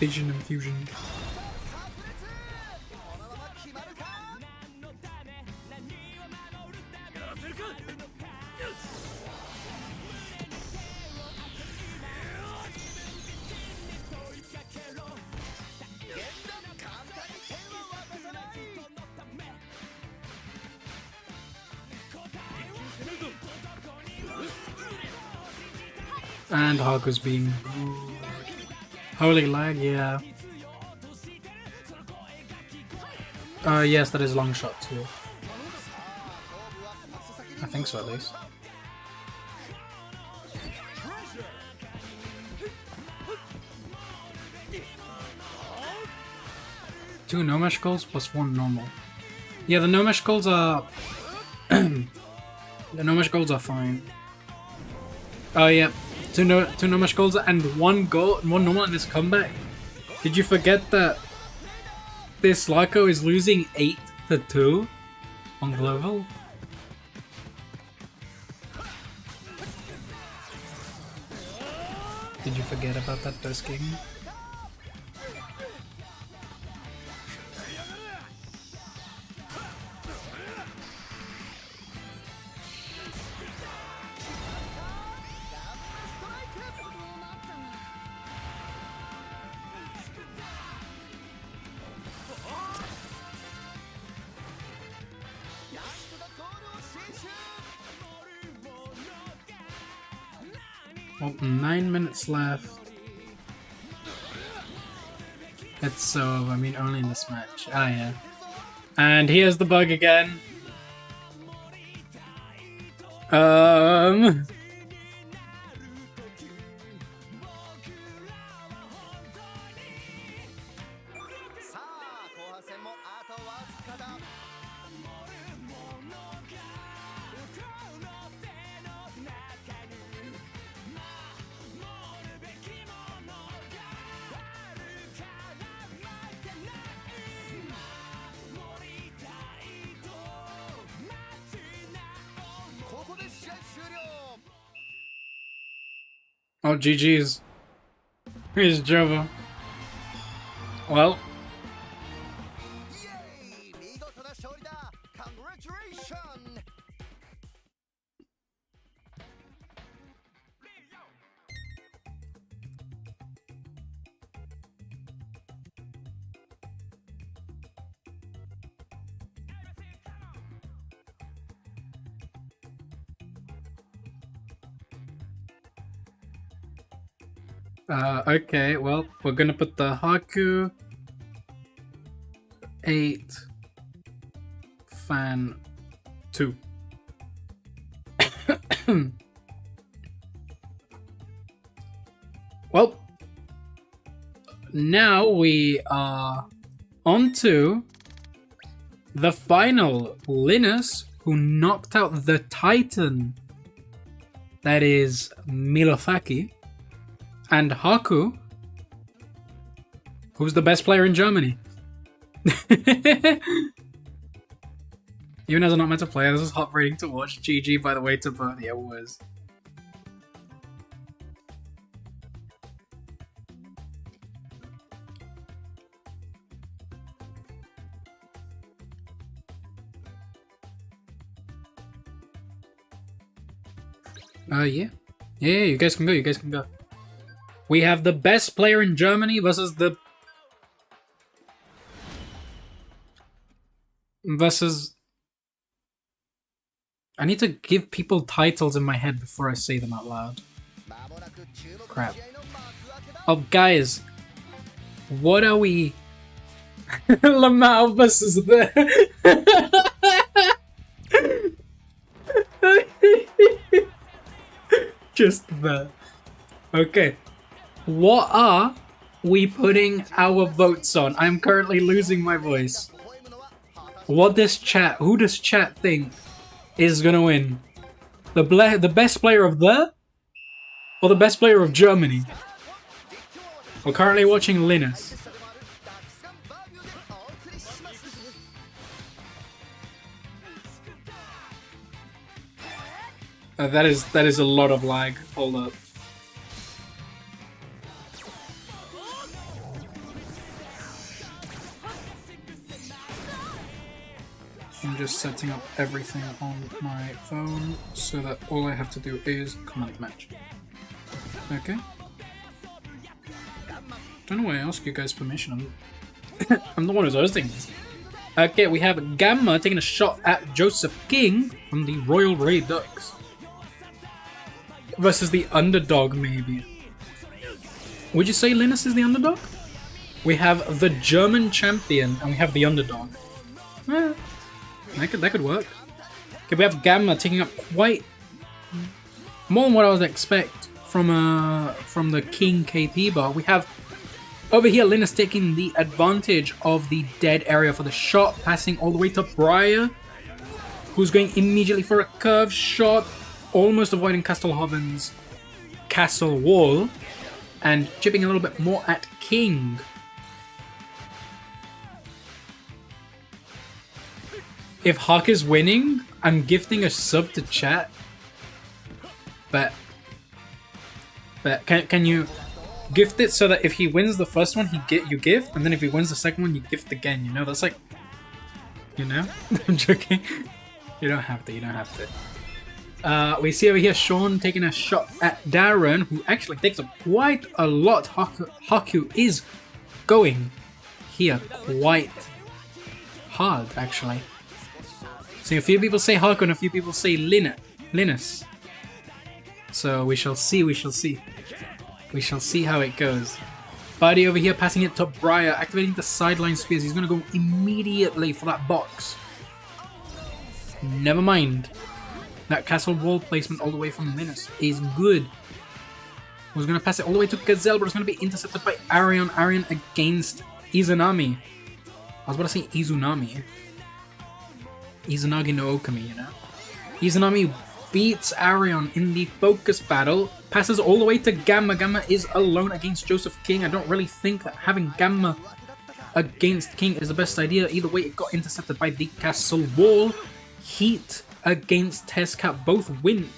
Speaker 1: Vision infusion. And Haku's being holy lag, yeah. Yes, that is long shot too. I think so, at least. Two no mesh goals plus one normal. Yeah, the no mesh goals are the no mesh goals are fine. Oh yeah. Two no mesh goals and one normal in this comeback. Did you forget that this Dlako is losing 8-2 on global? Did you forget about that first game? Well, 9 minutes left. It's so, I mean, only in this match. Ah, yeah. And here's the bug again. Oh, GG's. Here's Jova. Well. Okay, well, we're gonna put the Haku 8 fan 2. Well, now we are on to the final. Linus, who knocked out the Titan, that is Milosaki, and Haku, who's the best player in Germany. Even as a not meta player, this is heartbreaking to watch. GG, by the way, to both. Yeah, it was. Yeah. Yeah, you guys can go, you guys can go. We have the best player in Germany versus the... I need to give people titles in my head before I say them out loud. Crap. Oh, guys. What are we... Lamau versus the... Just that. Okay. What are we putting our votes on? I'm currently losing my voice. What does chat... Who does chat think is gonna win? The best player of the... Or the best player of Germany? We're currently watching Linus. That is a lot of lag. Hold up. I'm just setting up everything on my phone so that all I have to do is command match. Okay. Don't know why I ask you guys permission. I'm the one who's hosting this. Okay, we have Gamma taking a shot at Joseph King from the Royal Ray Ducks. Versus the underdog, maybe. Would you say Linus is the underdog? We have the German champion and we have the underdog. That could work. Okay, we have Gamma taking up quite more than what I was expect from the King KP bar. We have over here Linus taking the advantage of the dead area for the shot, passing all the way to Briar, who's going immediately for a curve shot, almost avoiding Castelhoven's castle wall, and chipping a little bit more at King. If Hawk is winning, I'm gifting a sub to chat. But can you gift it so that if he wins the first one, you gift, and then if he wins the second one, you gift again. You know, that's like, you know. I'm joking. You don't have to. You don't have to. We see over here Sean taking a shot at Darren, who actually takes up quite a lot. Haku is going here quite hard, actually. So a few people say Haku and a few people say Linus. So we shall see, we shall see. We shall see how it goes. Buddy over here passing it to Briar, activating the sideline spears. He's going to go immediately for that box. Never mind. That castle wall placement all the way from Linus is good. Was going to pass it all the way to Gazelle, but it's going to be intercepted by Arion. Arion against Izanami. I was about to say Izunami. Izanagi no Okami, you know? Izanami beats Arion in the focus battle, passes all the way to Gamma. Gamma is alone against Joseph King. I don't really think that having Gamma against King is the best idea. Either way, it got intercepted by the castle wall. Heat against Testcat, both wood.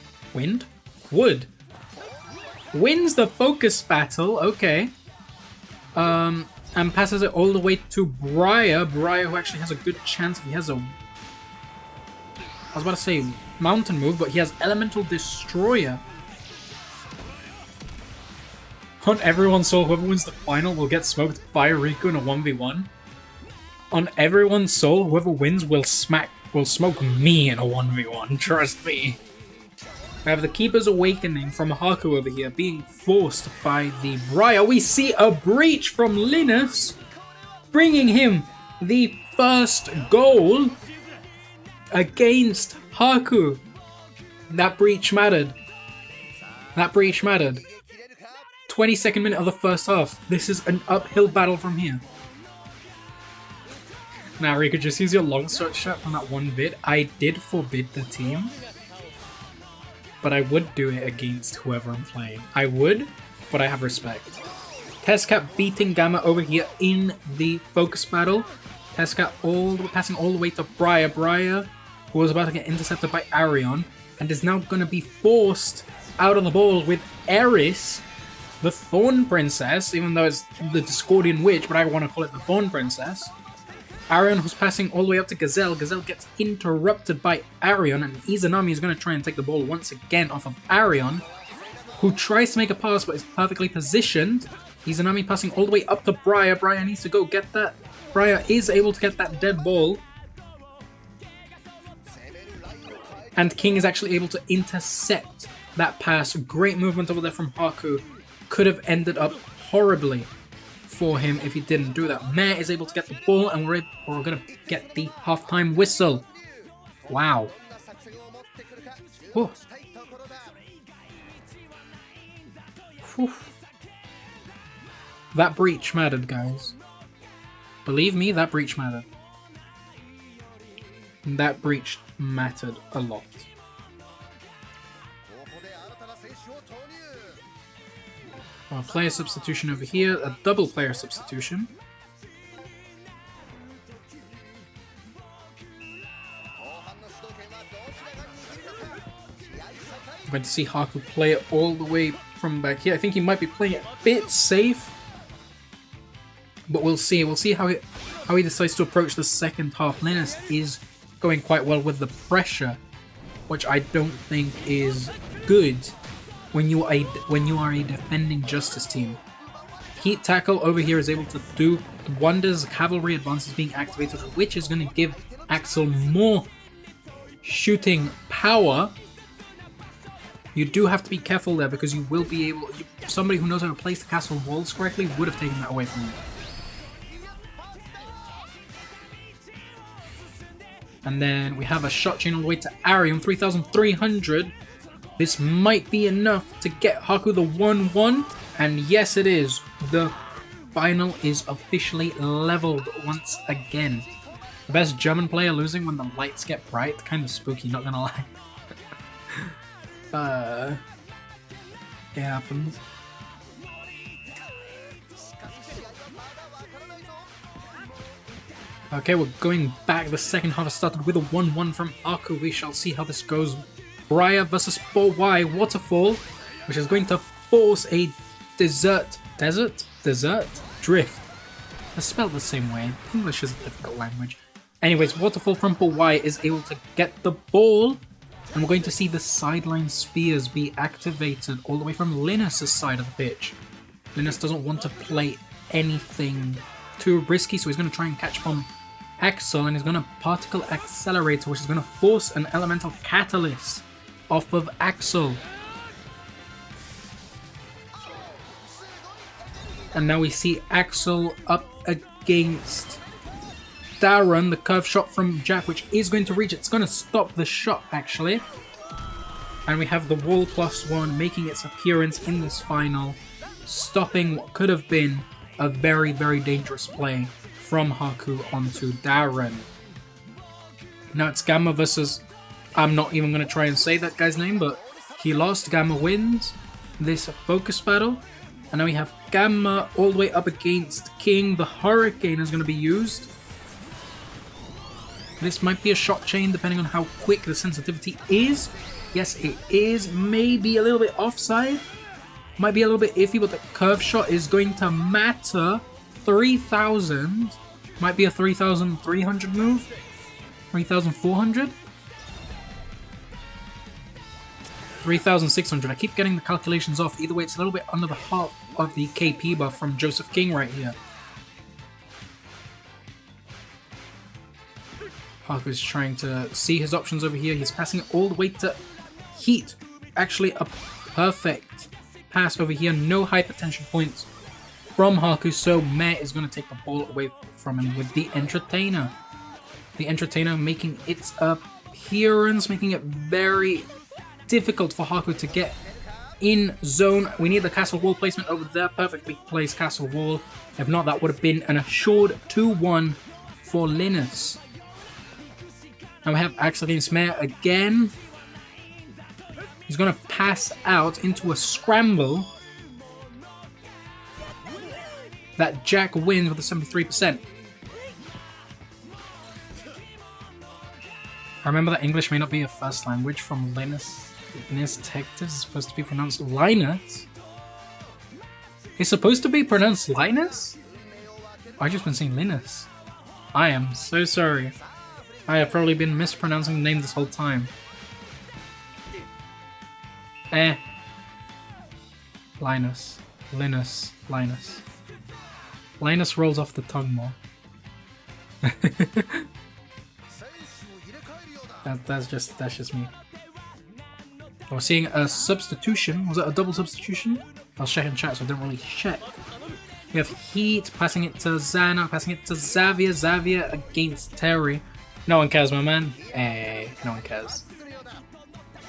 Speaker 1: Wins the focus battle, okay. And passes it all the way to Briar. Briar, who actually has a good chance. He has a... I was about to say mountain move, but he has Elemental Destroyer. On everyone's soul, whoever wins the final will get smoked by Riku in a 1v1. On everyone's soul, whoever wins will smoke me in a 1v1, trust me. We have the Keeper's Awakening from Haku over here, being forced by the Briar. We see a breach from Linus, bringing him the first goal against Haku. That breach mattered. That breach mattered. 22nd minute of the first half. This is an uphill battle from here. Now, Riku, just use your long sword shot from that one bit. I did forbid the team, but I would do it against whoever I'm playing. I would, but I have respect. Testcat beating Gamma over here in the focus battle. Testcat passing all the way to Briar. Briar, who was about to get intercepted by Arion, and is now going to be forced out on the ball with Eris, the Thorn Princess, even though it's the Discordian Witch, but I want to call it the Thorn Princess. Arion, who's passing all the way up to Gazelle. Gazelle gets interrupted by Arion, and Izanami is going to try and take the ball once again off of Arion, who tries to make a pass but is perfectly positioned. Izanami passing all the way up to Briar. Briar needs to go get that. Briar is able to get that dead ball. And King is actually able to intercept that pass. Great movement over there from Haku. Could have ended up horribly for him if he didn't do that. Mare is able to get the ball, and we're going to get the halftime whistle. Wow. Whew. Whew. That breach mattered, guys. Believe me, that breach mattered. That breach mattered a lot. A player substitution over here, a double player substitution. I'm going to see Haku play it all the way from back here. I think he might be playing it a bit safe, but we'll see. We'll see how he decides to approach the second half. Linus is going quite well with the pressure, which I don't think is good when you are a defending Justice team. Heat Tackle over here is able to do wonders. Cavalry Advance is being activated, which is going to give Axel more shooting power. You do have to be careful there because you will be able... somebody who knows how to place the castle walls correctly would have taken that away from you. And then we have a shot chain all the way to Arion, 3,300. This might be enough to get Haku the 1-1. And yes, it is. The final is officially leveled once again. The best German player losing when the lights get bright. Kind of spooky, not gonna lie. It happens. Okay, we're going back. The second half has started with a 1-1 from Haku. We shall see how this goes. Briar versus 4Y Waterfall, which is going to force a desert drift. They're spelled the same way. English is a difficult language. Anyways, Waterfall from 4Y is able to get the ball, and we're going to see the sideline spears be activated all the way from Linus' side of the pitch. Linus doesn't want to play anything too risky, so he's going to try and catch bomb Axel, and he's going to Particle Accelerator, which is going to force an Elemental Catalyst off of Axel. And now we see Axel up against Darren, the curve shot from Jack, which is going to reach. It's going to stop the shot, actually. And we have the wall +1 making its appearance in this final, stopping what could have been a very, very dangerous play from Haku onto Darren. Now it's Gamma versus... I'm not even going to try and say that guy's name, but he lost. Gamma wins this focus battle. And now we have Gamma all the way up against King. The Hurricane is going to be used. This might be a shot chain depending on how quick the sensitivity is. Yes, it is. Maybe a little bit offside. Might be a little bit iffy, but the curve shot is going to matter. 3,000. Might be a 3,300 move. 3,400. 3,600. I keep getting the calculations off. Either way, it's a little bit under the half of the KP buff from Joseph King right here. Haku's trying to see his options over here. He's passing it all the way to Heat. Actually, a perfect pass over here. No hypertension points from Haku, so Meh is going to take the ball away from him with the Entertainer. The Entertainer making its appearance, making it very difficult for Haku to get in zone. We need the castle wall placement over there. Perfectly placed castle wall. If not, that would have been an assured 2-1 for Linus. Now we have Axel against Meh again. He's going to pass out into a scramble that Jack wins with a 73%. I remember that English may not be a first language from Linus. Linus Tectus is supposed to be pronounced Linus. It's supposed to be pronounced Linus? I've just been saying Linus. I am so sorry. I have probably been mispronouncing the name this whole time. Linus. Linus. Linus. Linus rolls off the tongue more. That's just me. We're seeing a substitution. Was it a double substitution? I was checking chat, so I didn't really check. We have Heat passing it to Xana, passing it to Xavier. Xavier against Terry. No one cares, my man. No one cares.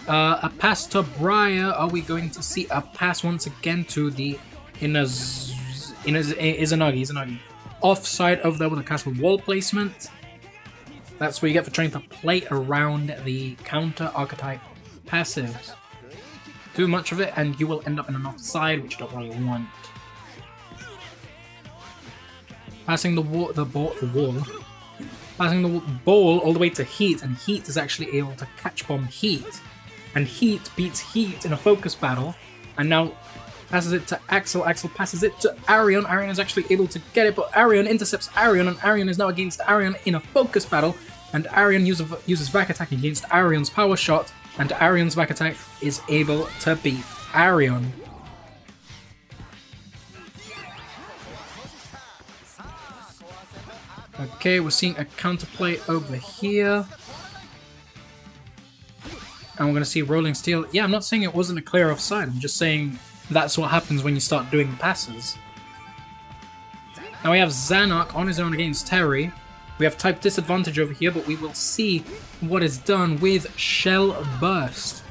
Speaker 1: A pass to Briar. Are we going to see a pass once again to the Izanagi? Offside over there with a castle wall placement. That's what you get for trying to play around the counter archetype passives. Too much of it and you will end up in an offside, which you don't really want. Passing the ball all the way to Heat, and Heat is actually able to catch bomb Heat. And Heat beats Heat in a focus battle, and now passes it to Axel. Axel passes it to Arion. Arion is actually able to get it, but Arion intercepts Arion, and Arion is now against Arion in a focus battle. and Arion uses back attack against Arion's power shot, and Arion's back attack is able to beat Arion. Okay, we're seeing a counterplay over here. And we're going to see Rolling Steel. Yeah, I'm not saying it wasn't a clear offside. I'm just saying that's what happens when you start doing passes. Now we have Zanuck on his own against Terry. We have type disadvantage over here, but we will see what is done with Shell Burst.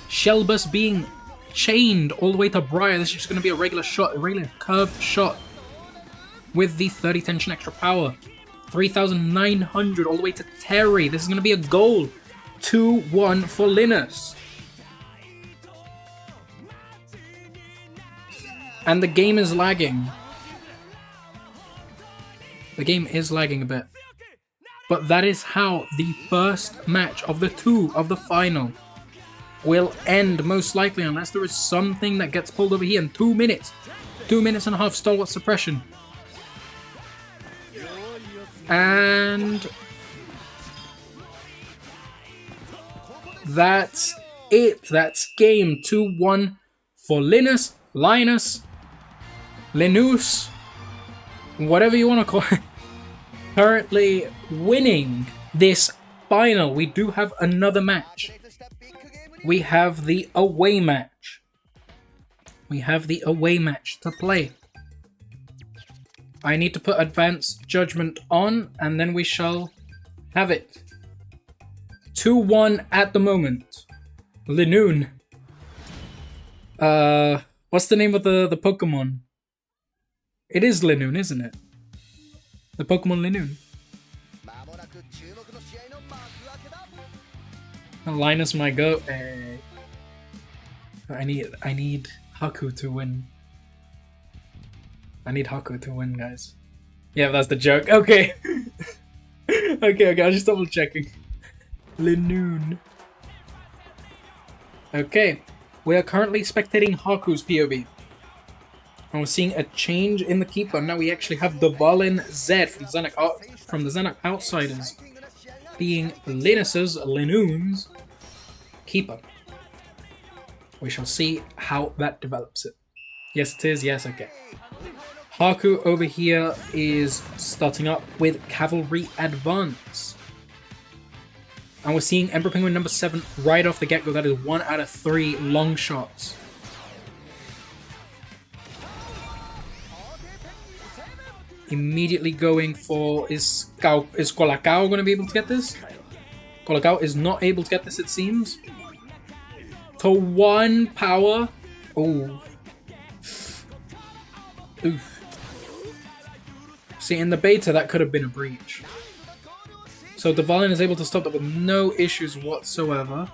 Speaker 1: Shell Burst being chained all the way to Briar. This is just going to be a regular shot, a regular curved shot with the 30 tension extra power. 3,900 all the way to Terry. This is going to be a goal. 2-1 for Linus. And the game is lagging. The game is lagging a bit. But that is how the first match of the two of the final will end, most likely, unless there is something that gets pulled over here in 2 minutes. 2 minutes and a half stalwart suppression. And that's it. That's game 2-1 for Linus, Linus, whatever you want to call it. Currently winning this final. We do have another match. We have the away match. We have the away match to play. I need to put Advanced Judgment on, and then we shall have it. 2-1 at the moment. Linoon. What's the name of the Pokemon? It is Linoon, isn't it? The Pokemon Linoon. Linus my goat. I need Haku to win. I need Haku to win, guys. Yeah, that's the joke. Okay. okay, I was just double checking. Linoon. Okay. We are currently spectating Haku's POV. And we're seeing a change in the keeper. Now we actually have Dvalin Z from the Zanuck Outsiders being Linus's, Linoon's keeper. We shall see how that develops it. Yes, it is. Yes, okay. Haku over here is starting up with Cavalry Advance. And we're seeing Emperor Penguin number 7 right off the get-go. That is 1 out of 3 long shots. Immediately going for... Is Colacao going to be able to get this? Colacao is not able to get this, it seems. To 1 power. Oh. Oof. See, in the beta, that could have been a breach. So Dvalin is able to stop that with no issues whatsoever.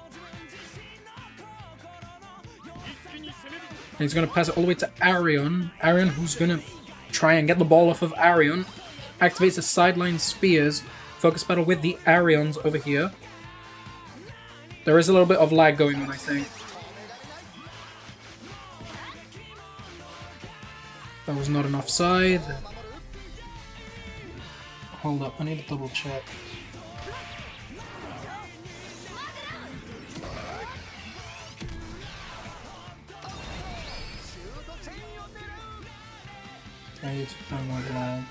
Speaker 1: And he's going to pass it all the way to Arion. Arion, who's going to try and get the ball off of Arion. Activates the sideline spears. Focus battle with the Arions over here. There is a little bit of lag going on, I think. That was not an offside. Hold up, I need to double check. I need to find more lag.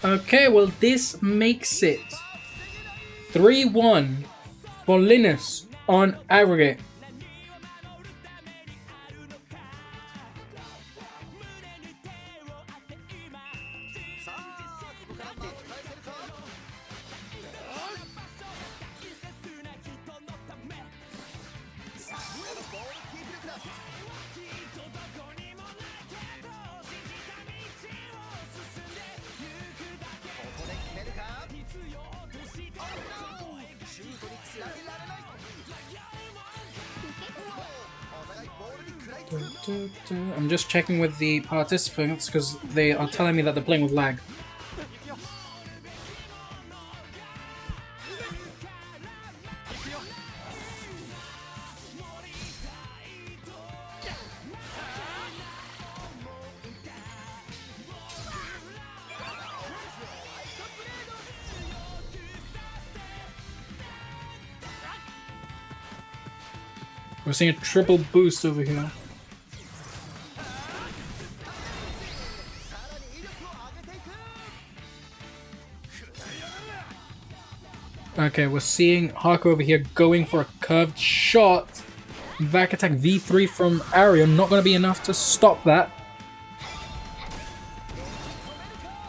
Speaker 1: Okay, well this makes it 3-1 for Linus on aggregate. I'm just checking with the participants because they are telling me that they're playing with lag. We're seeing a triple boost over here. Okay, we're seeing Haku over here going for a curved shot. Back attack V3 from Arion, not going to be enough to stop that.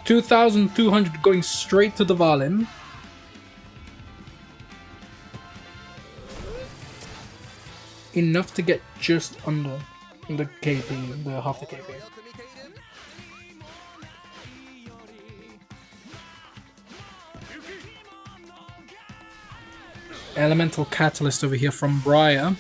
Speaker 1: 2,200 going straight to the Valin. Enough to get just under the KP, the half the KP. Elemental Catalyst over here from Briar.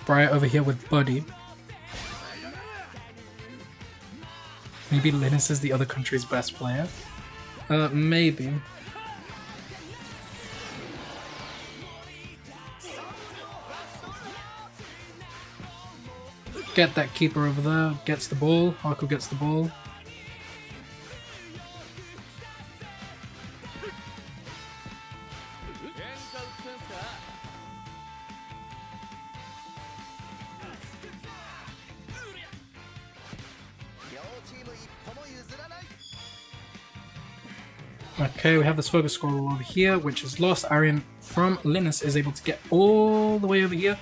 Speaker 1: Briar over here with Buddy. Maybe Linus is the other country's best player? Maybe. Get that keeper over there, gets the ball, Haku gets the ball. Okay, we have this focus scroll over here, which is lost. Arion from Linus is able to get all the way over here.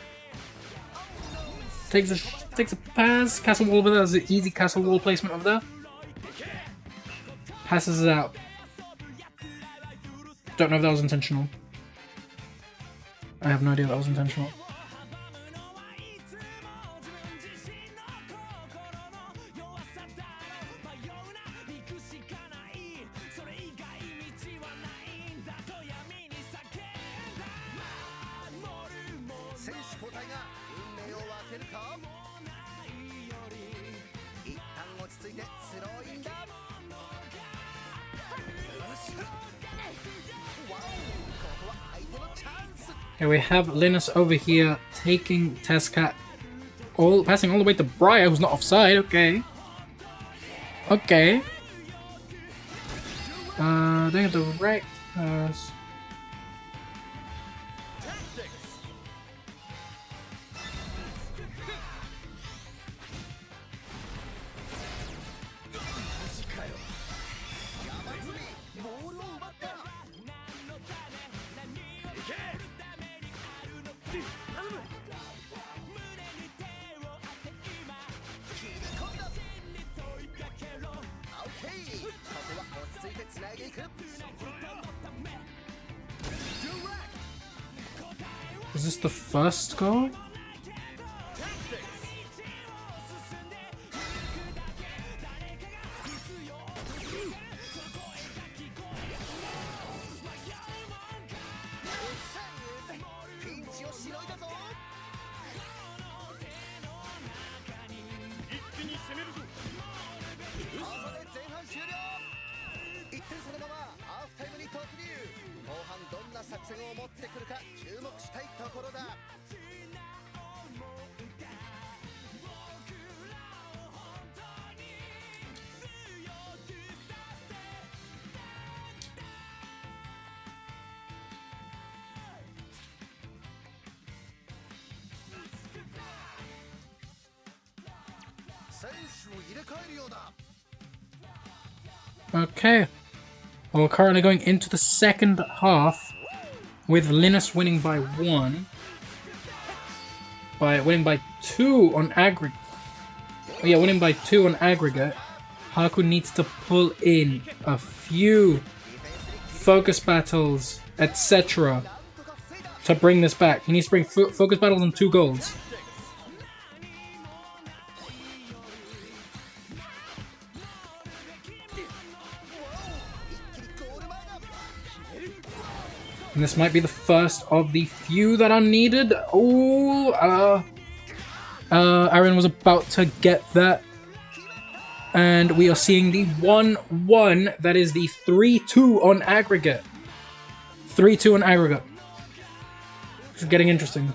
Speaker 1: Takes a pass. Castle wall over there. There's an easy castle wall placement over there. Passes it out. Don't know if that was intentional. I have no idea if that was intentional. Okay, we have Linus over here taking Testcat, passing all the way to Briar, who's not offside. Okay. Okay. They have the right pass. Is this the first goal? Okay. Well, we're currently going into the second half with Linus winning by 1. Winning by 2 on aggregate. Oh, yeah, winning by 2 on aggregate. Haku needs to pull in a few focus battles, etc. to bring this back. He needs to bring focus battles and 2 goals. And this might be the first of the few that are needed. Oh, Arion was about to get that. And we are seeing the 1-1. That is the 3-2 on aggregate. 3-2 on aggregate. It's getting interesting.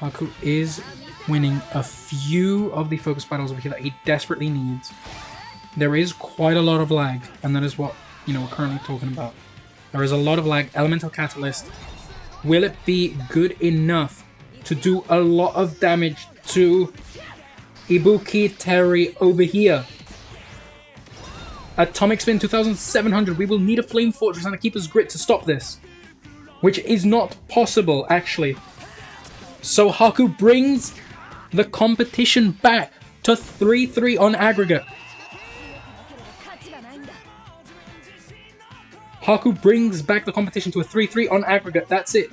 Speaker 1: Haku is winning a few of the focus battles over here that he desperately needs. There is quite a lot of lag, and that is what, you know, we're currently talking about. There is a lot of lag. Elemental Catalyst. Will it be good enough to do a lot of damage to Ibuki Terry over here? Atomic Spin 2700. We will need a Flame Fortress and a Keeper's Grit to stop this, which is not possible, actually. So Haku brings the competition back to 3-3 on aggregate. Haku brings back the competition to a 3-3 on aggregate. That's it.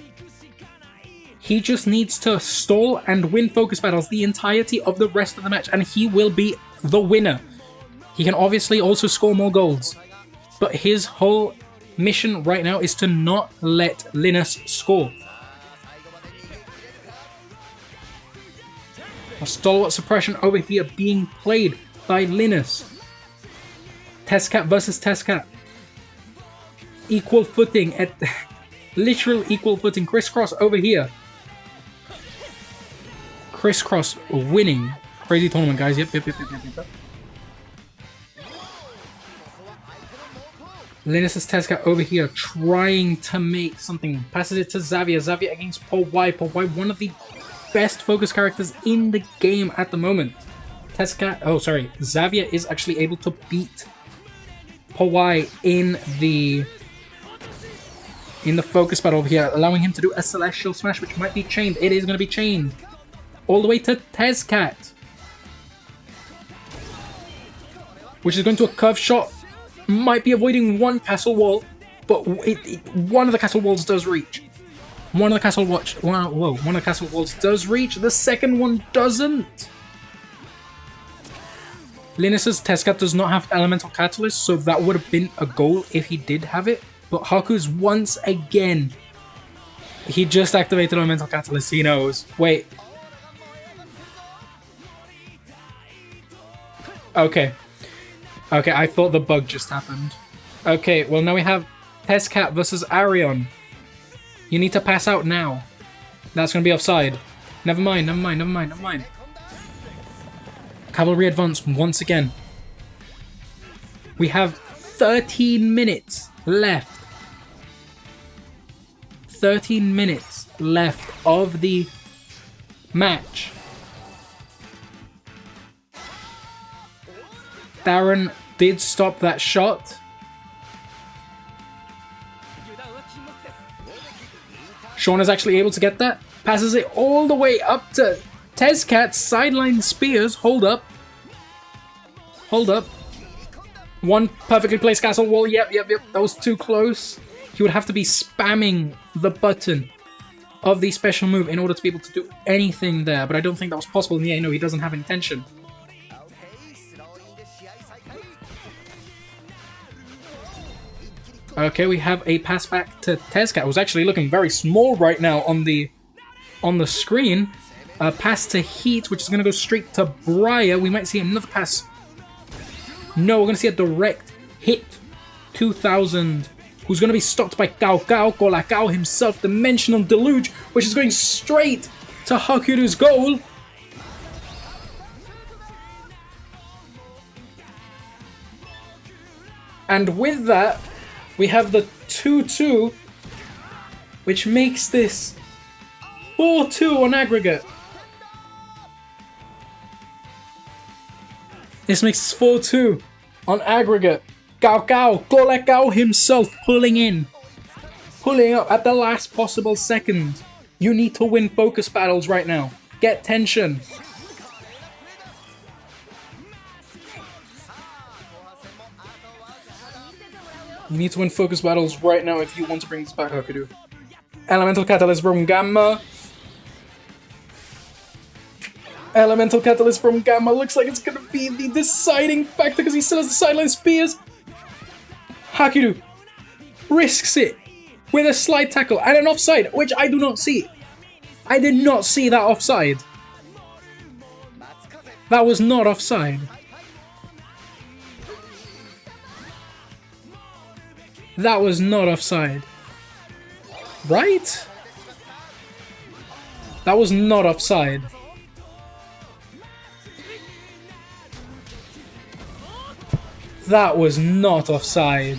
Speaker 1: He just needs to stall and win focus battles the entirety of the rest of the match, and he will be the winner. He can obviously also score more golds, but his whole mission right now is to not let Linus score. A stalwart suppression over here being played by Linus. Testcat versus Testcat. Equal footing at literal equal footing. Crisscross over here. Crisscross winning. Crazy tournament, guys. Yep. Linus' Testcat over here trying to make something. Passes it to Xavier. Xavier against Powai. Powai, one of the best focus characters in the game at the moment. Xavier is actually able to beat Powai in the focus battle over here, allowing him to do a Celestial Smash, which might be chained. It is going to be chained all the way to Testcat, which is going to a curve shot. Might be avoiding one castle wall, but one of the castle walls does reach. One of the castle walls does reach. The second one doesn't. Linus' Testcat does not have Elemental Catalyst, so that would have been a goal if he did have it. But Haku's once again. He just activated Elemental Catalyst, he knows. Wait. Okay, I thought the bug just happened. Okay, well now we have Testcat versus Arion. You need to pass out now. That's going to be offside. Never mind. Cavalry advance once again. We have 13 minutes left. 13 minutes left of the match. Darren did stop that shot. Sean is actually able to get that. Passes it all the way up to Testcat. Sideline spears. Hold up. One perfectly placed castle wall. Yep. That was too close. He would have to be spamming the button of the special move in order to be able to do anything there. But I don't think that was possible. Yeah, no, he doesn't have intention. Okay, we have a pass back to Testcat, who's actually looking very small right now on the screen. A pass to Heat, which is going to go straight to Briar. We might see another pass. No, we're going to see a direct hit. 2000, who's going to be stopped by Kao himself. Dimensional Deluge, which is going straight to Hakuru's goal. And with that, we have the 2-2, which makes this 4-2 on aggregate. This makes this 4-2 on aggregate. Kao himself pulling up at the last possible second. You need to win focus battles right now. Get tension. You need to win focus battles right now if you want to bring this back, Hakudu. Elemental Catalyst from Gamma. Elemental Catalyst from Gamma looks like it's going to be the deciding factor because he still has the sideline spears. Hakudu risks it with a slide tackle and an offside, which I do not see. I did not see that offside. That was not offside. That was not offside. Right? That was not offside. That was not offside.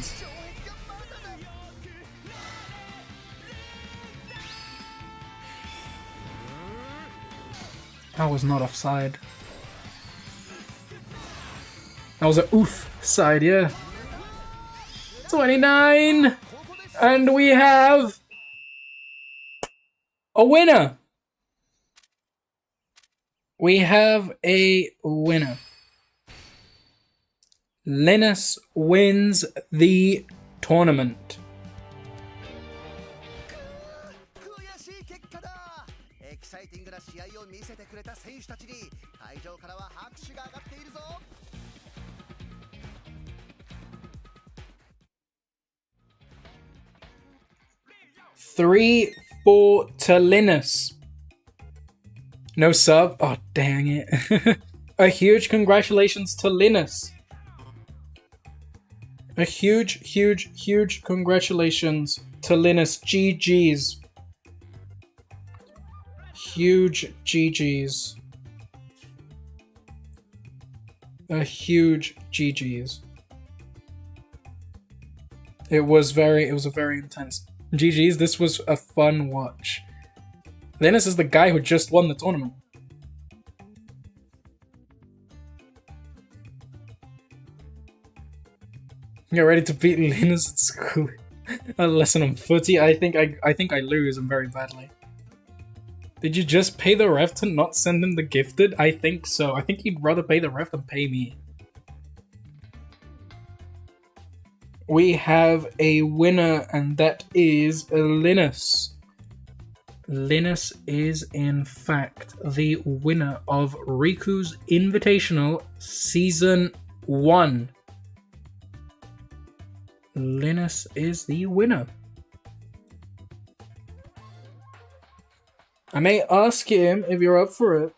Speaker 1: That was not offside. That was a oof side, yeah. 29! And we have a winner! We have a winner. Linus wins the tournament. Three, 4 to Linus. No sub? Oh, dang it. A huge congratulations to Linus. A huge congratulations to Linus. GG's. Huge GG's. A huge GG's. It was a very intense. GG's, this was a fun watch. Linus is the guy who just won the tournament. Get ready to beat Linus at school. A lesson on footy. I think I lose him very badly. Did you just pay the ref to not send him the gifted? I think so. I think he'd rather pay the ref than pay me. We have a winner, and that is Linus. Linus is in fact the winner of Riku'S Invitational Season 1. Linus is the winner. I may ask him if you're up for it.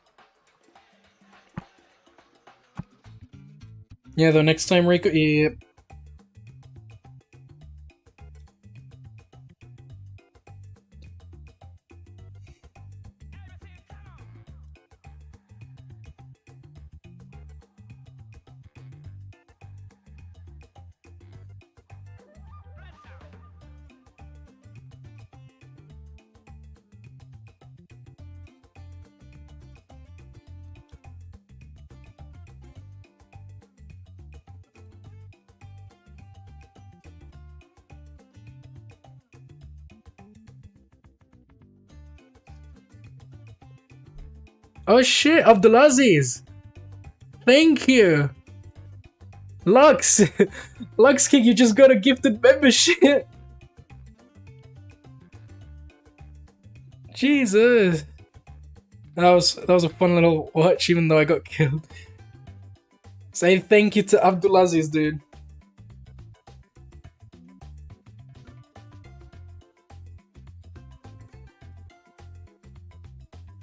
Speaker 1: Yeah, the next time Riku... Yeah. Oh shit, Abdulaziz! Thank you! Lux! Lux King, you just got a gifted membership! Jesus! That was a fun little watch, even though I got killed. Say thank you to Abdulaziz, dude.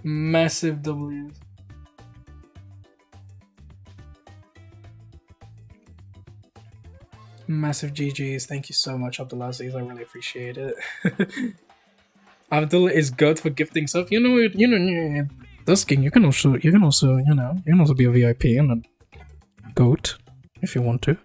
Speaker 1: Massive W's. Massive GG's. Thank you so much, Abdulaziz. I really appreciate it. Abdul is good for gifting stuff. You know, this King. You can also be a VIP and a goat if you want to.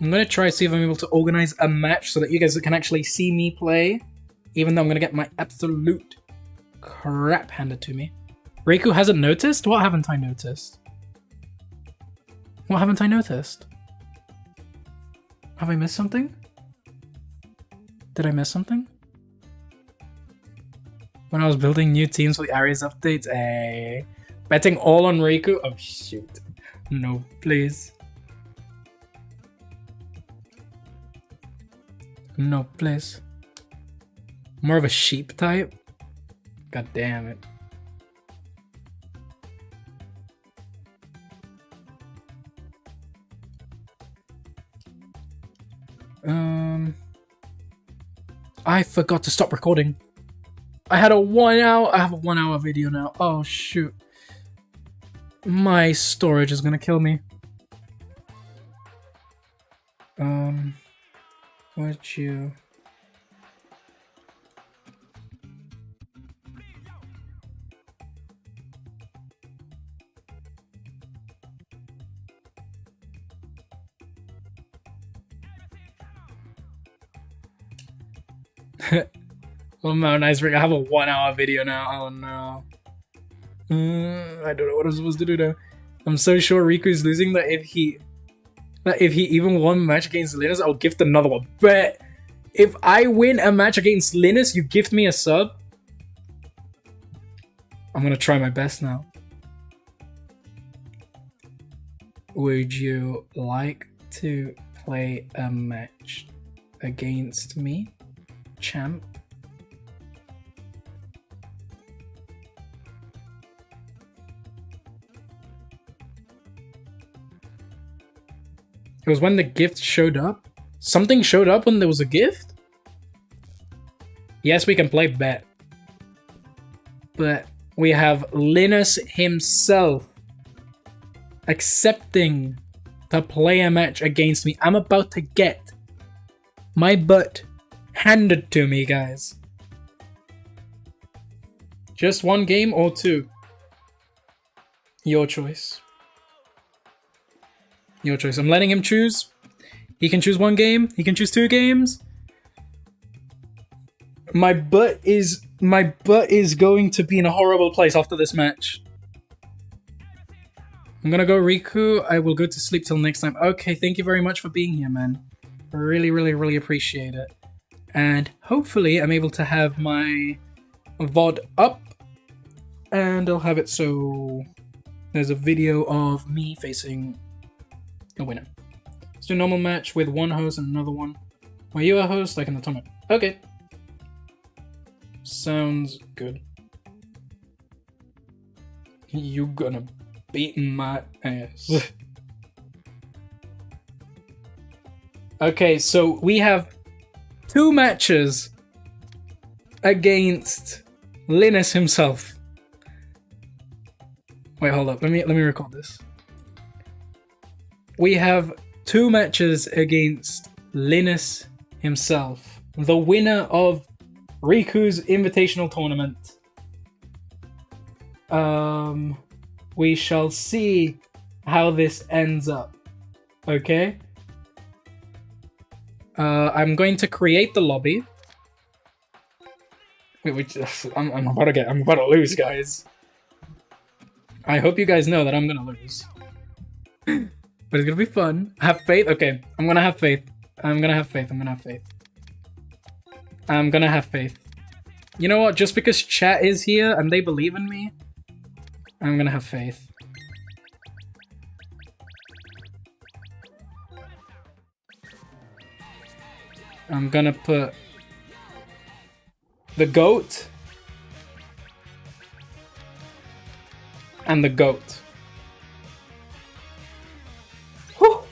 Speaker 1: I'm gonna try to see if I'm able to organize a match so that you guys can actually see me play, even though I'm gonna get my absolute crap handed to me. Riku hasn't noticed? What haven't I noticed? What haven't I noticed? Have I missed something? Did I miss something? When I was building new teams for the Aries updates, betting all on Riku? Oh shoot. No, please. No, please. More of a sheep type? God damn it. I forgot to stop recording. I have a 1 hour video now. Oh shoot. My storage is gonna kill me. Would you... Oh no, nice rig. I have a 1 hour video now. Oh no. I don't know what I'm supposed to do now. I'm so sure Riku's losing that if he even won a match against Linus, I'll gift another one. But if I win a match against Linus, you gift me a sub? I'm gonna try my best now. Would you like to play a match against me, champ? It was when the gift showed up? Something showed up when there was a gift? Yes, we can play bet. But we have Linus himself accepting to play a match against me. I'm about to get my butt handed to me, guys. Just one game or two? Your choice. Your choice. I'm letting him choose. He can choose one game. He can choose 2 games. My butt is going to be in a horrible place after this match. I'm gonna go Riku. I will go to sleep till next time. Okay, thank you very much for being here, man. Really, really, really appreciate it. And hopefully I'm able to have my VOD up. And I'll have it so there's a video of me facing a winner. Let's do a normal match with one host and another one. Are you a host? Like in the tournament. Okay. Sounds good. You gonna beat my ass. Okay, so we have 2 matches against Linus himself. Wait, hold up. Let me record this. We have 2 matches against Linus himself, the winner of Riku's Invitational Tournament. We shall see how this ends up. Okay? I'm going to create the lobby. Wait, I'm about to lose, guys. I hope you guys know that I'm gonna lose. But it's gonna be fun. Have faith? Okay, I'm gonna have faith. I'm gonna have faith. You know what? Just because chat is here and they believe in me, I'm gonna have faith. I'm gonna put the goat and the goat. Whew.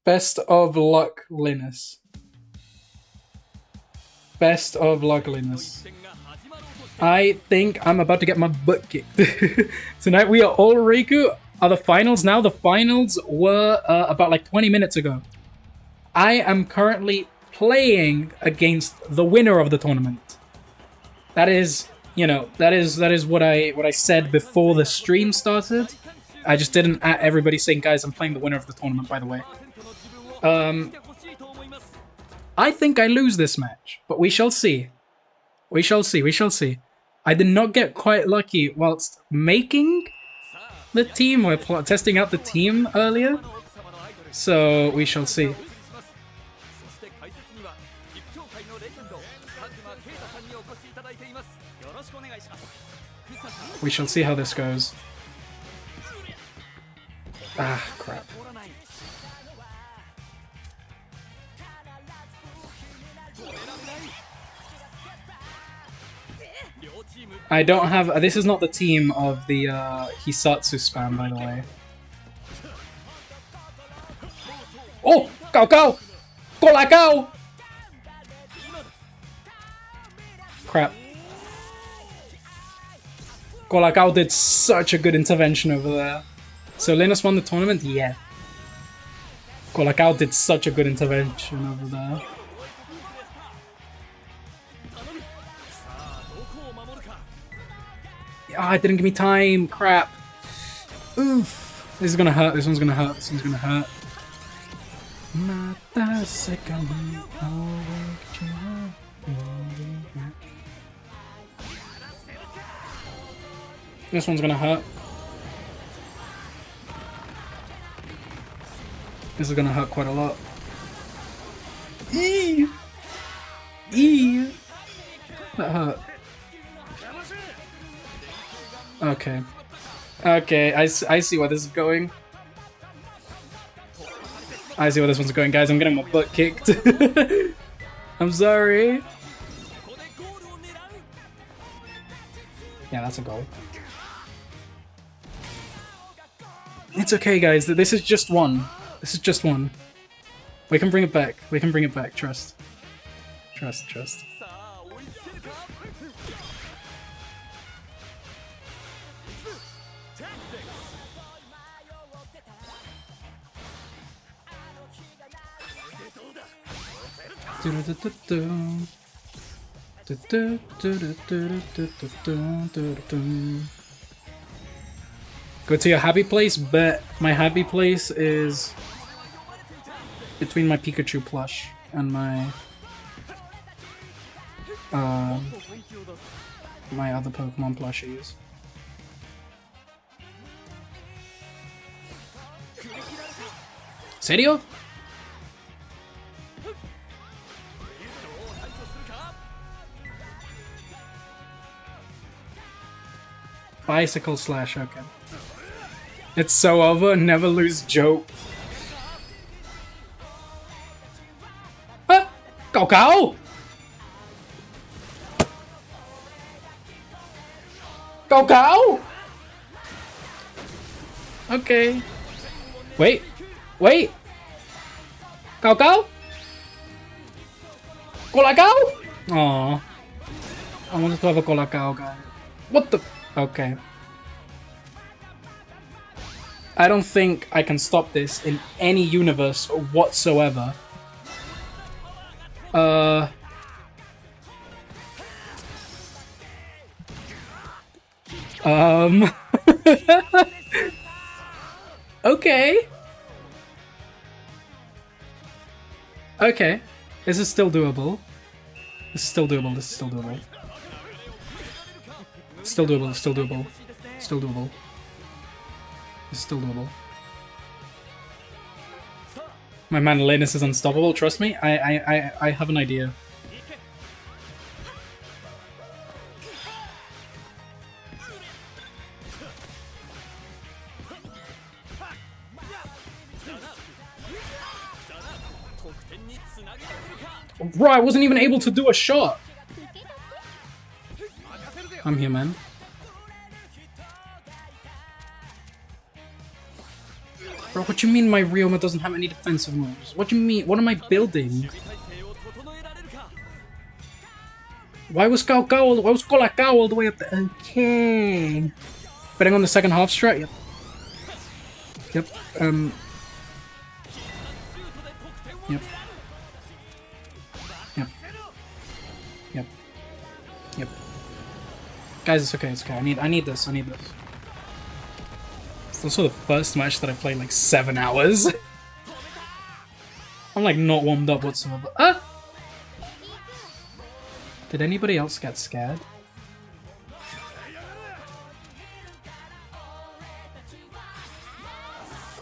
Speaker 1: Best of luck, Linus. Best of luck, Linus. I think I'm about to get my butt kicked. Tonight we are all Riku. Are the finals now? The finals were about like 20 minutes ago. I am currently playing against the winner of the tournament. That is, you know, that is what I said before the stream started. I just didn't at everybody saying, guys, I'm playing the winner of the tournament, by the way. I think I lose this match, but we shall see. We shall see. I did not get quite lucky whilst making the team or testing out the team earlier, so we shall see. We shall see how this goes. Ah, crap. I don't have. This is not the team of the Hisatsu spam, by the way. Oh! Go go! Go like go! Crap. Dlako did such a good intervention over there. So Linus won the tournament? Yeah. Dlako did such a good intervention over there. Ah, it didn't give me time. Crap. Oof. This is gonna hurt. This one's gonna hurt. This one's gonna hurt. This one's gonna hurt. This is gonna hurt quite a lot. Eee! Eee! That hurt. Okay. Okay, I see where this is going. I see where this one's going, guys. I'm getting my butt kicked. I'm sorry. Yeah, that's a goal. It's okay, guys. This is just one. This is just one. We can bring it back. We can bring it back. Trust. Trust, trust. Go to your happy place, but my happy place is between my Pikachu plush and my my other Pokemon plushies. ¿Serio? Bicycle slash, okay. It's so over, never lose joke. Ah! Go go! Go go! Okay. Wait. Wait! Go go! Dlako? Aww. I wanted to have a Dlako guy. What the? Okay. I don't think I can stop this in any universe whatsoever. Okay. Okay. This is still doable. This is still doable. This is still doable. Still doable. Still doable. Still doable. It's still doable. My man Linus is unstoppable. Trust me. I have an idea. Bro, I wasn't even able to do a shot. I'm here, man. Bro, what do you mean my Ryoma doesn't have any defensive moves? What do you mean? What am I building? Why was Dlako all the way up there? Okay. Betting on the second half strat? Yep. Yep. Yep. Yep. Yep. Yep. Guys, it's okay, it's okay. I need this, I need this. It's also the first match that I played like 7 hours. I'm like not warmed up whatsoever. Ah! Did anybody else get scared?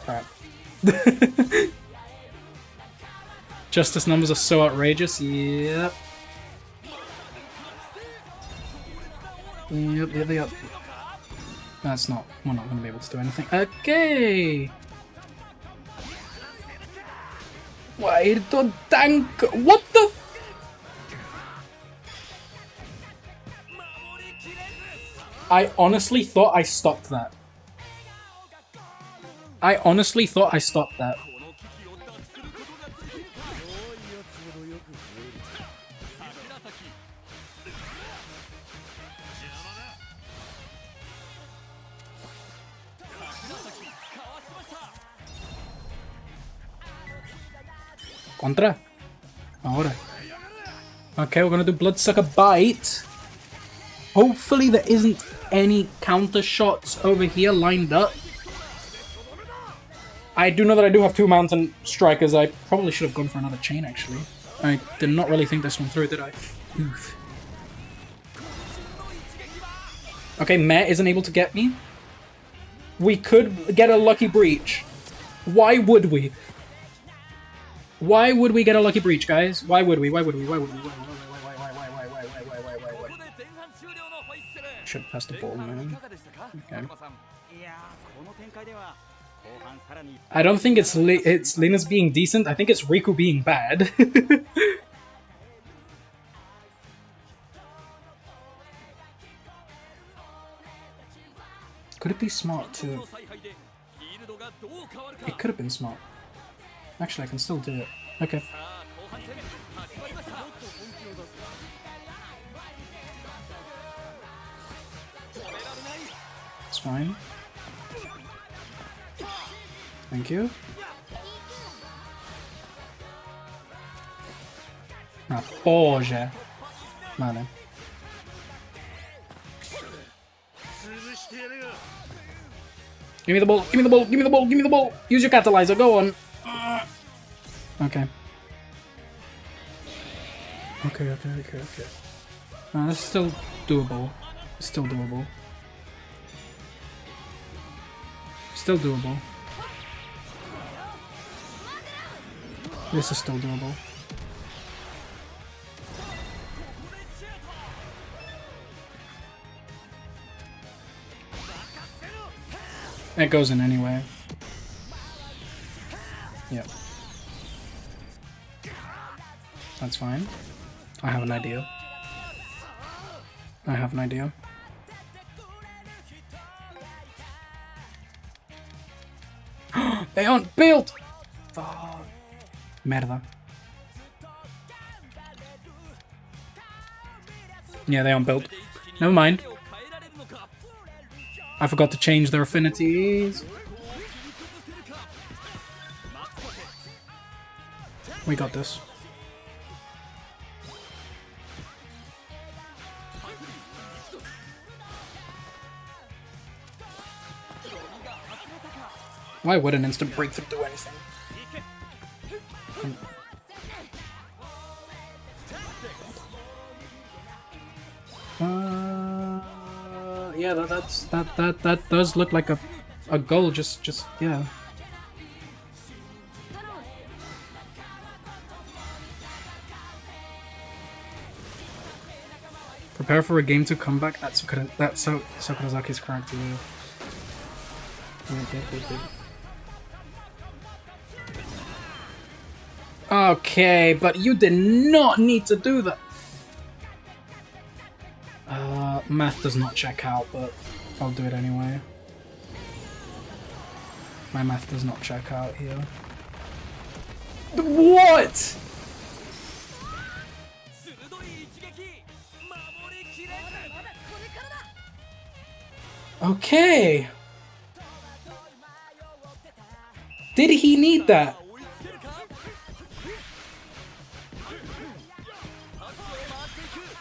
Speaker 1: Crap. Justice numbers are so outrageous. Yep. Yep, yep, yep. That's not. We're not going to be able to do anything. Okay. Why the tank? What the? I honestly thought I stopped that. I honestly thought I stopped that. Contra. Ahora. Okay, we're gonna do Bloodsucker Bite. Hopefully there isn't any counter shots over here lined up. I do know that I do have 2 Mountain Strikers. I probably should have gone for another chain, actually. I did not really think this one through, did I? Oof. Okay, Meh isn't able to get me. We could get a Lucky Breach. Why would we? Why would we get a Lucky Breach, guys? Why would we? Why would we? Why would we? Why? Should have passed the ball, man. Okay. I don't think it's Lina's being decent. I think it's Riku being bad. Could it be smart too? It could have been smart. Actually, I can still do it. Okay. It's fine. Thank you. Ah, porra. Vale. Give me the ball, give me the ball, give me the ball, give me the ball! Use your catalyzer, go on! Okay. Okay. That's still doable. Still doable. Still doable. This is still doable. It goes in anyway. Yep. That's fine. I have an idea. I have an idea. They aren't built! Fuck. Merda. Yeah, they aren't built. Never mind. I forgot to change their affinities. We got this. Why would an instant breakthrough do anything? Yeah, that does look like a goal. Just yeah. Prepare for a game to come back. That's Sakurazaki's character. Okay, but you did not need to do that. Math does not check out, but I'll do it anyway. My math does not check out here. What? Okay. Did he need that?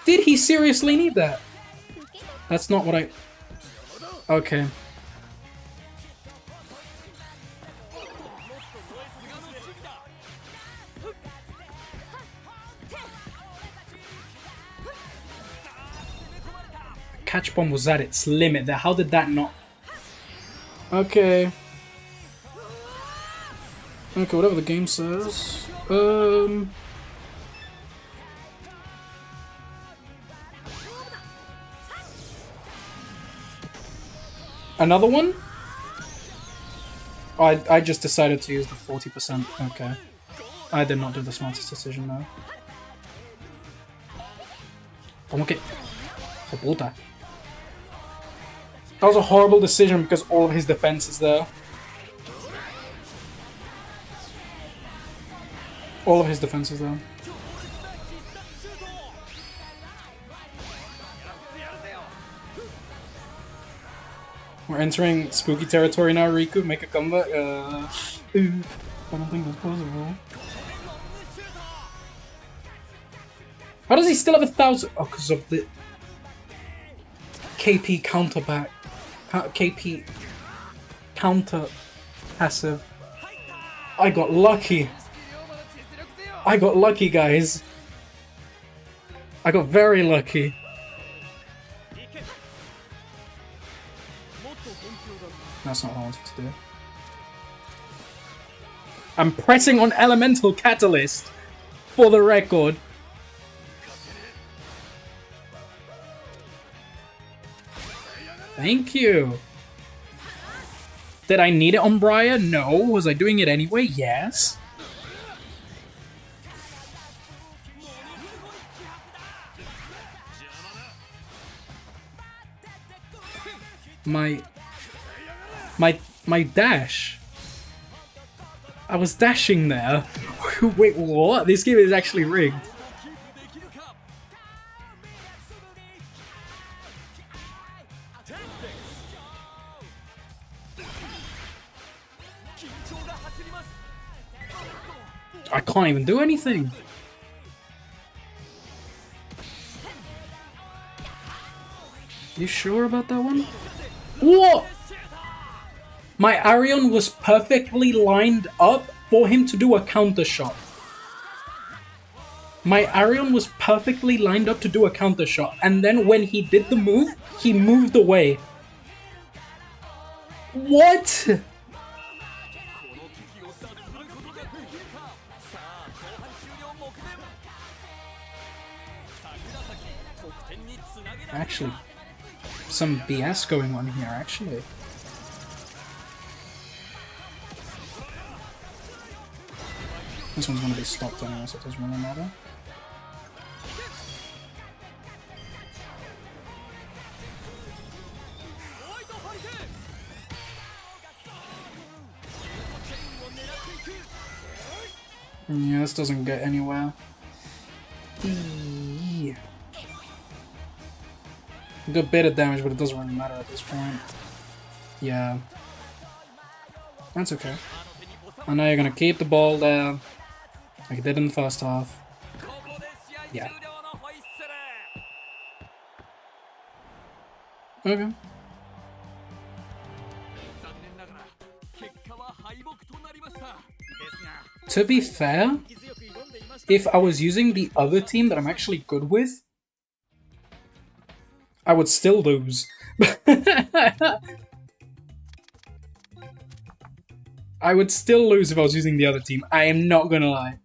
Speaker 1: Did he seriously need that? That's not what I... Okay. Catch bomb was at its limit there. How did that not... Okay. Okay, whatever the game says. Another one? Oh, I just decided to use the 40%. Okay. I did not do the smartest decision though. ¿Cómo que? ¡Oh, puta! That was a horrible decision because all of his defense is there. All of his defense is there. We're entering spooky territory now, Riku. Make a comeback. I don't think that's possible. How does he still have 1,000? Oh, because of the KP counterback. KP counter passive. I got lucky. I got lucky, guys. I got very lucky. That's not what I wanted to do. I'm pressing on Elemental Catalyst for the record. Thank you. Did I need it on Briar? No. Was I doing it anyway? Yes. My dash. I was dashing there. Wait, what? This game is actually rigged. I can't even do anything. You sure about that one? What? My Arion was perfectly lined up for him to do a counter shot. My Arion was perfectly lined up to do a counter shot, and then when he did the move, he moved away. What? Actually, some BS going on here, actually. This one's going to be stopped anyway, so it doesn't really matter. Yeah, this doesn't get anywhere. Do a bit of damage, but it doesn't really matter at this point. Yeah. That's okay. I know you're gonna keep the ball there, like you did in the first half. Yeah. Okay. To be fair, if I was using the other team that I'm actually good with, I would still lose. I would still lose if I was using the other team. I am not gonna lie.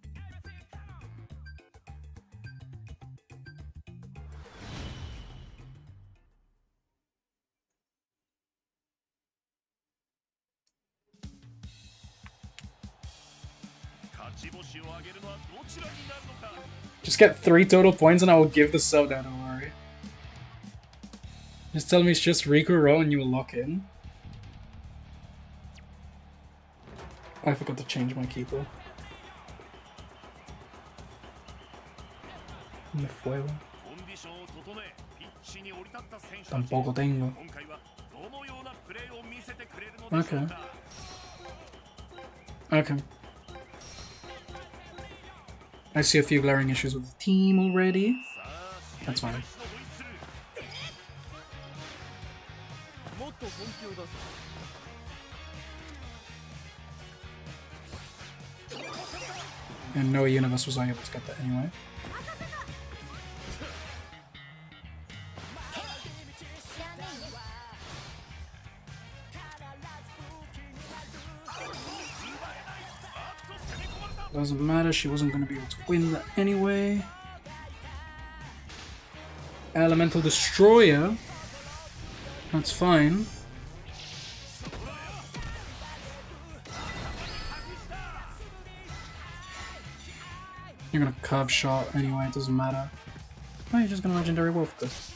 Speaker 1: Just get 3 total points and I will give the sub down, don't worry. Just tell me it's just Riku roll and you will lock in. I forgot to change my keeper. Me fuego. Tampoco tengo. Okay. Okay. I see a few glaring issues with the team already. That's fine. And no universe was able to get that anyway. Doesn't matter, she wasn't going to be able to win that anyway. Elemental Destroyer. That's fine. You're gonna curve shot anyway, it doesn't matter. Oh, you're just gonna Legendary Wolf this.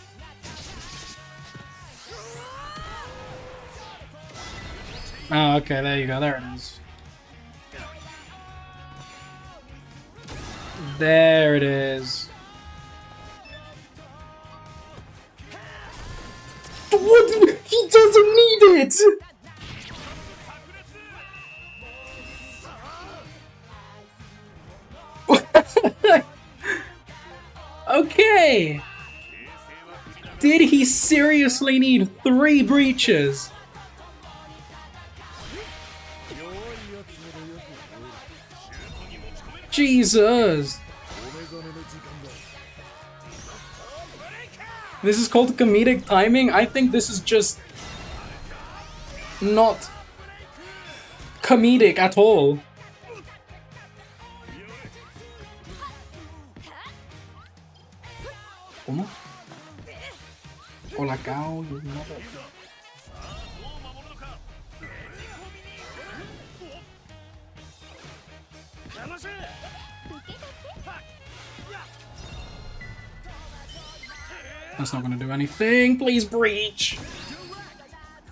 Speaker 1: Oh, okay, there you go. There it is. There it is. What? He doesn't need it! Okay! Did he seriously need 3 breaches? Jesus! This is called comedic timing? I think this is just not comedic at all. ¿Cómo? Hola, cow, you mother. That's not gonna do anything. Please breach.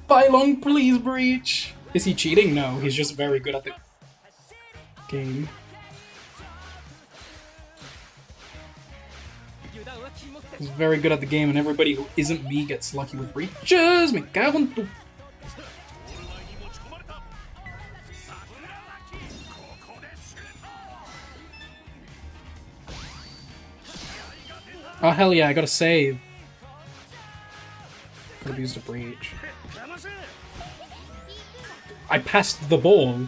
Speaker 1: Bylong, please breach. Is he cheating? No, he's just very good at the game. He's very good at the game, and everybody who isn't me gets lucky with breaches. Me cago en tu. Oh hell yeah, I gotta save. Could have used a breach. I passed the ball.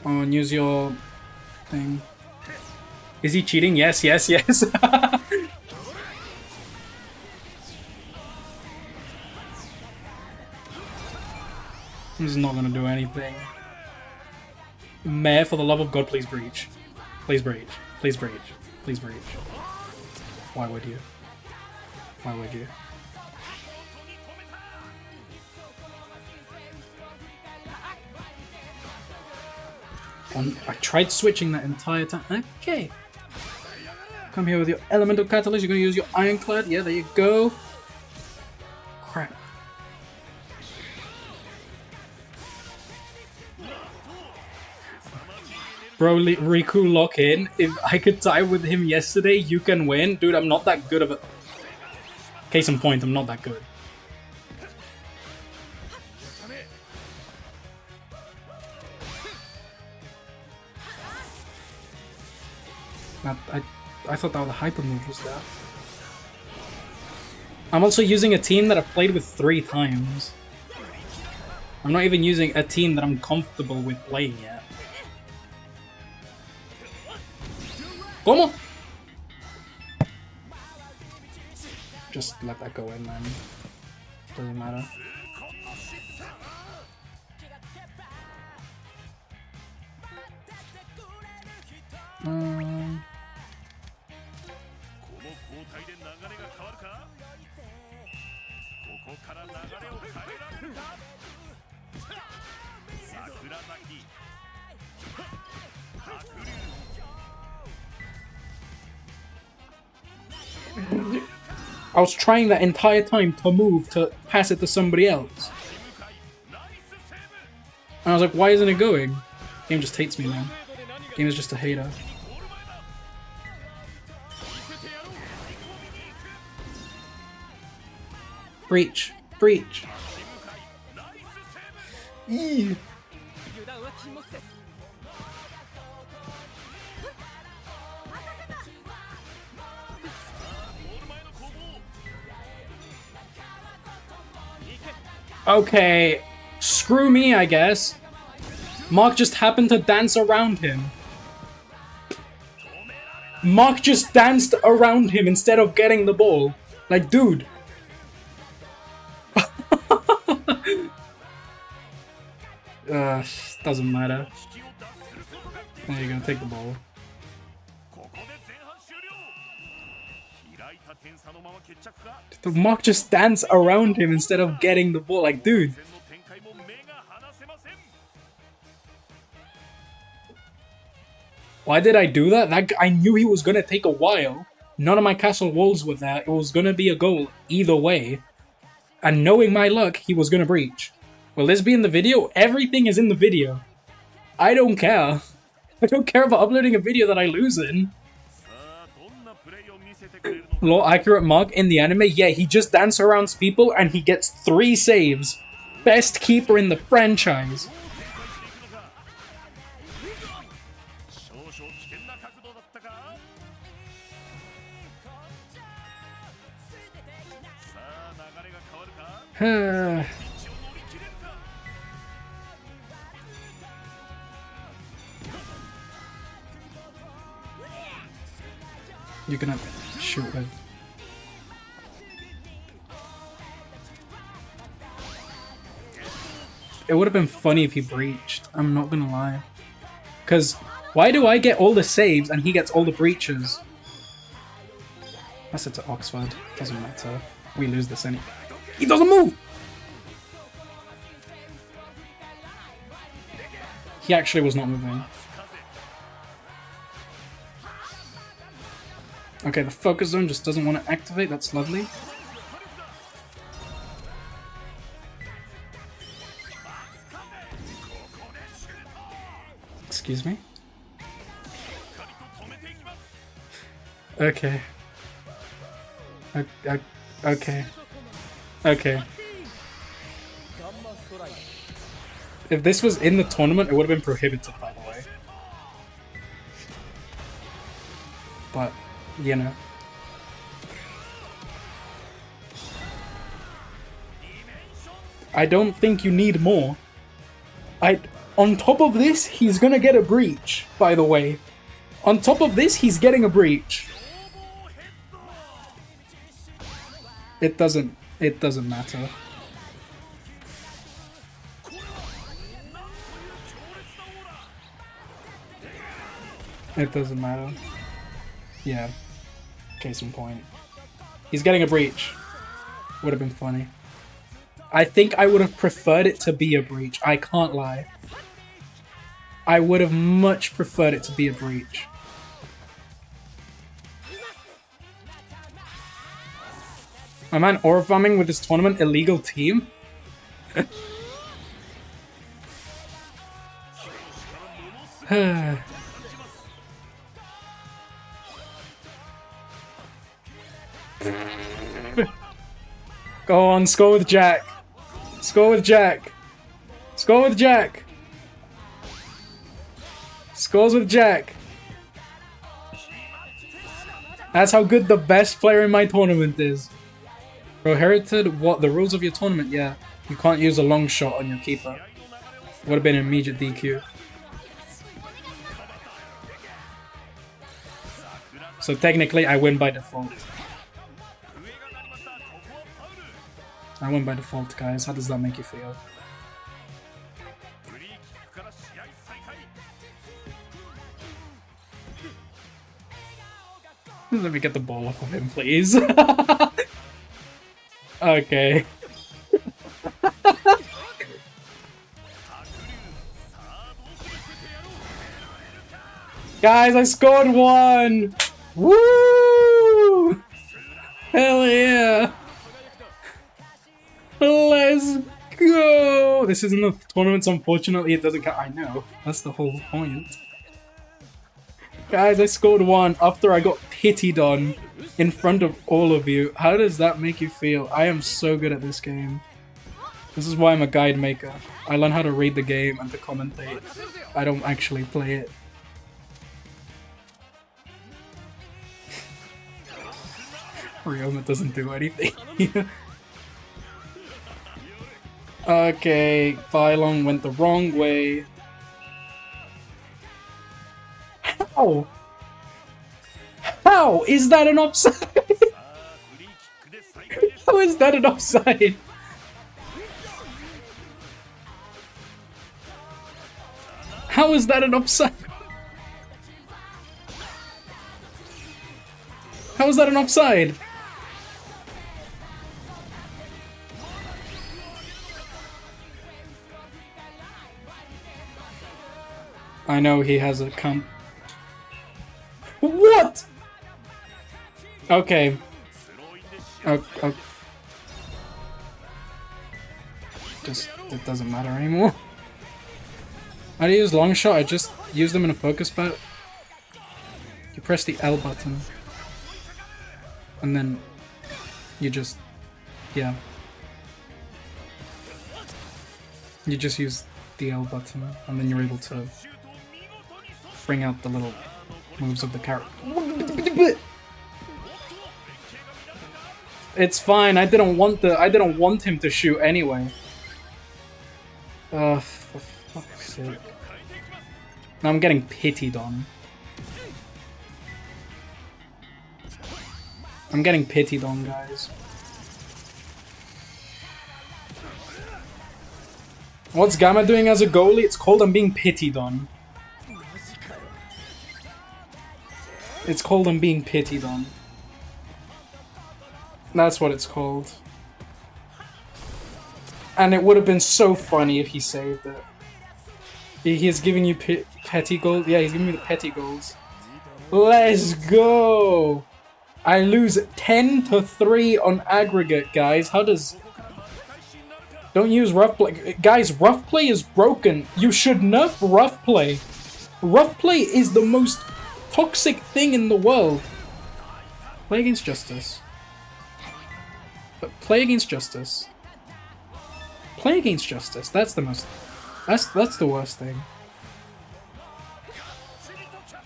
Speaker 1: Oh, and use your thing. Is he cheating? Yes, yes, yes. This is not gonna do anything. Meh, for the love of God, please breach. Please breach. Please breach. Please breach. Why would you? Why would you? I tried switching that entire time. Okay. Come here with your elemental catalyst. You're gonna use your ironclad. Yeah, there you go. Crap. Bro, Riku lock in. If I could tie with him yesterday, you can win. Dude, I'm not that good of a... Case in point, I'm not that good. I thought that the hyper move was there. I'm also using a team that I've played with 3 times. I'm not even using a team that I'm comfortable with playing yet. ¿Cómo? Just let that go in, man. Doesn't matter. I was trying that entire time to move to pass it to somebody else. And I was like, why isn't it going? Game just hates me, man. Game is just a hater. Breach. Breach. Eee. Okay, screw me, I guess. Mark just happened to dance around him. Mark just danced around him instead of getting the ball. Like, dude. Doesn't matter. There you go, take the ball. Mark just danced around him instead of getting the ball. Like, dude. Why did I do that? I knew he was gonna take a while. None of my castle walls were there. It was gonna be a goal either way. And knowing my luck, he was gonna breach. Will this be in the video? Everything is in the video. I don't care. I don't care about uploading a video that I lose in. Law accurate mark in the anime? Yeah, he just dance around people and he gets 3 saves. Best keeper in the franchise. You're gonna shoot with. It would have been funny if he breached. I'm not gonna lie. Because why do I get all the saves and he gets all the breaches? That's it to Oxford. Doesn't matter. We lose this anyway. He doesn't move! He actually was not moving. Okay, the focus zone just doesn't want to activate. That's lovely. Excuse me? Okay. Okay. Okay. If this was in the tournament, it would have been prohibited, by the way. But, you know. I don't think you need more. On top of this, he's gonna get a breach, by the way. On top of this, he's getting a breach. It doesn't matter. It doesn't matter. Yeah. Case in point. He's getting a breach. Would have been funny. I think I would have preferred it to be a breach. I can't lie. I would have much preferred it to be a breach. My man aura farming with his tournament illegal team? Go on, score with Jack. Score with Jack. Score with Jack. Scores with Jack. That's how good the best player in my tournament is. Prohibited? What? The rules of your tournament? Yeah. You can't use a long shot on your keeper. Would have been an immediate DQ. So technically, I win by default. I win by default, guys. How does that make you feel? Let me get the ball off of him, please. Okay. Guys, I scored 1! Woo! Hell yeah! Let's go! This isn't the tournament, so unfortunately it doesn't count. I know. That's the whole point. Guys, I scored 1 after I got pitied on in front of all of you. How does that make you feel? I am so good at this game. This is why I'm a guide maker. I learn how to read the game and to commentate. I don't actually play it. Ryoma doesn't do anything. Okay, Bylon went the wrong way. How? How is that an offside? How is that an offside? How is that an offside? How is that an offside? I know he has a What? Okay. Just, it doesn't matter anymore. How do you use long shot? I just use them in a focus bat. You press the L button. And then you just, yeah. You just use the L button, and then you're able to bring out the little moves of the character. It's fine. I didn't want him to shoot anyway. For fuck's sake. Now I'm getting pitied on. I'm getting pitied on, guys. What's Gamma doing as a goalie? It's called I'm being pitied on. It's called I'm being pitied on. That's what it's called. And it would have been so funny if he saved it. He is giving you petty gold. Yeah, he's giving me the petty golds. Let's go! I lose 10-3 on aggregate, guys. How does... Don't use rough play. Guys, rough play is broken. You should nerf rough play. Rough play is the most toxic thing in the world. Play against justice. But play against justice. Play against justice. That's the most... That's the worst thing.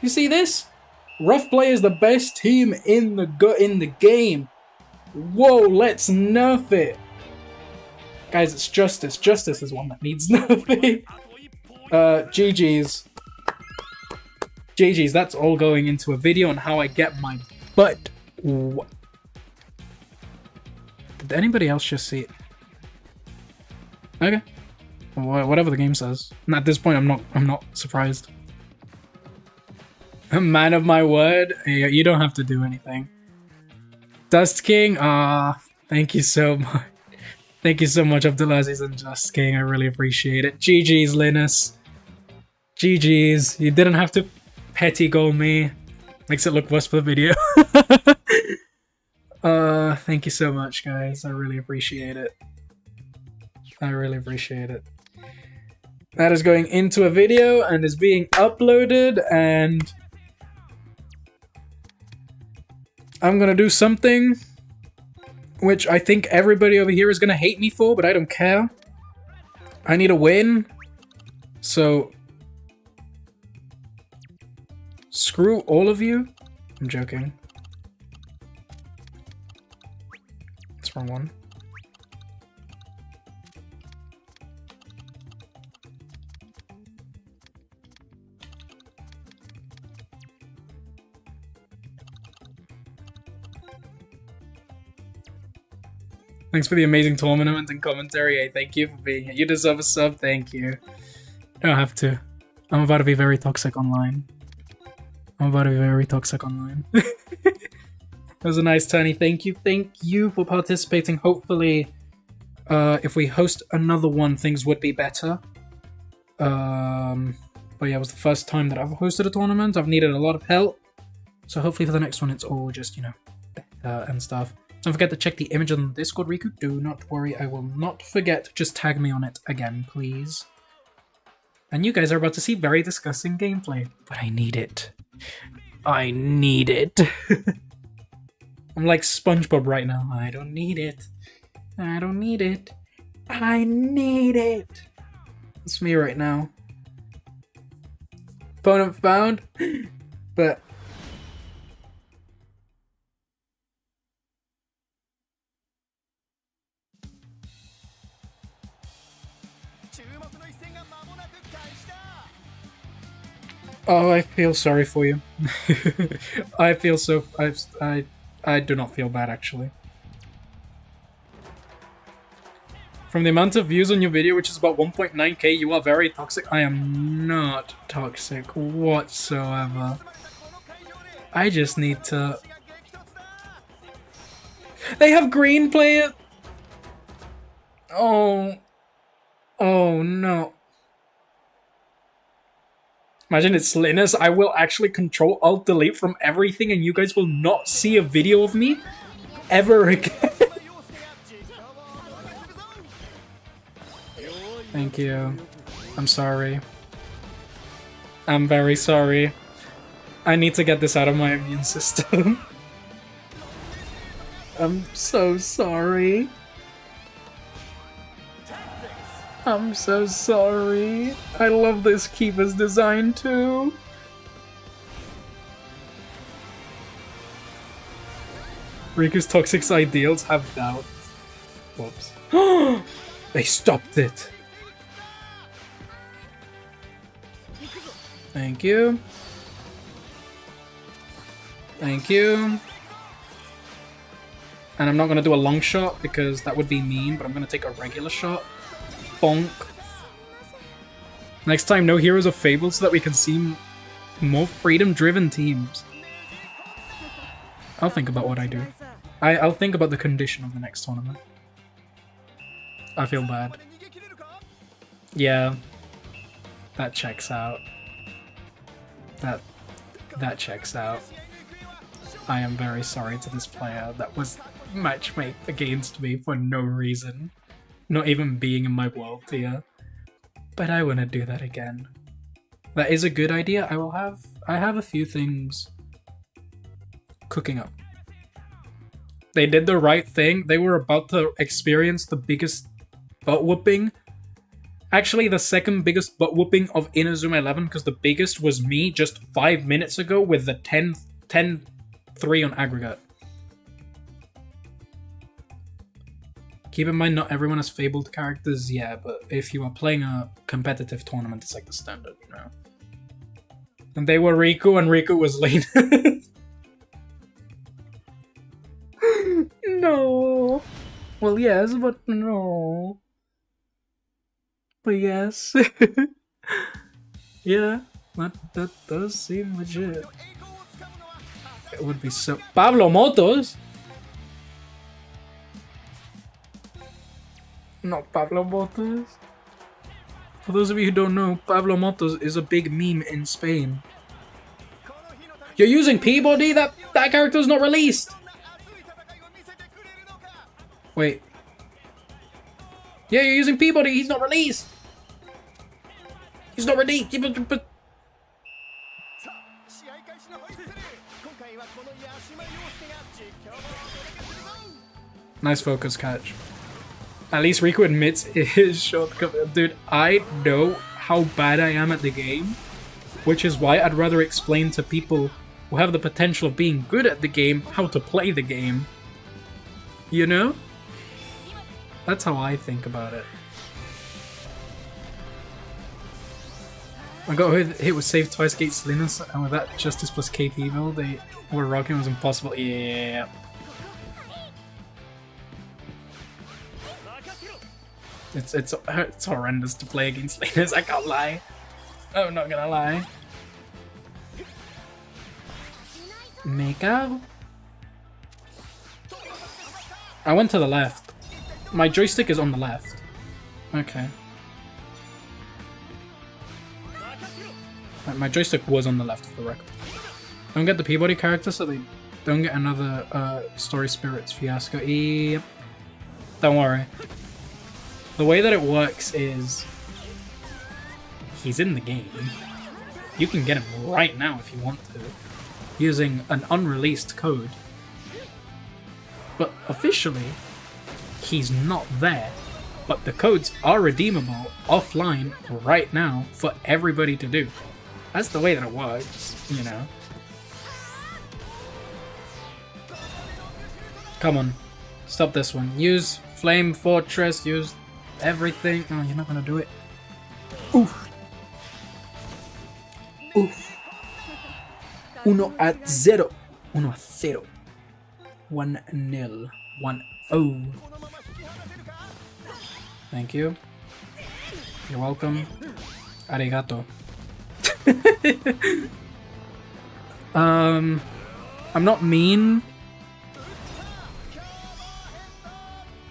Speaker 1: You see this? Rough play is the best team in the game. Whoa, let's nerf it. Guys, it's justice. Justice is one that needs nerfing. GG's. GG's, that's all going into a video on how I get my butt. Did anybody else just see it? Okay. Whatever the game says. And at this point, I'm not surprised. A man of my word. You don't have to do anything. Dust King, thank you so much. Thank you so much, Abdulaziz and Dust King. I really appreciate it. GG's, Linus. GG's. You didn't have to petty goal me. Makes it look worse for the video. Thank you so much, guys. I really appreciate it. I really appreciate it. That is going into a video and is being uploaded, and I'm gonna do something which I think everybody over here is gonna hate me for, but I don't care. I need a win, so screw all of you. I'm joking. That's wrong one. Thanks for the amazing tournament and commentary. Hey, thank you for being here. You deserve a sub. Thank you. You don't have to. I'm about to be very toxic online. I'm about to be very toxic online. That was a nice Tony. Thank you for participating. Hopefully, if we host another one, things would be better. But yeah, it was the first time that I've hosted a tournament. I've needed a lot of help. So hopefully for the next one, it's all just, you know, better and stuff. Don't forget to check the image on Discord, Riku. Do not worry, I will not forget. Just tag me on it again, please. And you guys are about to see very disgusting gameplay. But I need it. I need it. I'm like SpongeBob right now. I don't need it. I don't need it. I need it. It's me right now. Opponent found. But... Oh, I feel sorry for you. I feel so... I do not feel bad, actually. From the amount of views on your video, which is about 1.9k, you are very toxic. I am not toxic whatsoever. I just need to... They have green player! Oh... Oh, no. Imagine it's Linus. I will actually Control-Alt-Delete from everything and you guys will not see a video of me ever again. Thank you. I'm sorry. I'm very sorry. I need to get this out of my immune system. I'm so sorry. I'm so sorry. I love this Kiva's design too. Riku's toxic ideals have doubt. Whoops. They stopped it. Thank you. Thank you. And I'm not gonna do a long shot because that would be mean, but I'm gonna take a regular shot. Bonk. Next time, no heroes of Fable so that we can see more freedom-driven teams. I'll think about what I do. I'll think about the condition of the next tournament. I feel bad. Yeah. That checks out. That checks out. I am very sorry to this player that was matchmade against me for no reason. Not even being in my world tier. But I wanna do that again. That is a good idea. I have a few things cooking up. They did the right thing. They were about to experience the biggest butt whooping. Actually, the second biggest butt whooping of Inazuma 11, because the biggest was me just 5 minutes ago with the 10-3 on aggregate. Keep in mind, not everyone has fabled characters, yeah, but if you are playing a competitive tournament, it's like the standard, you know. And they were Riku, and Riku was late. No. Well, yes, but no. But yes. Yeah, that does seem legit. It would be so... Pablo Motos? Not Pablo Motos. For those of you who don't know, Pablo Motos is a big meme in Spain. You're using Peabody? That character's not released! Wait. Yeah, you're using Peabody, he's not released! He's not released! Nice focus catch. At least Riku admits his shortcoming. Dude, I know how bad I am at the game, which is why I'd rather explain to people who have the potential of being good at the game how to play the game. You know? That's how I think about it. I got hit with save twice against Salinas, and with that Justice plus Cape Evil, they were rocking, was impossible. Yeah. It's horrendous to play against Salinas, I can't lie. I'm not gonna lie. Makeup? I went to the left. My joystick is on the left. Okay. My joystick was on the left for the record. Don't get the Peabody character so they don't get another Story Spirits fiasco. Yep. Don't worry. The way that it works is he's in the game. You can get him right now if you want to, using an unreleased code. But officially, he's not there. But the codes are redeemable offline right now for everybody to do. That's the way that it works, you know. Come on. Stop this one. Use Flame Fortress, use everything. Oh, you're not gonna do it. Oof. Oof. 1-0. 1-0. 1-0. 1-0. Thank you. You're welcome. Arigato. I'm not mean.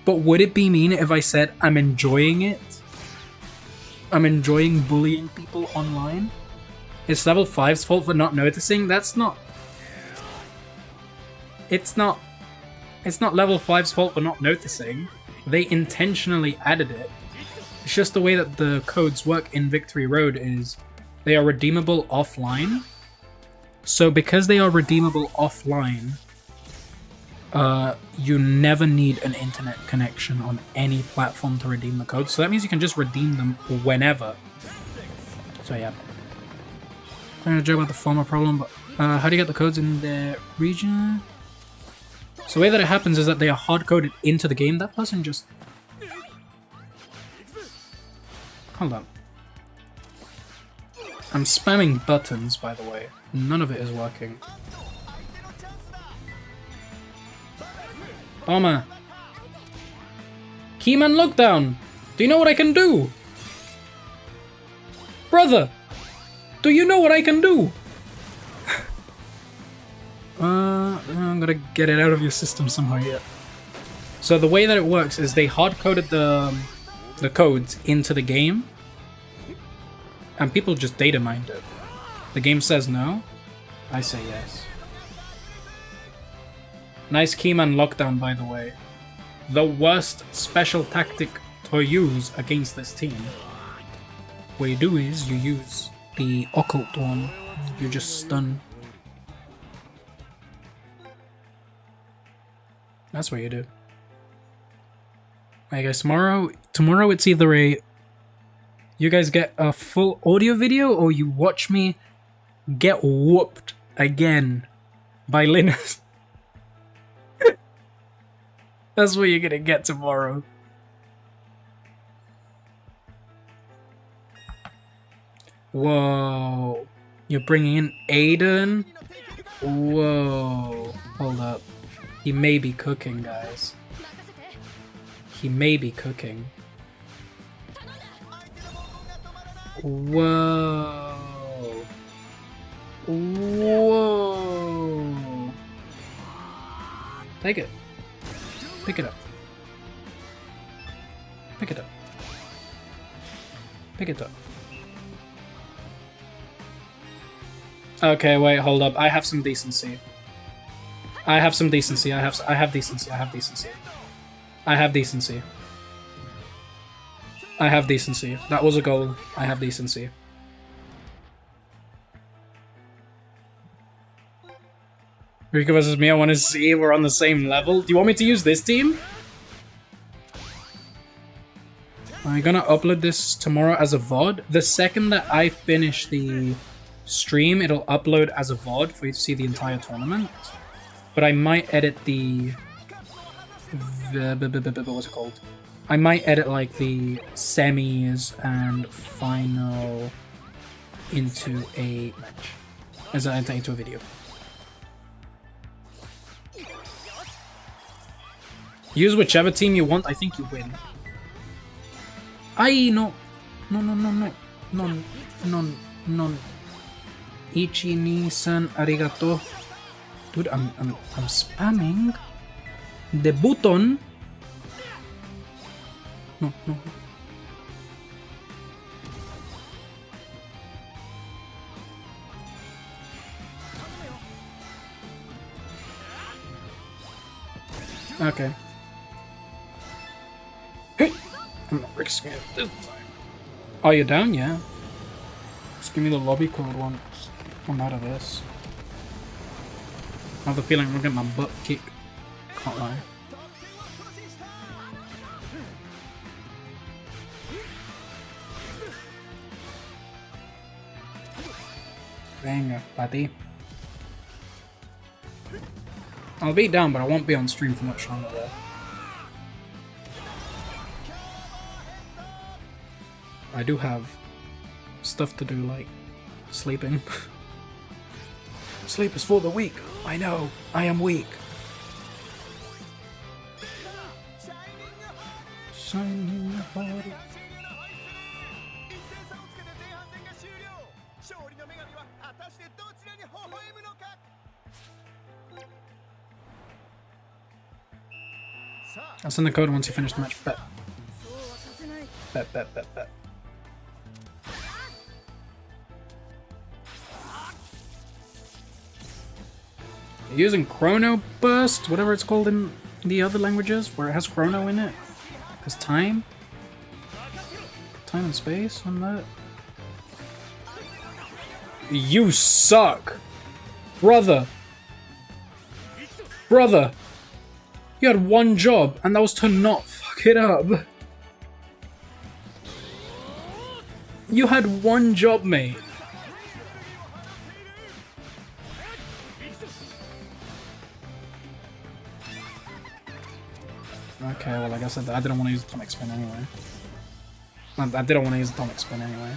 Speaker 1: But would it be mean if I said I'm enjoying it? I'm enjoying bullying people online? It's level 5's fault for not noticing? That's not... It's not level 5's fault for not noticing. They intentionally added it. It's just the way that the codes work in Victory Road is they are redeemable offline. So because they are redeemable offline, you never need an internet connection on any platform to redeem the codes. So that means you can just redeem them whenever. So yeah. I'm gonna joke about the former problem, but how do you get the codes in the region? So the way that it happens is that they are hard-coded into the game. That person just... Hold on. I'm spamming buttons, by the way. None of it is working. Bomber. Keyman lockdown. Do you know what I can do? Brother. Do you know what I can do? I'm gonna get it out of your system somehow yet. So the way that it works is they hard-coded the codes into the game, and people just data mined it. The game says no, I say yes. Nice Keyman lockdown, by the way. The worst special tactic to use against this team. What you do is you use the occult one. You just stun. That's what you do. Alright guys, tomorrow it's either you guys get a full audio video or you watch me get whooped again by Linus. That's what you're gonna get tomorrow. Whoa. You're bringing in Aiden? Whoa. Hold up. He may be cooking, guys. He may be cooking. Whoa. Whoa. Take it. Pick it up. Pick it up. Pick it up. Okay, wait, hold up. I have some decency. I have some decency. I have decency. I have decency. I have decency. I have decency. That was a goal. I have decency. Riku versus me, I want to see if we're on the same level. Do you want me to use this team? I'm gonna upload this tomorrow as a VOD. The second that I finish the stream, it'll upload as a VOD for you to see the entire tournament. But I might edit the... what's it called? I might edit like the semis and final into a match. Into a video. Use whichever team you want, I think you win. No. Ichi-ni-san, arigato. Dude, I'm spamming the button. No. Okay. Hey! I'm not risking it this time. Oh, you're down? Yeah. Just give me the lobby code once I'm out of this. I have a feeling I'm gonna get my butt kicked. Can't lie. Venga, buddy. I'll be down, but I won't be on stream for much longer though. I do have stuff to do, like sleeping. Sleep is for the weak. I know. I am weak. Shining heart. I'll send the code once you finish the match. Bet. Bet. Using Chrono Burst, whatever it's called in the other languages, where it has Chrono in it. Because time. time and space on that. You suck! Brother! Brother! You had one job, and that was to not fuck it up. You had one job, mate. Okay, well, I guess I didn't want to use Atomic Spin anyway. I didn't want to use Atomic Spin anyway.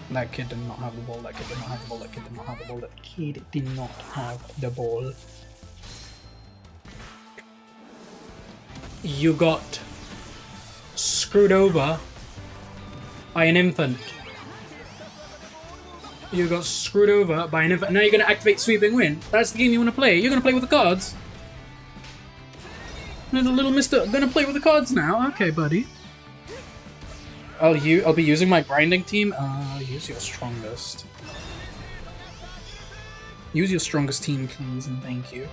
Speaker 1: That kid did not have the ball, that kid did not have the ball, that kid did not have the ball, that kid did not have the ball. You got screwed over by an infant. You got screwed over by an infant. Now you're gonna activate Sweeping Wind. That's the game you wanna play. You're gonna play with the cards. Little mister gonna play with the cards now. Okay, buddy. I'll be using my grinding team. Use your strongest. Use your strongest team, please, and thank you.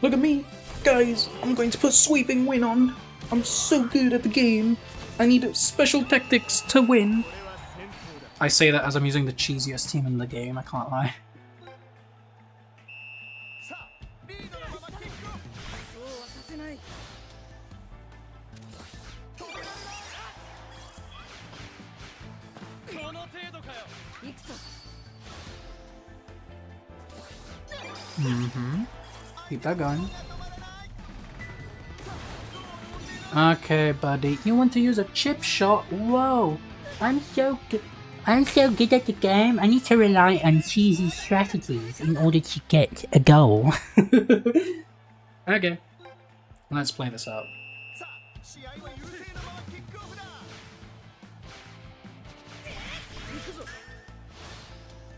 Speaker 1: Look at me, guys. I'm going to put Sweeping Win on. I'm so good at the game. I need special tactics to win. I say that as I'm using the cheesiest team in the game. I can't lie. Keep that going. Okay, buddy. You want to use a chip shot? Whoa! I'm so good. I'm so good at the game. I need to rely on cheesy strategies in order to get a goal. Okay. Let's play this out.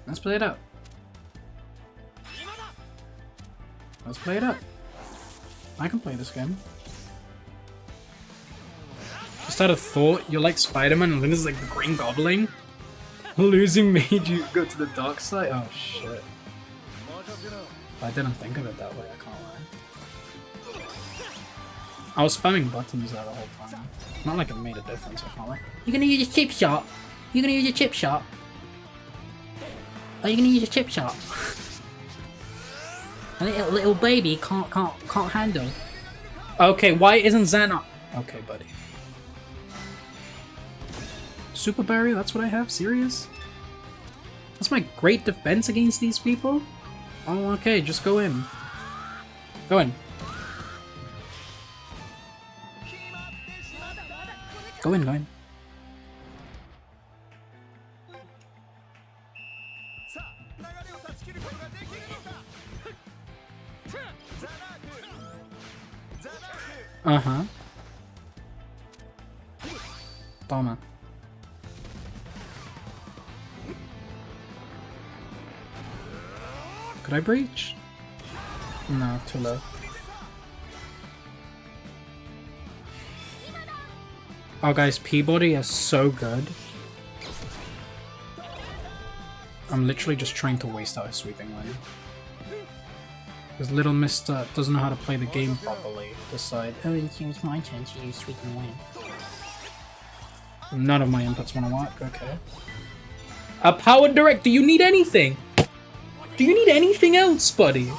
Speaker 1: Let's play it out. Let's play it out. I can play this game. Just had a thought, you're like Spider-Man and Linda's like the Green Goblin. Losing made you go to the dark side? Oh shit. I didn't think of it that way, I can't lie. I was spamming buttons there the whole time. Not like it made a difference, I can't lie. You're gonna use a chip shot? You're gonna use a chip shot? Are you gonna use a chip shot? A little baby can't handle. Okay, why isn't Xana? Okay, buddy. Super barrier? That's what I have? Serious? That's my great defense against these people? Oh, okay, just go in. Go in. Go in, go in. Uh-huh. Toma. Could I breach? No, too low. Oh guys, Peabody is so good. I'm literally just trying to waste out his Sweeping Wind. Because little mister doesn't know how to play the game properly. Decide, oh, it's my turn to use Sweeping Wind. None of my inputs want to work, okay. A powered direct, do you need anything? Do you need anything else, buddy?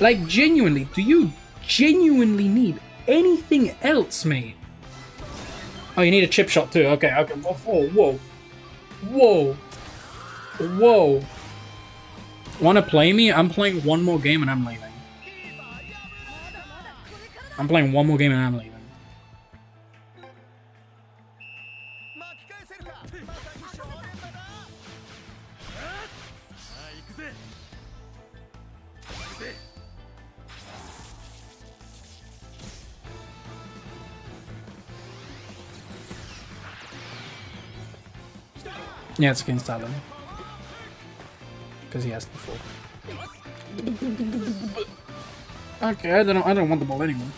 Speaker 1: Like, genuinely, do you genuinely need anything else, mate? Oh, you need a chip shot too, okay, okay. Whoa, whoa. Whoa. Whoa. Wanna play me? I'm playing one more game and I'm leaving. I'm playing one more game and I'm leaving. Yeah, it's against Alan. Because he asked before. Okay, I don't want the ball anymore.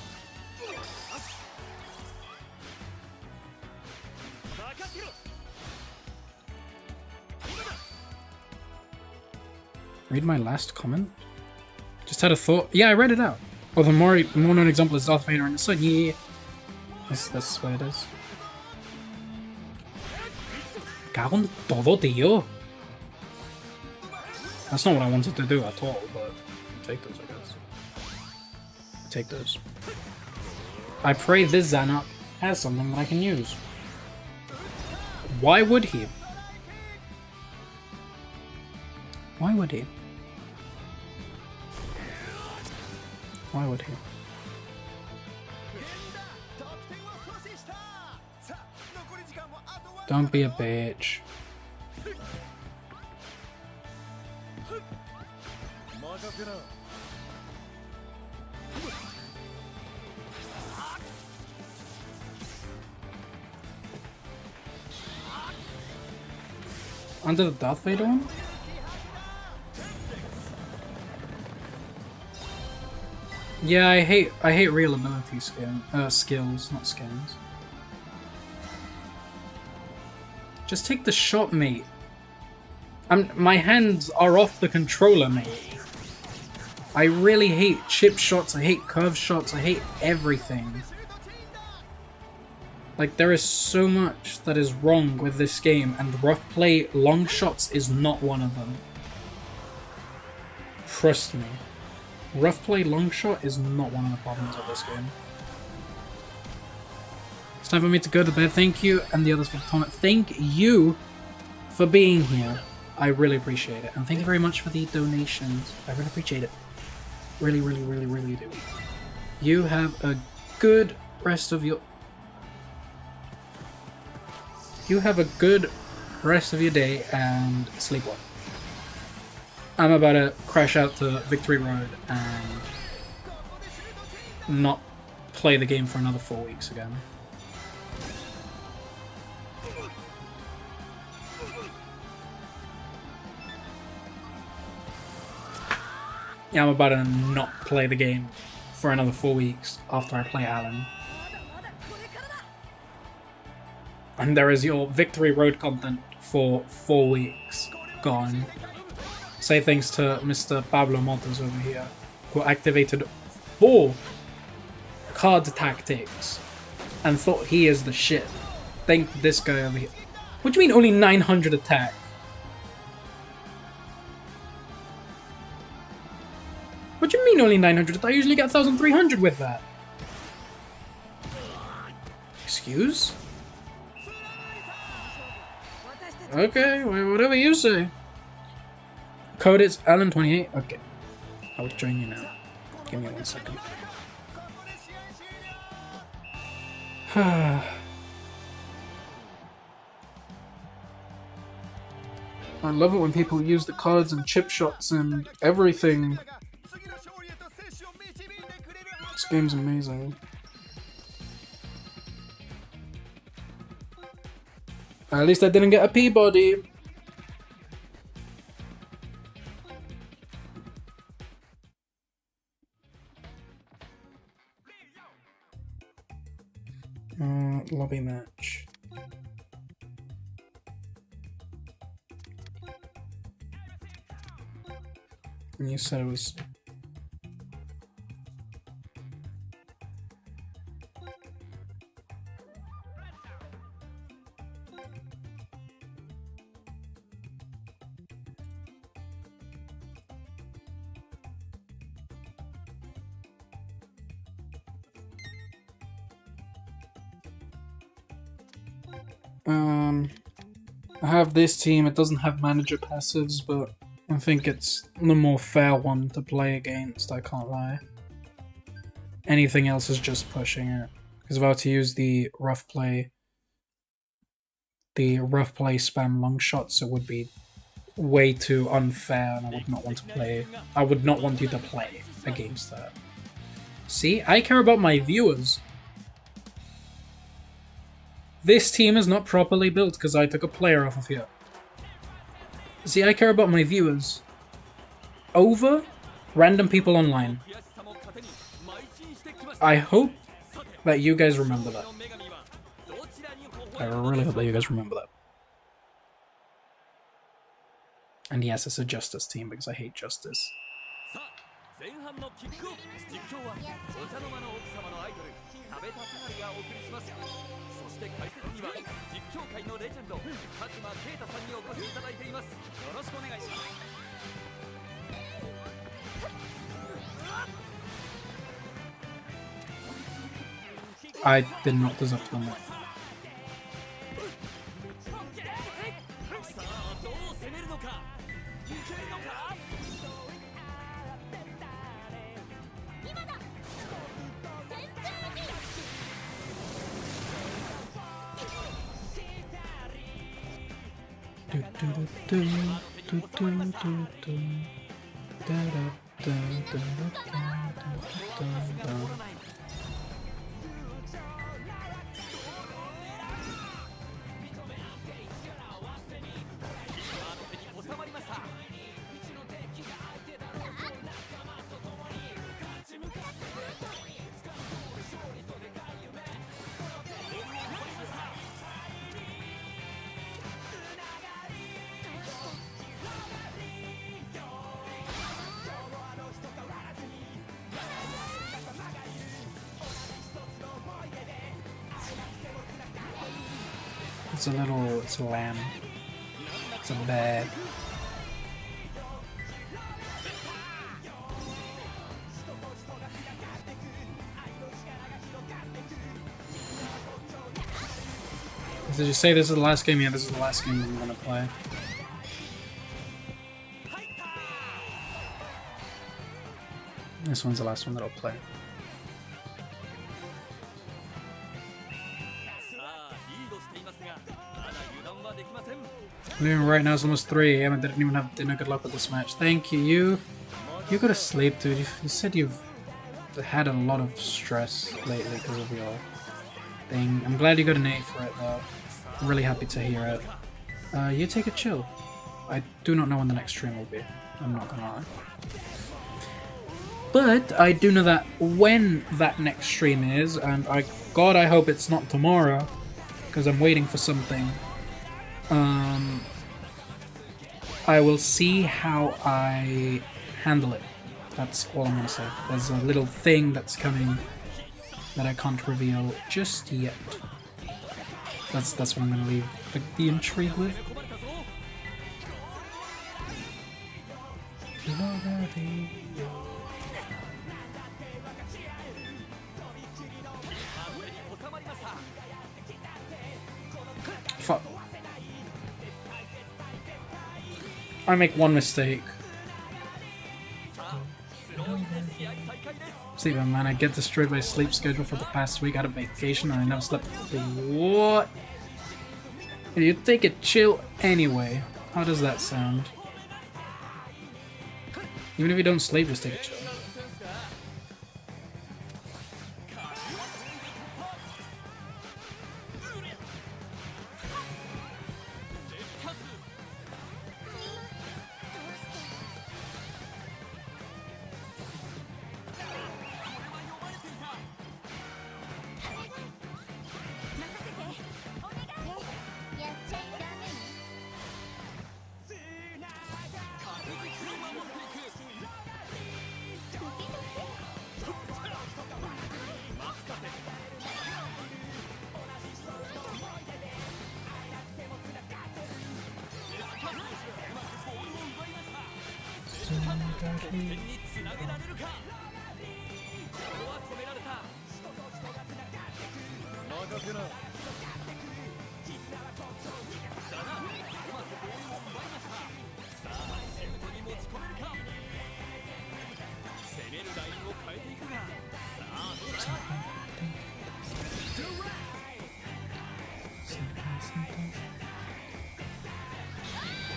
Speaker 1: Read my last comment? Just had a thought. Yeah, I read it out. Well, the more known example is Darth Vader and the Sun. Yeah. That's what it is. Cago en todo, tío. That's not what I wanted to do at all, but I'll take those, I guess. I'll take those. I pray this Xanac has something that I can use. Why would he? Why would he? Why would he? Don't be a bitch. Under the Darth Vader one? Yeah, I hate real ability skills, not skins. Just take the shot, mate. My hands are off the controller, mate. I really hate chip shots, I hate curve shots, I hate everything. Like, there is so much that is wrong with this game, and rough play long shots is not one of them. Trust me. Rough play long shot is not one of the problems of this game. It's time for me to go to bed. Thank you, and the others for the comment. Thank you for being here. I really appreciate it. And thank you very much for the donations. I really appreciate it. Really, really, really, really do. You have a good rest of your... You have a good rest of your day and sleep well. I'm about to crash out to Victory Road and not play the game for another 4 weeks again. Yeah, I'm about to not play the game for another 4 weeks after I play Alan. And there is your Victory Road content for 4 weeks gone. Say thanks to Mr. Pablo Montes over here, who activated 4 card tactics and thought he is the shit. Thank this guy over here. What do you mean only 900 attack? What do you mean only 900? I usually get 1,300 with that. Excuse? Okay, whatever you say. Code is Alan28. Okay. I'll join you now. Give me 1 second. I love it when people use the cards and chip shots and everything. This game's amazing. At least I didn't get a Peabody. Lobby match. And you said it was... I have this team. It doesn't have manager passives, but I think it's the more fair one to play against, I can't lie. Anything else is just pushing it. Because if I were to use the rough play spam long shots, it would be way too unfair, and I would not want to play. I would not want you to play against that. See, I care about my viewers. This team is not properly built because I took a player off of here. See, I care about my viewers over random people online. I hope that you guys remember that. I really hope that you guys remember that. And yes, it's a Justice team because I hate Justice.
Speaker 2: 前半のキックオフ、実況はお茶の間の奥様のアイドル食べたつがりがお送りします。そして解説には実況界のレジェンド佐久間啓太さんにお越しいただいています。よろしくお願いします。
Speaker 1: I did not deserve to win that.
Speaker 2: さあどう攻めるのか、いけるのか。
Speaker 1: It's a lamb. It's a bear. Did you say this is the last game? Yeah, this is the last game I'm gonna play. This one's the last one that I'll play. Right now it's almost 3 AM. I didn't even have dinner. Good luck with this match. Thank you. You go to sleep, dude. You said you've had a lot of stress lately because of your thing. I'm glad you got an A for it, though. I'm really happy to hear it. You take a chill. I do not know when the next stream will be. I'm not gonna lie. But I do know that when that next stream is, and God, I hope it's not tomorrow, because I'm waiting for something. I will see how I handle it. That's all I'm gonna say. There's a little thing that's coming that I can't reveal just yet. That's what I'm gonna leave the intrigue with. Fuck. I make one mistake. Sleeping, man, I get destroyed by sleep schedule for the past week. I had a vacation and I never slept. What? You take a chill anyway. How does that sound? Even if you don't sleep, just take a chill.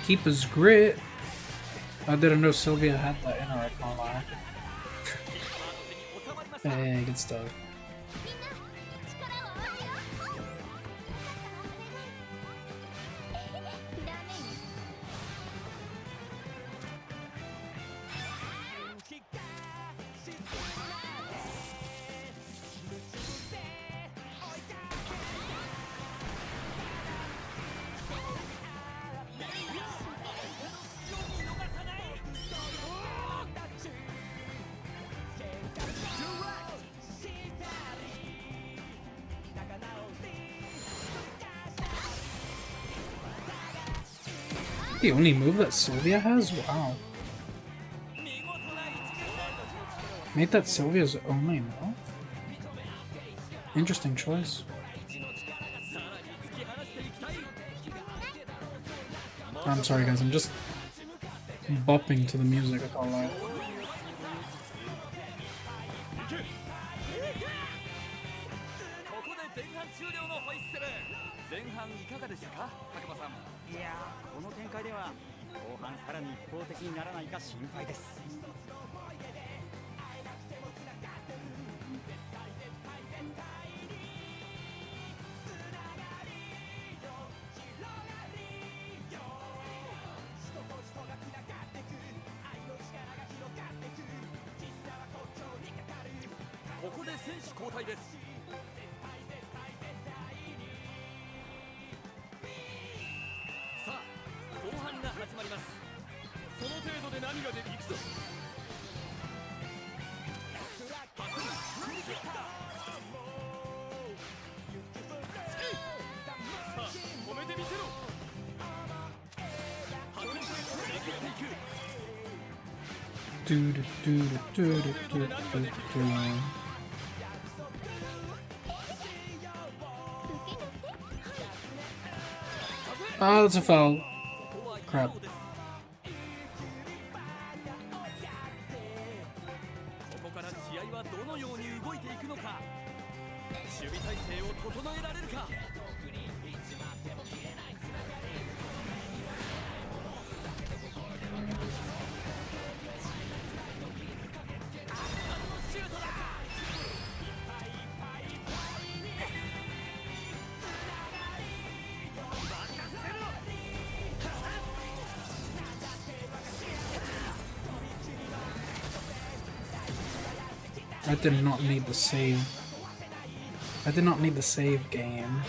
Speaker 1: Keeper's Grit. I didn't know Sylvia had that in her, I can't lie. Hey, good stuff. The only move that Sylvia has? Wow. Made that Sylvia's only move? Interesting choice. I'm sorry guys, I'm just bopping to the music, I can't lie.
Speaker 2: 前半いかがでしたか、白馬さん。いやー、この展開では後半さらに一方的にならないか心配です。ここで選手交代です。 始まります。その程度で何が出ていくぞ。ハク、さあ、止めてみせろ。ハク、振り切っていく。
Speaker 1: ドゥルドゥルドゥルドゥルドゥル。Ah, that's a foul. Crap. ここから試合はどのように動いていくのか。守備体勢を整えられるか。I did not need the save. I did not need the save game.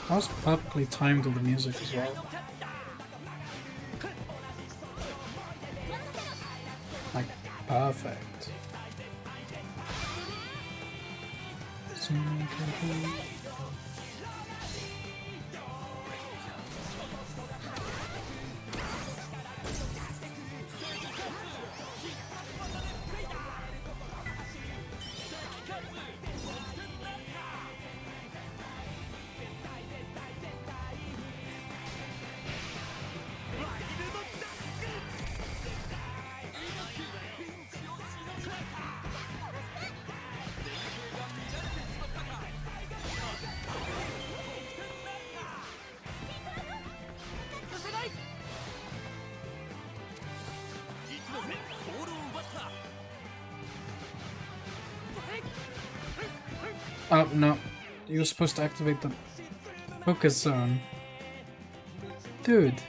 Speaker 1: That was perfectly timed with the music as well. Like, perfect. Oh, no. You were supposed to activate the focus zone. Dude.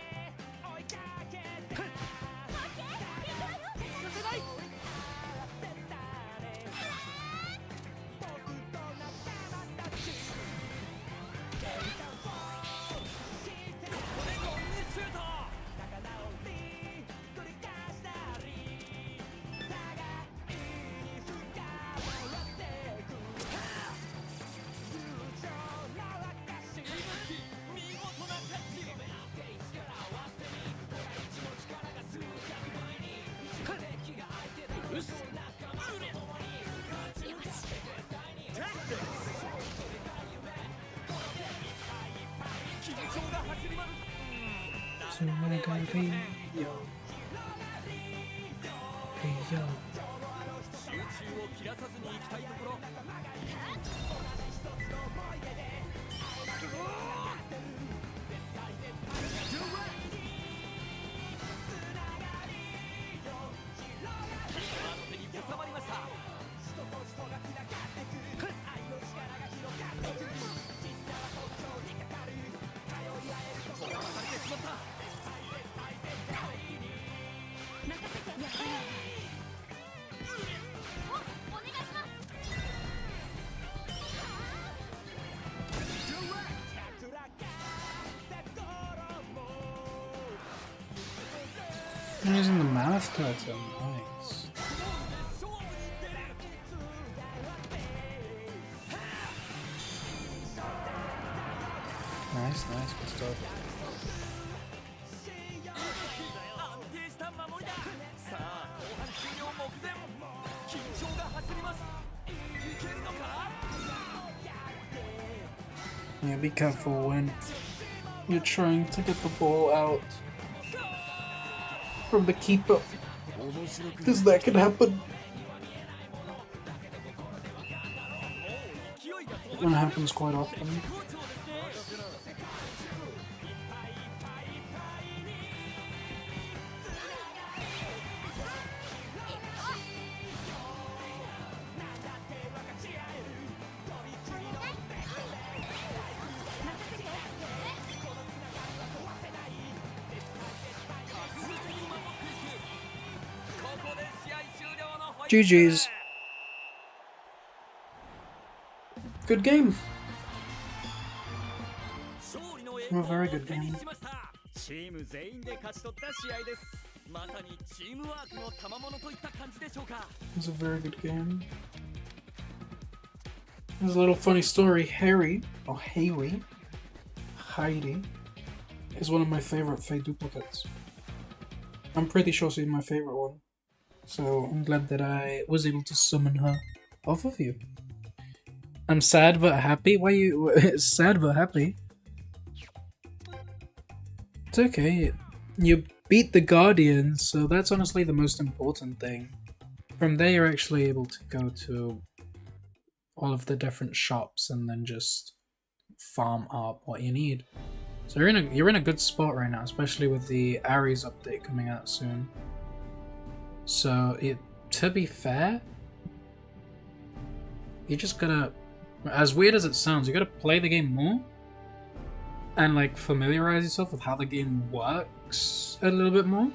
Speaker 1: I'm using the math turtle. Nice. Nice, nice, good stuff. Yeah, be careful when you're trying to get the ball out from the keeper, because that can happen. And it happens quite often. GG's. Good game. A very good game. It was a very good game. There's a little funny story. Heidi, is one of my favorite Fae duplicates. I'm pretty sure she's my favorite one. So I'm glad that I was able to summon her off of you. I'm sad but happy. Why are you sad but happy? It's okay. You beat the Guardian, so that's honestly the most important thing. From there you're actually able to go to all of the different shops and then just farm up what you need. So you're in a good spot right now, especially with the Ares update coming out soon. So to be fair, you just gotta, as weird as it sounds, you gotta play the game more and like familiarize yourself with how the game works a little bit more.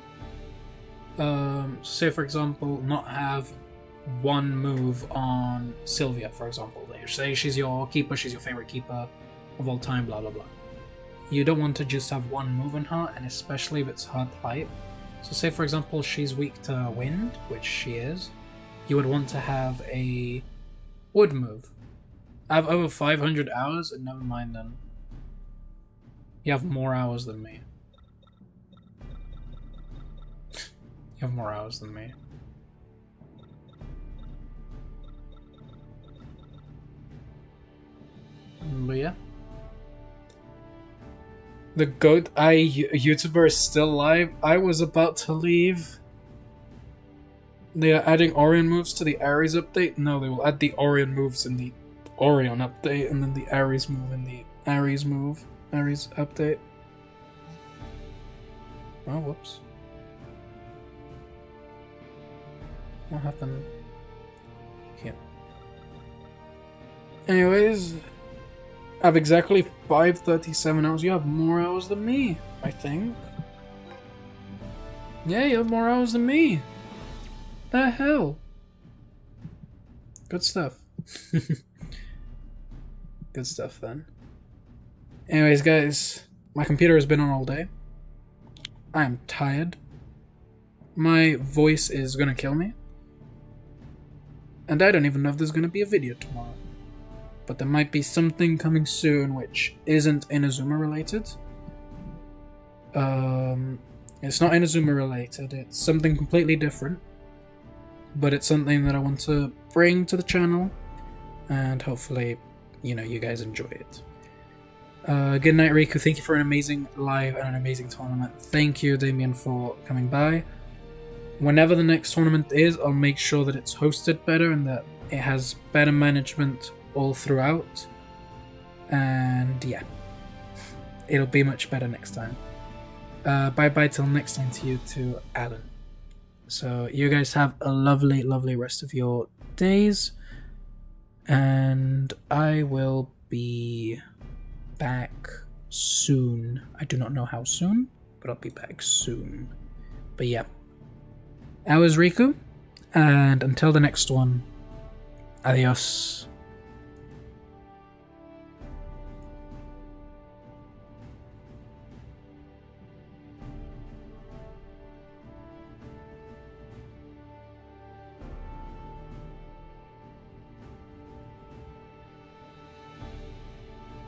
Speaker 1: Say for example, not have one move on Sylvia, for example. Say she's your keeper, she's your favorite keeper of all time, blah blah blah. You don't want to just have one move on her, and especially if it's her type. So say for example she's weak to wind, which she is, you would want to have a wood move. I have over 500 hours, and never mind then. You have more hours than me. You have more hours than me. But yeah. The GOAT YouTuber is still live. I was about to leave. They are adding Orion moves to the Ares update. No, they will add the Orion moves in the Orion update, and then the Ares move in the Ares update. Oh, whoops. What happened? Here. Anyways, I have exactly 537 hours. You have more hours than me, I think. Yeah, you have more hours than me. The hell? Good stuff. Good stuff then. Anyways, guys, my computer has been on all day. I am tired. My voice is gonna kill me. And I don't even know if there's gonna be a video tomorrow. But there might be something coming soon which isn't Inazuma related. It's not Inazuma related, it's something completely different. But it's something that I want to bring to the channel, and hopefully, you know, you guys enjoy it. Good night, Riku. Thank you for an amazing live and an amazing tournament. Thank you, Damien, for coming by. Whenever the next tournament is, I'll make sure that it's hosted better and that it has better management all throughout. And yeah. It'll be much better next time. Bye bye till next time to you too, Alan. So you guys have a lovely, lovely rest of your days. And I will be back soon. I do not know how soon, but I'll be back soon. But yeah. I was Riku, and until the next one, adios.